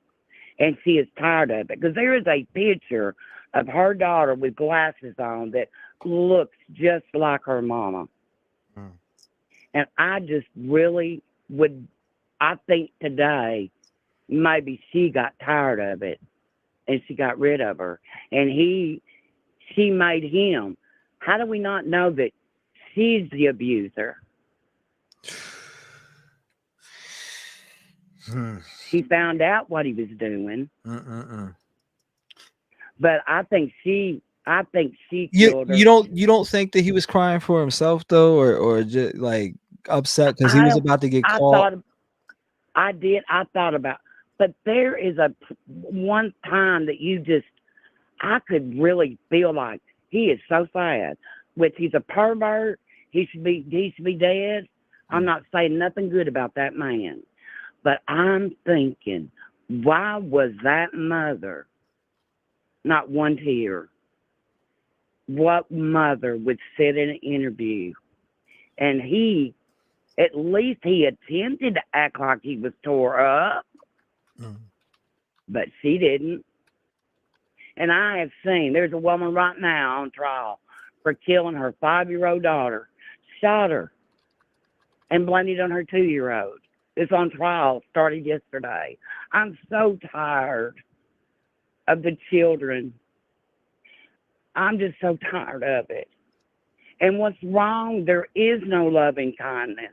and she is tired of it. Because there is a picture of her daughter with glasses on that looks just like her mama. And I just really I think today maybe she got tired of it and she got rid of her. And she made him. How do we not know that she's the abuser? He found out what he was doing. Mm-mm-mm. But I think she You killed her. you don't think that he was crying for himself though, or just like upset because he was about to get caught? I thought about, but there is one time that I could really feel like he is so sad. He's a pervert. He should be dead. I'm not saying nothing good about that man, but I'm thinking, why was that mother not one tear? What mother would sit in an interview and at least he attempted to act like he was tore up, but she didn't. And I have seen, there's a woman right now on trial for killing her 5-year-old daughter, shot her, and blamed it on her 2-year-old. It's on trial, started yesterday. I'm so tired of the children. I'm just so tired of it. And what's wrong? There is no loving kindness.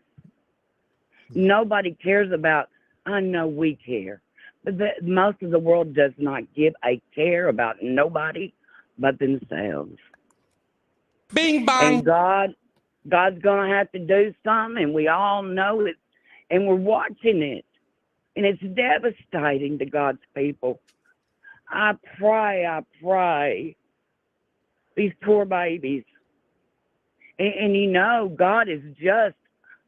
Nobody cares about, I know we care, but most of the world does not give a care about nobody but themselves. Bing bang. And God's going to have to do something, and we all know it, and we're watching it. And it's devastating to God's people. I pray. These poor babies. And you know, God is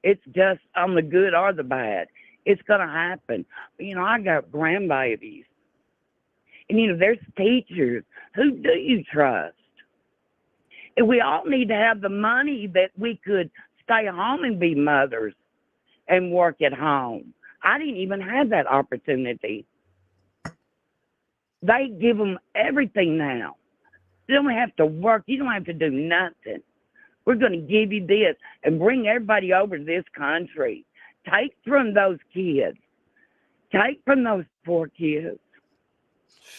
it's just on the good or the bad. It's going to happen. You know, I got grandbabies. And, you know, there's teachers. Who do you trust? And we all need to have the money that we could stay home and be mothers and work at home. I didn't even have that opportunity. They give them everything now. You don't have to work. You don't have to do nothing. We're going to give you this and bring everybody over to this country. Take from those kids. Take from those poor kids.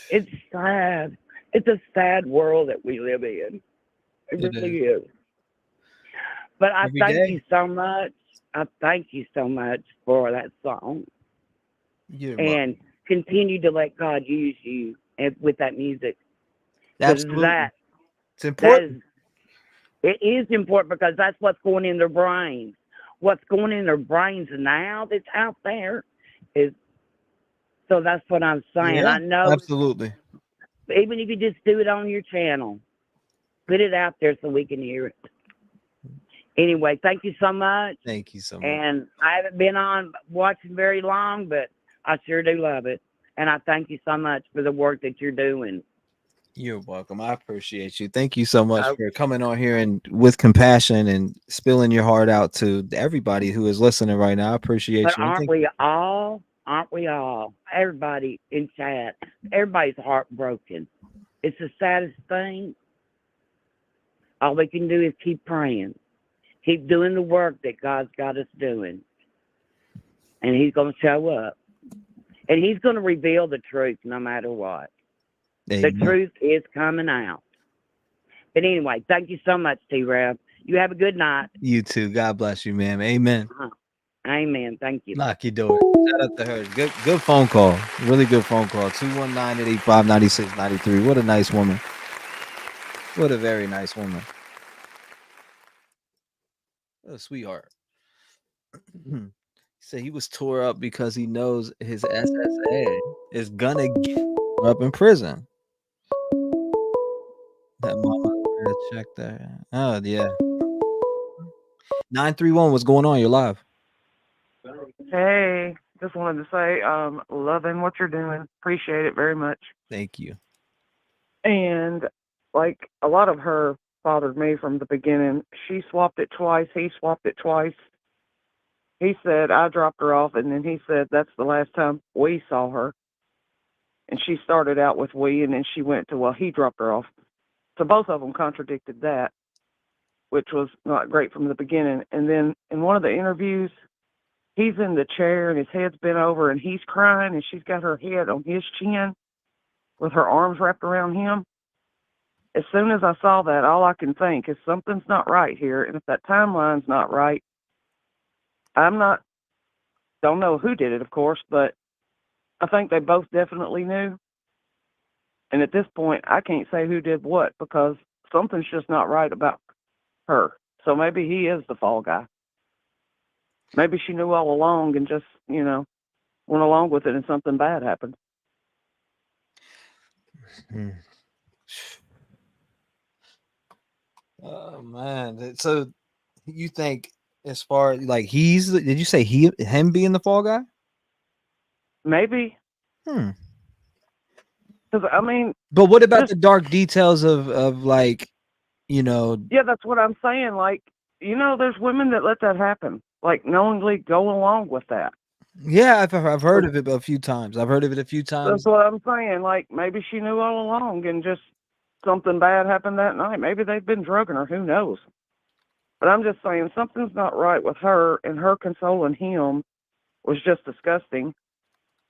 It's sad. It's a sad world that we live in. It really is. But I thank you so much. I thank you so much for that song. And continue to let God use you with that music. Absolutely. It's important. It is important because that's what's going in their brains. What's going in their brains now that's out there is. So that's what I'm saying. Yeah, I know. Absolutely. Even if you just do it on your channel, put it out there so we can hear it. Anyway, thank you so much. Thank you so much. And I haven't been on watching very long, but I sure do love it. And I thank you so much for the work that you're doing. You're welcome. I appreciate you. Thank you so much for coming on here and with compassion and spilling your heart out to everybody who is listening right now. I appreciate But you. aren't we all? Aren't we all? Everybody in chat, everybody's heartbroken. It's the saddest thing. All we can do is keep praying. Keep doing the work that God's got us doing. And he's going to show up. And he's going to reveal the truth no matter what. Amen. The truth is coming out. But anyway, thank you so much, T-REV. You have a good night. You too. God bless you, ma'am. Amen. Amen. Thank you. Lock your door. Shout out to her. Good phone call. Really good phone call. 219-885-9693. What a nice woman. What a very nice woman. What a sweetheart. He said he was tore up because he knows his SSA is gonna get up in prison. That mama check there. Oh yeah. 931, what's going on? You're live. Hey, just wanted to say, loving what you're doing. Appreciate it very much. Thank you. And like a lot of her bothered me from the beginning. She swapped it twice. He swapped it twice. He said, I dropped her off. And then he said, that's the last time we saw her. And she started out with we, and then she went to, well, he dropped her off. So both of them contradicted that, which was not great from the beginning. And then in one of the interviews, he's in the chair and his head's bent over and he's crying and she's got her head on his chin with her arms wrapped around him. As soon as I saw that, all I can think is something's not right here. And if that timeline's not right, Don't know who did it, of course, but I think they both definitely knew. And at this point, I can't say who did what because something's just not right about her. So maybe he is the fall guy. Maybe she knew all along and just, went along with it and something bad happened. Oh man. So you think as far like did you say him being the fall guy? Maybe. Because I mean, but what about the dark details of like, Yeah, that's what I'm saying. Like, there's women that let that happen, like knowingly go along with that. Yeah, I've heard of it a few times. That's what I'm saying. Like, maybe she knew all along and just something bad happened that night. Maybe they've been drugging her. Who knows? But I'm just saying something's not right with her, and her consoling him was just disgusting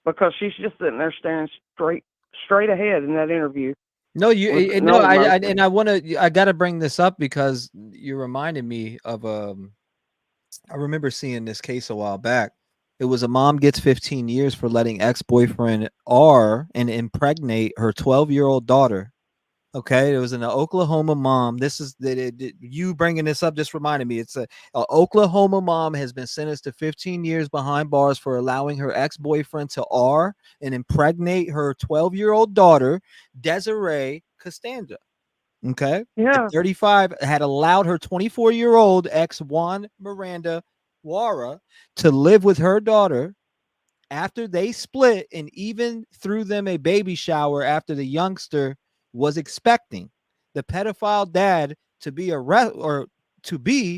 because she's just sitting there staring straight ahead in that interview. No, I got to bring this up because you reminded me of I remember seeing this case a while back. It was a mom gets 15 years for letting ex-boyfriend R and impregnate her 12-year-old daughter. Okay, it was an Oklahoma mom. This is you bringing this up just reminded me. It's a Oklahoma mom has been sentenced to 15 years behind bars for allowing her ex-boyfriend to R and impregnate her 12-year-old daughter, Desiree Costanza. Okay, yeah, at 35 had allowed her 24-year-old ex Juan Miranda Wara to live with her daughter after they split, and even threw them a baby shower after the youngster was expecting. The pedophile dad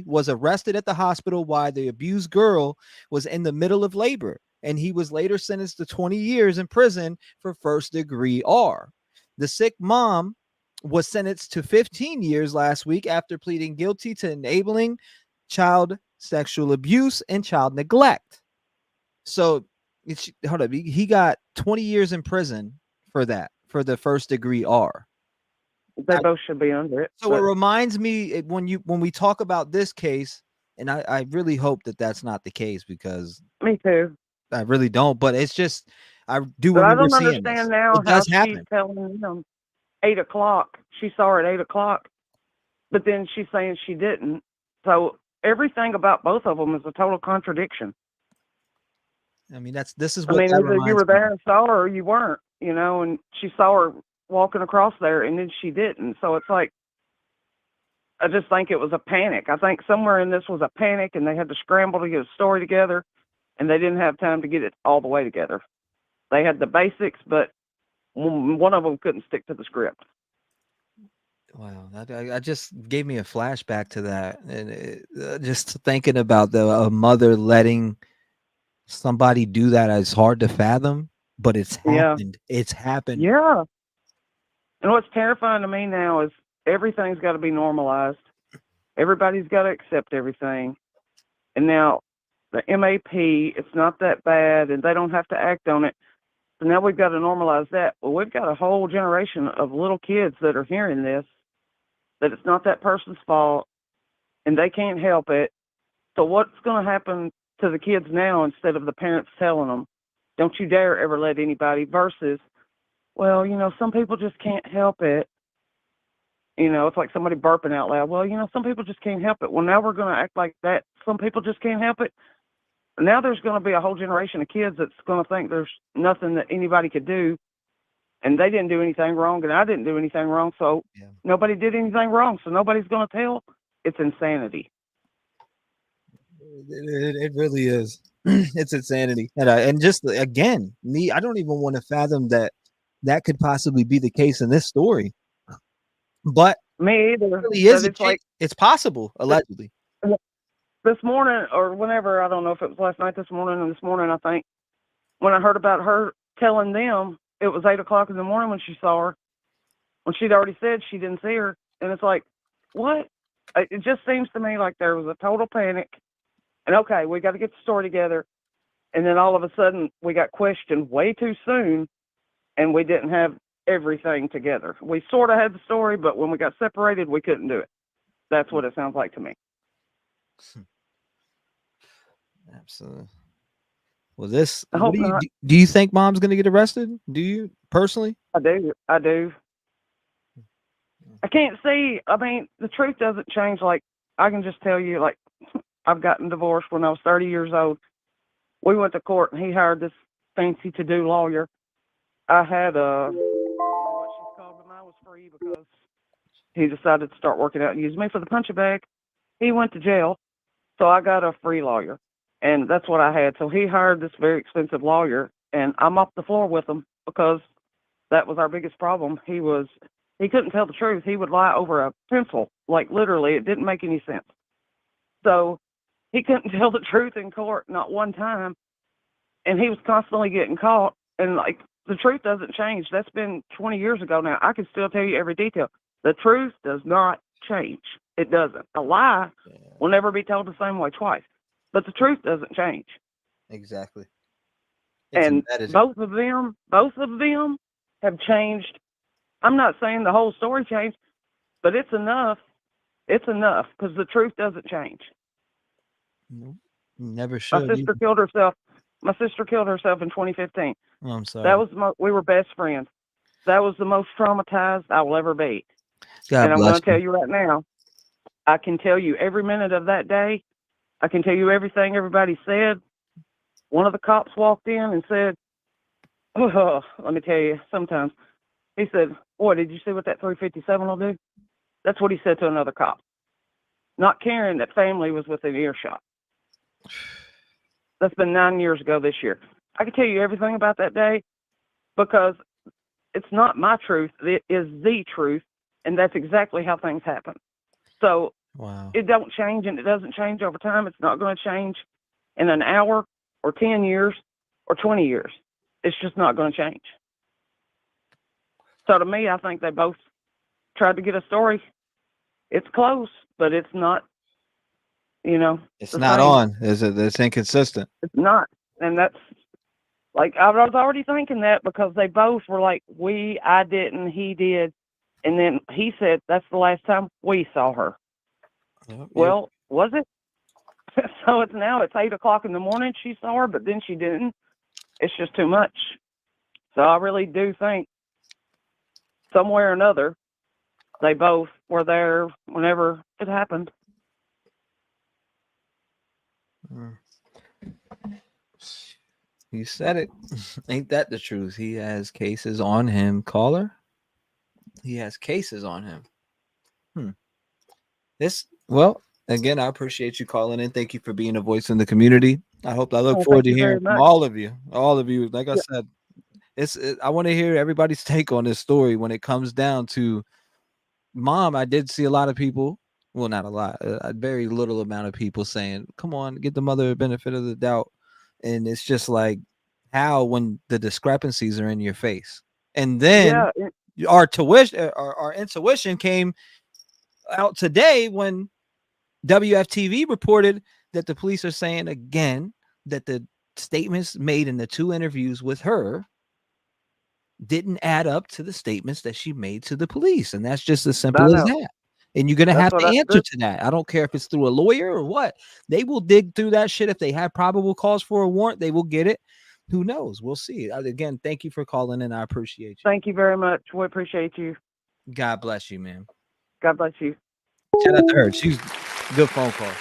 was arrested at the hospital while the abused girl was in the middle of labor, and he was later sentenced to 20 years in prison for first-degree R. The sick mom was sentenced to 15 years last week after pleading guilty to enabling child sexual abuse and child neglect. So hold up, he got 20 years in prison for that, for the first-degree R. They both should be under it. So it reminds me when we talk about this case, and I really hope that that's not the case because me too. I really don't, but it's just I do But remember I don't seeing understand this. now It how does happen. she's telling him 8 o'clock. She saw her at 8 o'clock, but then she's saying she didn't. So everything about both of them is a total contradiction. I mean, this is what either you were there and saw her or you weren't, and she saw her walking across there and then she didn't. So it's like, I just think it was a panic. I think somewhere in this was a panic and they had to scramble to get a story together and they didn't have time to get it all the way together. They had the basics, but one of them couldn't stick to the script. Wow, I just gave me a flashback to that, and just thinking about a mother letting somebody do that is hard to fathom, but it's happened. Yeah. It's happened. Yeah. And what's terrifying to me now is everything's got to be normalized. Everybody's got to accept everything. And now the MAP, it's not that bad, and they don't have to act on it. So now we've got to normalize that. Well, we've got a whole generation of little kids that are hearing this, that it's not that person's fault, and they can't help it. So what's going to happen to the kids now instead of the parents telling them, don't you dare ever let anybody, versus, well, some people just can't help it. It's like somebody burping out loud. Well, some people just can't help it. Well, now we're going to act like that. Some people just can't help it. Now there's going to be a whole generation of kids that's going to think there's nothing that anybody could do, and they didn't do anything wrong, and I didn't do anything wrong, so nobody did anything wrong, so nobody's going to tell. It's insanity. It really is. It's insanity. And just again, I don't even want to fathom that could possibly be the case in this story. But me either. It really is. It's possible, allegedly. This morning or whenever, I don't know if it was last night, this morning, or this morning, I think, when I heard about her telling them, it was 8 o'clock in the morning when she saw her, when she'd already said she didn't see her. And it's like, what? It just seems to me like there was a total panic. And okay, we got to get the story together. And then all of a sudden, we got questioned way too soon, and we didn't have everything together. We sort of had the story, but when we got separated, we couldn't do it. That's what it sounds like to me. Absolutely. Well, this. I hope What not. do you think mom's gonna get arrested? Do you personally? I do. I do. I can't see. I mean, the truth doesn't change. Like, I can just tell you, like, I've gotten divorced when I was 30 years old. We went to court, and he hired this fancy to-do lawyer. I had I don't know what she's called, but mine was free because he decided to start working out and use me for the punching bag. He went to jail, so I got a free lawyer, and that's what I had. So he hired this very expensive lawyer, and I'm off the floor with him because that was our biggest problem. He couldn't tell the truth. He would lie over a pencil, like literally. It didn't make any sense. So he couldn't tell the truth in court, not one time, and he was constantly getting caught. And like, the truth doesn't change. That's been 20 years ago now. I can still tell you every detail. The truth does not change. It doesn't. A lie will never be told the same way twice, but the truth doesn't change. Exactly. And both of them have changed. I'm not saying the whole story changed, but it's enough. It's enough because the truth doesn't change. Never should. My sister killed herself. My sister killed herself in 2015. Oh, I'm sorry. That was we were best friends. That was the most traumatized I will ever be. God and I'm bless going to tell you right now, I can tell you every minute of that day. I can tell you everything everybody said. One of the cops walked in and said, "Oh, let me tell you, sometimes," he said, "Boy, did you see what that 357 will do?" That's what he said to another cop, not caring that family was within earshot. That's been 9 years ago this year. I can tell you everything about that day because it's not my truth. It is the truth, and that's exactly how things happen. So it don't change, and it doesn't change over time. It's not going to change in an hour or 10 years or 20 years. It's just not going to change. So to me, I think they both tried to get a story. It's close, but it's not, It's not on. It's inconsistent. It's not. And that's, like, I was already thinking that because they both were like, I didn't, he did. And then he said, that's the last time we saw her. Yep. Well, was it? So it's 8 o'clock in the morning. She saw her, but then she didn't. It's just too much. So I really do think somewhere or another, they both were there whenever it happened. You said it. Ain't that the truth? He has cases on him, caller. He has cases on him. Well, again, I appreciate you calling in. Thank you for being a voice in the community. I look forward to hearing from all of you. All of you. Like I said, I want to hear everybody's take on this story when it comes down to mom. I did see a lot of people, well, not a lot, a very little amount of people saying, come on, get the mother a benefit of the doubt. And it's just like, how, when the discrepancies are in your face? And then our intuition came out today when WFTV reported that the police are saying again that the statements made in the 2 interviews with her didn't add up to the statements that she made to the police. And that's just as simple as that. And you're going to have to answer to that. I don't care if it's through a lawyer or what. They will dig through that shit. If they have probable cause for a warrant, they will get it. Who knows? We'll see. Again, thank you for calling in. I appreciate you. Thank you very much. We appreciate you. God bless you, man. God bless you. Shout out to her. She's a good phone call.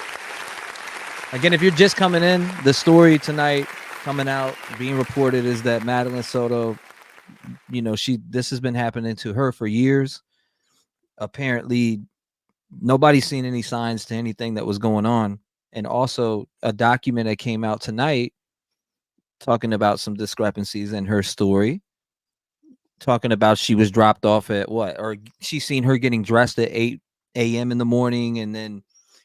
Again, if you're just coming in, the story tonight coming out, being reported is that Madeline Soto, this has been happening to her for years. Apparently, nobody's seen any signs to anything that was going on. And also a document that came out tonight talking about some discrepancies in her story, talking about she was dropped off at or she seen her getting dressed at 8 a.m. in the morning, and then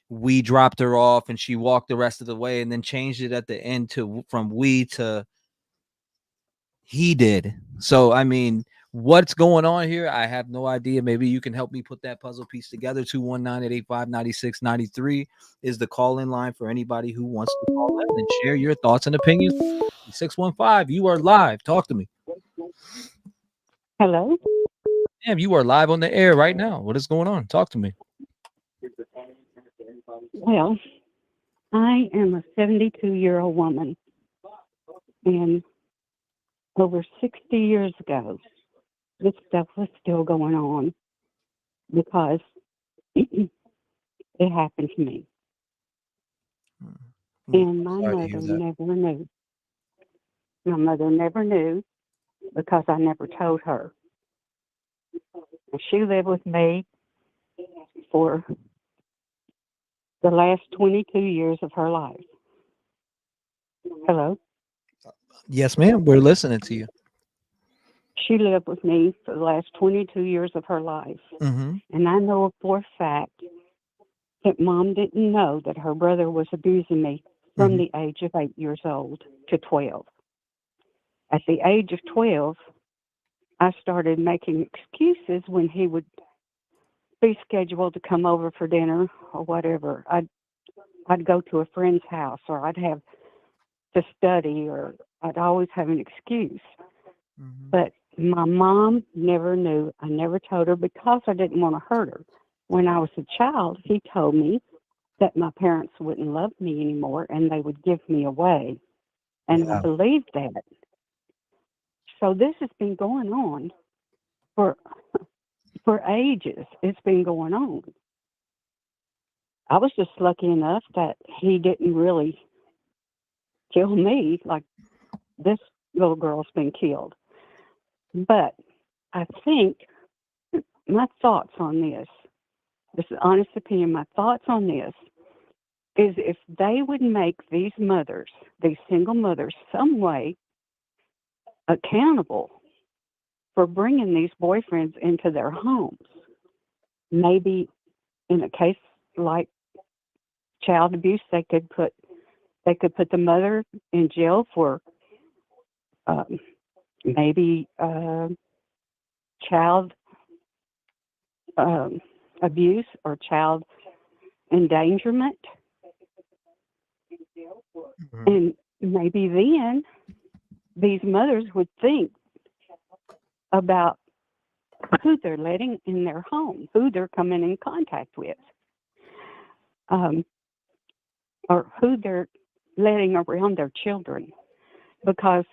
we dropped her off and she walked the rest of the way and then changed it at the end from we to he did. So, I mean, what's going on here? I have no idea. Maybe you can help me put that puzzle piece together. 219-885-9693 is the call-in line for anybody who wants to call in and share your thoughts and opinions. 615, you are live. Talk to me. Hello? Damn, you are live on the air right now. What is going on? Talk to me. Well, I am a 72-year-old woman. And over 60 years ago, this stuff was still going on because it happened to me. And my Sorry to mother hear that. never knew. My mother never knew because I never told her. And she lived with me for the last 22 years of her life. Hello? Yes, ma'am. We're listening to you. She lived with me for the last 22 years of her life. Mm-hmm. And I know for a fact that Mom didn't know that her brother was abusing me from the age of 8 years old to 12. At the age of 12, I started making excuses when he would be scheduled to come over for dinner or whatever. I'd go to a friend's house, or I'd have to study, or I'd always have an excuse. But my mom never knew. I never told her because I didn't want to hurt her. When I was a child, he told me that my parents wouldn't love me anymore and they would give me away. And I believed that. So this has been going on for ages. It's been going on. I was just lucky enough that he didn't really kill me like this little girl's been killed. But I think my thoughts on this is an honest opinion. My thoughts on this is if they would make these mothers, these single mothers, some way accountable for bringing these boyfriends into their homes. Maybe in a case like child abuse, they could put the mother in jail for maybe child abuse or child endangerment. And maybe then these mothers would think about who they're letting in their home, who they're coming in contact with, or who they're letting around their children. Because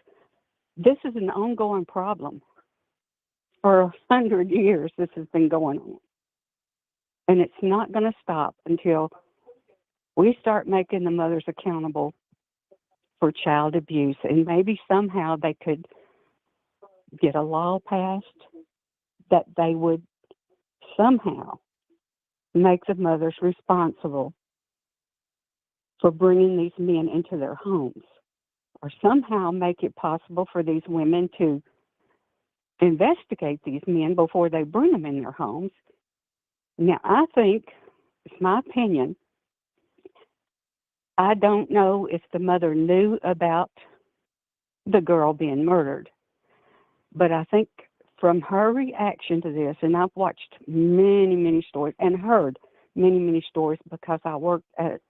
this is an ongoing problem. For 100 years, this has been going on. And it's not going to stop until we start making the mothers accountable for child abuse. And maybe somehow they could get a law passed that they would somehow make the mothers responsible for bringing these men into their homes, or somehow make it possible for these women to investigate these men before they bring them in their homes. Now, I think, it's my opinion, I don't know if the mother knew about the girl being murdered, but I think from her reaction to this, and I've watched many, many stories and heard many, many stories because I worked at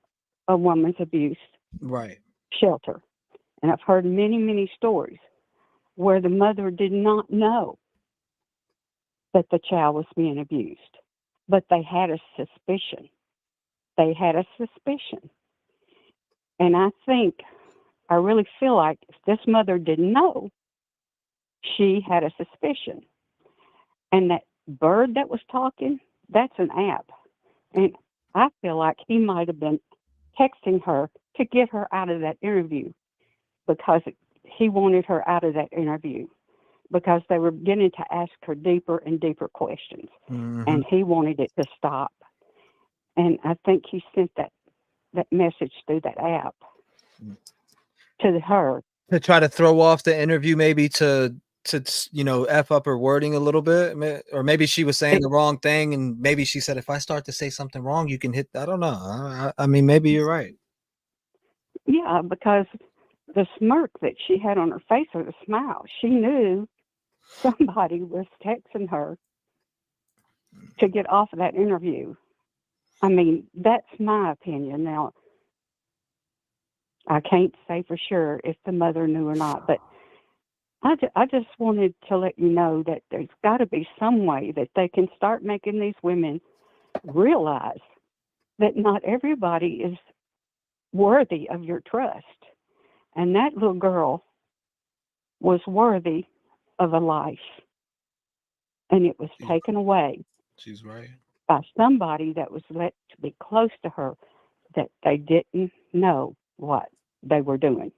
a woman's abuse shelter. And I've heard many, many stories where the mother did not know that the child was being abused, but they had a suspicion. They had a suspicion. And I really feel like if this mother didn't know, she had a suspicion. And that bird that was talking, that's an app. And I feel like he might have been texting her to get her out of that interview because he wanted her out of that interview because they were beginning to ask her deeper and deeper questions. And he wanted it to stop. And I think he sent that message through that app to her. To try to throw off the interview, maybe to F up her wording a little bit, or maybe she was saying the wrong thing, and maybe she said, if I start to say something wrong, you can hit. I don't know. I mean, maybe you're right. Yeah, because the smirk that she had on her face, or the smile, she knew somebody was texting her to get off of that interview. I mean, that's my opinion. Now, I can't say for sure if the mother knew or not, but I just wanted to let you know that there's got to be some way that they can start making these women realize that not everybody is worthy of your trust. And that little girl was worthy of a life, and it was taken away She's right. by somebody that was let to be close to her, that they didn't know what they were doing,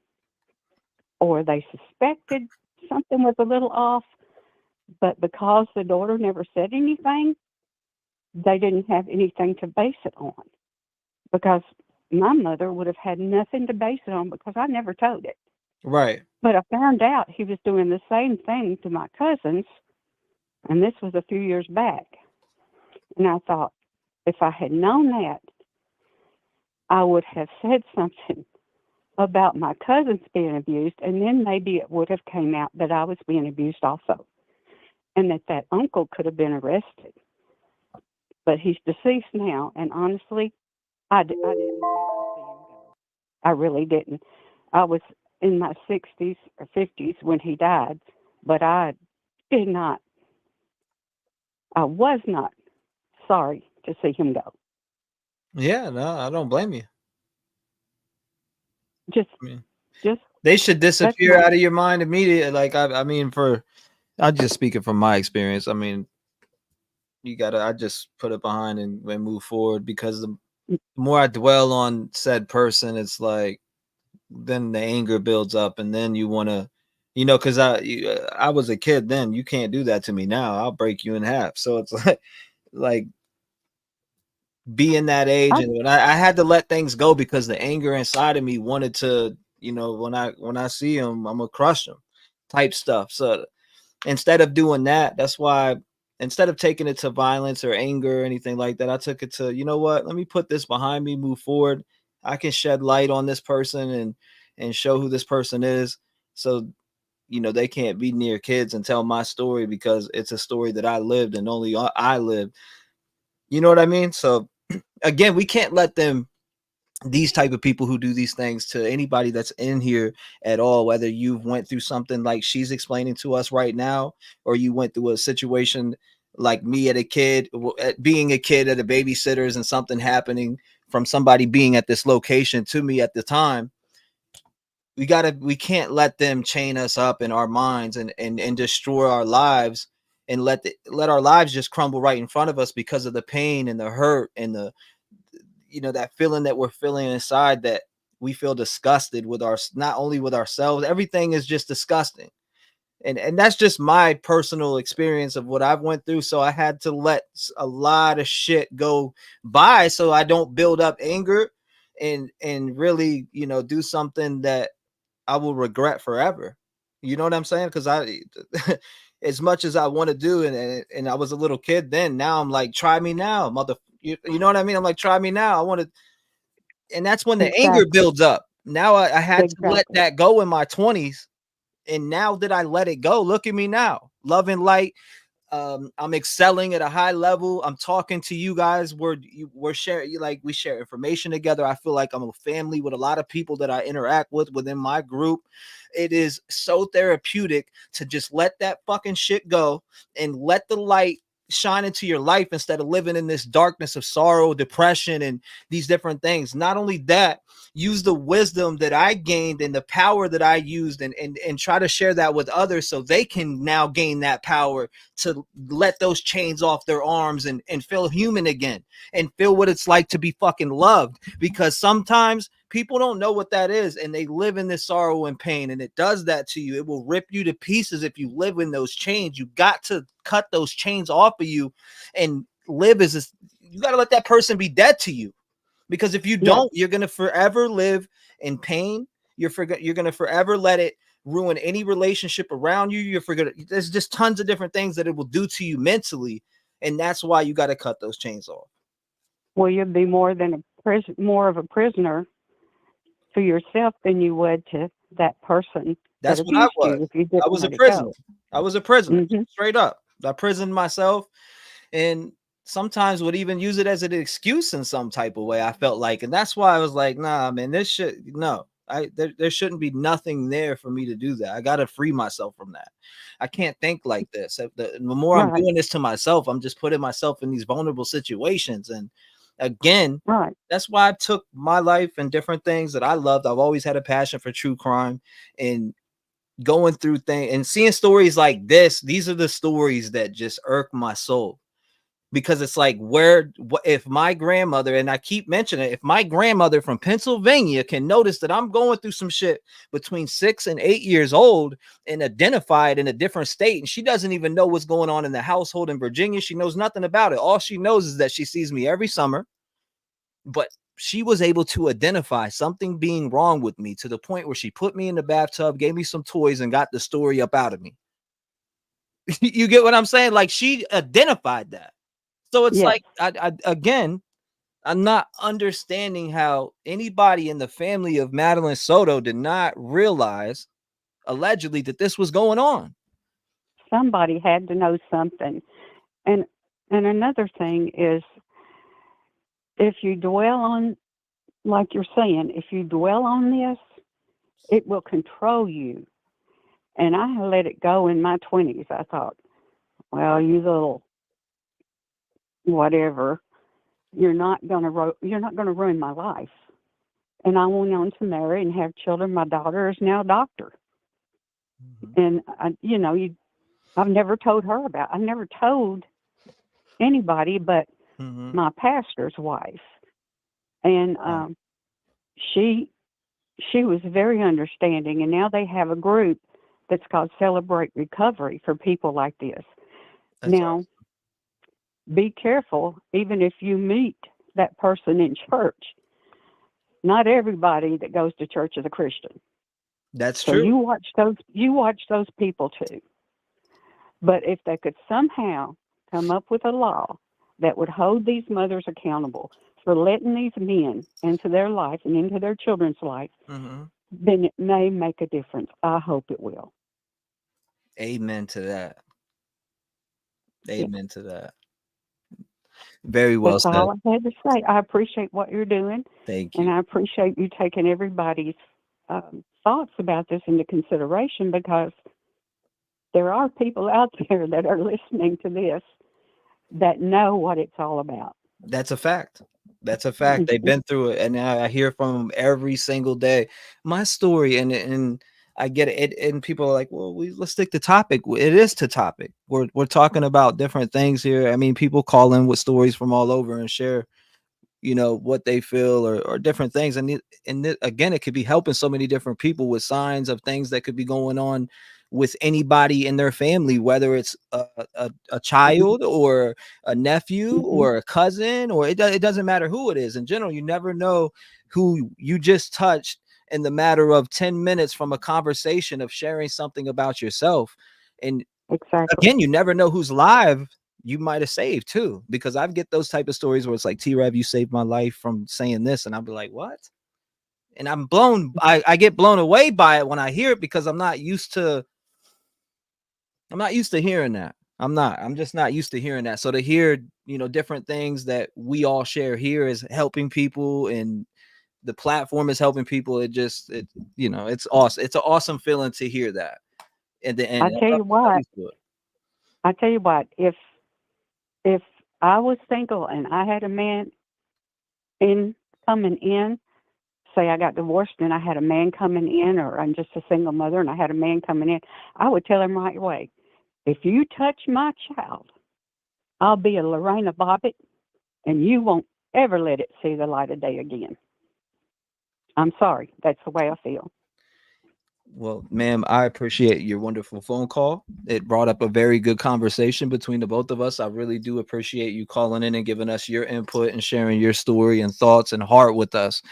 or they suspected something was a little off, but because the daughter never said anything, they didn't have anything to base it on, because my mother would have had nothing to base it on because I never told it. Right. But I found out he was doing the same thing to my cousins, and this was a few years back. And I thought, if I had known that, I would have said something about my cousins being abused, and then maybe it would have came out that I was being abused also, and that uncle could have been arrested. But he's deceased now, and honestly, I didn't want to see him go. I really didn't. I was in my 60s or 50s when he died, but I was not sorry to see him go. Yeah, no, I don't blame you. Just they should disappear out of your mind immediately. Like I mean, I'm just speaking from my experience. I mean, I just put it behind and move forward, because the more I dwell on said person, it's like then the anger builds up, and then you want to, because I was a kid then. You can't do that to me now. I'll break you in half. So it's like being that age, and when I had to let things go because the anger inside of me wanted to, when I see him, I'm gonna crush him, type stuff. So instead of doing that, that's why instead of taking it to violence or anger or anything like that, I took it to, you know what, let me put this behind me, move forward. I can shed light on this person and show who this person is. So, they can't be near kids and tell my story, because it's a story that I lived and only I lived. You know what I mean? So again, we can't let these type of people who do these things to anybody that's in here at all, whether you've went through something like she's explaining to us right now, or you went through a situation like me being a kid at a babysitter's and something happening from somebody being at this location to me at the time. We can't let them chain us up in our minds and destroy our lives, and let our lives just crumble right in front of us because of the pain and the hurt and the that feeling that we're feeling inside, that we feel disgusted with not only with ourselves. Everything is just disgusting. And that's just my personal experience of what I've went through. So I had to let a lot of shit go by so I don't build up anger and really, do something that I will regret forever. You know what I'm saying? Because as much as I want to do, and I was a little kid then, now I'm like, try me now, mother. You know what I mean? I'm like, try me now. I want to, and that's when the anger builds up. Now I had to let that go in my 20s, and now that I let it go, look at me now, love and light. I'm excelling at a high level. I'm talking to you guys. We're sharing, we share information together. I feel like I'm a family with a lot of people that I interact with within my group. It is so therapeutic to just let that fucking shit go and let the light shine into your life instead of living in this darkness of sorrow, depression, and these different things. Not only that, use the wisdom that I gained and the power that I used and try to share that with others so they can now gain that power to let those chains off their arms and feel human again and feel what it's like to be fucking loved. Because sometimes people don't know what that is, and they live in this sorrow and pain, and it does that to you. It will rip you to pieces if you live in those chains. You got to cut those chains off of you and live you got to let that person be dead to you. Because if you don't, you're going to forever live in pain. You're going to forever let it ruin any relationship around you. There's just tons of different things that it will do to you mentally. And that's why you got to cut those chains off. Well, you'd be more of a prisoner to yourself than you would to that person. That's what I was. I was a prisoner. I was a prisoner, straight up. I prisoned myself, and sometimes would even use it as an excuse in some type of way, I felt like. And that's why I was like, nah, man, there shouldn't be nothing there for me to do that. I got to free myself from that. I can't think like this. The more I'm doing this to myself, I'm just putting myself in these vulnerable situations. And again, that's why I took my life and different things that I loved. I've always had a passion for true crime, and going through things and seeing stories like this. These are the stories that just irk my soul, because it's like, if my grandmother, and I keep mentioning it, if my grandmother from Pennsylvania can notice that I'm going through some shit between 6 and 8 years old and identify it in a different state, and she doesn't even know what's going on in the household in Virginia, she knows nothing about it. All she knows is that she sees me every summer, but she was able to identify something being wrong with me to the point where she put me in the bathtub, gave me some toys, and got the story up out of me. You get what I'm saying? Like, she identified that. So it's like, again, I'm not understanding how anybody in the family of Madeline Soto did not realize, allegedly, that this was going on. Somebody had to know something. And another thing is, if you dwell on, like you're saying, if you dwell on this, it will control you. And I let it go in my 20s. I thought, well, you little whatever, you're not going to ruin my life. And I went on to marry and have children. My daughter is now a doctor. And I've never told her about. I've never told anybody but my pastor's wife. And she was very understanding. And now they have a group that's called Celebrate Recovery for people like this. That's now, awesome. Be careful, even if you meet that person in church. Not everybody that goes to church is a Christian. That's So true. you watch those people too. But if they could somehow come up with a law that would hold these mothers accountable for letting these men into their life and into their children's life, then it may make a difference. I hope it will. Amen to that. Amen to that. Very well That's said. all I had to say. I appreciate what you're doing. Thank you. And I appreciate you taking everybody's thoughts about this into consideration, because there are people out there that are listening to this that know what it's all about. That's a fact. That's a fact. They've been through it, and I hear from them every single day. My story, and I get it. And people are like, "Well, let's stick to topic." It is to topic. We're talking about different things here. I mean, people call in with stories from all over and share, what they feel or different things. And again, it could be helping so many different people with signs of things that could be going on with anybody in their family, whether it's a child or a nephew or a cousin, or it doesn't matter who it is. In general, you never know who you just touched in the matter of 10 minutes from a conversation of sharing something about yourself. And again, you never know who's live you might have saved too, because I get those type of stories where it's like, T-REV, you saved my life from saying this, and I'll be like, what? And I get blown away by it when I hear it, because I'm not used to hearing that. I'm just not used to hearing that. So to hear, different things that we all share here is helping people, and the platform is helping people. It's awesome. It's an awesome feeling to hear that. And the end. I tell you what, if I was single and I had a man coming in, say I got divorced and I had a man coming in, or I'm just a single mother and I had a man coming in, I would tell him right away, if you touch my child, I'll be a Lorena Bobbitt, and you won't ever let it see the light of day again. I'm sorry. That's the way I feel. Well, ma'am, I appreciate your wonderful phone call. It brought up a very good conversation between the both of us. I really do appreciate you calling in and giving us your input and sharing your story and thoughts and heart with us.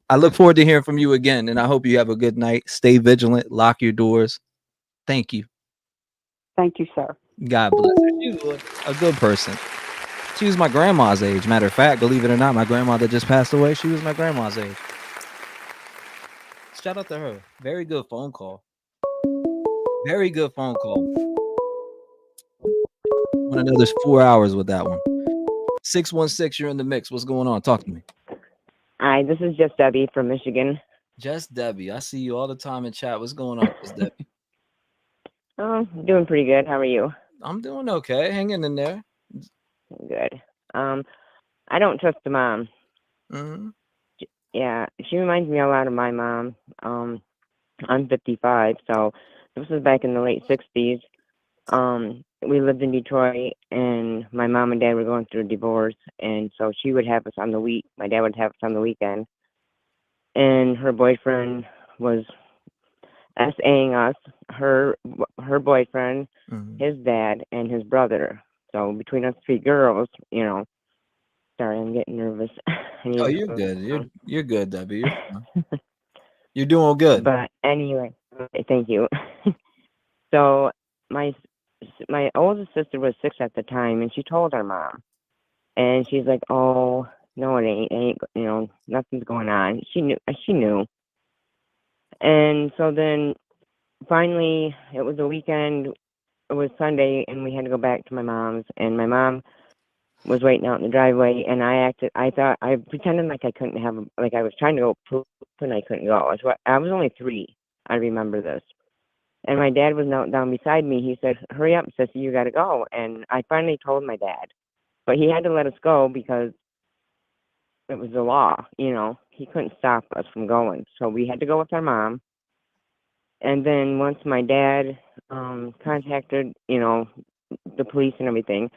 I look forward to hearing from you again, and I hope you have a good night. Stay vigilant. Lock your doors. Thank you. Thank you, sir. God bless her. She was a good person. She was my grandma's age. Matter of fact, believe it or not, my grandma that just passed away, she was my grandma's age. Shout out to her. Very good phone call. Very good phone call. Want to know there's 4 hours with that one. 616, you're in the mix. What's going on? Talk to me. Hi, this is Just Debbie from Michigan. Just Debbie. I see you all the time in chat. What's going on, Just Debbie? Oh, doing pretty good. How are you? I'm doing okay. Hanging in there. Good. I don't trust the mom. Mm-hmm. Yeah, she reminds me a lot of my mom. I'm 55, so this was back in the late 60s. We lived in Detroit, and my mom and dad were going through a divorce, and so she would have us on the week. My dad would have us on the weekend, and her boyfriend was SAing us, her boyfriend, his dad, and his brother. So between us three girls, sorry, I'm getting nervous. Oh, you're good. You're good, Debbie. You're fine. You're doing good. But anyway, thank you. So my oldest sister was 6 at the time, and she told her mom, and she's like, "Oh, no, it ain't, nothing's going on." She knew. And so then finally, it was a weekend. It was Sunday, and we had to go back to my mom's, and my mom was waiting out in the driveway, and I pretended like I couldn't like I was trying to go poop, and I couldn't go. I was only 3. I remember this. And my dad was down beside me. He said, "Hurry up, sissy, you got to go." And I finally told my dad. But he had to let us go because it was the law, He couldn't stop us from going. So we had to go with our mom. And then once my dad contacted, the police and everything,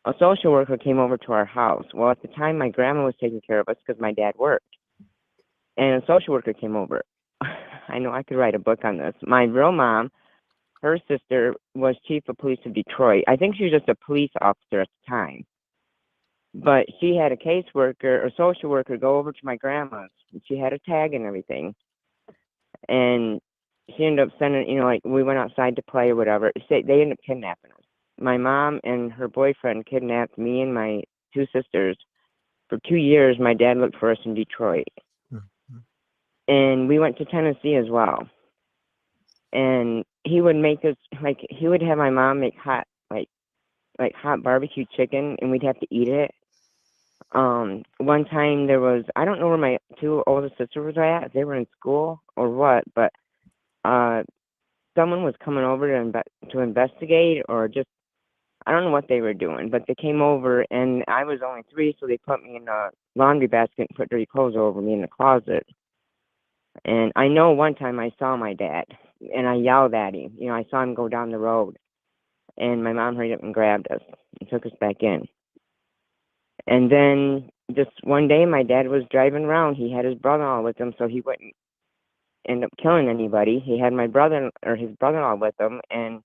a social worker came over to our house. Well, at the time, my grandma was taking care of us because my dad worked. And a social worker came over. I know I could write a book on this. My real mom, her sister was chief of police of Detroit. I think she was just a police officer at the time. But she had a caseworker or social worker go over to my grandma's. She had a tag and everything. And she ended up sending, we went outside to play or whatever. They ended up kidnapping us. My mom and her boyfriend kidnapped me and my 2 sisters. For 2 years, my dad looked for us in Detroit. And we went to Tennessee as well. And he would make us, he would have my mom make hot, like hot barbecue chicken, and we'd have to eat it. One time there was, I don't know where my 2 oldest sisters were at, if they were in school or what, but someone was coming over to investigate, or just, I don't know what they were doing, but they came over, and I was only 3, so they put me in a laundry basket and put dirty clothes over me in the closet. And I know one time I saw my dad, and I yelled at him. I saw him go down the road, and my mom hurried up and grabbed us and took us back in. And then just one day, my dad was driving around. He had his brother-in-law with him, so he wouldn't end up killing anybody. He had his brother-in-law with him, and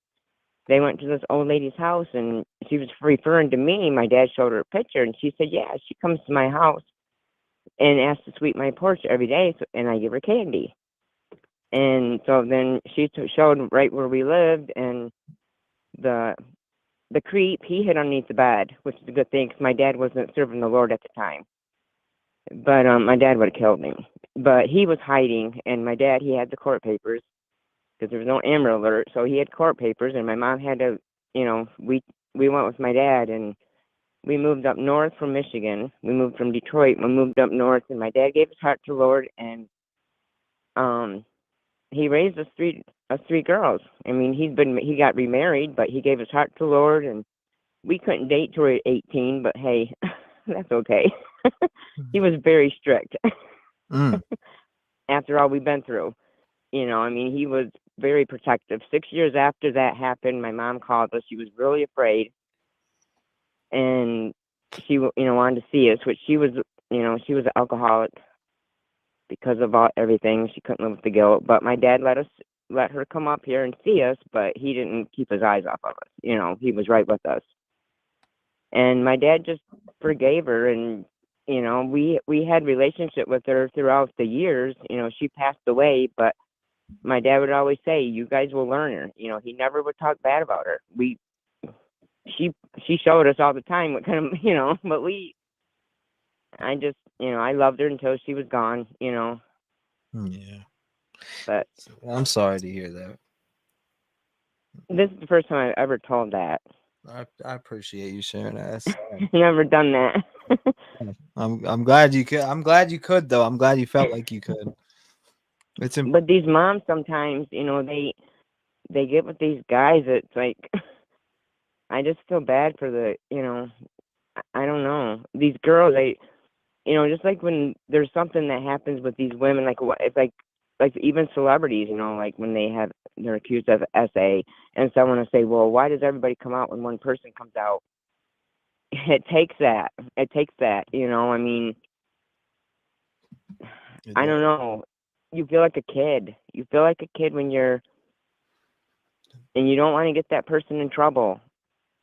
they went to this old lady's house, and she was referring to me. My dad showed her a picture, and she said, "Yeah, she comes to my house and asks to sweep my porch every day, and I give her candy." And so then she showed right where we lived, and the creep, he hid underneath the bed, which is a good thing because my dad wasn't serving the Lord at the time. But my dad would have killed him. But he was hiding, and my dad, he had the court papers because there was no Amber Alert, so he had court papers, and my mom had to, we went with my dad, and we moved up north from Michigan. We moved from Detroit. We moved up north, and my dad gave his heart to the Lord, and he raised us three girls. I mean, he got remarried, but he gave his heart to the Lord, and we couldn't date till we were 18, but hey, that's okay. He was very strict. After all we've been through, he was very protective. 6 years after that happened, my mom called us. She was really afraid, and she, wanted to see us, which she was an alcoholic because of everything. She couldn't live with the guilt. But my dad let her come up here and see us, but he didn't keep his eyes off of us. He was right with us. And my dad just forgave her, and we had relationship with her throughout the years. She passed away, but my dad would always say, "You guys will learn her." He never would talk bad about her. She showed us all the time what kind of, but I just, I loved her until she was gone, Yeah. But I'm sorry to hear that. This is the first time I've ever told that. I appreciate you sharing that. Never done that. I'm glad you could. I'm glad you could, though. I'm glad you felt like you could. But these moms sometimes, they get with these guys. It's like, I just feel bad for the, I don't know. These girls, just like when there's something that happens with these women, like it's like even celebrities, like when they have they're accused of SA, and someone will say, well, why does everybody come out when one person comes out? It takes that. It takes that, you know. I mean, I don't know. You feel like a kid. You feel like a kid when and you don't want to get that person in trouble.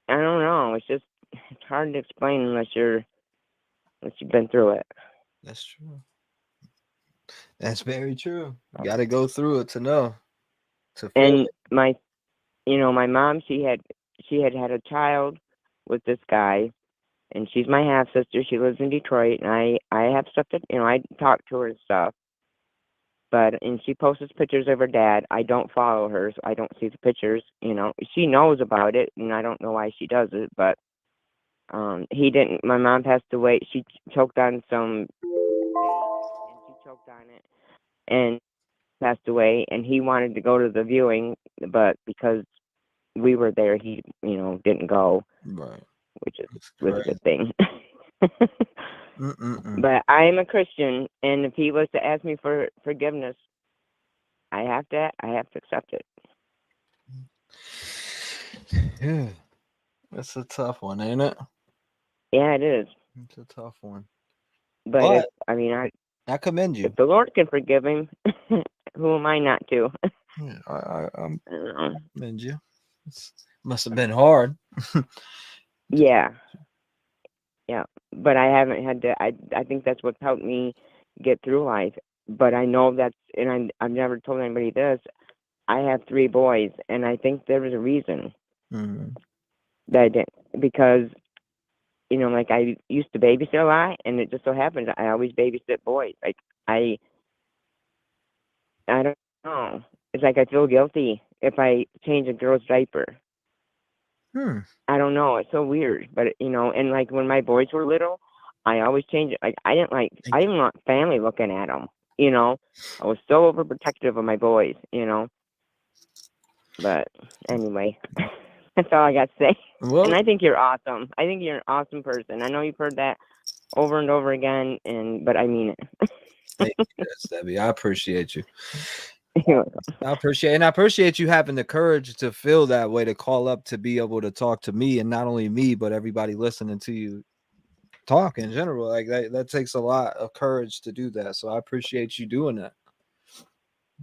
I don't know. It's hard to explain unless you've been through it. That's true. That's very true. You got to go through it to know. And my mom, she had a child with this guy, and she's my half sister. She lives in Detroit, and I have stuff that I talk to her and stuff. And she posts pictures of her dad. I don't follow her, so I don't see the pictures. She knows about it, and I don't know why she does it. But he didn't. My mom passed away. She choked on some, and she choked on it, and passed away. And he wanted to go to the viewing, but because we were there, he didn't go. Right. Which was a good thing. But I am a Christian, and if he was to ask me for forgiveness, I have to accept it. Yeah, that's a tough one, ain't it? Yeah, it is. It's a tough one. But I commend you. If the Lord can forgive him, who am I not to? Yeah, I commend you. Must have been hard. Yeah. But I haven't had to. I think that's what's helped me get through life. But I know I've never told anybody this. I have 3 boys, and I think there was a reason that I didn't, because like I used to babysit a lot, and it just so happens I always babysit boys. Like I don't know. It's like I feel guilty if I change a girl's diaper. I don't know. It's so weird, but and like when my boys were little, I always changed it. Like I didn't want family looking at them. I was so overprotective of my boys. But anyway, that's all I got to say. Well, and I think you're awesome. I think you're an awesome person. I know you've heard that over and over again, but I mean it. Thank you, Debbie. I appreciate you. I appreciate you having the courage to feel that way, to call up, to be able to talk to me, and not only me, but everybody listening to you talk in general. Like that takes a lot of courage to do that. So I appreciate you doing that.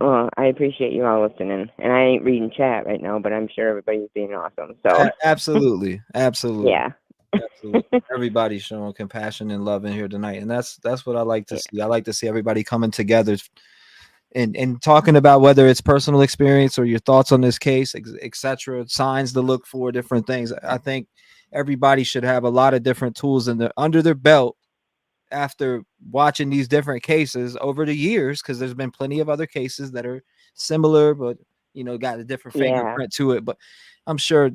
Well, I appreciate you all listening, and I ain't reading chat right now, but I'm sure everybody's being awesome. So absolutely. Yeah. Absolutely. Everybody's showing compassion and love in here tonight, and that's what I like to see. I like to see everybody coming together and talking about whether it's personal experience or your thoughts on this case, etc. Signs to look for, different things. I think everybody should have a lot of different tools under their belt after watching these different cases over the years, because there's been plenty of other cases that are similar, but got a different fingerprint to it. But I'm sure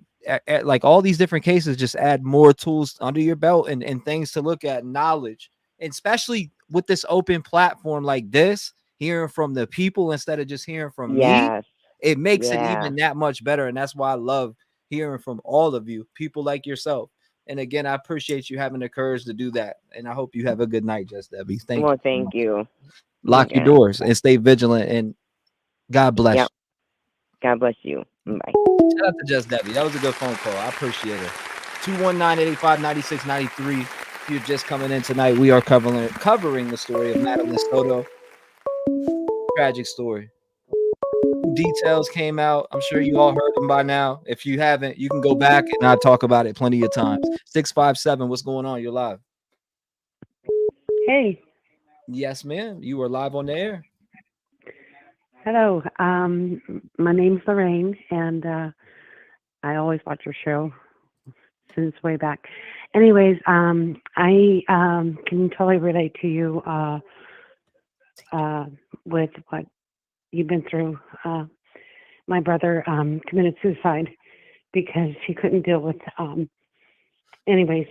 like all these different cases just add more tools under your belt and things to look at, knowledge, and especially with this open platform like this, hearing from the people instead of just hearing from me, it makes it even that much better. And that's why I love hearing from all of you, people like yourself. And again, I appreciate you having the courage to do that. And I hope you have a good night, Just Debbie. Thank you. Lock your doors and stay vigilant. And God bless you. God bless you. Bye. Shout out to Just Debbie. That was a good phone call. I appreciate it. 219-885-9693. If you're just coming in tonight, we are covering the story of Madeline Soto. Tragic story. Details came out. I'm sure you all heard them by now. If you haven't, you can go back and I talk about it plenty of times. 657, what's going on? You're live. Hey. Yes, ma'am. You are live on the air. Hello. My name's Lorraine, and I always watch your show since way back. Anyways, I can totally relate to you with what you've been through. My brother committed suicide because he couldn't deal with anyways,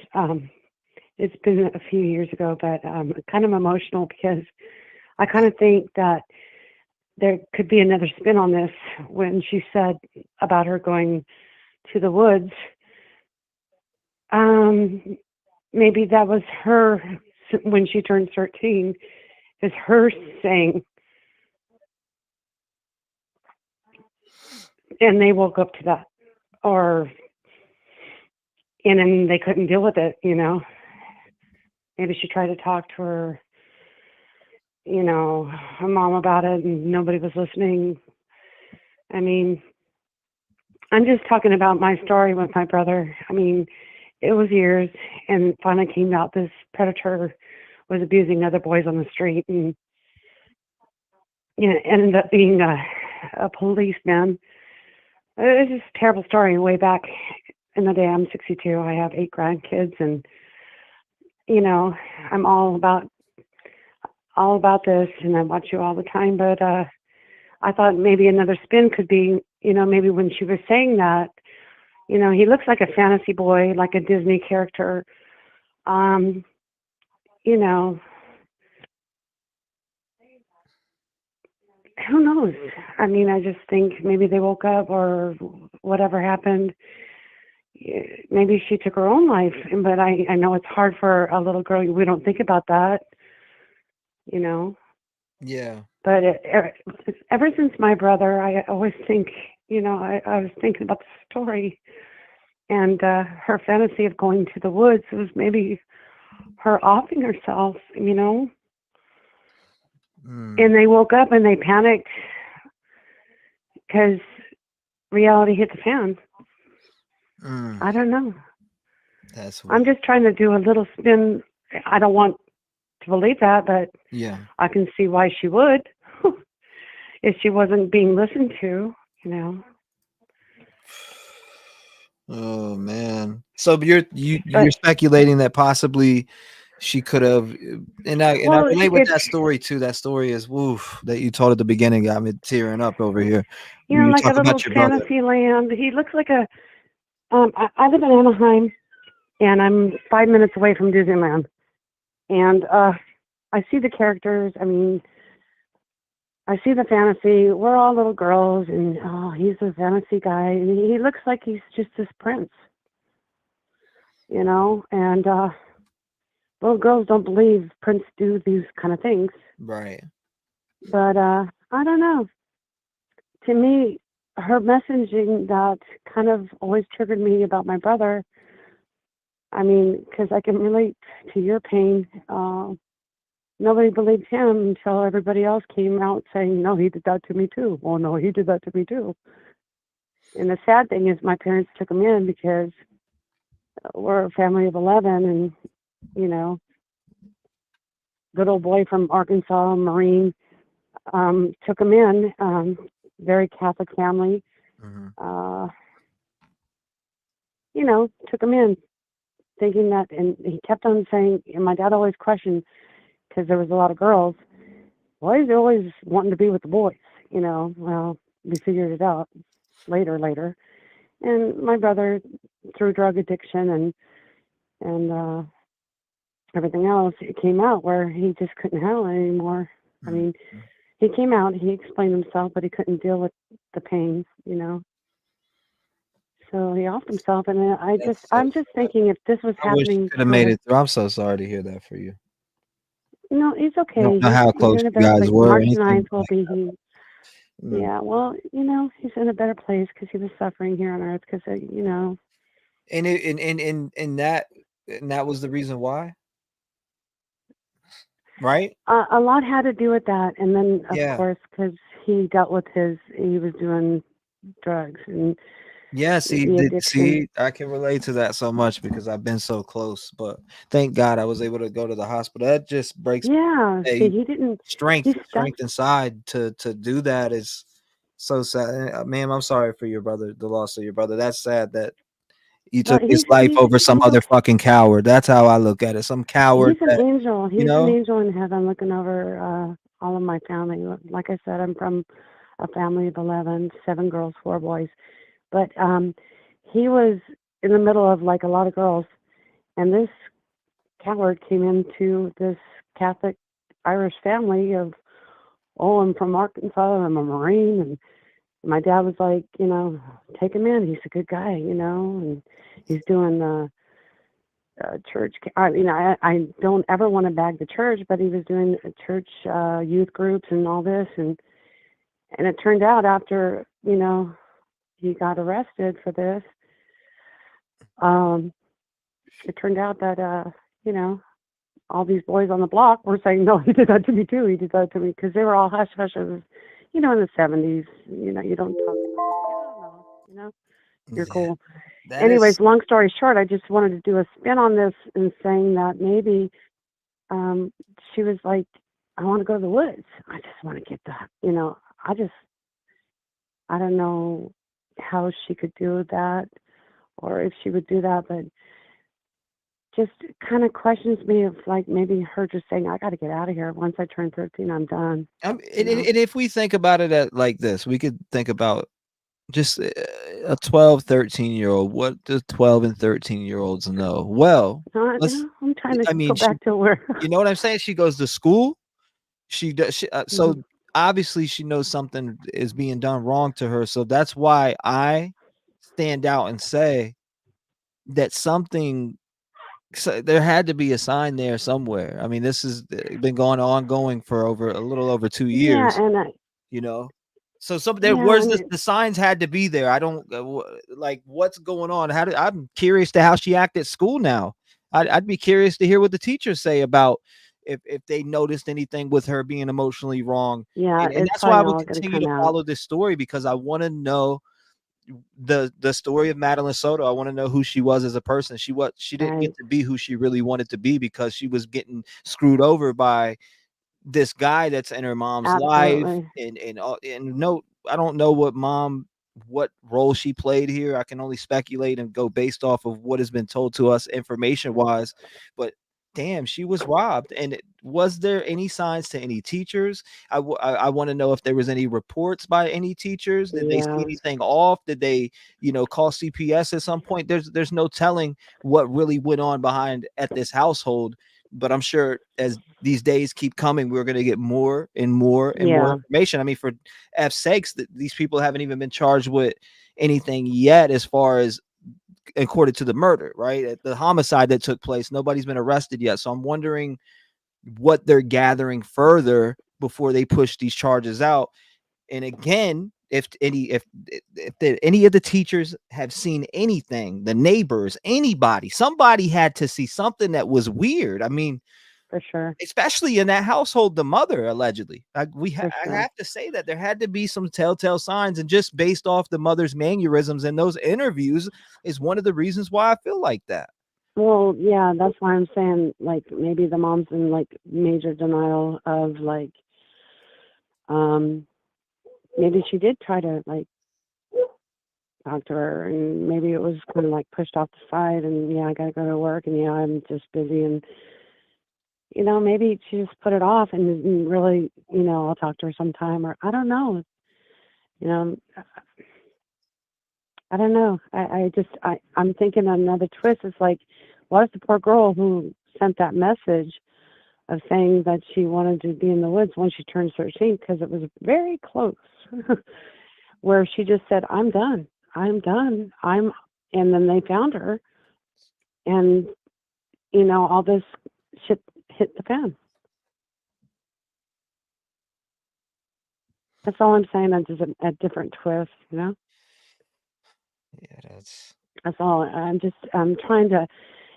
it's been a few years ago, but kind of emotional because I kind of think that there could be another spin on this when she said about her going to the woods. Maybe that was her when she turned 13, is her saying, and they woke up to that, and then they couldn't deal with it, Maybe she tried to talk to her, her mom about it, and nobody was listening. I mean, I'm just talking about my story with my brother. I mean, it was years, and finally came out this predator was abusing other boys on the street, and ended up being a policeman. It was just a terrible story way back in the day. I'm 62. I have 8 grandkids, and I'm all about this, and I watch you all the time. But I thought maybe another spin could be, maybe when she was saying that, he looks like a fantasy boy, like a Disney character. Who knows? I mean, I just think maybe they woke up or whatever happened. Maybe she took her own life, but I know it's hard for a little girl. We don't think about that, Yeah. But ever since my brother, I always think, I was thinking about the story, and her fantasy of going to the woods was maybe her offing herself, And they woke up and they panicked because reality hit the fan. I don't know. That's I'm just trying to do a little spin. I don't want to believe that, but yeah. I can see why she would if she wasn't being listened to, Oh man. So you're speculating that possibly she could have, and I relate with that story too. That story is woof that you told at the beginning got me tearing up over here. You like a talk little about your brother. fantasy land. He looks like a. I live in Anaheim, and I'm 5 minutes away from Disneyland, and I see the characters. I mean, I see the fantasy. We're all little girls, and he's a fantasy guy, and he looks like he's just this prince, and little girls don't believe Prince do these kind of things. Right. But I don't know. To me, her messaging that kind of always triggered me about my brother. I mean, because I can relate to your pain. Nobody believed him until everybody else came out saying, no, he did that to me too. Oh, no, he did that to me too. And the sad thing is my parents took him in because we're a family of 11, and, good old boy from Arkansas, Marine, took him in, very Catholic family, took him in thinking that, and he kept on saying, and my dad always questioned, because there was a lot of girls, why is he always wanting to be with the boys? Well, we figured it out later. And my brother, through drug addiction and everything else, it came out where he just couldn't handle it anymore. I mean, he came out, he explained himself, but he couldn't deal with the pain, So he offed himself, and I'm just thinking if this was I wish you happening. could have made it through. I'm so sorry to hear that for you. No, it's okay. I don't know how He's close in a you better guys place. were. March Anything 9th will like be that. Yeah, well, he's in a better place because he was suffering here on earth because, And that was the reason why, right? A lot had to do with that, and then of Yeah. course because he dealt with he was doing drugs and Yeah, the addiction. I can relate to that so much because I've been so close. But thank God I was able to go to the hospital. That just breaks Yeah, see, a he didn't. strength He stopped. inside to do that is so sad. Ma'am, I'm sorry for your brother, the loss of your brother. That's sad that you Well, took his life over some other fucking coward. That's how I look at it. Some coward He's an that, angel. He's an angel in heaven, looking over all of my family. Like I said, I'm from a family of 11, 7 girls, 4 boys. But he was in the middle of like a lot of girls, and this coward came into this Catholic Irish family of, I'm from Arkansas, I'm a Marine, and my dad was like, take him in. He's a good guy, and he's doing church. I don't ever want to bag the church, but he was doing church youth groups and all this, and it turned out after, he got arrested for this. It turned out that, you know, all these boys on the block were saying, no, he did that to me too. He did that to me, because they were all hush hushes, you know, in the 70s. You know, you don't talk, you know, you're cool. Anyways, long story short, I just wanted to do a spin on this and saying that maybe she was like, I want to go to the woods. I just want to get that, you know, I don't know how she could do that or if she would do that, but just kind of questions me of like maybe her just saying, I got to get out of here. Once I turn 13, I'm done. And if we think about it like this, we could think about just a 12, 13-year-old. What do 12 and 13-year-olds know? Well, I'm trying to I go back to where. You know what I'm saying? She goes to school. She does. So Mhm. obviously she knows something is being done wrong to her. So that's why I stand out and say that something. So there had to be a sign there somewhere. I mean, this has been ongoing for a little over 2 Yeah, years. and You know, so there yeah, was and the signs had to be there. I don't like what's going on. I'm curious to how she acted at school now. I'd be curious to hear what the teachers say about if they noticed anything with her being emotionally wrong. yeah, And it's that's why I probably will all going to continue come to out. follow this story, because I want to know the story of Madeline Soto. I want to know who she was as a person. She didn't Right. get to be who she really wanted to be because she was getting screwed over by this guy that's in her mom's life. Absolutely. And no, I don't know what role she played here. I can only speculate and go based off of what has been told to us information wise, but damn, she was robbed. And was there any signs to any teachers? I want to know if there was any reports by any teachers. Did they see Yeah. anything off? Did they, call CPS at some point? There's no telling what really went on behind at this household. But I'm sure as these days keep coming, we're going to get more and more and more Yeah. information. I mean, for F's sakes, these people haven't even been charged with anything yet as far as according to the murder, right? At the homicide that took place, nobody's been arrested yet. So I'm wondering what they're gathering further before they push these charges out. And again, if any of the teachers have seen anything, the neighbors, somebody had to see something that was weird. I mean, for sure, especially in that household, the mother allegedly. I sure. have to say that there had to be some telltale signs, and just based off the mother's mannerisms in those interviews is one of the reasons why I feel like that. Well, yeah, that's why I'm saying like maybe the mom's in like major denial of like maybe she did try to like talk to her, and maybe it was kind of like pushed off the side, and yeah, I gotta go to work, and yeah, I'm just busy, and maybe she just put it off and really, I'll talk to her sometime, or I don't know, I don't know. I'm thinking another twist is like, what if the poor girl who sent that message of saying that she wanted to be in the woods when she turned 13, because it was very close, where she just said, I'm done. And then they found her, and, all this shit hit the fan. That's all I'm saying. That's just a different twist, Yeah, That's all. I'm trying to,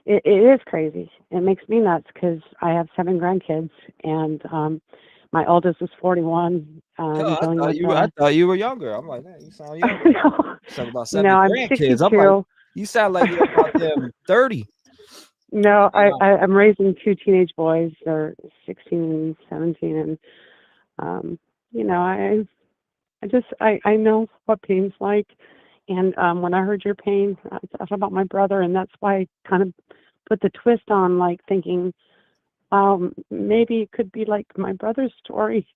it is crazy. It makes me nuts because I have 7 grandkids, and my oldest is 41. I Dealing with, thought you were younger. I'm like, man, you sound younger. Talk about 7 no, I'm grandkids. 62. I'm like, you sound like you're about them 30. No, I'm raising 2 teenage boys. They're 16 and 17, and I know what pain's like. And when I heard your pain, I thought about my brother, and that's why I kind of put the twist on, like thinking, wow, maybe it could be like my brother's story.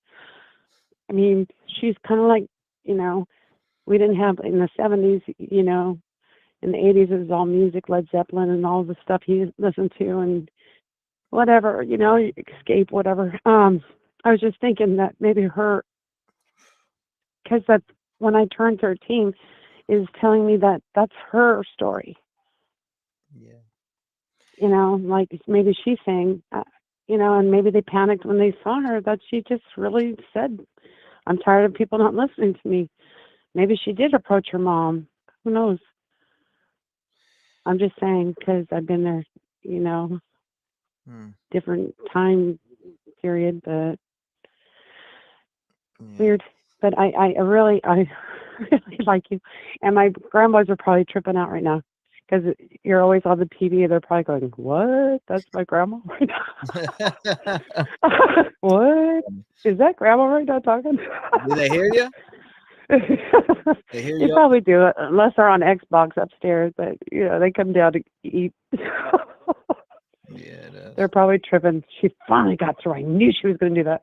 I mean, she's kind of like, we didn't have in the 70s, in the 80s, it was all music, Led Zeppelin and all the stuff he listened to and whatever, Escape, whatever. I was just thinking that maybe her, because that's when I turned 13, is telling me that that's her story. Yeah. Like maybe she's saying, and maybe they panicked when they saw her, that she just really said, I'm tired of people not listening to me. Maybe she did approach her mom. Who knows? I'm just saying because I've been there, you know, different time period, but weird. But I really really like you, and my grandboys are probably tripping out right now because you're always on the TV. They're probably going, "What? That's my grandma right now." What? Is that grandma right now talking? Do they hear you? They hear They you? probably do it unless they're on Xbox upstairs, but you know they come down to eat. Yeah, They're probably tripping. She finally got through. I knew she was going to do that.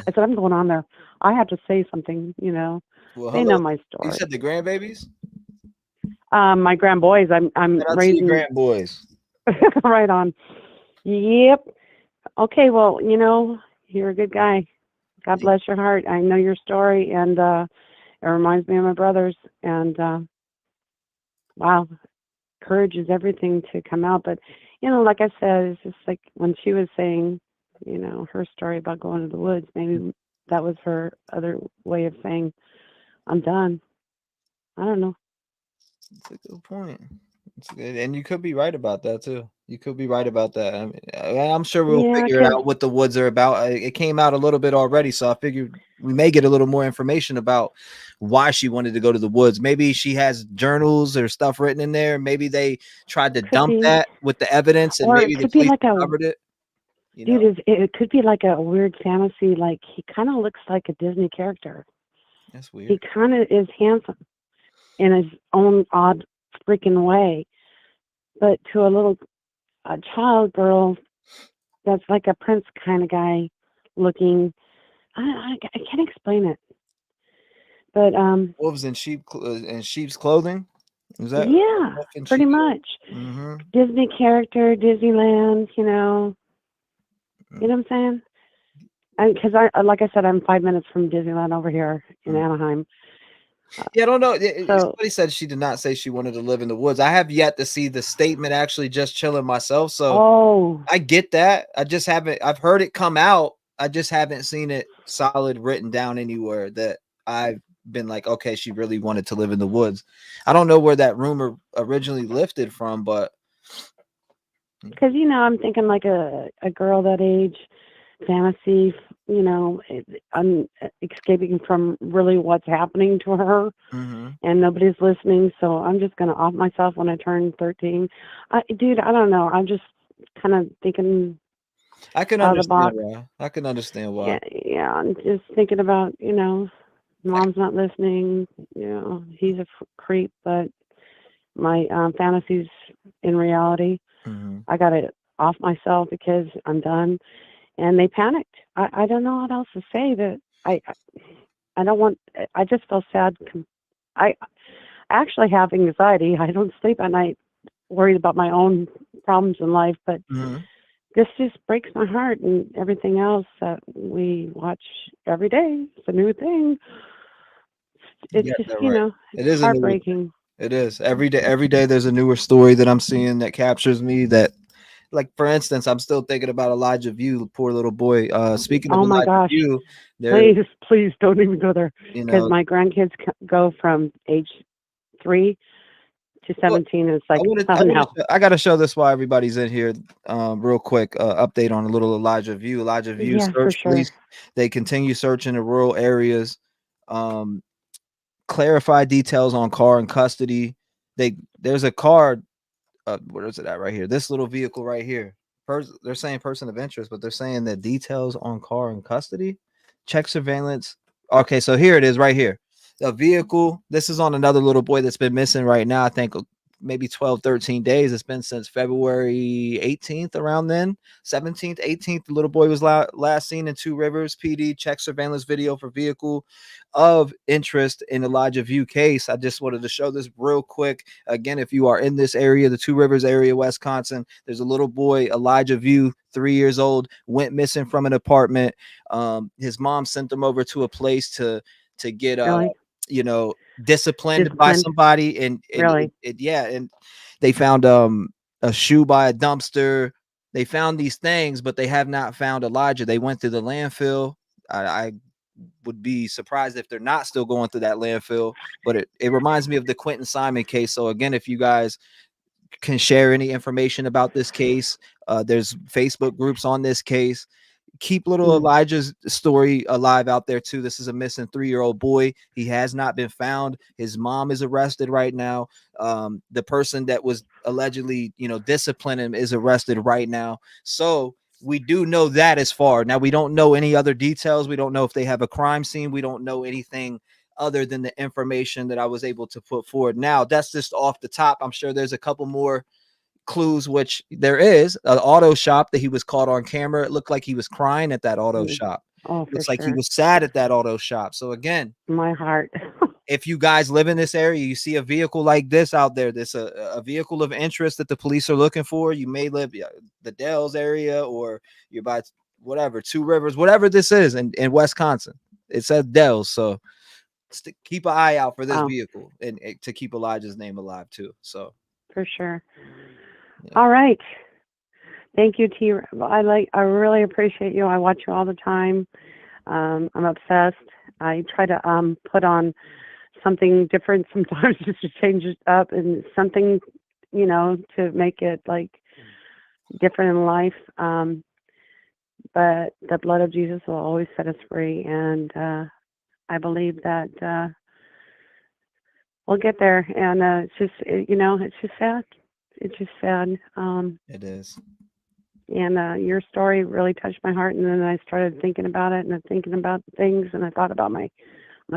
I said, I'm going on there. I have to say something, you know. Well, They hello. know my You story. said the grandbabies? My grandboys, I'm Shout out to raising your grandboys. right on. Yep. Okay, well, you know, you're a good guy. God bless your heart. I know your story, and it reminds me of my brothers. And wow, courage is everything to come out. But you know, like I said, it's just like when she was saying, you know, her story about going to the woods. Maybe that was her other way of saying, I'm done. I don't know. That's a good point. And you could be right about that too. You could be right about that. I mean, I'm sure we'll Yeah, figure 'cause- out what the woods are about. It came out a little bit already, so I figured we may get a little more information about why she wanted to go to the woods. Maybe she has journals or stuff written in there. Maybe they tried to dump be. that with the evidence, and Or maybe it the could be police like a covered it. dude. It could be like a weird fantasy. Like he kind of looks like a Disney character. That's weird. He kind of is handsome in his own odd freaking way, but to a child girl that's like a prince kind of guy looking. I can't explain it, but Wolves in sheep's clothing. Is that yeah, wolf in pretty sheep? much Mm-hmm. Disney character, Disneyland. You know what I'm saying? Because like I said, I'm 5 minutes from Disneyland over here in Anaheim. Yeah, I don't know. So Somebody said she did not say she wanted to live in the woods. I have yet to see the statement actually just chilling myself. So I get that. I just haven't. I've heard it come out. I just haven't seen it solid written down anywhere that I've been like, okay, she really wanted to live in the woods. I don't know where that rumor originally lifted from, but because you know, I'm thinking like a girl that age, fantasy. You know, I'm escaping from really what's happening to her. And nobody's listening, so I'm just gonna off myself when I turn 13. Dude, I don't know. I'm just kind of thinking I can out of the understand box. why. I can understand why. Yeah. I'm just thinking about, you know, mom's not listening. You know, he's a creep, but my fantasies in reality. I got it off myself because I'm done, and they panicked. I don't know what else to say. That I don't want. I just feel sad. I actually have anxiety. I don't sleep at night worried about my own problems in life, but this just breaks my heart, and everything else that we watch every day. It's a new thing. It's just, you know, It it's is a new heartbreaking. It is every day. Every day there's a newer story that I'm seeing that captures me. That, like for instance, I'm still thinking about Elijah View, poor little boy. Speaking of Oh my Elijah gosh. View, there, Please don't even go there. you Because know, my grandkids go from age 3 to 17. And it's like, oh no. I got to show this while everybody's in here. Real quick, update on a little Elijah View. Elijah View Yeah, for search sure. police. They continue searching the rural areas. Clarify details on car in custody. There's a car. Where is it at? Right here. This little vehicle right here. They're saying person of interest, but they're saying that details on car in custody. Check surveillance. Okay, so here it is right here. The vehicle. This is on another little boy that's been missing right now. I think maybe 12, 13 days. It's been since February 18th, around then. 17th, 18th. The little boy was last seen in Two Rivers. PD check surveillance video for vehicle of interest in Elijah View case. I just wanted to show this real quick. Again, if you are in this area, the Two Rivers area, Wisconsin, there's a little boy, Elijah View, 3 years old, went missing from an apartment. His mom sent him over to a place to get Really? you know, disciplined by somebody, and Really? and they found a shoe by a dumpster. They found these things, but they have not found Elijah. They went through the landfill. I would be surprised if they're not still going through that landfill. But it reminds me of the Quentin Simon case. So again, if you guys can share any information about this case, there's Facebook groups on this case. Keep little Elijah's story alive out there too. This is a missing 3-year-old boy. He has not been found. His mom is arrested right now. The person that was allegedly, disciplining him is arrested right now. So we do know that as far. Now we don't know any other details. We don't know if they have a crime scene. We don't know anything other than the information that I was able to put forward. Now that's just off the top. I'm sure there's a couple more clues, which there is an auto shop that he was caught on camera. It looked like he was crying at that auto shop. Oh, for Looks like he sure. was sad at that auto shop. So again, My heart. if you guys live in this area, you see a vehicle like this out there, this a vehicle of interest that the police are looking for. You may live the Dells area, or you're by whatever, Two Rivers, whatever this is in Wisconsin. It says Dells, so keep an eye out for this vehicle and to keep Elijah's name alive too. So for sure. All right. Thank you, T-REV. I really appreciate you. I watch you all the time. I'm obsessed. I try to put on something different sometimes just to change it up and something, to make it like different in life. But the blood of Jesus will always set us free. And I believe that we'll get there. And it's just, it's just sad. It's just sad. It is. And your story really touched my heart. And then I started thinking about it and thinking about things. And I thought about my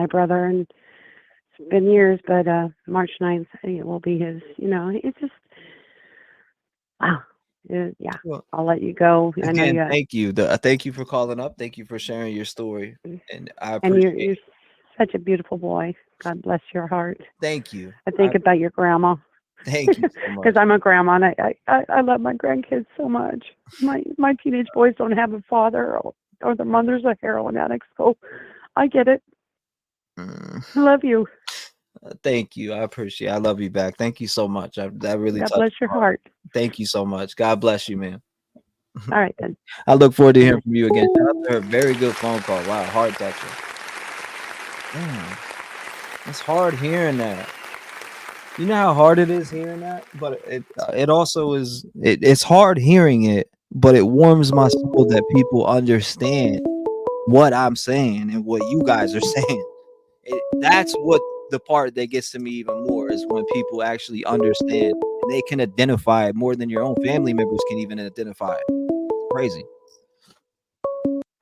brother. And it's been years, but March 9th, it will be his, it's just, wow. Yeah, well, I'll let you go. Again, thank you. Thank you for calling up. Thank you for sharing your story. And I and appreciate you're such a beautiful boy. God bless your heart. Thank you. I think about your grandma. Thank you so much. Because I'm a grandma, and I love my grandkids so much. My teenage boys don't have a father, or their mother's a heroin addict, so I get it. I love you. Thank you. I appreciate it. I love you back. Thank you so much. That really God bless your heart. Thank you so much. God bless you, man. All right, then. I look forward to hearing from you again. Shout out to her. Very good phone call. Wow, heart touching. Damn. It's hard hearing that. You know how hard it is hearing that? But it also is, it's hard hearing it, but it warms my soul that people understand what I'm saying and what you guys are saying. That's what the part that gets to me even more is when people actually understand and they can identify it more than your own family members can even identify it. It's crazy.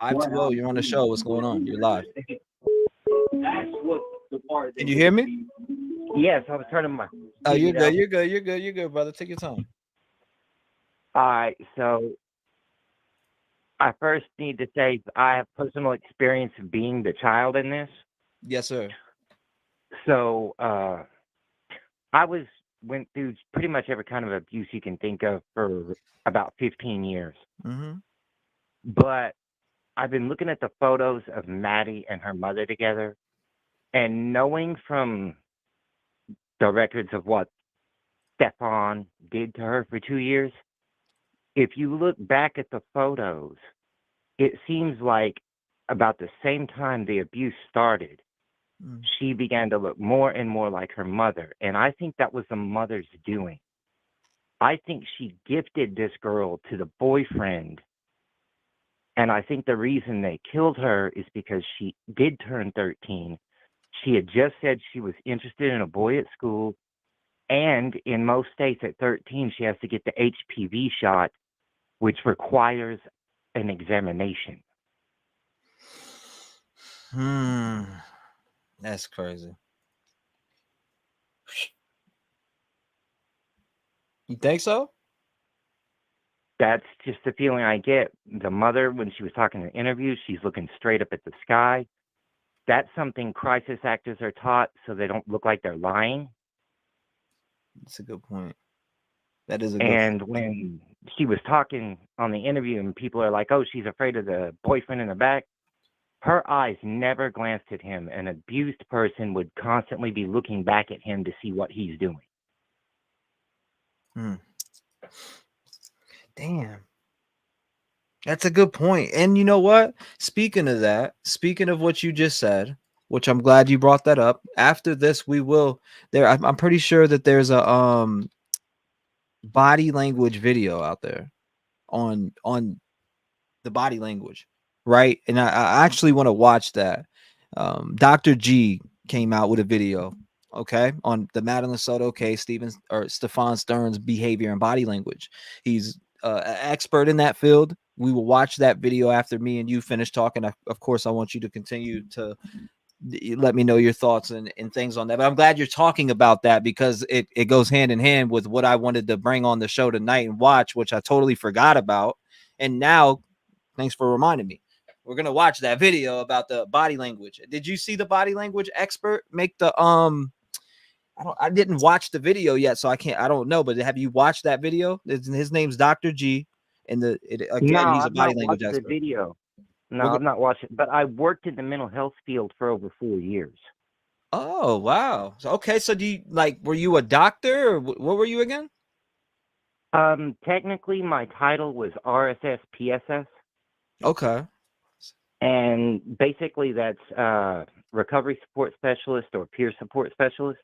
520, you're on the show. What's going on? You're live. Can you hear me? Yes, I was turning my. Oh, you're good. You're good. You're good. You're good, brother. Take your time. All right. So I first need to say I have personal experience of being the child in this. Yes, sir. So I went through pretty much every kind of abuse you can think of for about 15 years. Mm-hmm. But I've been looking at the photos of Maddie and her mother together, and knowing from the records of what Stefan did to her for 2 years, if you look back at the photos, it seems like about the same time the abuse started, she began to look more and more like her mother. And I think that was the mother's doing. I think she gifted this girl to the boyfriend. And I think the reason they killed her is because she did turn 13. She had just said she was interested in a boy at school. And in most states at 13, she has to get the HPV shot, which requires an examination. That's crazy. You think so? That's just the feeling I get. The mother, when she was talking in interviews, she's looking straight up at the sky. That's something crisis actors are taught so they don't look like they're lying. That's a good point. That is a good And point. when she was talking on the interview and people are like, oh, she's afraid of the boyfriend in the back, her eyes never glanced at him. An abused person would constantly be looking back at him to see what he's doing. Damn. That's a good point. And you know what? Speaking of that, speaking of what you just said, which I'm glad you brought that up. After this, we will there. I'm pretty sure that there's a body language video out there on the body language, right? And I actually want to watch that. Dr. G came out with a video, okay, on the Madeline Soto case, Stefan Stern's behavior and body language. He's an expert in that field. We will watch that video after me and you finish talking. Of course, I want you to continue to let me know your thoughts and things on that. But I'm glad you're talking about that because it goes hand in hand with what I wanted to bring on the show tonight and watch, which I totally forgot about. And now, thanks for reminding me. We're gonna watch that video about the body language. Did you see the body language expert make the I didn't watch the video yet, so I don't know. But have you watched that video? His name's Dr. G, and No, he's a I've body not language watched the expert. video. No, I've not watched it, but I worked in the mental health field for over 4 years. Oh, wow. So, okay, so were you a doctor or what were you again? Technically, my title was RSS PSS. Okay. And basically, that's recovery support specialist or peer support specialist.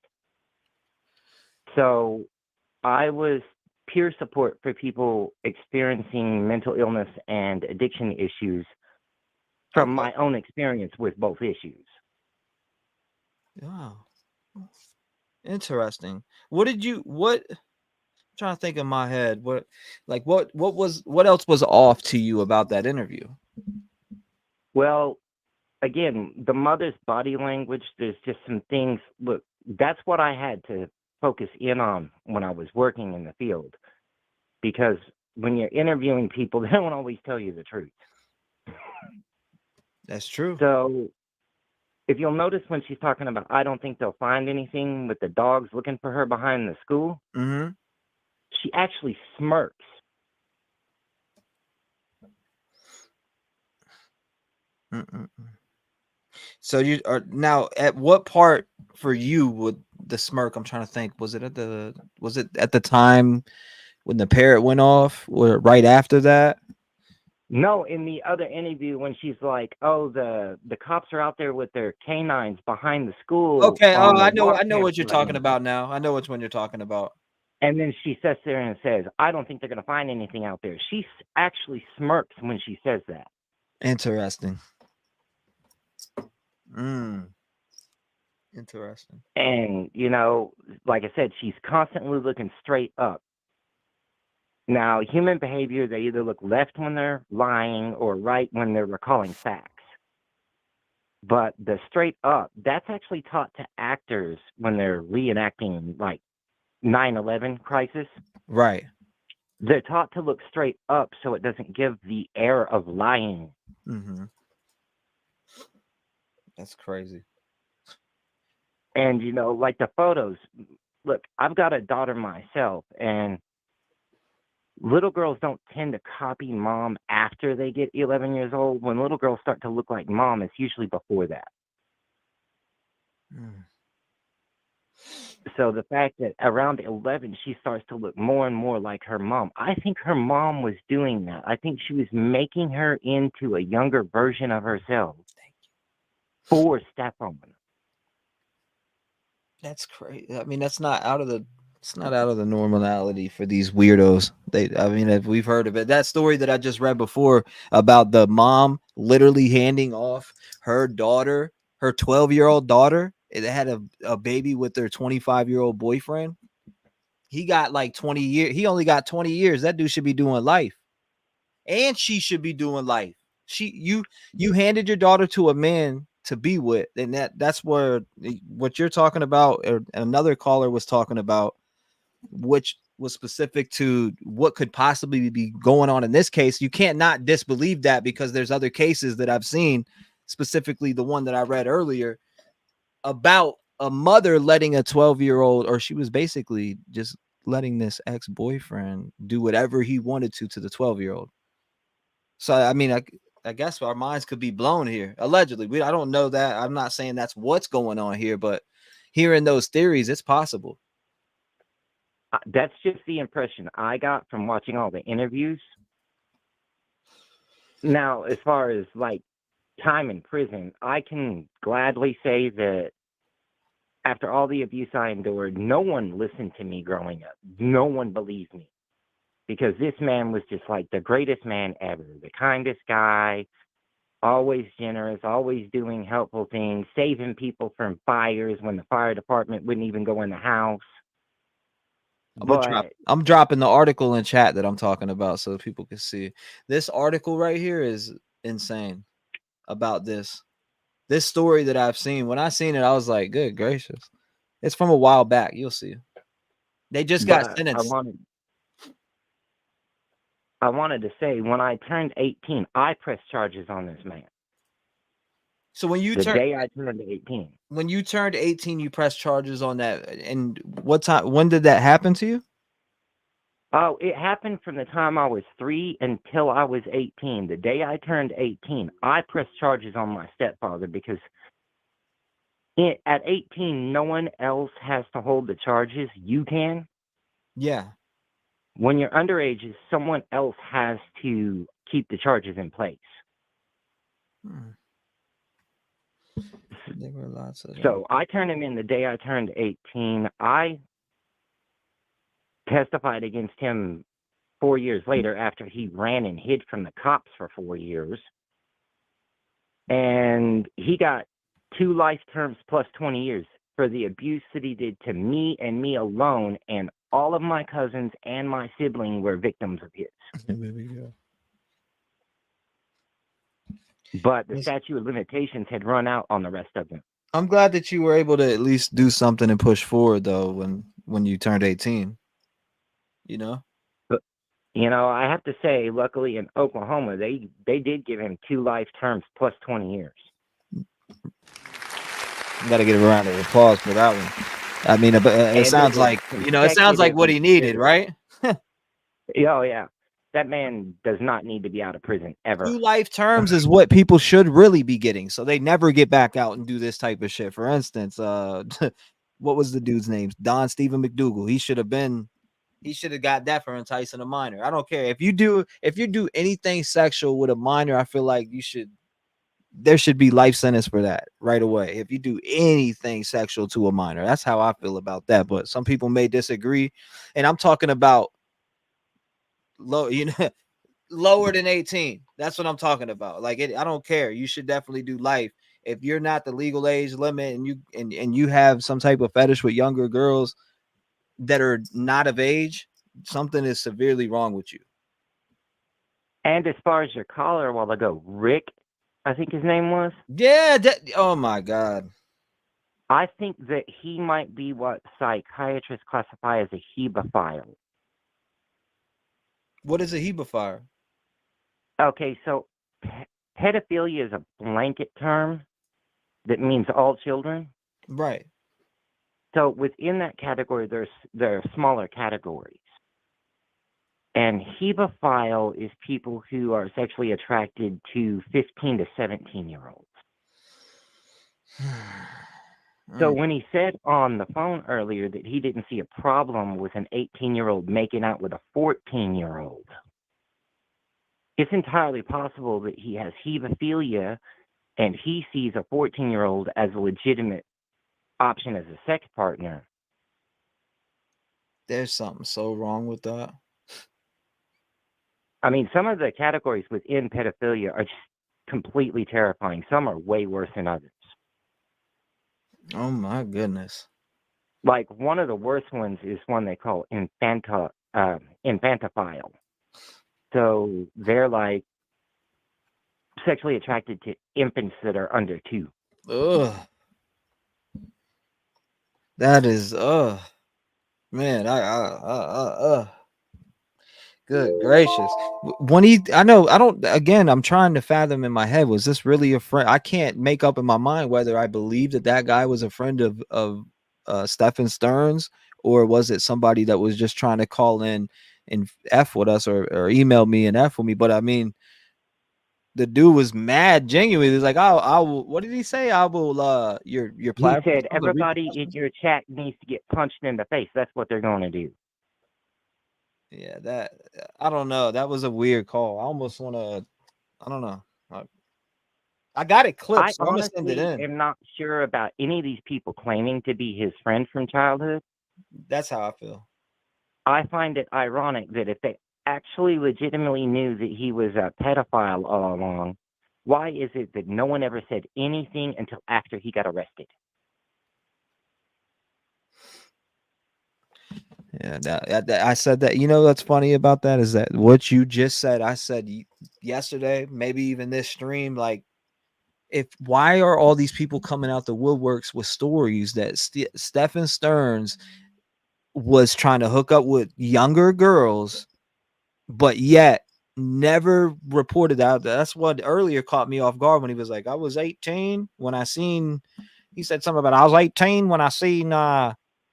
So I was peer support for people experiencing mental illness and addiction issues from my own experience with both issues. Wow. Interesting. I'm trying to think in my head, what else was off to you about that interview? Well, again, the mother's body language, there's just some things. Look, that's what I had to focus in on when I was working in the field. Because when you're interviewing people, they don't always tell you the truth. That's true. So if you'll notice when she's talking about, I don't think they'll find anything with the dogs looking for her behind the school, she actually smirks. So you are now at what part for you would the smirk? I'm trying to think. Was it at the time when the parrot went off, or right after that? No, in the other interview when she's like, "Oh, the cops are out there with their canines behind the school." Okay. Oh, I know water what you're tank talking running." about now. I know which one you're talking about. And then she sits there and says, "I don't think they're going to find anything out there." She actually smirks when she says that. Interesting. Interesting. And, like I said, she's constantly looking straight up. Now, human behavior, they either look left when they're lying or right when they're recalling facts. But the straight up, that's actually taught to actors when they're reenacting, like, 9/11 crisis. Right. They're taught to look straight up so it doesn't give the air of lying. That's crazy. And, like the photos, look, I've got a daughter myself, and little girls don't tend to copy mom after they get 11 years old. When little girls start to look like mom, it's usually before that. So the fact that around 11, she starts to look more and more like her mom, I think her mom was doing that. I think she was making her into a younger version of herself for Stefan. That's crazy. I mean, it's not out of the normality for these weirdos. If we've heard of it, that story that I just read before about the mom literally handing off her daughter, her 12-year-old daughter, it had a baby with their 25-year-old boyfriend. He got like 20 years. He only got 20 years. That dude should be doing life, and she should be doing life. You handed your daughter to a man to be with, and that's where what you're talking about, or another caller was talking about, which was specific to what could possibly be going on in this case. You can't not disbelieve that, because there's other cases that I've seen, specifically the one that I read earlier about a mother letting a 12-year-old, or she was basically just letting this ex-boyfriend do whatever he wanted to the 12-year-old. So I mean, I guess our minds could be blown here. Allegedly, I don't know that. I'm not saying that's what's going on here, but hearing those theories, it's possible. That's just the impression I got from watching all the interviews. Now, as far as like time in prison, I can gladly say that after all the abuse I endured, no one listened to me growing up. No one believed me because this man was just like the greatest man ever, the kindest guy, always generous, always doing helpful things, saving people from fires when the fire department wouldn't even go in the house. I'm dropping the article in chat that I'm talking about so people can see. This article right here is insane about this story that I've seen. When I seen it, I was like, good gracious. It's from a while back. You'll see. They just got sentenced. I wanted to say, when I turned 18, I pressed charges on this man. So when you the day I turned 18. When you turned 18, you pressed charges on that. And what time? When did that happen to you? Oh, it happened from the time I was 3 until I was 18. The day I turned 18, I pressed charges on my stepfather because at 18, no one else has to hold the charges. You can. Yeah. When you're underage, someone else has to keep the charges in place. So I turned him in the day I turned 18. I testified against him 4 years later after he ran and hid from the cops for 4 years. And he got 2 life terms plus 20 years for the abuse that he did to me and me alone, and all of my cousins and my sibling were victims of his. But the statute of limitations had run out on the rest of them. I'm glad that you were able to at least do something and push forward, though, when you turned 18. You know? But, you know, I have to say, luckily in Oklahoma, they did give him 2 life terms plus 20 years. You got to give a round of applause for that one. I mean, it sounds like, it sounds like what he needed, right? Oh, yeah. That man does not need to be out of prison ever. 2 life terms is what people should really be getting, so they never get back out and do this type of shit. For instance, what was the dude's name? Don Stephen McDougal. He should have got that for enticing a minor. I don't care if you do anything sexual with a minor. I feel like there should be life sentence for that right away. If you do anything sexual to a minor, that's how I feel about that. But some people may disagree, and I'm talking about lower than 18. That's what I'm talking about. Like, I don't care. You should definitely do life. If you're not the legal age limit and you have some type of fetish with younger girls that are not of age, something is severely wrong with you. And as far as your caller a while ago, Rick, I think his name was. Yeah. Oh my God. I think that he might be what psychiatrists classify as a hebephile. What is a hebephile? Okay, so pedophilia is a blanket term that means all children. Right. So within that category, there are smaller categories. And hebephile is people who are sexually attracted to 15 to 17-year-olds. So when he said on the phone earlier that he didn't see a problem with an 18-year-old making out with a 14-year-old, it's entirely possible that he has hebephilia and he sees a 14-year-old as a legitimate option as a sex partner. There's something so wrong with that. I mean, some of the categories within pedophilia are just completely terrifying. Some are way worse than others. Oh my goodness. Like one of the worst ones is one they call infantophile. So they're like sexually attracted to infants that are under 2. Ugh. That is man, good gracious. I'm trying to fathom in my head, was this really a friend? I can't make up in my mind whether I believe that guy was a friend of Stephen Stearns, or was it somebody that was just trying to call in and F with us or email me and F with me. But I mean, the dude was mad genuine. He's like, I will, what did he say? I will your platform. He said everybody in your chat needs to get punched in the face. That's what they're going to do. Yeah, that I don't know. That was a weird call. I almost want I don't know. I got it clipped, I so I'm gonna send it honestly in. am not sure about any of these people claiming to be his friend from childhood. That's how I feel. I find it ironic that if they actually legitimately knew that he was a pedophile all along, why is it that no one ever said anything until after he got arrested? Yeah, I said that. You know what's funny about that is that what you just said, I said yesterday, maybe even this stream, like, why are all these people coming out the woodworks with stories that Stephen Stearns was trying to hook up with younger girls, but yet never reported out? That's what earlier caught me off guard when he was like, I was 18 when I seen, he said something about I was 18 when I seen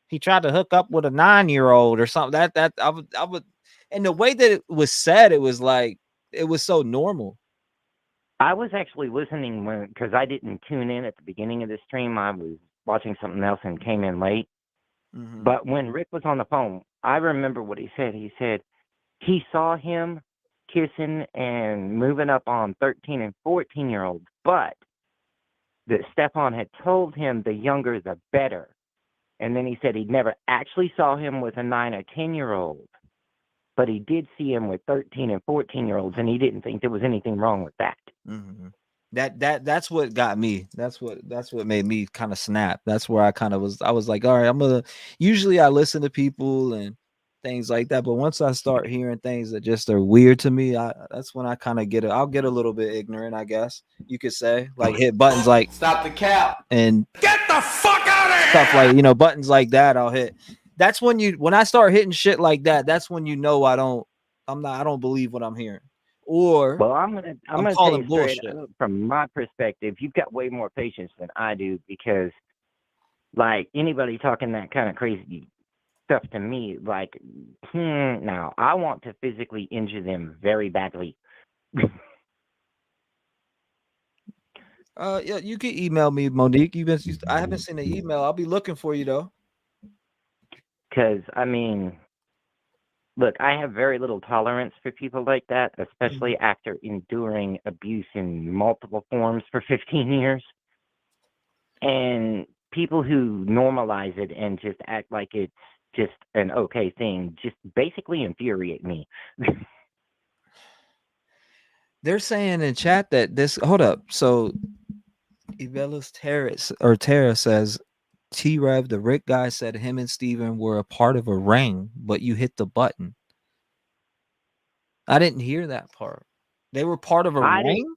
he tried to hook up with a 9-year-old or something. That I would, and the way that it was said, it was like it was so normal. I was actually listening because I didn't tune in at the beginning of the stream. I was watching something else and came in late. Mm-hmm. But when Rick was on the phone, I remember what he said. He said he saw him kissing and moving up on 13 and 14-year-olds, but that Stefan had told him the younger the better. And then he said he never actually saw him with a 9 or 10-year-old, but he did see him with 13 and 14-year-olds, and he didn't think there was anything wrong with that. Mm-hmm. That's what got me. That's what made me kind of snap. That's where I kind of was. I was like, all right, usually I listen to people and things like that, but once I start hearing things that just are weird to me, that's when I kind of I'll get a little bit ignorant, I guess you could say, like hit buttons like Stop the cap and get the fuck out of here. Stuff like, buttons like that I'll hit. That's when I start hitting shit like that, that's when I don't believe what I'm hearing. Or well, I'm gonna tell you straight bullshit. From my perspective, you've got way more patience than I do, because like anybody talking that kind of crazy stuff to me, like now I want to physically injure them very badly. Yeah, you can email me, Monique. I haven't seen the email. I'll be looking for you though. Because I mean, look, I have very little tolerance for people like that, especially after enduring abuse in multiple forms for 15 years. And people who normalize it and just act like it's just an okay thing just basically infuriate me. They're saying in chat that hold up. So Ibelis Tara says T-REV, the Rick guy, said him and Steven were a part of a ring, but you hit the button. I didn't hear that part. They were part of a ring?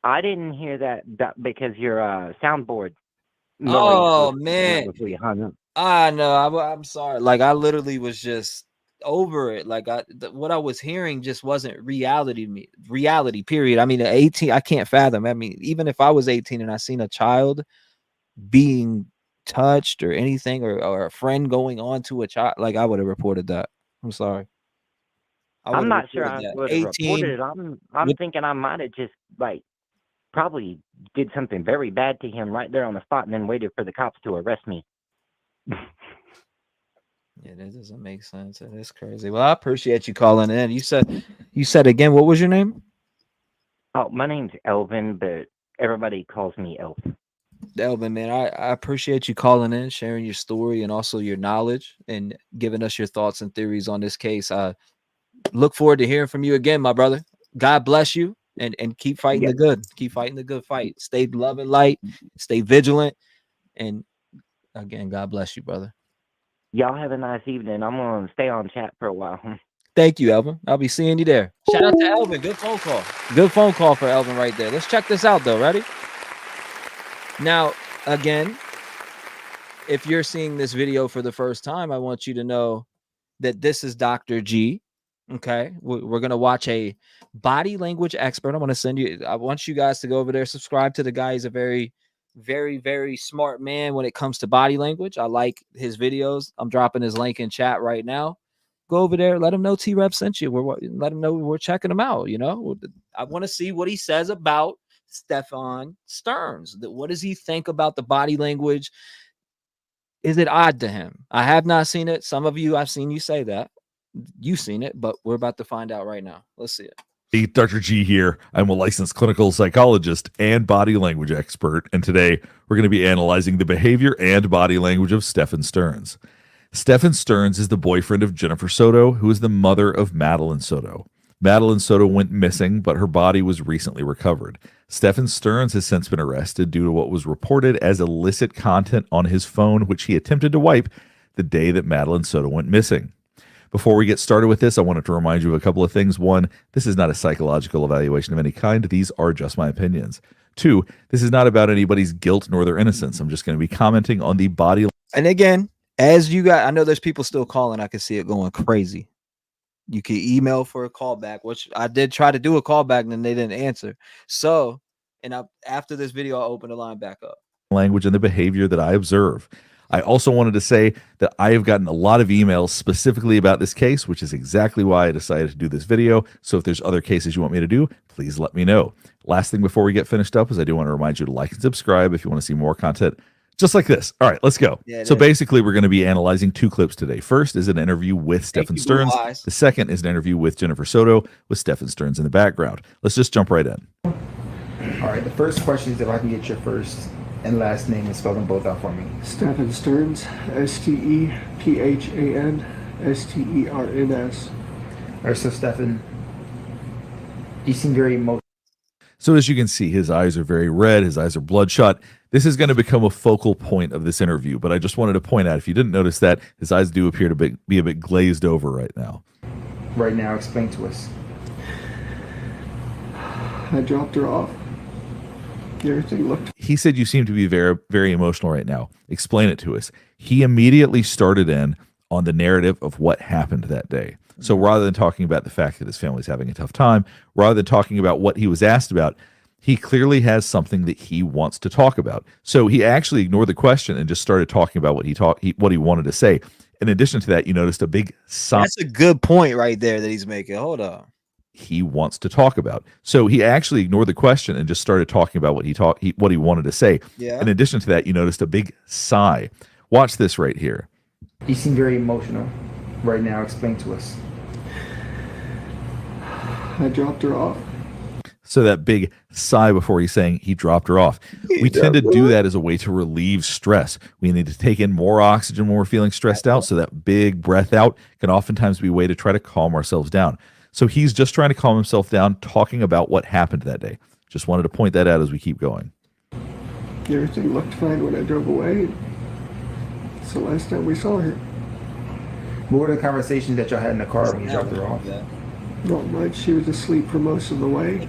I didn't hear that because your soundboard noise Oh, was man. before you hung up. I know. I'm sorry. Like, I literally was just over it. Like, what I was hearing just wasn't reality, period. I mean, at 18, I can't fathom. I mean, even if I was 18 and I seen a child being touched or anything, or a friend going on to a child, like, I would have reported that. I'm sorry. I'm not sure I would have reported it. I'm thinking I might have just probably did something very bad to him right there on the spot and then waited for the cops to arrest me. Yeah, that doesn't make sense. That is crazy. Well, I appreciate you calling in. You said again, what was your name? Oh, my name's Elvin, but everybody calls me Elf. Elvin, man, I appreciate you calling in, sharing your story and also your knowledge and giving us your thoughts and theories on this case. I look forward to hearing from you again, my brother. God bless you and keep fighting the good. Keep fighting the good fight. Stay love and light. Stay vigilant. And again, God bless you, brother. Y'all have a nice evening. I'm going to stay on chat for a while. Thank you, Elvin. I'll be seeing you there. Shout out to Elvin. Good phone call. Good phone call for Elvin right there. Let's check this out, though. Ready? Now, again, if you're seeing this video for the first time, I want you to know that this is Dr. G. Okay. We're going to watch a body language expert. I want you guys to go over there, subscribe to the guy. He's a very, very, very smart man when it comes to body language. I like his videos. I'm dropping his link in chat right now. Go over there. Let him know T-REV sent you. Let him know we're checking him out. I want to see what he says about Stefan Stearns. What does he think about the body language? Is it odd to him? I have not seen it. Some of you, I've seen you say that. You've seen it, but we're about to find out right now. Let's see it. Hey, Dr. G here. I'm a licensed clinical psychologist and body language expert, and today we're going to be analyzing the behavior and body language of Stephen Stearns. Stephen Stearns is the boyfriend of Jennifer Soto, who is the mother of Madeline Soto. Madeline Soto went missing, but her body was recently recovered. Stephen Stearns has since been arrested due to what was reported as illicit content on his phone, which he attempted to wipe the day that Madeline Soto went missing. Before we get started with this, I wanted to remind you of a couple of things. One, this is not a psychological evaluation of any kind. These are just my opinions. Two, this is not about anybody's guilt nor their innocence. I'm just going to be commenting on the body. And again, as you got, I know there's people still calling. I can see it going crazy. You can email for a callback, which I did try to do a callback and then they didn't answer. So, after this video, I'll open the line back up. Language and the behavior that I observe. I also wanted to say that I have gotten a lot of emails specifically about this case, which is exactly why I decided to do this video. So if there's other cases you want me to do, please let me know. Last thing before we get finished up is I do want to remind you to like and subscribe if you want to see more content just like this. All right, let's go. So basically, we're going to be analyzing two clips today. First is an interview with Stephen Stearns. The second is an interview with Jennifer Soto with Stephen Stearns in the background. Let's just jump right in. All right, the first question is if I can get your first and last name and spell them both out for me. Stephen Stearns, Stephanstearns. All right, so Stephen, you seem very emotional. So as you can see, his eyes are very red. His eyes are bloodshot. This is going to become a focal point of this interview, but I just wanted to point out, if you didn't notice that, his eyes do appear to be a bit glazed over right now. Right now, explain to us. I dropped her off. Everything looked. He said you seem to be very, very emotional right now. Explain it to us. He immediately started in on the narrative of what happened that day. So rather than talking about the fact that his family's having a tough time, rather than talking about what he was asked about, he clearly has something that he wants to talk about. So he actually ignored the question and just started talking about what he wanted to say. In addition to that, you noticed a big sigh. That's a good point right there that he's making. Hold on. He wants to talk about. So he actually ignored the question and just started talking about what he wanted to say. Yeah. In addition to that, you noticed a big sigh. Watch this right here. You seem very emotional right now. Explain to us. I dropped her off. So that big sigh before he's saying he dropped her off. We tend to do that as a way to relieve stress. We need to take in more oxygen when we're feeling stressed out. So that big breath out can oftentimes be a way to try to calm ourselves down. So he's just trying to calm himself down, talking about what happened that day. Just wanted to point that out as we keep going. Everything looked fine when I drove away. It's the last time we saw her. What were the conversations that y'all had in the car when you dropped her off? Not much. She was asleep for most of the way.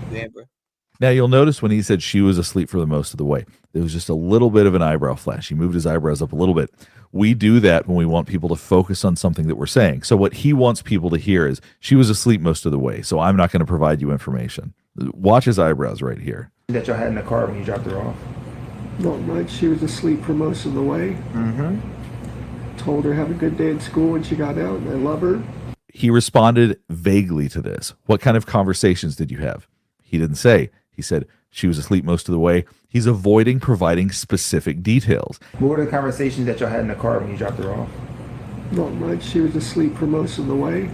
Now you'll notice when he said she was asleep for the most of the way, there was just a little bit of an eyebrow flash. He moved his eyebrows up a little bit. We do that when we want people to focus on something that we're saying. So what he wants people to hear is she was asleep most of the way, so I'm not going to provide you information. Watch his eyebrows right here. That y'all had in the car when you dropped her off? Not much. She was asleep for most of the way. Told her have a good day at school when she got out, and I love her. He responded vaguely to this. What kind of conversations did you have? He didn't say. He said she was asleep most of the way. He's avoiding providing specific details. What were the conversations that y'all had in the car when you dropped her off? Not much. She was asleep for most of the way.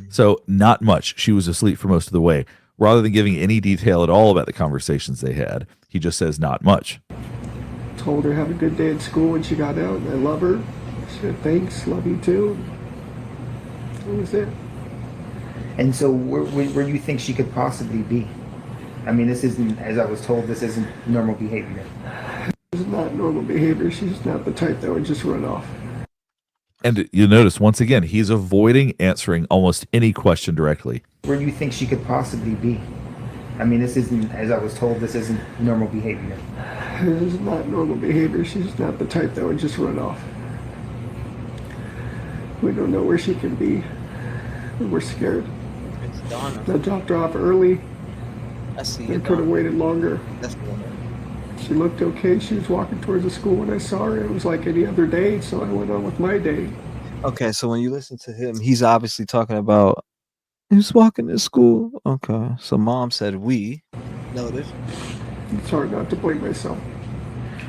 So not much. She was asleep for most of the way. Rather than giving any detail at all about the conversations they had, he just says not much. Told her have a good day at school when she got out, and I love her. She said thanks, love you too. That was it. And so where do you think she could possibly be? I mean, this isn't, as I was told, this isn't normal behavior. This is not normal behavior. She's not the type that would just run off. And you notice, once again, he's avoiding answering almost any question directly. Where do you think she could possibly be? I mean, this isn't, as I was told, this isn't normal behavior. This is not normal behavior. She's not the type that would just run off. We don't know where she can be. We're scared. I dropped her off early. I see. I could have waited longer. That's cool. She looked okay. She was walking towards the school when I saw her. It was like any other day, so I went on with my day. Okay, so when you listen to him, he's obviously talking about he was walking to school. Okay, so mom said we noted. It's hard not to blame myself.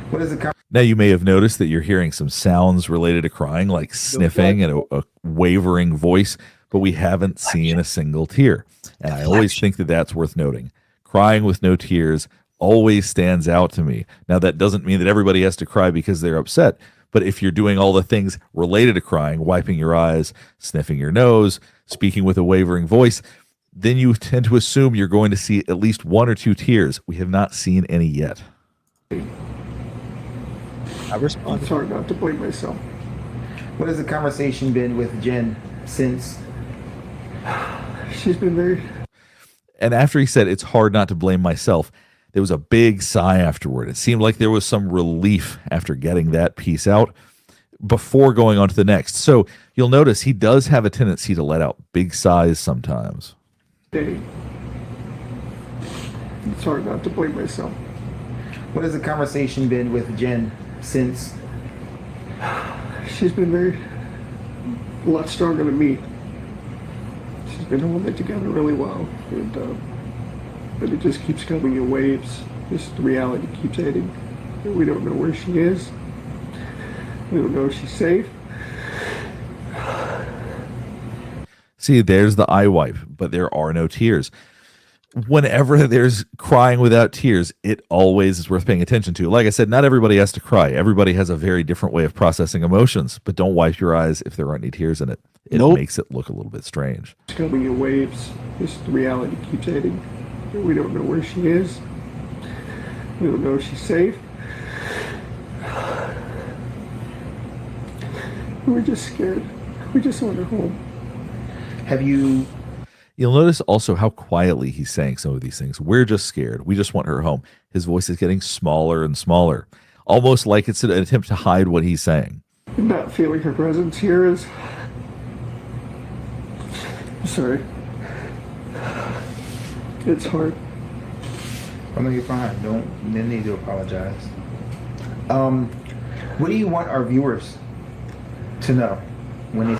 What is the Now you may have noticed that you're hearing some sounds related to crying, like sniffing and a wavering voice. but we haven't seen a single tear. And I always think that that's worth noting. Crying with no tears always stands out to me. Now, that doesn't mean that everybody has to cry because they're upset, but if you're doing all the things related to crying, wiping your eyes, sniffing your nose, speaking with a wavering voice, then you tend to assume you're going to see at least 1 or 2 tears. We have not seen any yet. I respond. It's hard not to blame myself. What has the conversation been with Jen since? She's been very. And after he said, it's hard not to blame myself, there was a big sigh afterward. It seemed like there was some relief after getting that piece out before going on to the next. So you'll notice he does have a tendency to let out big sighs sometimes. It's hard not to blame myself. What has the conversation been with Jen since? She's been a lot stronger than me. She's been holding it together really well, but it just keeps coming in waves. Just the reality keeps hitting. We don't know where she is. We don't know if she's safe. See, there's the eye wipe, but there are no tears. Whenever there's crying without tears, it always is worth paying attention to. Like I said, not everybody has to cry. Everybody has a very different way of processing emotions, but don't wipe your eyes if there aren't any tears in it. It makes it look a little bit strange. It's coming in waves. Just the reality keeps hitting. We don't know where she is. We don't know if she's safe. We're just scared. We just want her home. Have you? You'll notice also how quietly he's saying some of these things. We're just scared. We just want her home. His voice is getting smaller and smaller, almost like it's an attempt to hide what he's saying. Not feeling her presence here is. Sorry. It's hard. I know you're fine. Don't need to apologize. What do you want our viewers to know when they?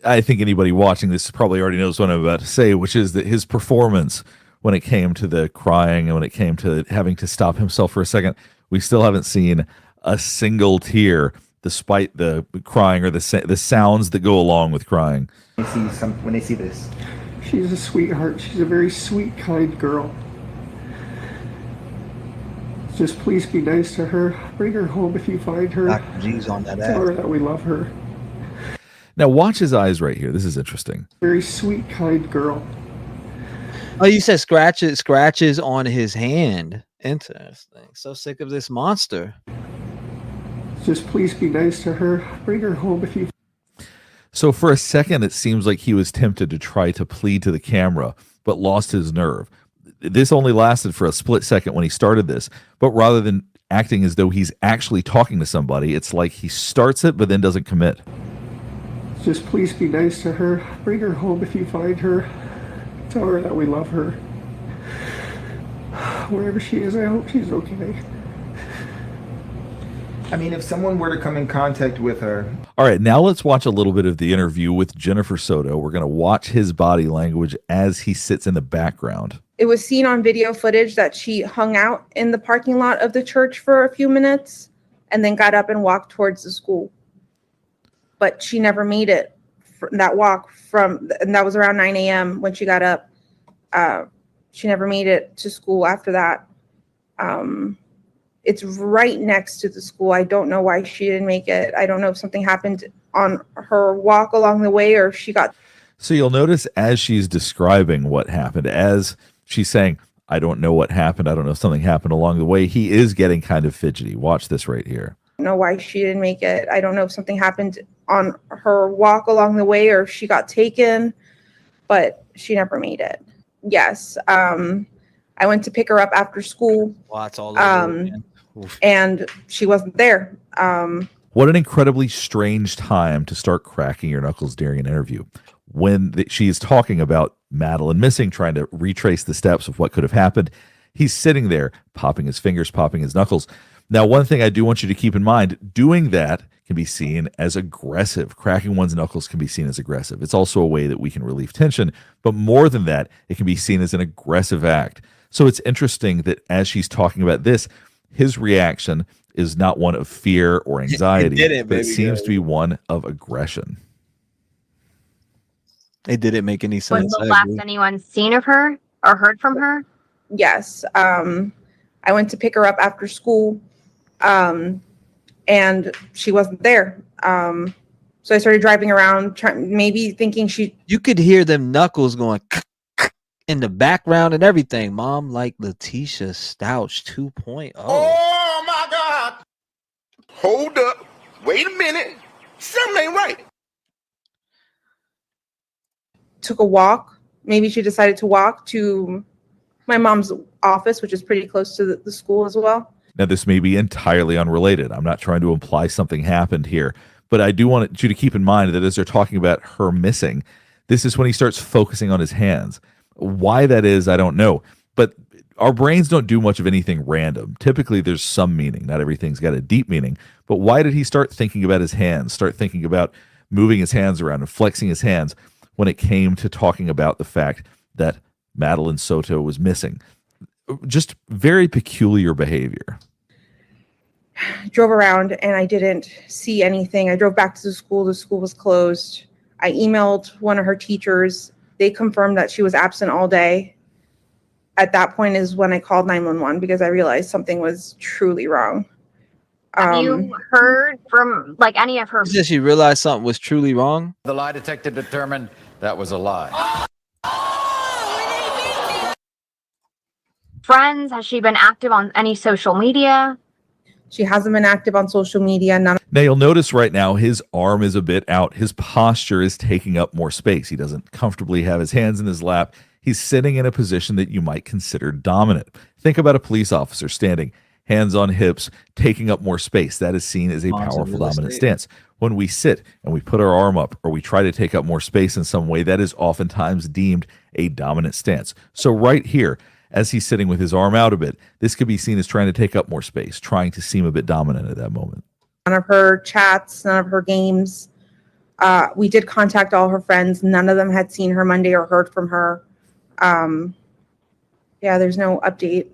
I think anybody watching this probably already knows what I'm about to say, which is that his performance when it came to the crying and when it came to having to stop himself for a second, we still haven't seen a single tear despite the crying or the sounds that go along with crying. When they see this. She's a sweetheart. She's a very sweet, kind girl. Just please be nice to her. Bring her home if you find her. Dr. G's on that Tell her that we love her. Now watch his eyes right here. This is interesting. Very sweet, kind girl. Oh, you said scratches on his hand. Interesting. So sick of this monster. Just please be nice to her. Bring her home if you. So for a second, it seems like he was tempted to try to plead to the camera, but lost his nerve. This only lasted for a split second when he started this, but rather than acting as though he's actually talking to somebody, it's like he starts it but then doesn't commit. Just please be nice to her. Bring her home if you find her. Tell her that we love her. Wherever she is, I hope she's okay. I mean, if someone were to come in contact with her. All right, now let's watch a little bit of the interview with Jennifer Soto. We're going to watch his body language as he sits in the background. It was seen on video footage that she hung out in the parking lot of the church for a few minutes and then got up and walked towards the school. But she never made it that walk and that was around 9 a.m. when she got up. She never made it to school after that. It's right next to the school. I don't know why she didn't make it. I don't know if something happened on her walk along the way or if she got. So you'll notice as she's describing what happened, as she's saying, I don't know what happened. I don't know if something happened along the way. He is getting kind of fidgety. Watch this right here. I don't know why she didn't make it. I don't know if something happened on her walk along the way or if she got taken, but she never made it. Yes. I went to pick her up after school. Well, that's all over and she wasn't there. What an incredibly strange time to start cracking your knuckles during an interview. When she is talking about Madeline missing, trying to retrace the steps of what could have happened, he's sitting there, popping his fingers, popping his knuckles. Now, one thing I do want you to keep in mind, doing that can be seen as aggressive. Cracking one's knuckles can be seen as aggressive. It's also a way that we can relieve tension, but more than that, it can be seen as an aggressive act. So it's interesting that as she's talking about this, his reaction is not one of fear or anxiety, but it seems to be one of aggression. It didn't make any Was sense. the I last agree. anyone seen of her or heard from her? Yes. I went to pick her up after school, and she wasn't there. So I started driving around, maybe thinking she. You could hear them knuckles going in the background and everything, Mom, like Letitia Stouch 2.0. Oh my God. Hold up. Wait a minute. Something ain't right. Took a walk. Maybe she decided to walk to my mom's office, which is pretty close to the school as well. Now, this may be entirely unrelated. I'm not trying to imply something happened here, but I do want you to keep in mind that as they're talking about her missing, this is when he starts focusing on his hands. Why that is, I don't know. But our brains don't do much of anything random. Typically, there's some meaning. Not everything's got a deep meaning. But why did he start thinking about his hands, start thinking about moving his hands around and flexing his hands when it came to talking about the fact that Madeline Soto was missing? Just very peculiar behavior. Drove around and I didn't see anything. I drove back to the school. The school was closed. I emailed one of her teachers. They confirmed that she was absent all day. At that point is when I called 911 because I realized something was truly wrong. Have you heard from like any of her She said she realized something was truly wrong. The lie detector determined that was a lie. friends? Has she been active on any social media? She hasn't been active on social media. Now you'll notice right now his arm is a bit out. His posture is taking up more space. He doesn't comfortably have his hands in his lap. He's sitting in a position that you might consider dominant. Think about a police officer standing, hands on hips, taking up more space. That is seen as a powerful dominant stance. When we sit and we put our arm up or we try to take up more space in some way, that is oftentimes deemed a dominant stance. So right here, as he's sitting with his arm out a bit, this could be seen as trying to take up more space, trying to seem a bit dominant at that moment. None of her chats, none of her games. We did contact all her friends. None of them had seen her Monday or heard from her. Yeah, there's no update.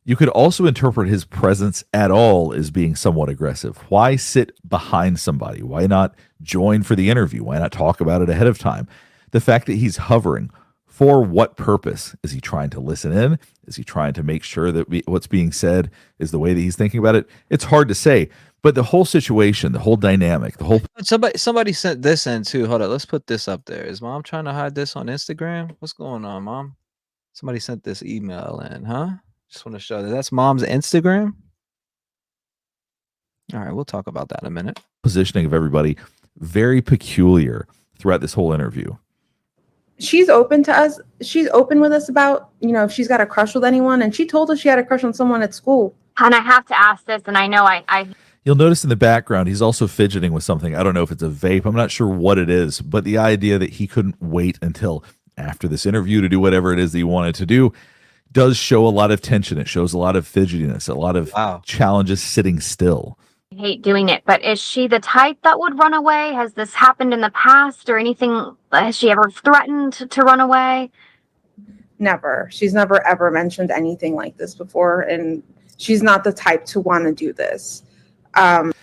You could also interpret his presence at all as being somewhat aggressive. Why sit behind somebody? Why not join for the interview? Why not talk about it ahead of time? The fact that he's hovering, for what purpose? Is he trying to listen in? Is he trying to make sure that what's being said is the way that he's thinking about it? It's hard to say. But the whole situation, the whole dynamic, the whole... Somebody sent this in too. Hold on, let's put this up there. Is Mom trying to hide this on Instagram? What's going on, Mom? Somebody sent this email in, huh? Just want to show that's Mom's Instagram. All right, we'll talk about that in a minute. Positioning of everybody, very peculiar throughout this whole interview. She's open to us. She's open with us about, if she's got a crush with anyone. And she told us she had a crush on someone at school. And I have to ask this, and I know I You'll notice in the background, he's also fidgeting with something. I don't know if it's a vape. I'm not sure what it is, but the idea that he couldn't wait until after this interview to do whatever it is that he wanted to do does show a lot of tension. It shows a lot of fidgetiness, a lot of challenges sitting still. hate doing it, but is she the type that would run away? Has this happened in the past or anything? Has she ever threatened to run away? Never. She's never ever mentioned anything like this before. And she's not the type to want to do this. And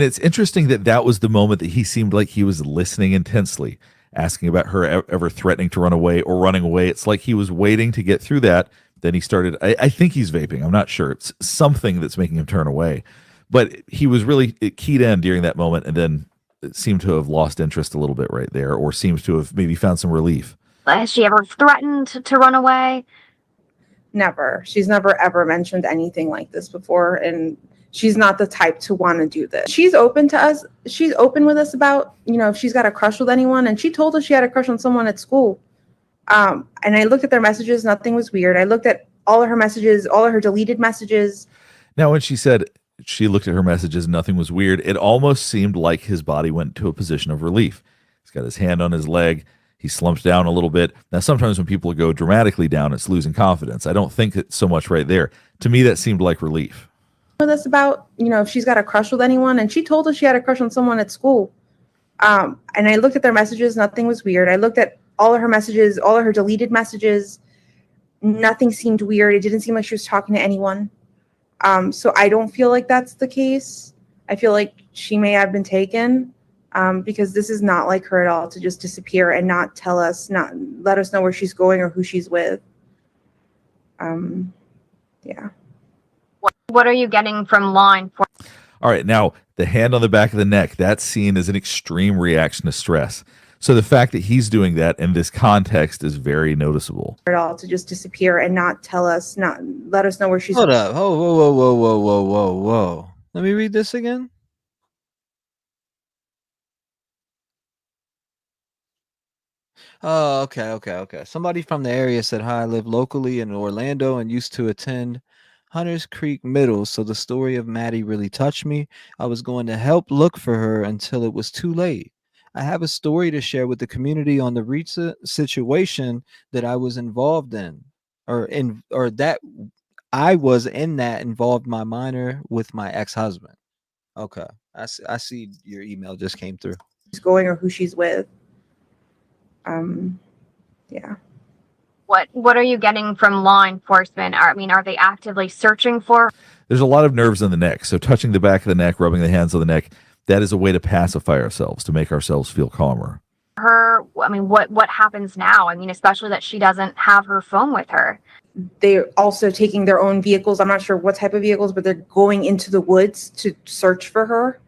it's interesting that was the moment that he seemed like he was listening intensely, asking about her ever threatening to run away or running away. It's like he was waiting to get through that. Then he started, I think he's vaping. I'm not sure. It's something that's making him turn away. But he was really keyed in during that moment, and then it seemed to have lost interest a little bit right there, or seems to have maybe found some relief. Has she ever threatened to run away? Never. She's never ever mentioned anything like this before. And she's not the type to want to do this. She's open to us. She's open with us about, if she's got a crush with anyone. And she told us she had a crush on someone at school. And I looked at their messages. Nothing was weird. I looked at all of her messages, all of her deleted messages. Now, when she said she looked at her messages, nothing was weird, it almost seemed like his body went to a position of relief. He's got his hand on his leg. He slumped down a little bit. Now, sometimes when people go dramatically down, it's losing confidence. I don't think it's so much right there. To me, that seemed like relief. With us about, if she's got a crush with anyone. And she told us she had a crush on someone at school. And I looked at their messages. Nothing was weird. I looked at all of her messages, all of her deleted messages. Nothing seemed weird. It didn't seem like she was talking to anyone. So I don't feel like that's the case. I feel like she may have been taken, because this is not like her at all to just disappear and not tell us, not let us know where she's going or who she's with. Yeah. What are you getting from law enforcement? All right, now the hand on the back of the neck, that's seen as an extreme reaction to stress. So the fact that he's doing that in this context is very noticeable. At all to just disappear and not tell us, not let us know where she's. Hold up. Oh, whoa, whoa, whoa, whoa, whoa, whoa, whoa. Let me read this again. Oh, okay. Somebody from the area said, hi, I live locally in Orlando and used to attend Hunters Creek Middle. So the story of Maddie really touched me. I was going to help look for her until it was too late. I have a story to share with the community on the recent situation that I was involved in, or that I was in that involved my minor with my ex-husband. Okay. I see your email just came through. She's going or who she's with. Yeah. What are you getting from law enforcement? Are they actively searching for There's a lot of nerves in the neck. So touching the back of the neck, rubbing the hands on the neck, that is a way to pacify ourselves, to make ourselves feel calmer. her? What happens now? Especially that she doesn't have her phone with her. They're also taking their own vehicles. I'm not sure what type of vehicles, but they're going into the woods to search for her.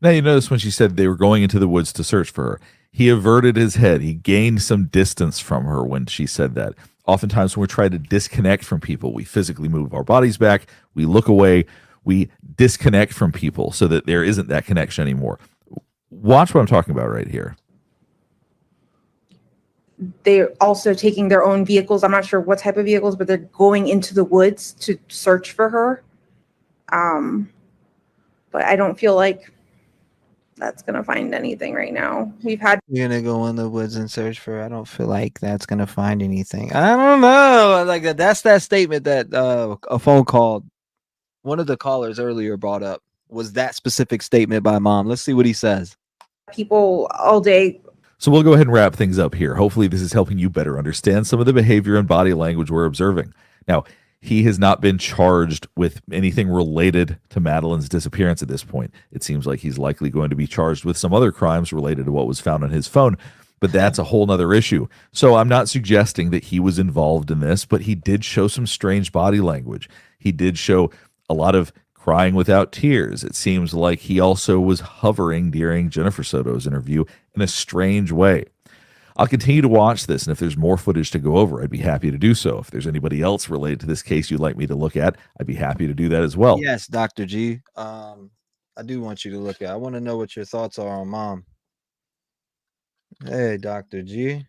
Now, you notice when she said they were going into the woods to search for her, he averted his head. He gained some distance from her when she said that. Oftentimes, when we're trying to disconnect from people, we physically move our bodies back, we look away, we disconnect from people so that there isn't that connection anymore. Watch what I'm talking about right here. They're also taking their own vehicles. I'm not sure what type of vehicles, but they're going into the woods to search for her. But I don't feel like that's going to find anything right now. We've had. You're going to go in the woods and search for her. I don't feel like that's going to find anything. I don't know. Like that's that statement that a phone call, one of the callers earlier brought up was that specific statement by mom. Let's see what he says. People all day. So we'll go ahead and wrap things up here. Hopefully this is helping you better understand some of the behavior and body language we're observing. Now, he has not been charged with anything related to Madeline's disappearance at this point. It seems like he's likely going to be charged with some other crimes related to what was found on his phone, but that's a whole nother issue. So I'm not suggesting that he was involved in this, but he did show some strange body language. He did show a lot of crying without tears. It seems like he also was hovering during Jennifer Soto's interview in a strange way. I'll continue to watch this, and if there's more footage to go over, I'd be happy to do so. If there's anybody else related to this case you'd like me to look at, I'd be happy to do that as well. Yes, Dr. G. I do want you to look at. I want to know what your thoughts are on mom. Hey, Dr. G.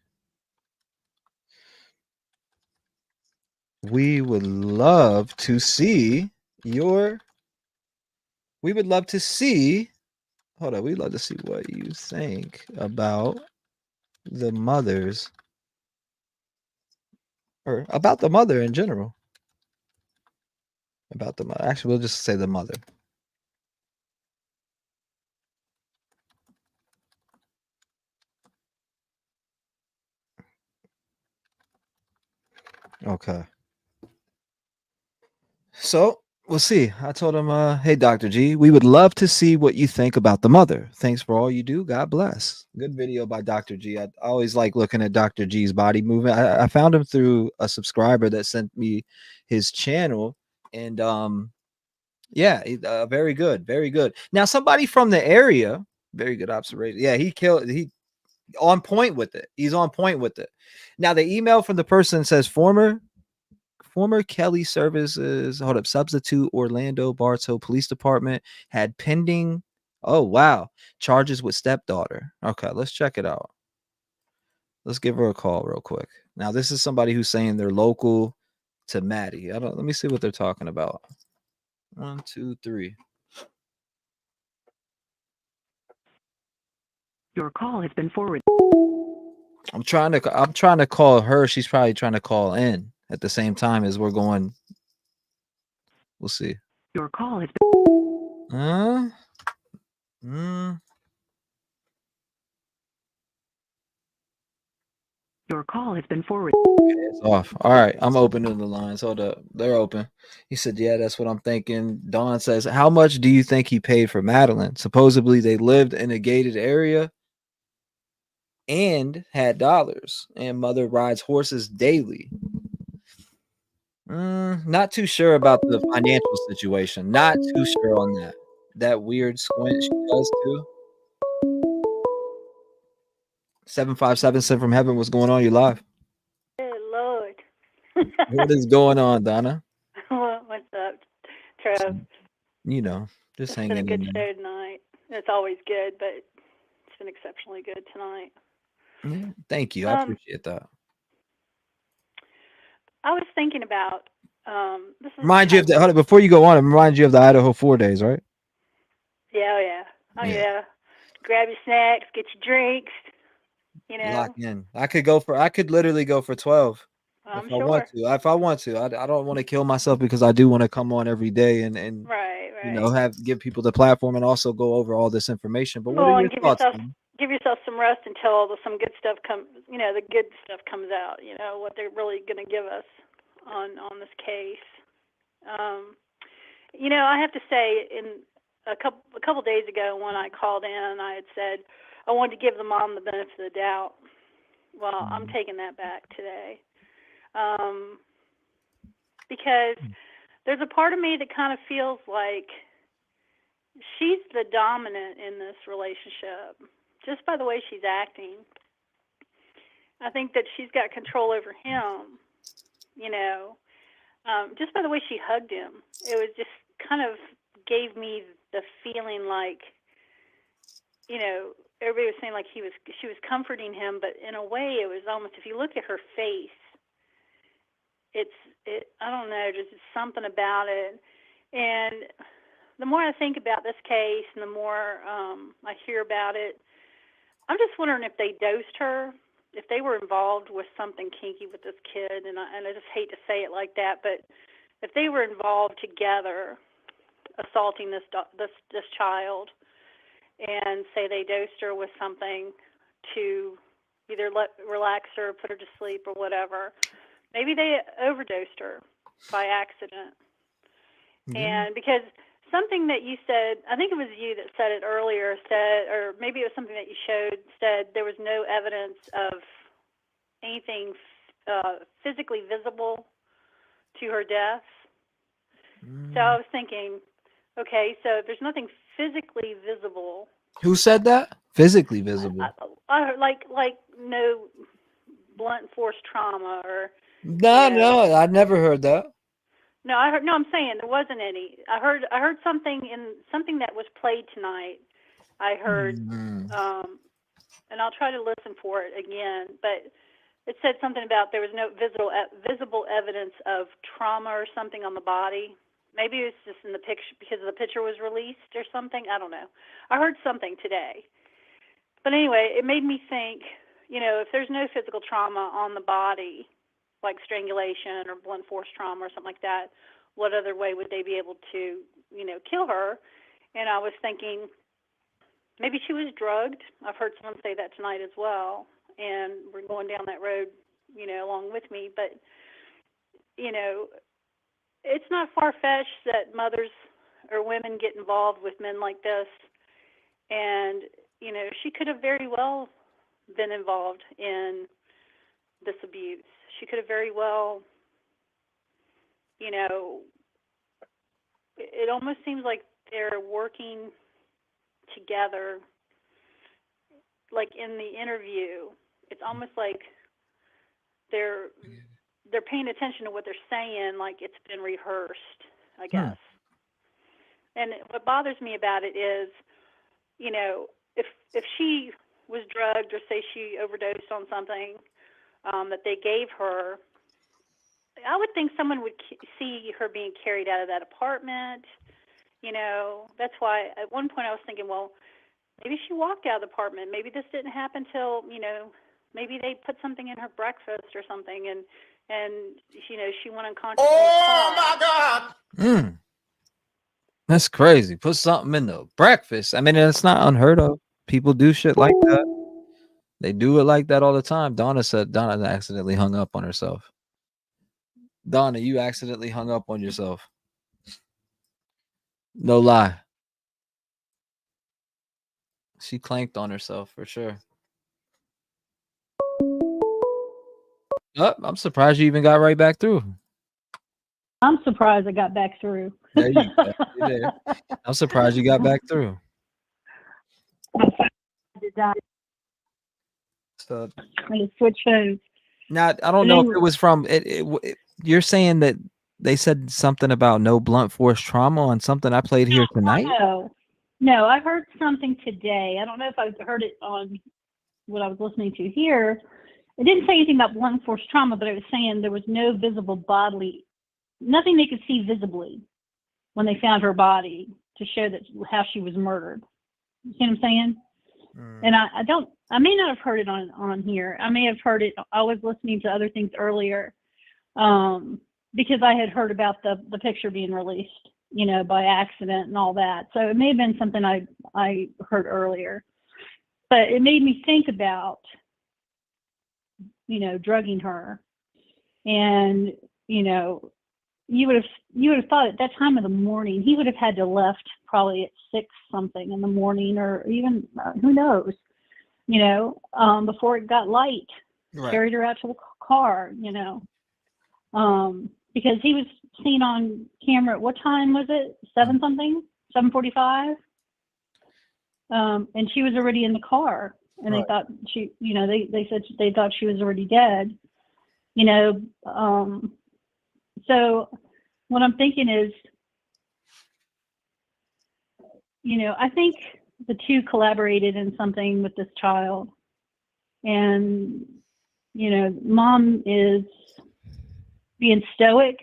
We would love to see your. We would love to see. Hold on. We'd love to see what you think about the mothers, or about the mother in general. About the mother. Actually, we'll just say the mother. Okay. So we'll see. I told him, hey, Dr. G, we would love to see what you think about the mother. Thanks for all you do. God bless. Good video by Dr. G. I always like looking at Dr. G's body movement. I found him through a subscriber that sent me his channel. And yeah, very good. Very good. Now, somebody from the area, very good observation. Yeah, he on point with it. He's on point with it. Now, the email from the person says former Kelly Services, substitute Orlando Bartow Police Department had pending, oh wow, charges with stepdaughter. Okay, let's check it out. Let's give her a call real quick. Now, this is somebody who's saying they're local to Maddie. Let me see what they're talking about. 1, 2, 3. Your call has been forwarded. I'm trying to call her. She's probably trying to call in at the same time as we're going. We'll see. Your call has been. Your call has been forwarded. It's off. All right, I'm opening the lines. Hold up. They're open. He said, yeah, that's what I'm thinking. Dawn says, how much do you think he paid for Madeline? Supposedly they lived in a gated area and had dollars, and mother rides horses daily. Not too sure about the financial situation. Not too sure on that. That weird squint she does too. 757 sent from heaven. What's going on? You live. Good Lord. What is going on, Donna? What's up, Trev? You know, just It's been hanging a good in there. show tonight. It's always good, but it's been exceptionally good tonight. Yeah, thank you. I appreciate that. I was thinking about this is Remind you of the before you go on. Remind you of the Idaho 4 days, right? Oh yeah. Grab your snacks, get your drinks. You know. Lock in. I could literally go for 12 I'm if I sure. want to. If I want to, I don't want to kill myself because I do want to come on every day and Right. you know give people the platform and also go over all this information. But what Well, are and your thoughts? Man? give yourself some rest until some good stuff comes. You know, the good stuff comes out. You know what they're really going to give us on this case. You know, I have to say, in a couple days ago when I called in, I had said I wanted to give the mom the benefit of the doubt. Well, I'm taking that back today, because there's a part of me that kind of feels like she's the dominant in this relationship, just by the way she's acting. I think that she's got control over him, you know, just by the way she hugged him. It was just kind of gave me the feeling like, you know, everybody was saying like she was comforting him, but in a way it was almost, if you look at her face, I don't know, just something about it. And the more I think about this case and the more I hear about it, I'm just wondering if they dosed her, if they were involved with something kinky with this kid, and I just hate to say it like that, but if they were involved together assaulting this child, and say they dosed her with something to either relax her, put her to sleep, or whatever, maybe they overdosed her by accident. And because something that you said, I think it was you that said it earlier, or maybe it was something that you showed, said there was no evidence of anything physically visible to her death. So I was thinking, okay, so if there's nothing physically visible. Who said that? Physically visible. Like no blunt force trauma or. No, I never heard that. No, I'm saying there wasn't any. I heard something that was played tonight. I heard, and I'll try to listen for it again. But it said something about there was no visible evidence of trauma or something on the body. Maybe it was just in the picture because the picture was released or something. I don't know. I heard something today. But anyway, it made me think, you know, if there's no physical trauma on the body, like strangulation or blunt force trauma or something like that, what other way would they be able to, you know, kill her? And I was thinking maybe she was drugged. I've heard someone say that tonight as well. And we're going down that road, you know, along with me. But, you know, it's not far-fetched that mothers or women get involved with men like this. And, you know, she could have very well been involved in this abuse. She could have very well, you know, it almost seems like they're working together, like in the interview. It's almost like they're paying attention to what they're saying, like it's been rehearsed, I guess. And what bothers me about it is, you know, if she was drugged or say she overdosed on something that they gave her, I would think someone would see her being carried out of that apartment. You know, that's why at one point I was thinking, well, maybe she walked out of the apartment. Maybe this didn't happen till, you know, maybe they put something in her breakfast or something, and you know, she went unconscious. Oh my God! That's crazy. Put something in the breakfast. I mean, it's not unheard of. People do shit like that. They do it like that all the time. Donna said Donna accidentally hung up on herself. Donna, you accidentally hung up on yourself. No lie. She clanked on herself for sure. Oh, I'm surprised you even got right back through. I'm surprised I got back through. There you go. You did. I'm surprised you got back through. So I just switched phones. now I don't know if it was from it. You're saying that they said something about no blunt force trauma on something I played here tonight. No, I heard something today. I don't know if I heard it on what I was listening to here. It didn't say anything about blunt force trauma, but it was saying there was no visible bodily, nothing they could see visibly when they found her body to show that how she was murdered. You see what I'm saying? And I may not have heard it on here. I may have heard it. I was listening to other things earlier because I had heard about the picture being released, by accident and all that. So it may have been something I heard earlier, but it made me think about, drugging her. And, you would have thought at that time of the morning, he would have had to left probably at 6 something in the morning, or even who knows, before it got light, carried her out to the car, because he was seen on camera at what time was it? 7 something, 7:45. And she was already in the car, and they thought she, they said they thought she was already dead, so what I'm thinking is, I think the two collaborated in something with this child. And, mom is being stoic,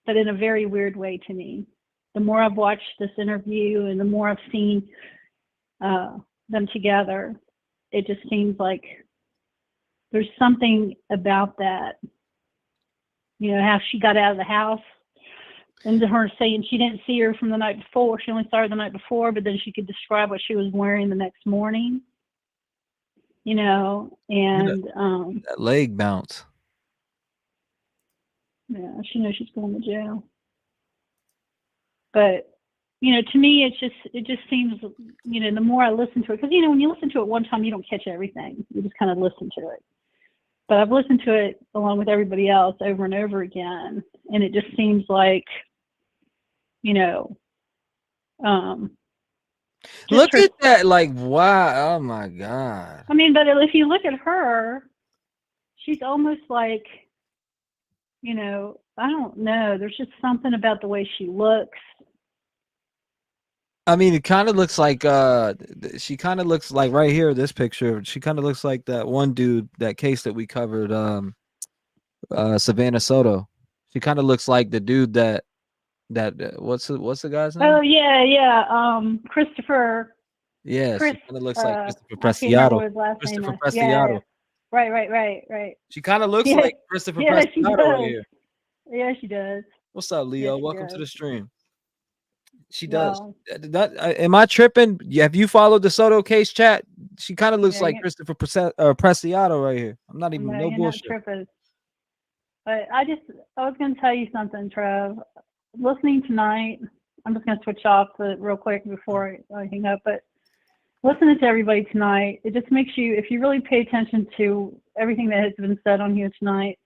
but in a very weird way to me. The more I've watched this interview and the more I've seen them together, it just seems like there's something about that. How she got out of the house, and her saying she didn't see her from the night before. She only saw her the night before, but then she could describe what she was wearing the next morning. And that leg bounce. Yeah, she knows she's going to jail. But to me, it just seems, the more I listen to it, because when you listen to it one time, you don't catch everything. You just kind of listen to it. But I've listened to it along with everybody else over and over again, and it just seems like, Look at that! Like, wow! Oh my God! I mean, but if you look at her, she's almost like, I don't know. There's just something about the way she looks. I mean, it kind of looks like she kind of looks like right here, this picture. She kind of looks like that one dude, that case that we covered, Savannah Soto. She kind of looks like the dude that what's the guy's name? Oh yeah, Christopher. Yeah, she kind of looks like Christopher I can't remember what Preciado. his last Christopher name is. Preciado. Yeah. Right. She kind of looks like Christopher Yeah, she Preciado does. right here. Yeah, she does. What's up, Leo? she Welcome to does. the stream. She does. Wow. Am I tripping? Have you followed the Soto case chat? She kind of looks Yeah, like Christopher Preciado right here. I'm not even No, no you're bullshit. not tripping. But I was going to tell you something, Trev. Listening tonight, I'm just going to switch off real quick before I hang up. But listening to everybody tonight, it just makes you, if you really pay attention to everything that has been said on here tonight,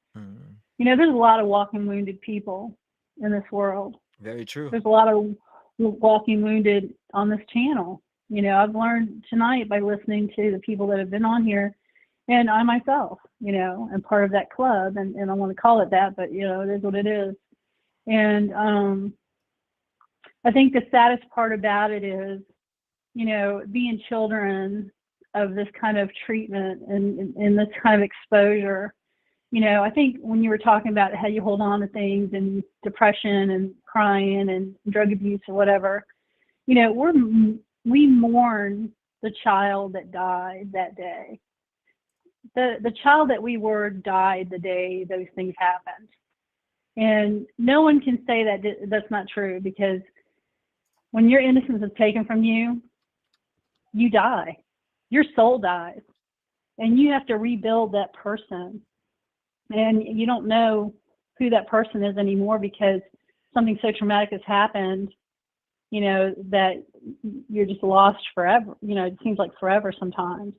there's a lot of walking wounded people in this world. Very true. There's a lot of walking wounded on this channel. I've learned tonight by listening to the people that have been on here, and I myself, am part of that club, and I want to call it that, but it is what it is. And I think the saddest part about it is, being children of this kind of treatment and this kind of exposure. I think when you were talking about how you hold on to things and depression and crying and drug abuse or whatever, we mourn the child that died that day. The child that we were died the day those things happened. And no one can say that that's not true, because when your innocence is taken from you, you die. Your soul dies. and you have to rebuild that person. And you don't know who that person is anymore because something so traumatic has happened, you know, that you're just lost forever. You know, it seems like forever sometimes.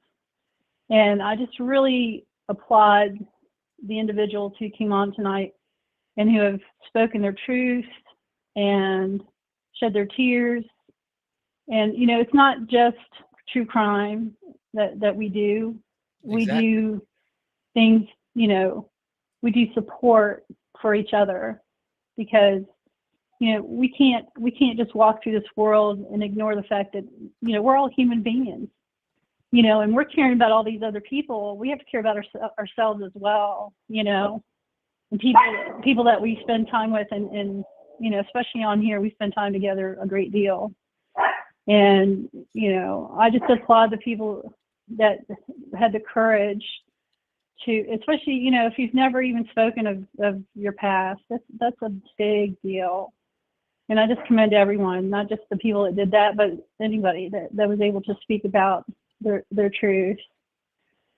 And I just really applaud the individuals who came on tonight and who have spoken their truth and shed their tears. And, you know, it's not just true crime that we do. We Exactly. do things, you know, we do support for each other because, you know, we can't just walk through this world and ignore the fact that, you know, we're all human beings, you know, and we're caring about all these other people. We have to care about ourselves as well, you know, and people that we spend time with and, you know, especially on here, we spend time together a great deal. And, you know, I just applaud the people that had the courage to, especially, you know, if you've never even spoken of your past, that's a big deal. And I just commend everyone, not just the people that did that, but anybody that was able to speak about their truth.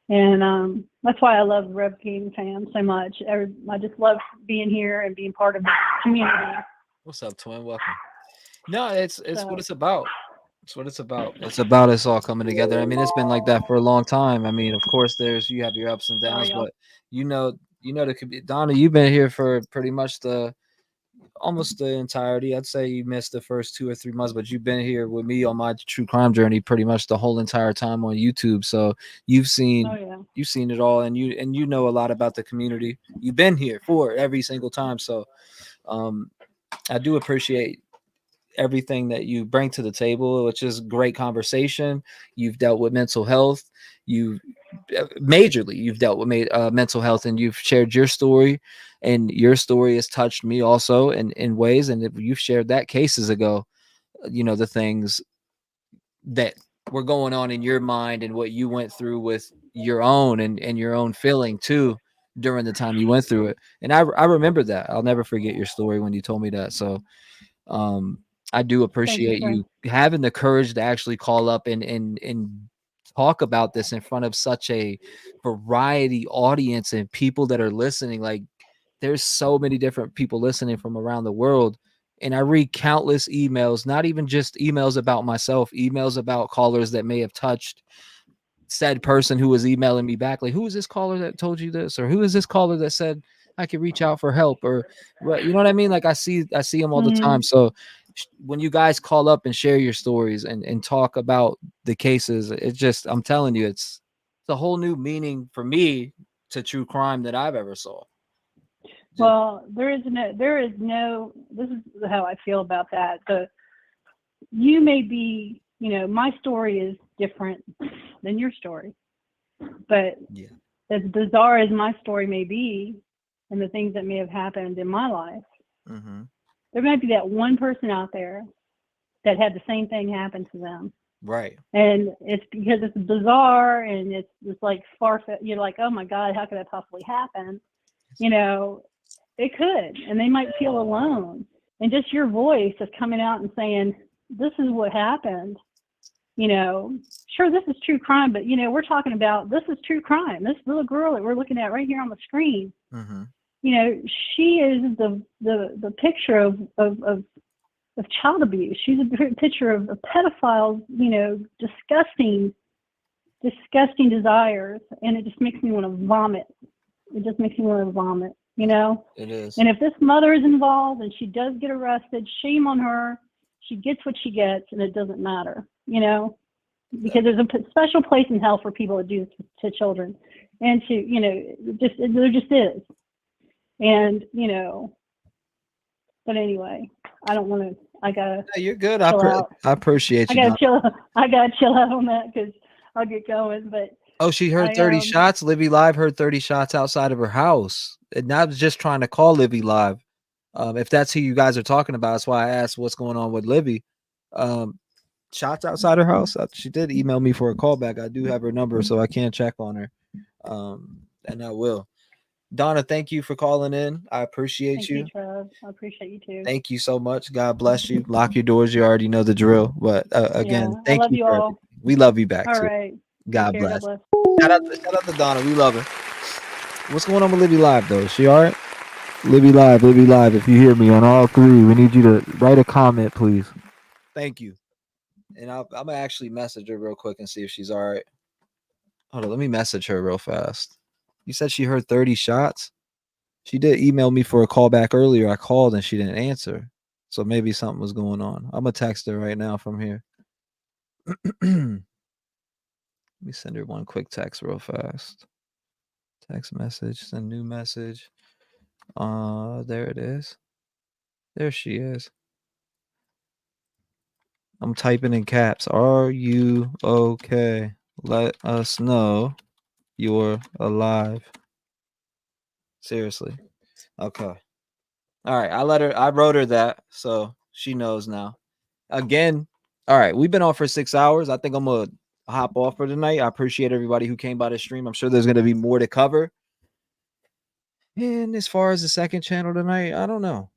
And that's why I love Rev King fam so much. I just love being here and being part of the community. What's up, twin? Welcome. No, it's So- what it's about. It's what it's about. It's about us all coming together. I mean, it's been like that for a long time. I mean, of course, you have your ups and downs, y'all. but you know, Donna, you've been here for pretty much almost the entirety. I'd say you missed the first 2 or 3 months, but you've been here with me on my true crime journey pretty much the whole entire time on YouTube. So you've seen it all, and you know a lot about the community. You've been here for it every single time. So I do appreciate everything that you bring to the table, which is great conversation. You've dealt with mental health. You've dealt with mental health, and you've shared your story, and your story has touched me also in ways. And if you've shared that cases ago, you know, the things that were going on in your mind and what you went through with your own and your own feeling too during the time you went through it. And I remember that. I'll never forget your story when you told me that. So I do appreciate you having the courage to actually call up and talk about this in front of such a variety audience and people that are listening. Like, there's so many different people listening from around the world. And I read countless emails, not even just emails about myself, emails about callers that may have touched said person who was emailing me back. Like, who is this caller that told you this? Or who is this caller that said I could reach out for help? Or, you know what I mean? Like, I see them all the time. So when you guys call up and share your stories and talk about the cases, it's just, I'm telling you, it's a whole new meaning for me to true crime that I've ever saw. Well, there is no, this is how I feel about that. You may be, you know, my story is different than your story, but as bizarre as my story may be and the things that may have happened in my life, there might be that one person out there that had the same thing happen to them. Right. And it's because it's bizarre and it's like far-fetched. You're like, oh my God, how could that possibly happen? You know, it could. And they might feel alone. And just your voice of coming out and saying, this is what happened. You know, sure, this is true crime, but, you know, we're talking about, this is true crime. This little girl that we're looking at right here on the screen, you know, she is the picture of child abuse. She's a picture of pedophiles, you know, disgusting desires. And it just makes me want to vomit. It just makes me want to vomit, you know? It is. And if this mother is involved and she does get arrested, shame on her. She gets what she gets, and it doesn't matter, you know, because there's a special place in hell for people that do this to children, and to, you know, there just is. And, you know, but anyway, I don't want to. I gotta. No, you're good. Chill out. I appreciate you. I gotta chill out on that because I'll get going. But oh, she heard 30 shots. Livy Live heard 30 shots outside of her house, and I was just trying to call Livy Live. If that's who you guys are talking about, that's why I asked what's going on with Livy. Shots outside her house. She did email me for a callback. I do have her number, so I can check on her, and I will. Donna, thank you for calling in. I appreciate thank you. you, Trev. I appreciate you too. Thank you so much. God bless you. Lock your doors. You already know the drill. But again, I thank love you you for all. everything. We love you back All too. right. God Take care. bless. God bless. Shout out to Donna. We love her. What's going on with Libby Live though? Is she all right? Libby Live. If you hear me on all three, we need you to write a comment, please. Thank you. And I'm gonna actually message her real quick and see if she's all right. Hold on, let me message her real fast. You said she heard 30 shots. She did email me for a call back earlier. I called and she didn't answer. So maybe something was going on. I'm gonna text her right now from here. Let me send her one quick text real fast. Text message, send new message. There it is. There she is. I'm typing in caps. Are you okay? Let us know you're alive. Seriously. Okay. All right. I wrote her that, so she knows now. Again, all right. We've been on for 6 hours. I think I'm gonna hop off for tonight. I appreciate everybody who came by the stream. I'm sure there's gonna be more to cover. And as far as the second channel tonight, I don't know.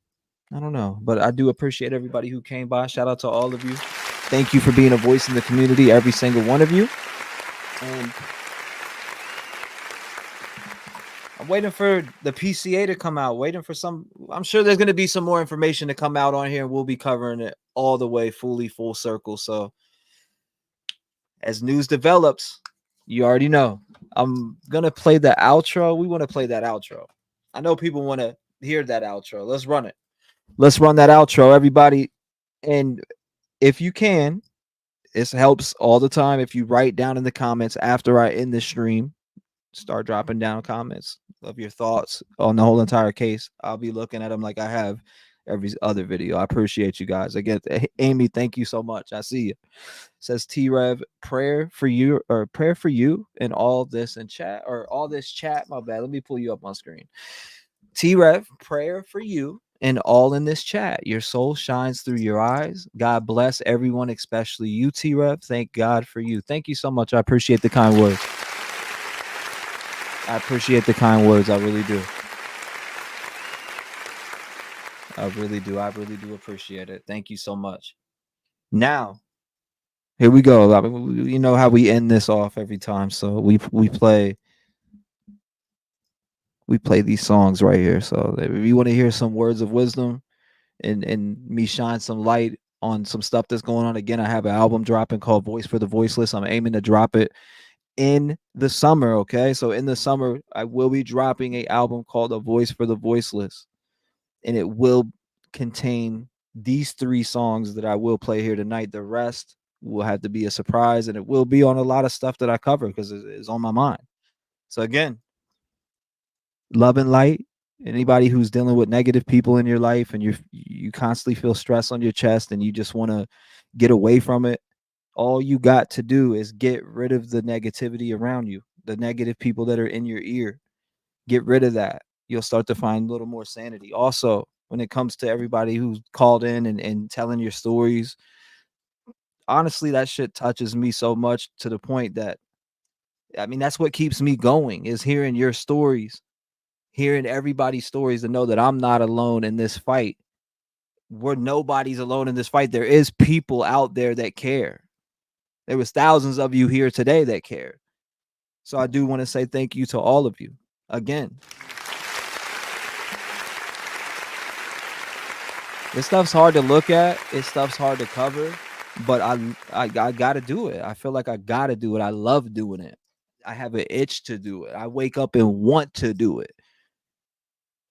But I do appreciate everybody who came by. Shout out to all of you. Thank you for being a voice in the community, every single one of you. And I'm waiting for the PCA to come out. I'm sure there's going to be some more information to come out on here, and we'll be covering it all the way, full circle. So as news develops, you already know. I'm going to play the outro. We want to play that outro. I know people want to hear that outro. Let's run it. Let's run that outro, everybody. And if you can, it helps all the time if you write down in the comments after I end the stream. Start dropping down comments of your thoughts on the whole entire case. I'll be looking at them like I have every other video. I appreciate you guys. Again, Amy, thank you so much. I see you. Says T-REV, prayer for you and all this in chat or all this chat. My bad. Let me pull you up on screen. T-REV, prayer for you and all in this chat. Your soul shines through your eyes. God bless everyone, especially you, T-REV. Thank God for you. Thank you so much. I appreciate the kind words. I appreciate the kind words. I really do. I really do appreciate it. Thank you so much. Now, here we go. I mean, you know how we end this off every time. So we play these songs right here. So if you want to hear some words of wisdom and me shine some light on some stuff that's going on, again, I have an album dropping called Voice for the Voiceless. I'm aiming to drop it in the summer. Okay, so in the summer I will be dropping an album called A Voice for the Voiceless, and it will contain these 3 songs that I will play here tonight. The rest will have to be a surprise, and it will be on a lot of stuff that I cover because it's on my mind. So again, love and light. Anybody who's dealing with negative people in your life and you constantly feel stress on your chest and you just want to get away from it, all you got to do is get rid of the negativity around you, the negative people that are in your ear. Get rid of that. You'll start to find a little more sanity. Also, when it comes to everybody who's called in and telling your stories, honestly, that shit touches me so much to the point that, I mean, that's what keeps me going, is hearing your stories, hearing everybody's stories, to know that I'm not alone in this fight. Nobody's alone in this fight. There is people out there that care. There was thousands of you here today that care. So I do want to say thank you to all of you again. This stuff's hard to look at. This stuff's hard to cover, but I got to do it. I feel like I got to do it. I love doing it. I have an itch to do it. I wake up and want to do it.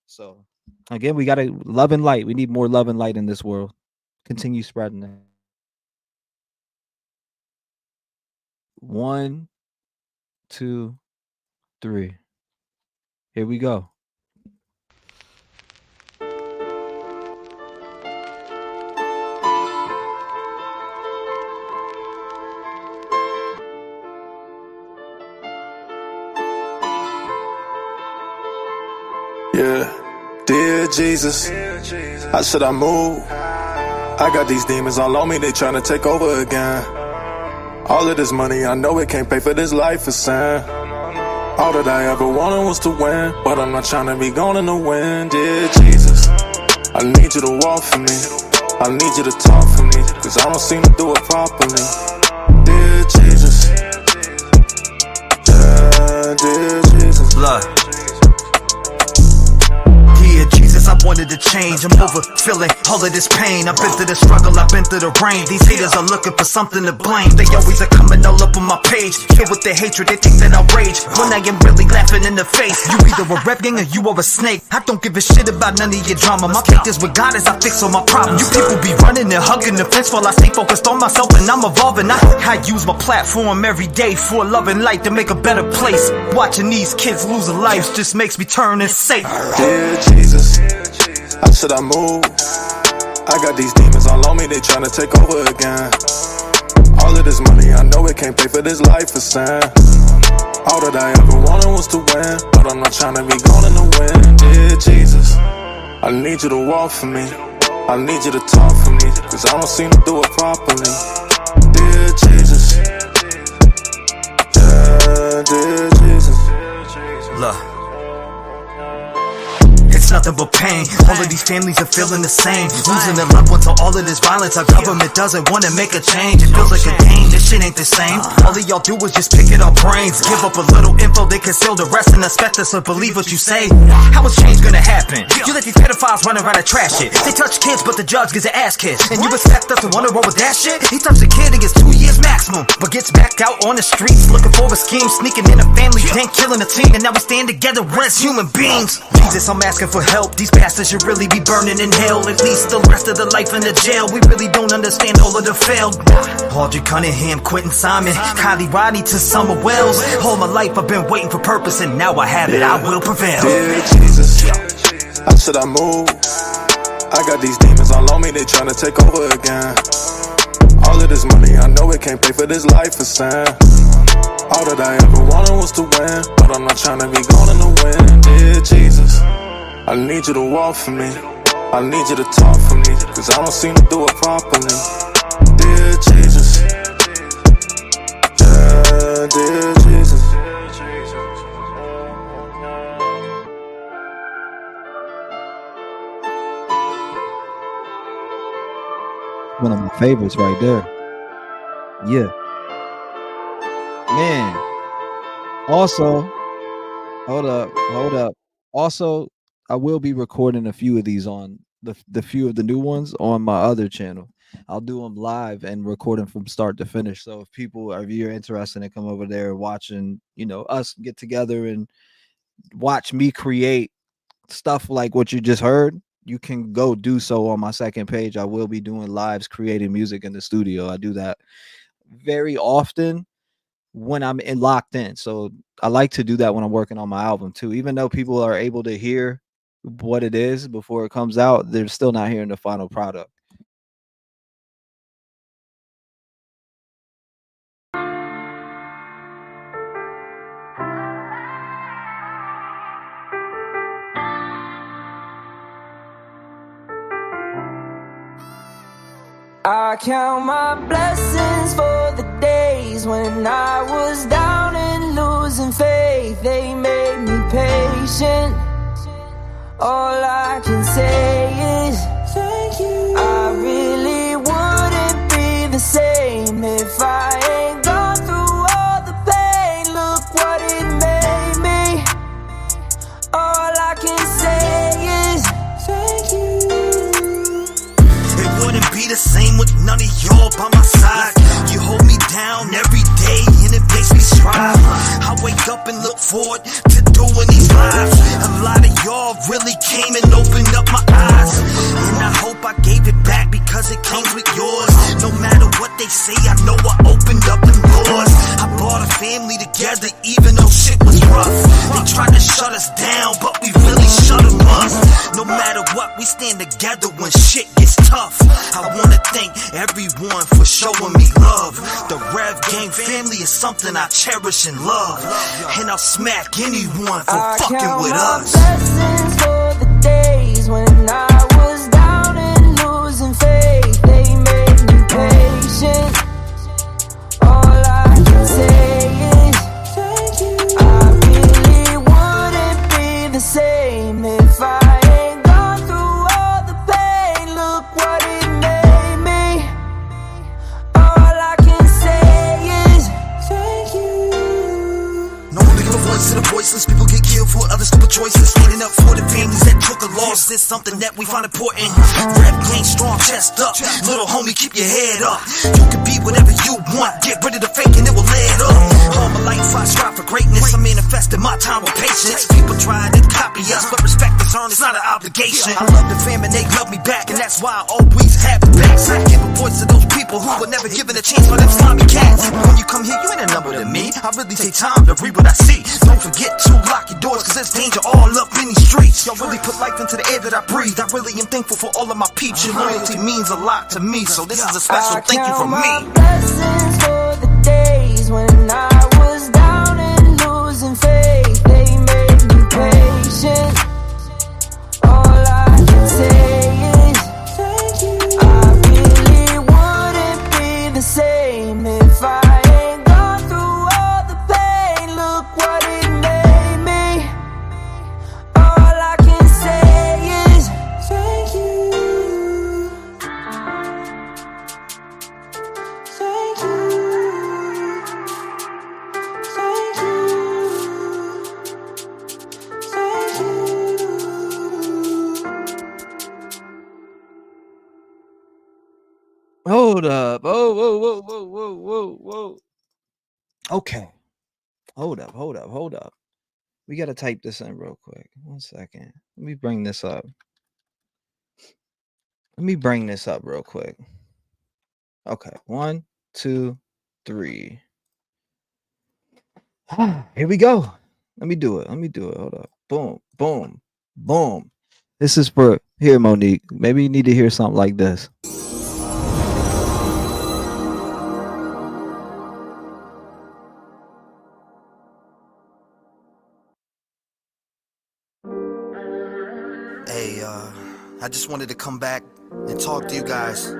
So again, we got to love and light. We need more love and light in this world. Continue spreading it. 1, 2, 3. Here we go. Yeah, dear Jesus, how should I move? I got these demons all on me, they tryna take over again. All of this money, I know it can't pay for this life of sin. All that I ever wanted was to win, but I'm not tryna be gone in the wind. Dear Jesus, I need you to walk for me, I need you to talk for me, cause I don't seem to do it properly. Dear Jesus, Look. Yeah, Jesus, I wanted to change. I'm over feeling all of this pain. I've been through the struggle, I've been through the rain. These haters are looking for something to blame. They always are coming all up on my page, filled with their hatred, they think that I'll rage when I am really laughing in the face. You either a rev gang or you are a snake. I don't give a shit about none of your drama. My faith is with God as I fix all my problems. You people be running and hugging the fence while I stay focused on myself and I'm evolving. I use my platform every day for love and light to make a better place. Watching these kids lose their lives just makes me turn and say, Dear Jesus, how should I move? I got these demons all on me, they tryna take over again. All of this money, I know it can't pay for this life of sin. All that I ever wanted was to win, but I'm not tryna be gone in the wind. Dear Jesus, I need you to walk for me, I need you to talk for me, cause I don't seem to do it properly. Dear Jesus, yeah, dear Jesus. look. It's nothing but pain. All of these families are feeling the same. Losing their loved ones to all of this violence. Our government doesn't want to make a change. It feels like a game, this shit ain't the same. All of y'all do is just pick at our brains. Give up a little info, they conceal the rest and expect us to believe what you say. How is change gonna happen? You let these pedophiles run around and trash it. They touch kids but the judge gets an ass kiss. And you expect us to wanna roll with that shit? He touched a kid and gets 2 years maximum, but gets back out on the streets looking for a scheme, sneaking in a family, then killing a teen. And now we stand together as human beings. Jesus, I'm asking for help. These bastards should really be burning in hell. At least the rest of the life in the jail. We really don't understand all of the failed. Audrey Cunningham, Quentin Simon, Kylie Rodney to Summer Wells. All my life I've been waiting for purpose, and now I have it. I will prevail. Dear Jesus, how should I move? I got these demons all on me, they tryna take over again. All of this money, I know it can't pay for this life of sin. All that I ever wanted was to win, but I'm not tryna be gone in the wind. Dear Jesus, I need you to walk for me, I need you to talk for me, cause I don't seem to do it properly. Dear Jesus, yeah, dear Jesus. One of my favorites right there. Yeah. Man. Also, hold up. Also, I will be recording a few of these on the few of the new ones on my other channel. I'll do them live and record them from start to finish. So if you're interested in come over there watching, us get together and watch me create stuff like what you just heard, you can go do so on my second page. I will be doing lives creating music in the studio. I do that very often when I'm locked in. So I like to do that when I'm working on my album too. Even though people are able to hear what it is before it comes out, they're still not hearing the final product. I count my blessings for the days when I was down and losing faith. They made me patient. All I can say is thank you. I really wouldn't be the same if I ain't gone through all the pain. Look what it made me. All I can say is thank you. Wouldn't be the same with none of y'all by my side. You hold me down every day and it makes me strive. I wake up and look forward to doing these lives. A lot of y'all really came and opened up my eyes, and I hope I gave it back because it came with yours. No matter what they say, I know I opened up them doors. I brought a family together even though shit was rough. They tried to shut us down, but we really shut them up. No matter what, we stand together when shit gets tough. I wanna thank everyone for showing me love. The Rev Gang family is something I cherish and love, and I'll smack anyone for fucking with us. Blessings for the days when I was down and losing faith. They made me patient. All I can say is thank you. I really wouldn't be the same if I ain't gone through all the pain. Look what it made me. All I can say is thank you. No bigger voice voice of the voiceless. People get killed for other stupid choices. Standing up for the families that took a loss is something that we find important. Rap game strong, chest up. Little homie, keep your head up. You can be whatever you want. Get rid of the fake and it will lead up. All my life I strive for greatness. I'm manifesting my time with patience. People try to copy us, but respect is earned. It's not an obligation. I love the fam and they love me back, and that's why I always have it back. So I give a voice to those people who were never given a chance for them slimy cats. When you come here, you ain't a number to me. I really take time to read what I see. Don't forget to lock your doors, cause there's danger all up in these streets. Y'all really put life into the air that I breathe. I really am thankful for all of my peeps. Your loyalty means a lot to me, so this is a special thank you from me. Blessings for the days when I was down and losing faith. They made me patient. All I can say is thank you. I really wouldn't be the same if I ain't gone through all the pain. Look what it made me. All I can say is thank you. Thank you. Thank Hold up. Oh, whoa, whoa, whoa, whoa, whoa, whoa. Okay. Hold up. We got to type this in real quick. 1 second. Let me bring this up. Real quick. Okay. 1, 2, 3. Here we go. Let me do it. Hold up. Boom, boom, boom. This is for here, Monique. Maybe you need to hear something like this. Hey, I just wanted to come back and talk to you guys.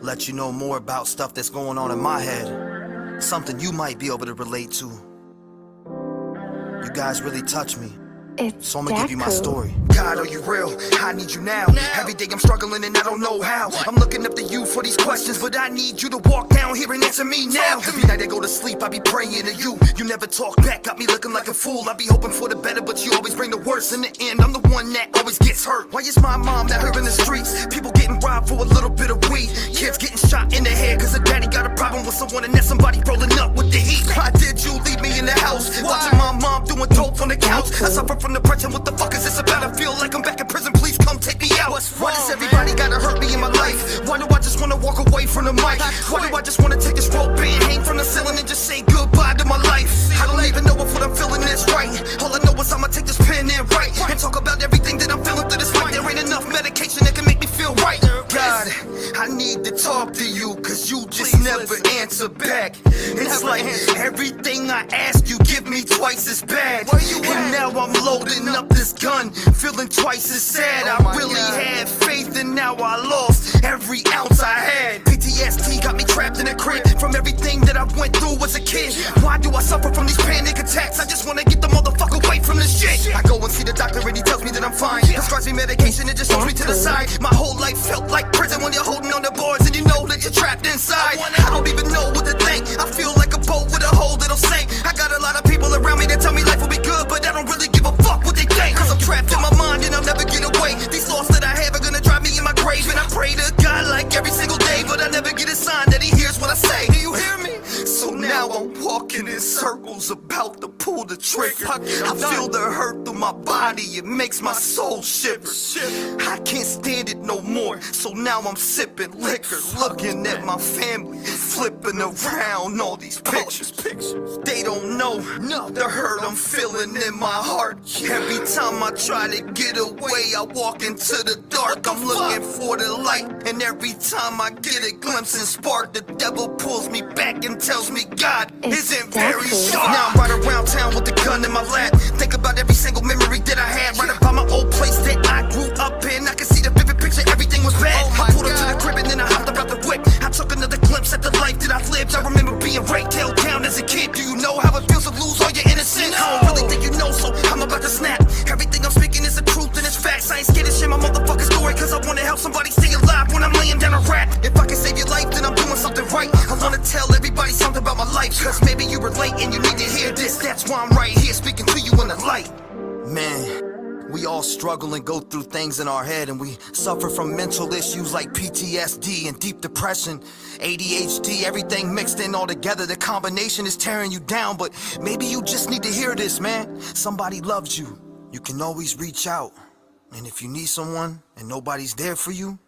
Let you know more about stuff that's going on in my head. Something you might be able to relate to. You guys really touch me. So I'm gonna give you my story. God, are you real? I need you now. Every day I'm struggling and I don't know how. I'm looking up to you for these questions, but I need you to walk down here and answer me now. Every night I go to sleep, I be praying to you. You never talk back, got me looking like a fool. I be hoping for the better, but you always bring the worst. In the end, I'm the one that always gets hurt. Why is my mom out here in the streets? People getting robbed for a little bit of weed. Kids getting shot in the head cause their daddy got a problem with someone and that's somebody rolling up with the heat. Why did you leave me in the house? Watching my mom doing dope on the couch. I suffer from depression. What the fuck is this about? I feel like I'm back in prison. Please come take me out. Why does everybody gotta hurt me in my life? Why do I just wanna walk away from the mic? Why do I just wanna take this rope and hang from the ceiling and just say goodbye to my life? I don't even know if what I'm feeling is right. All I know is I'ma take this pen and write and talk about everything that I'm feeling through this fight. There ain't enough medication that can make me feel right. God, I need to talk to you cause you just never answer back. It's like everything I ask you give me twice as bad. And now I'm loading up this gun, feeling twice as sad. I really had faith and now I lost every ounce I had. PTSD got me trapped in a crib from everything that I went through as a kid. Why do I suffer from these panic attacks? I just wanna get the motherfucker away from this shit. I go and see the doctor and he tells me that I'm fine. Prescribes me medication and just shows me to the side. My whole life felt like prison when you're holding on the boards and you know that you're trapped inside. I don't even know what to think. I feel like a boat with a hole that'll sink. I got a lot of people around me that tell me life will be good, but I don't really give a fuck what they think. Cause I'm trapped in my mind and I'll never get away. These thoughts that I have are gonna drive me in my grave. And I pray to God like every single day, but I never get a sign that he hears what I say. Do you hear me? So now I'm walking in circles about to pull the trigger. I feel the hurt through my body, it makes my soul shiver. I can't stand it no more, so now I'm sipping liquor, looking at my family, flipping around all these pictures. They don't know the hurt I'm feeling in my heart. Every time I try to get away, I walk into the dark. I'm looking for the light, and every time I get a glimpse and spark, the devil pulls me back and tells me God isn't very sharp. Now I'm right around town with the gun in my lap. Think about every single memory that I had. Right about my old place that I grew up in. I can see the vivid picture, everything was bad. I pulled up to the crib and then I hopped about the whip. I took another glimpse at the life that I've lived. I remember being raped, held down as a kid. Do you know how it feels to lose all your innocence? I don't really think you know, so I'm about to snap. Everything I'm speaking is the truth and it's facts. I ain't scared to share my motherfucking story, cause I wanna help somebody stay alive when I'm laying down a rap. If I can save your life, then I'm doing something right. I wanna tell everybody something about my life, cause maybe you relate and you need to hear this. That's here speaking to you in the light. Man, we all struggle and go through things in our head, and we suffer from mental issues like PTSD and deep depression, ADHD, everything mixed in all together. The combination is tearing you down, but maybe you just need to hear this, man. Somebody loves you. You can always reach out. And if you need someone and nobody's there for you,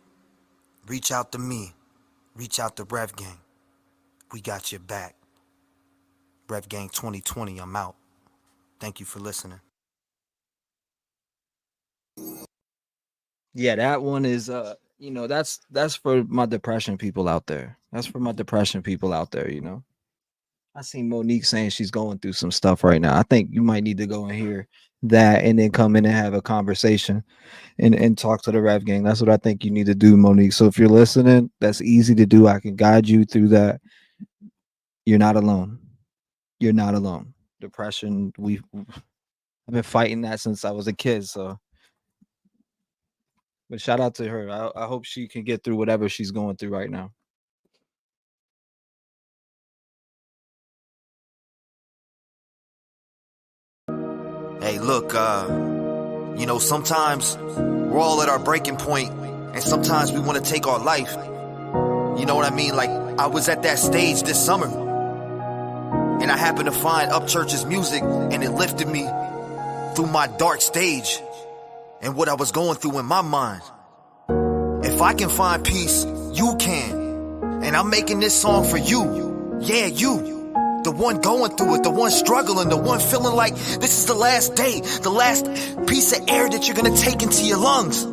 reach out to me. Reach out to Rev Gang. We got your back. Rev Gang 2020, I'm out. Thank you for listening. Yeah, that one is that's for my depression people out there. That's for my depression people out there, I seen Monique saying she's going through some stuff right now. I think you might need to go and hear that and then come in and have a conversation and talk to the Rev Gang. That's what I think you need to do, Monique. So if you're listening, that's easy to do. I can guide you through that. You're not alone. You're not alone. Depression, I've been fighting that since I was a kid, so but shout out to her. I hope she can get through whatever she's going through right now. Hey, look, sometimes we're all at our breaking point, and sometimes we want to take our life. You know what I mean? Like, I was at that stage this summer, and I happened to find Upchurch's music, and it lifted me through my dark stage and what I was going through in my mind. If I can find peace, you can. And I'm making this song for you. Yeah, you. The one going through it, the one struggling, the one feeling like this is the last day, the last piece of air that you're gonna take into your lungs.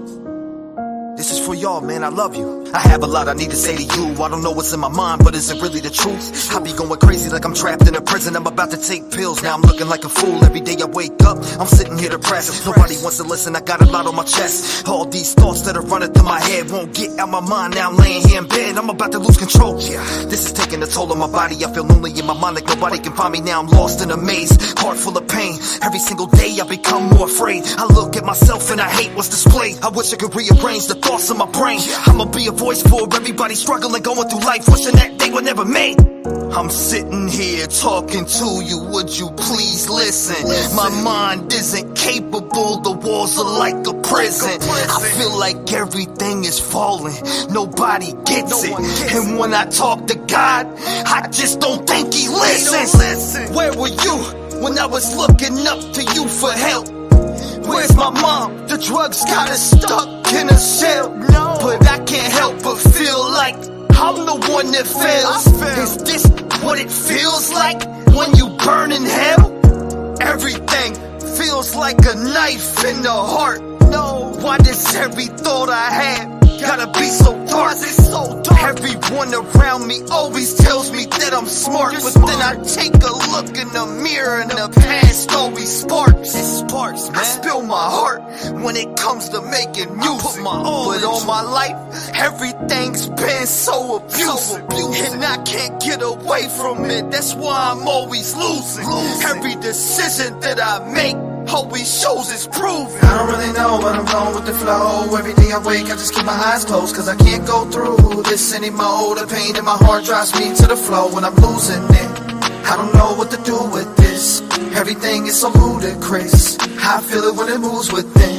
This is for y'all, man. I love you. I have a lot I need to say to you. I don't know what's in my mind, but is it really the truth? I be going crazy like I'm trapped in a prison. I'm about to take pills. Now I'm looking like a fool. Every day I wake up, I'm sitting here depressed. Nobody wants to listen. I got a lot on my chest. All these thoughts that are running through my head won't get out my mind. Now I'm laying here in bed. I'm about to lose control. Yeah, this is taking a toll on my body. I feel lonely in my mind like nobody can find me. Now I'm lost in a maze, heart full of pain. Every single day I become more afraid. I look at myself and I hate what's displayed. I wish I could rearrange the thoughts in my brain. I'ma be a voice for everybody struggling, going through life, wishing that they were never made. I'm sitting here talking to you, would you please listen? My mind isn't capable, the walls are like a prison. I feel like everything is falling, nobody gets it. And when I talk to God, I just don't think he listens. Where were you when I was looking up to you for help? Where's my mom? The drugs got her stuck in a shell. But I can't help but feel like I'm the one that fails. Is this what it feels like when you burn in hell? Everything feels like a knife in the heart. No, why does every thought I had gotta be so dark? Everyone around me always tells me that I'm smart, but then I take a look in the mirror and the past always sparks. It sparks, man. I spill my heart when it comes to making music. I put my all but all my life, everything's been so abusive, and I can't get away from it. That's why I'm always losing. Every decision that I make always shows it's proven. I don't really know, but I'm going with the flow. Every day I wake, I just keep my eyes closed, cause I can't go through this anymore. The pain in my heart drives me to the flow when I'm losing it. I don't know what to do with this. Everything is so ludicrous. I feel it when it moves within.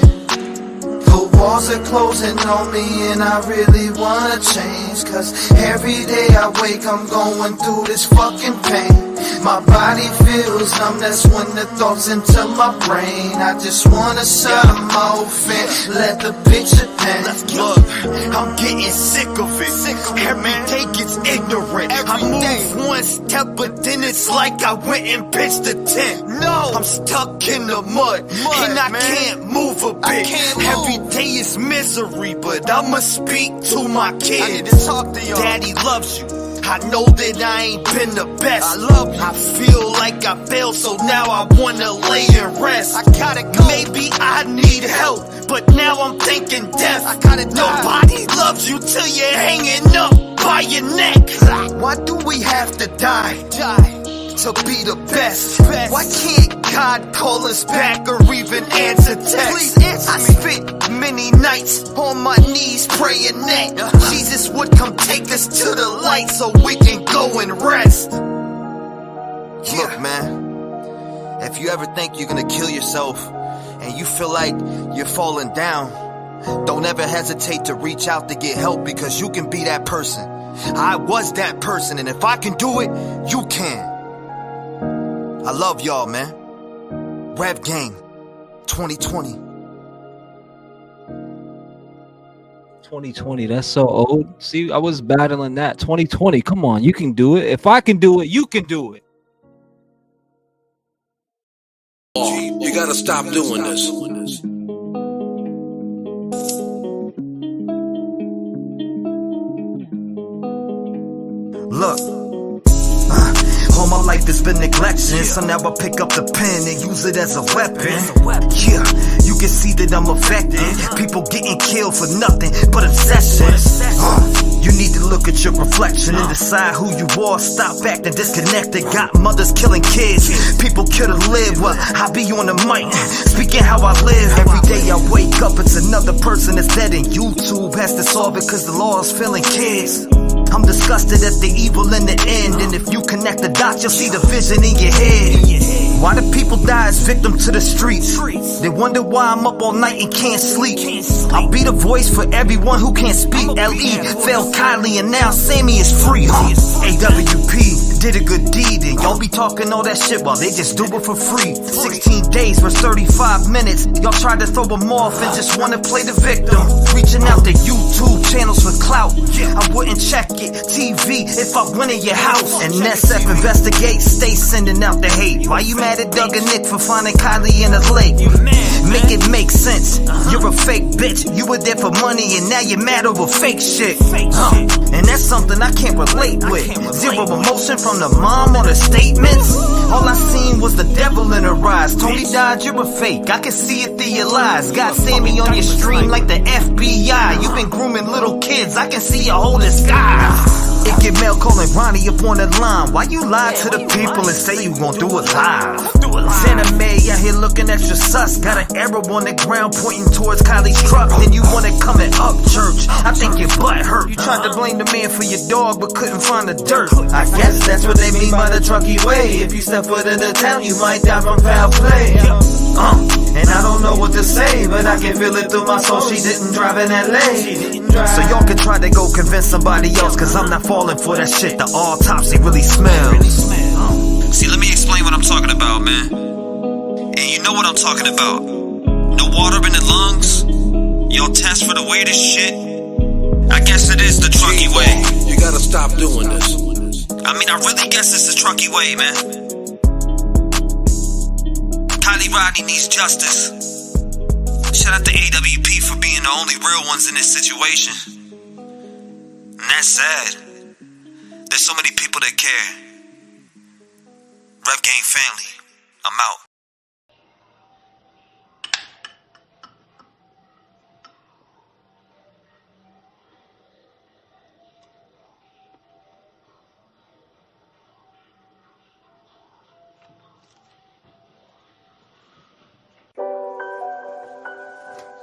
The walls are closing on me and I really wanna change, cause every day I wake I'm going through this fucking pain. My body feels numb, that's when the thoughts enter my brain. I just wanna shut them off and let the picture paint. Look, I'm getting sick of it. Every day gets ignorant. I move one step, but then it's like I went and pitched a tent. No, I'm stuck in the mud, and I can't move a bit. Every day is misery, but I'ma speak to my kids. I need to talk to y'all. Daddy loves you. I know that I ain't been the best. I love you. I feel like I failed, so now I wanna lay and rest. I gotta go. Maybe I need help, but now I'm thinking death. I gotta die. Nobody loves you till you're hanging up by your neck. Why do we have to die to be the best? Why can't God call us back or even answer texts? Please answer me. I spent many nights on my knees praying that Jesus would come take us to the light so we can go and rest. Look, man, If you ever think you're gonna kill yourself and you feel like you're falling down, don't ever hesitate to reach out to get help, because you can be that person. I was that person, and if I can do it, you can. I love y'all, man. Rev Gang 2020. 2020, that's so old. See, I was battling that. 2020, come on, you can do it. If I can do it, you can do it. You gotta stop doing this. Look, all my life has been neglection, so now I pick up the pen and use it as a weapon. Yeah, you can see that I'm affected. People getting killed for nothing but obsession. You need to look at your reflection and decide who you are. Stop acting disconnected. Got mothers killing kids, people kill to live. Well, I be on the mic, speaking how I live. Every day I wake up, it's another person that's dead, and YouTube has to solve it because the law is failing kids. I'm disgusted at the evil in the end, and if you connect the dots, you'll see the vision in your head. Why do people die as victims to the streets? They wonder why I'm up all night and can't sleep. I'll be the voice for everyone who can't speak. L.E. fell Kylie and now Sammy is free. AWP did a good deed, and y'all be talking all that shit while they just do it for free. 16 days for 35 minutes. Y'all tried to throw them off and just wanna play the victim. Reaching out to YouTube channels for clout. I wouldn't check it. TV if I went in your house. And NSF investigate, stay sending out the hate. Why you mad at Doug and Nick for finding Kylie in a lake? Make it make sense. You're a fake bitch. You were there for money and now you're mad over fake shit. And that's something I can't relate with. Zero emotion from the mom or the statements. All I seen was the devil in her eyes. Tony died, you're a fake. I can see it through your lies. Got Sammy on your stream like the FBI. You've been grooming little kids. I can see you holding skies. It get mail calling Ronnie up on the line. Why you lie to the people and say you gon' do it live? Santa May out here looking extra sus. Got an arrow on the ground pointing towards Kylie's truck. Then you wanna come and up church. I think your butt hurt. You tried to blame the man for your dog but couldn't find the dirt. I guess that's what they mean by the trucky way. If you step foot in the town, you might die from foul play. And I don't know what to say, but I can feel it through my soul. She didn't drive in LA. So y'all can try to go convince somebody else, cause I'm not falling for that shit. The autopsy really smells. See, let me explain what I'm talking about, man. And you know what I'm talking about. No water in the lungs. Y'all test for the weirdest shit. I guess it is the trucky way. You gotta stop doing this. I mean, I really guess it's the trucky way, man. Kylie Rodney needs justice. Shout out to AWP for being the only real ones in this situation. And that's sad. There's so many people that care. Rev Gang family, I'm out.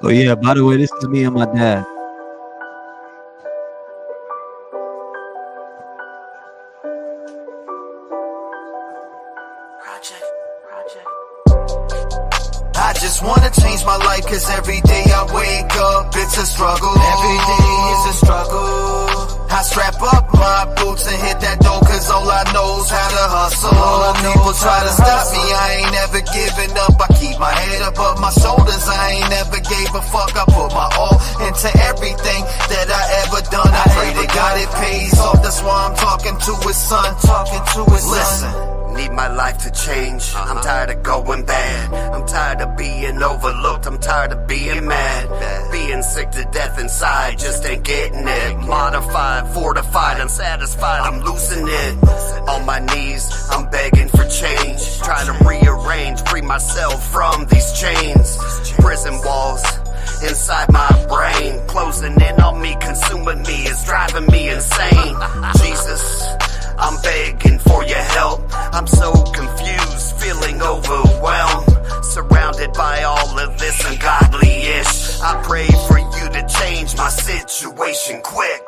Oh yeah, by the way, this is me and my dad. I just wanna change my life, cause every day I wake up, it's a struggle. Every day is a struggle. I strap up my boots and hit that dough, cause all I know is how to hustle. All the people try to stop me, I ain't never giving up. I keep my head above my shoulders, I ain't never gave a fuck. I put my all into everything that I ever done. I pray to God it pays off, that's why I'm talking to his son. Listen, need my life to change. I'm tired of going bad. I'm tired of being overlooked. I'm tired of being mad. Being sick to death inside, just ain't getting it. Modified, fortified, unsatisfied, I'm losing it. On my knees, I'm begging for change. Trying to rearrange, free myself from these chains. Prison walls inside my brain, closing in on me, consuming me, it's driving me insane. Jesus, I'm begging for your help. I'm so confused, feeling overwhelmed, surrounded by all of this ungodly-ish. I pray for you to change my situation quick.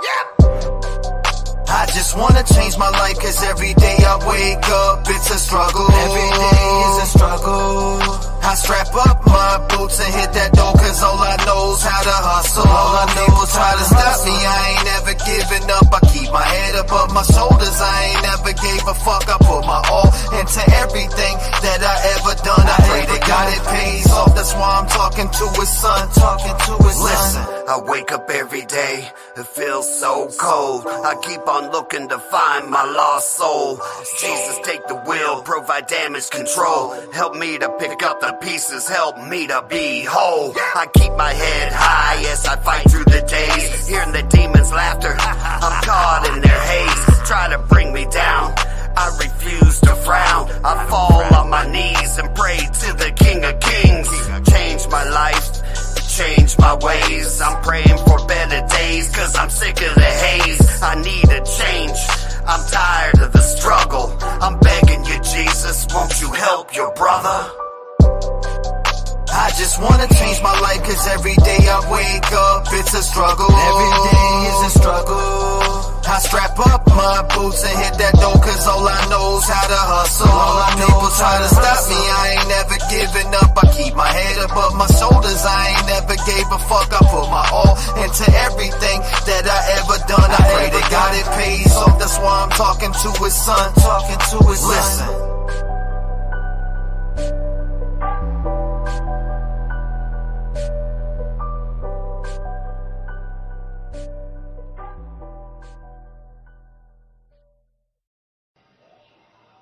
I just just wanna change my life, cause every day I wake up, it's a struggle. Every day is a struggle. I strap up my boots and hit that door, cause all I know's how to hustle. All I know is try to stop me, I ain't never giving up. I keep my head above my shoulders, I ain't never gave a fuck. I put my all into everything that I ever done. I pray to God it pays off, that's why I'm talking to his son. Listen, I wake up every day, it feels so cold. I keep on looking to find my lost soul. Jesus, take the wheel, provide damage control. Help me to pick up the pieces, help me to be whole. I keep my head high as I fight through the days, hearing the demons' laughter, I'm caught in their haze. Try to bring me down, I refuse to frown. I fall on my knees and pray to the King of Kings. Change my life, change my ways. I'm praying for better days, cause I'm sick of the haze. I need a change, I'm tired of the struggle. I'm begging you, Jesus, won't you help your brother? I just wanna change my life, cause every day I wake up, it's a struggle. Every day is a struggle. I strap up my boots and hit that door, cause all I know's how to hustle. All I know is try to stop me, I ain't never giving up. I keep my head above my shoulders, I ain't never gave a fuck. I put my all into everything that I ever done. I pray to God it pays off, that's why I'm talking to his son. Listen,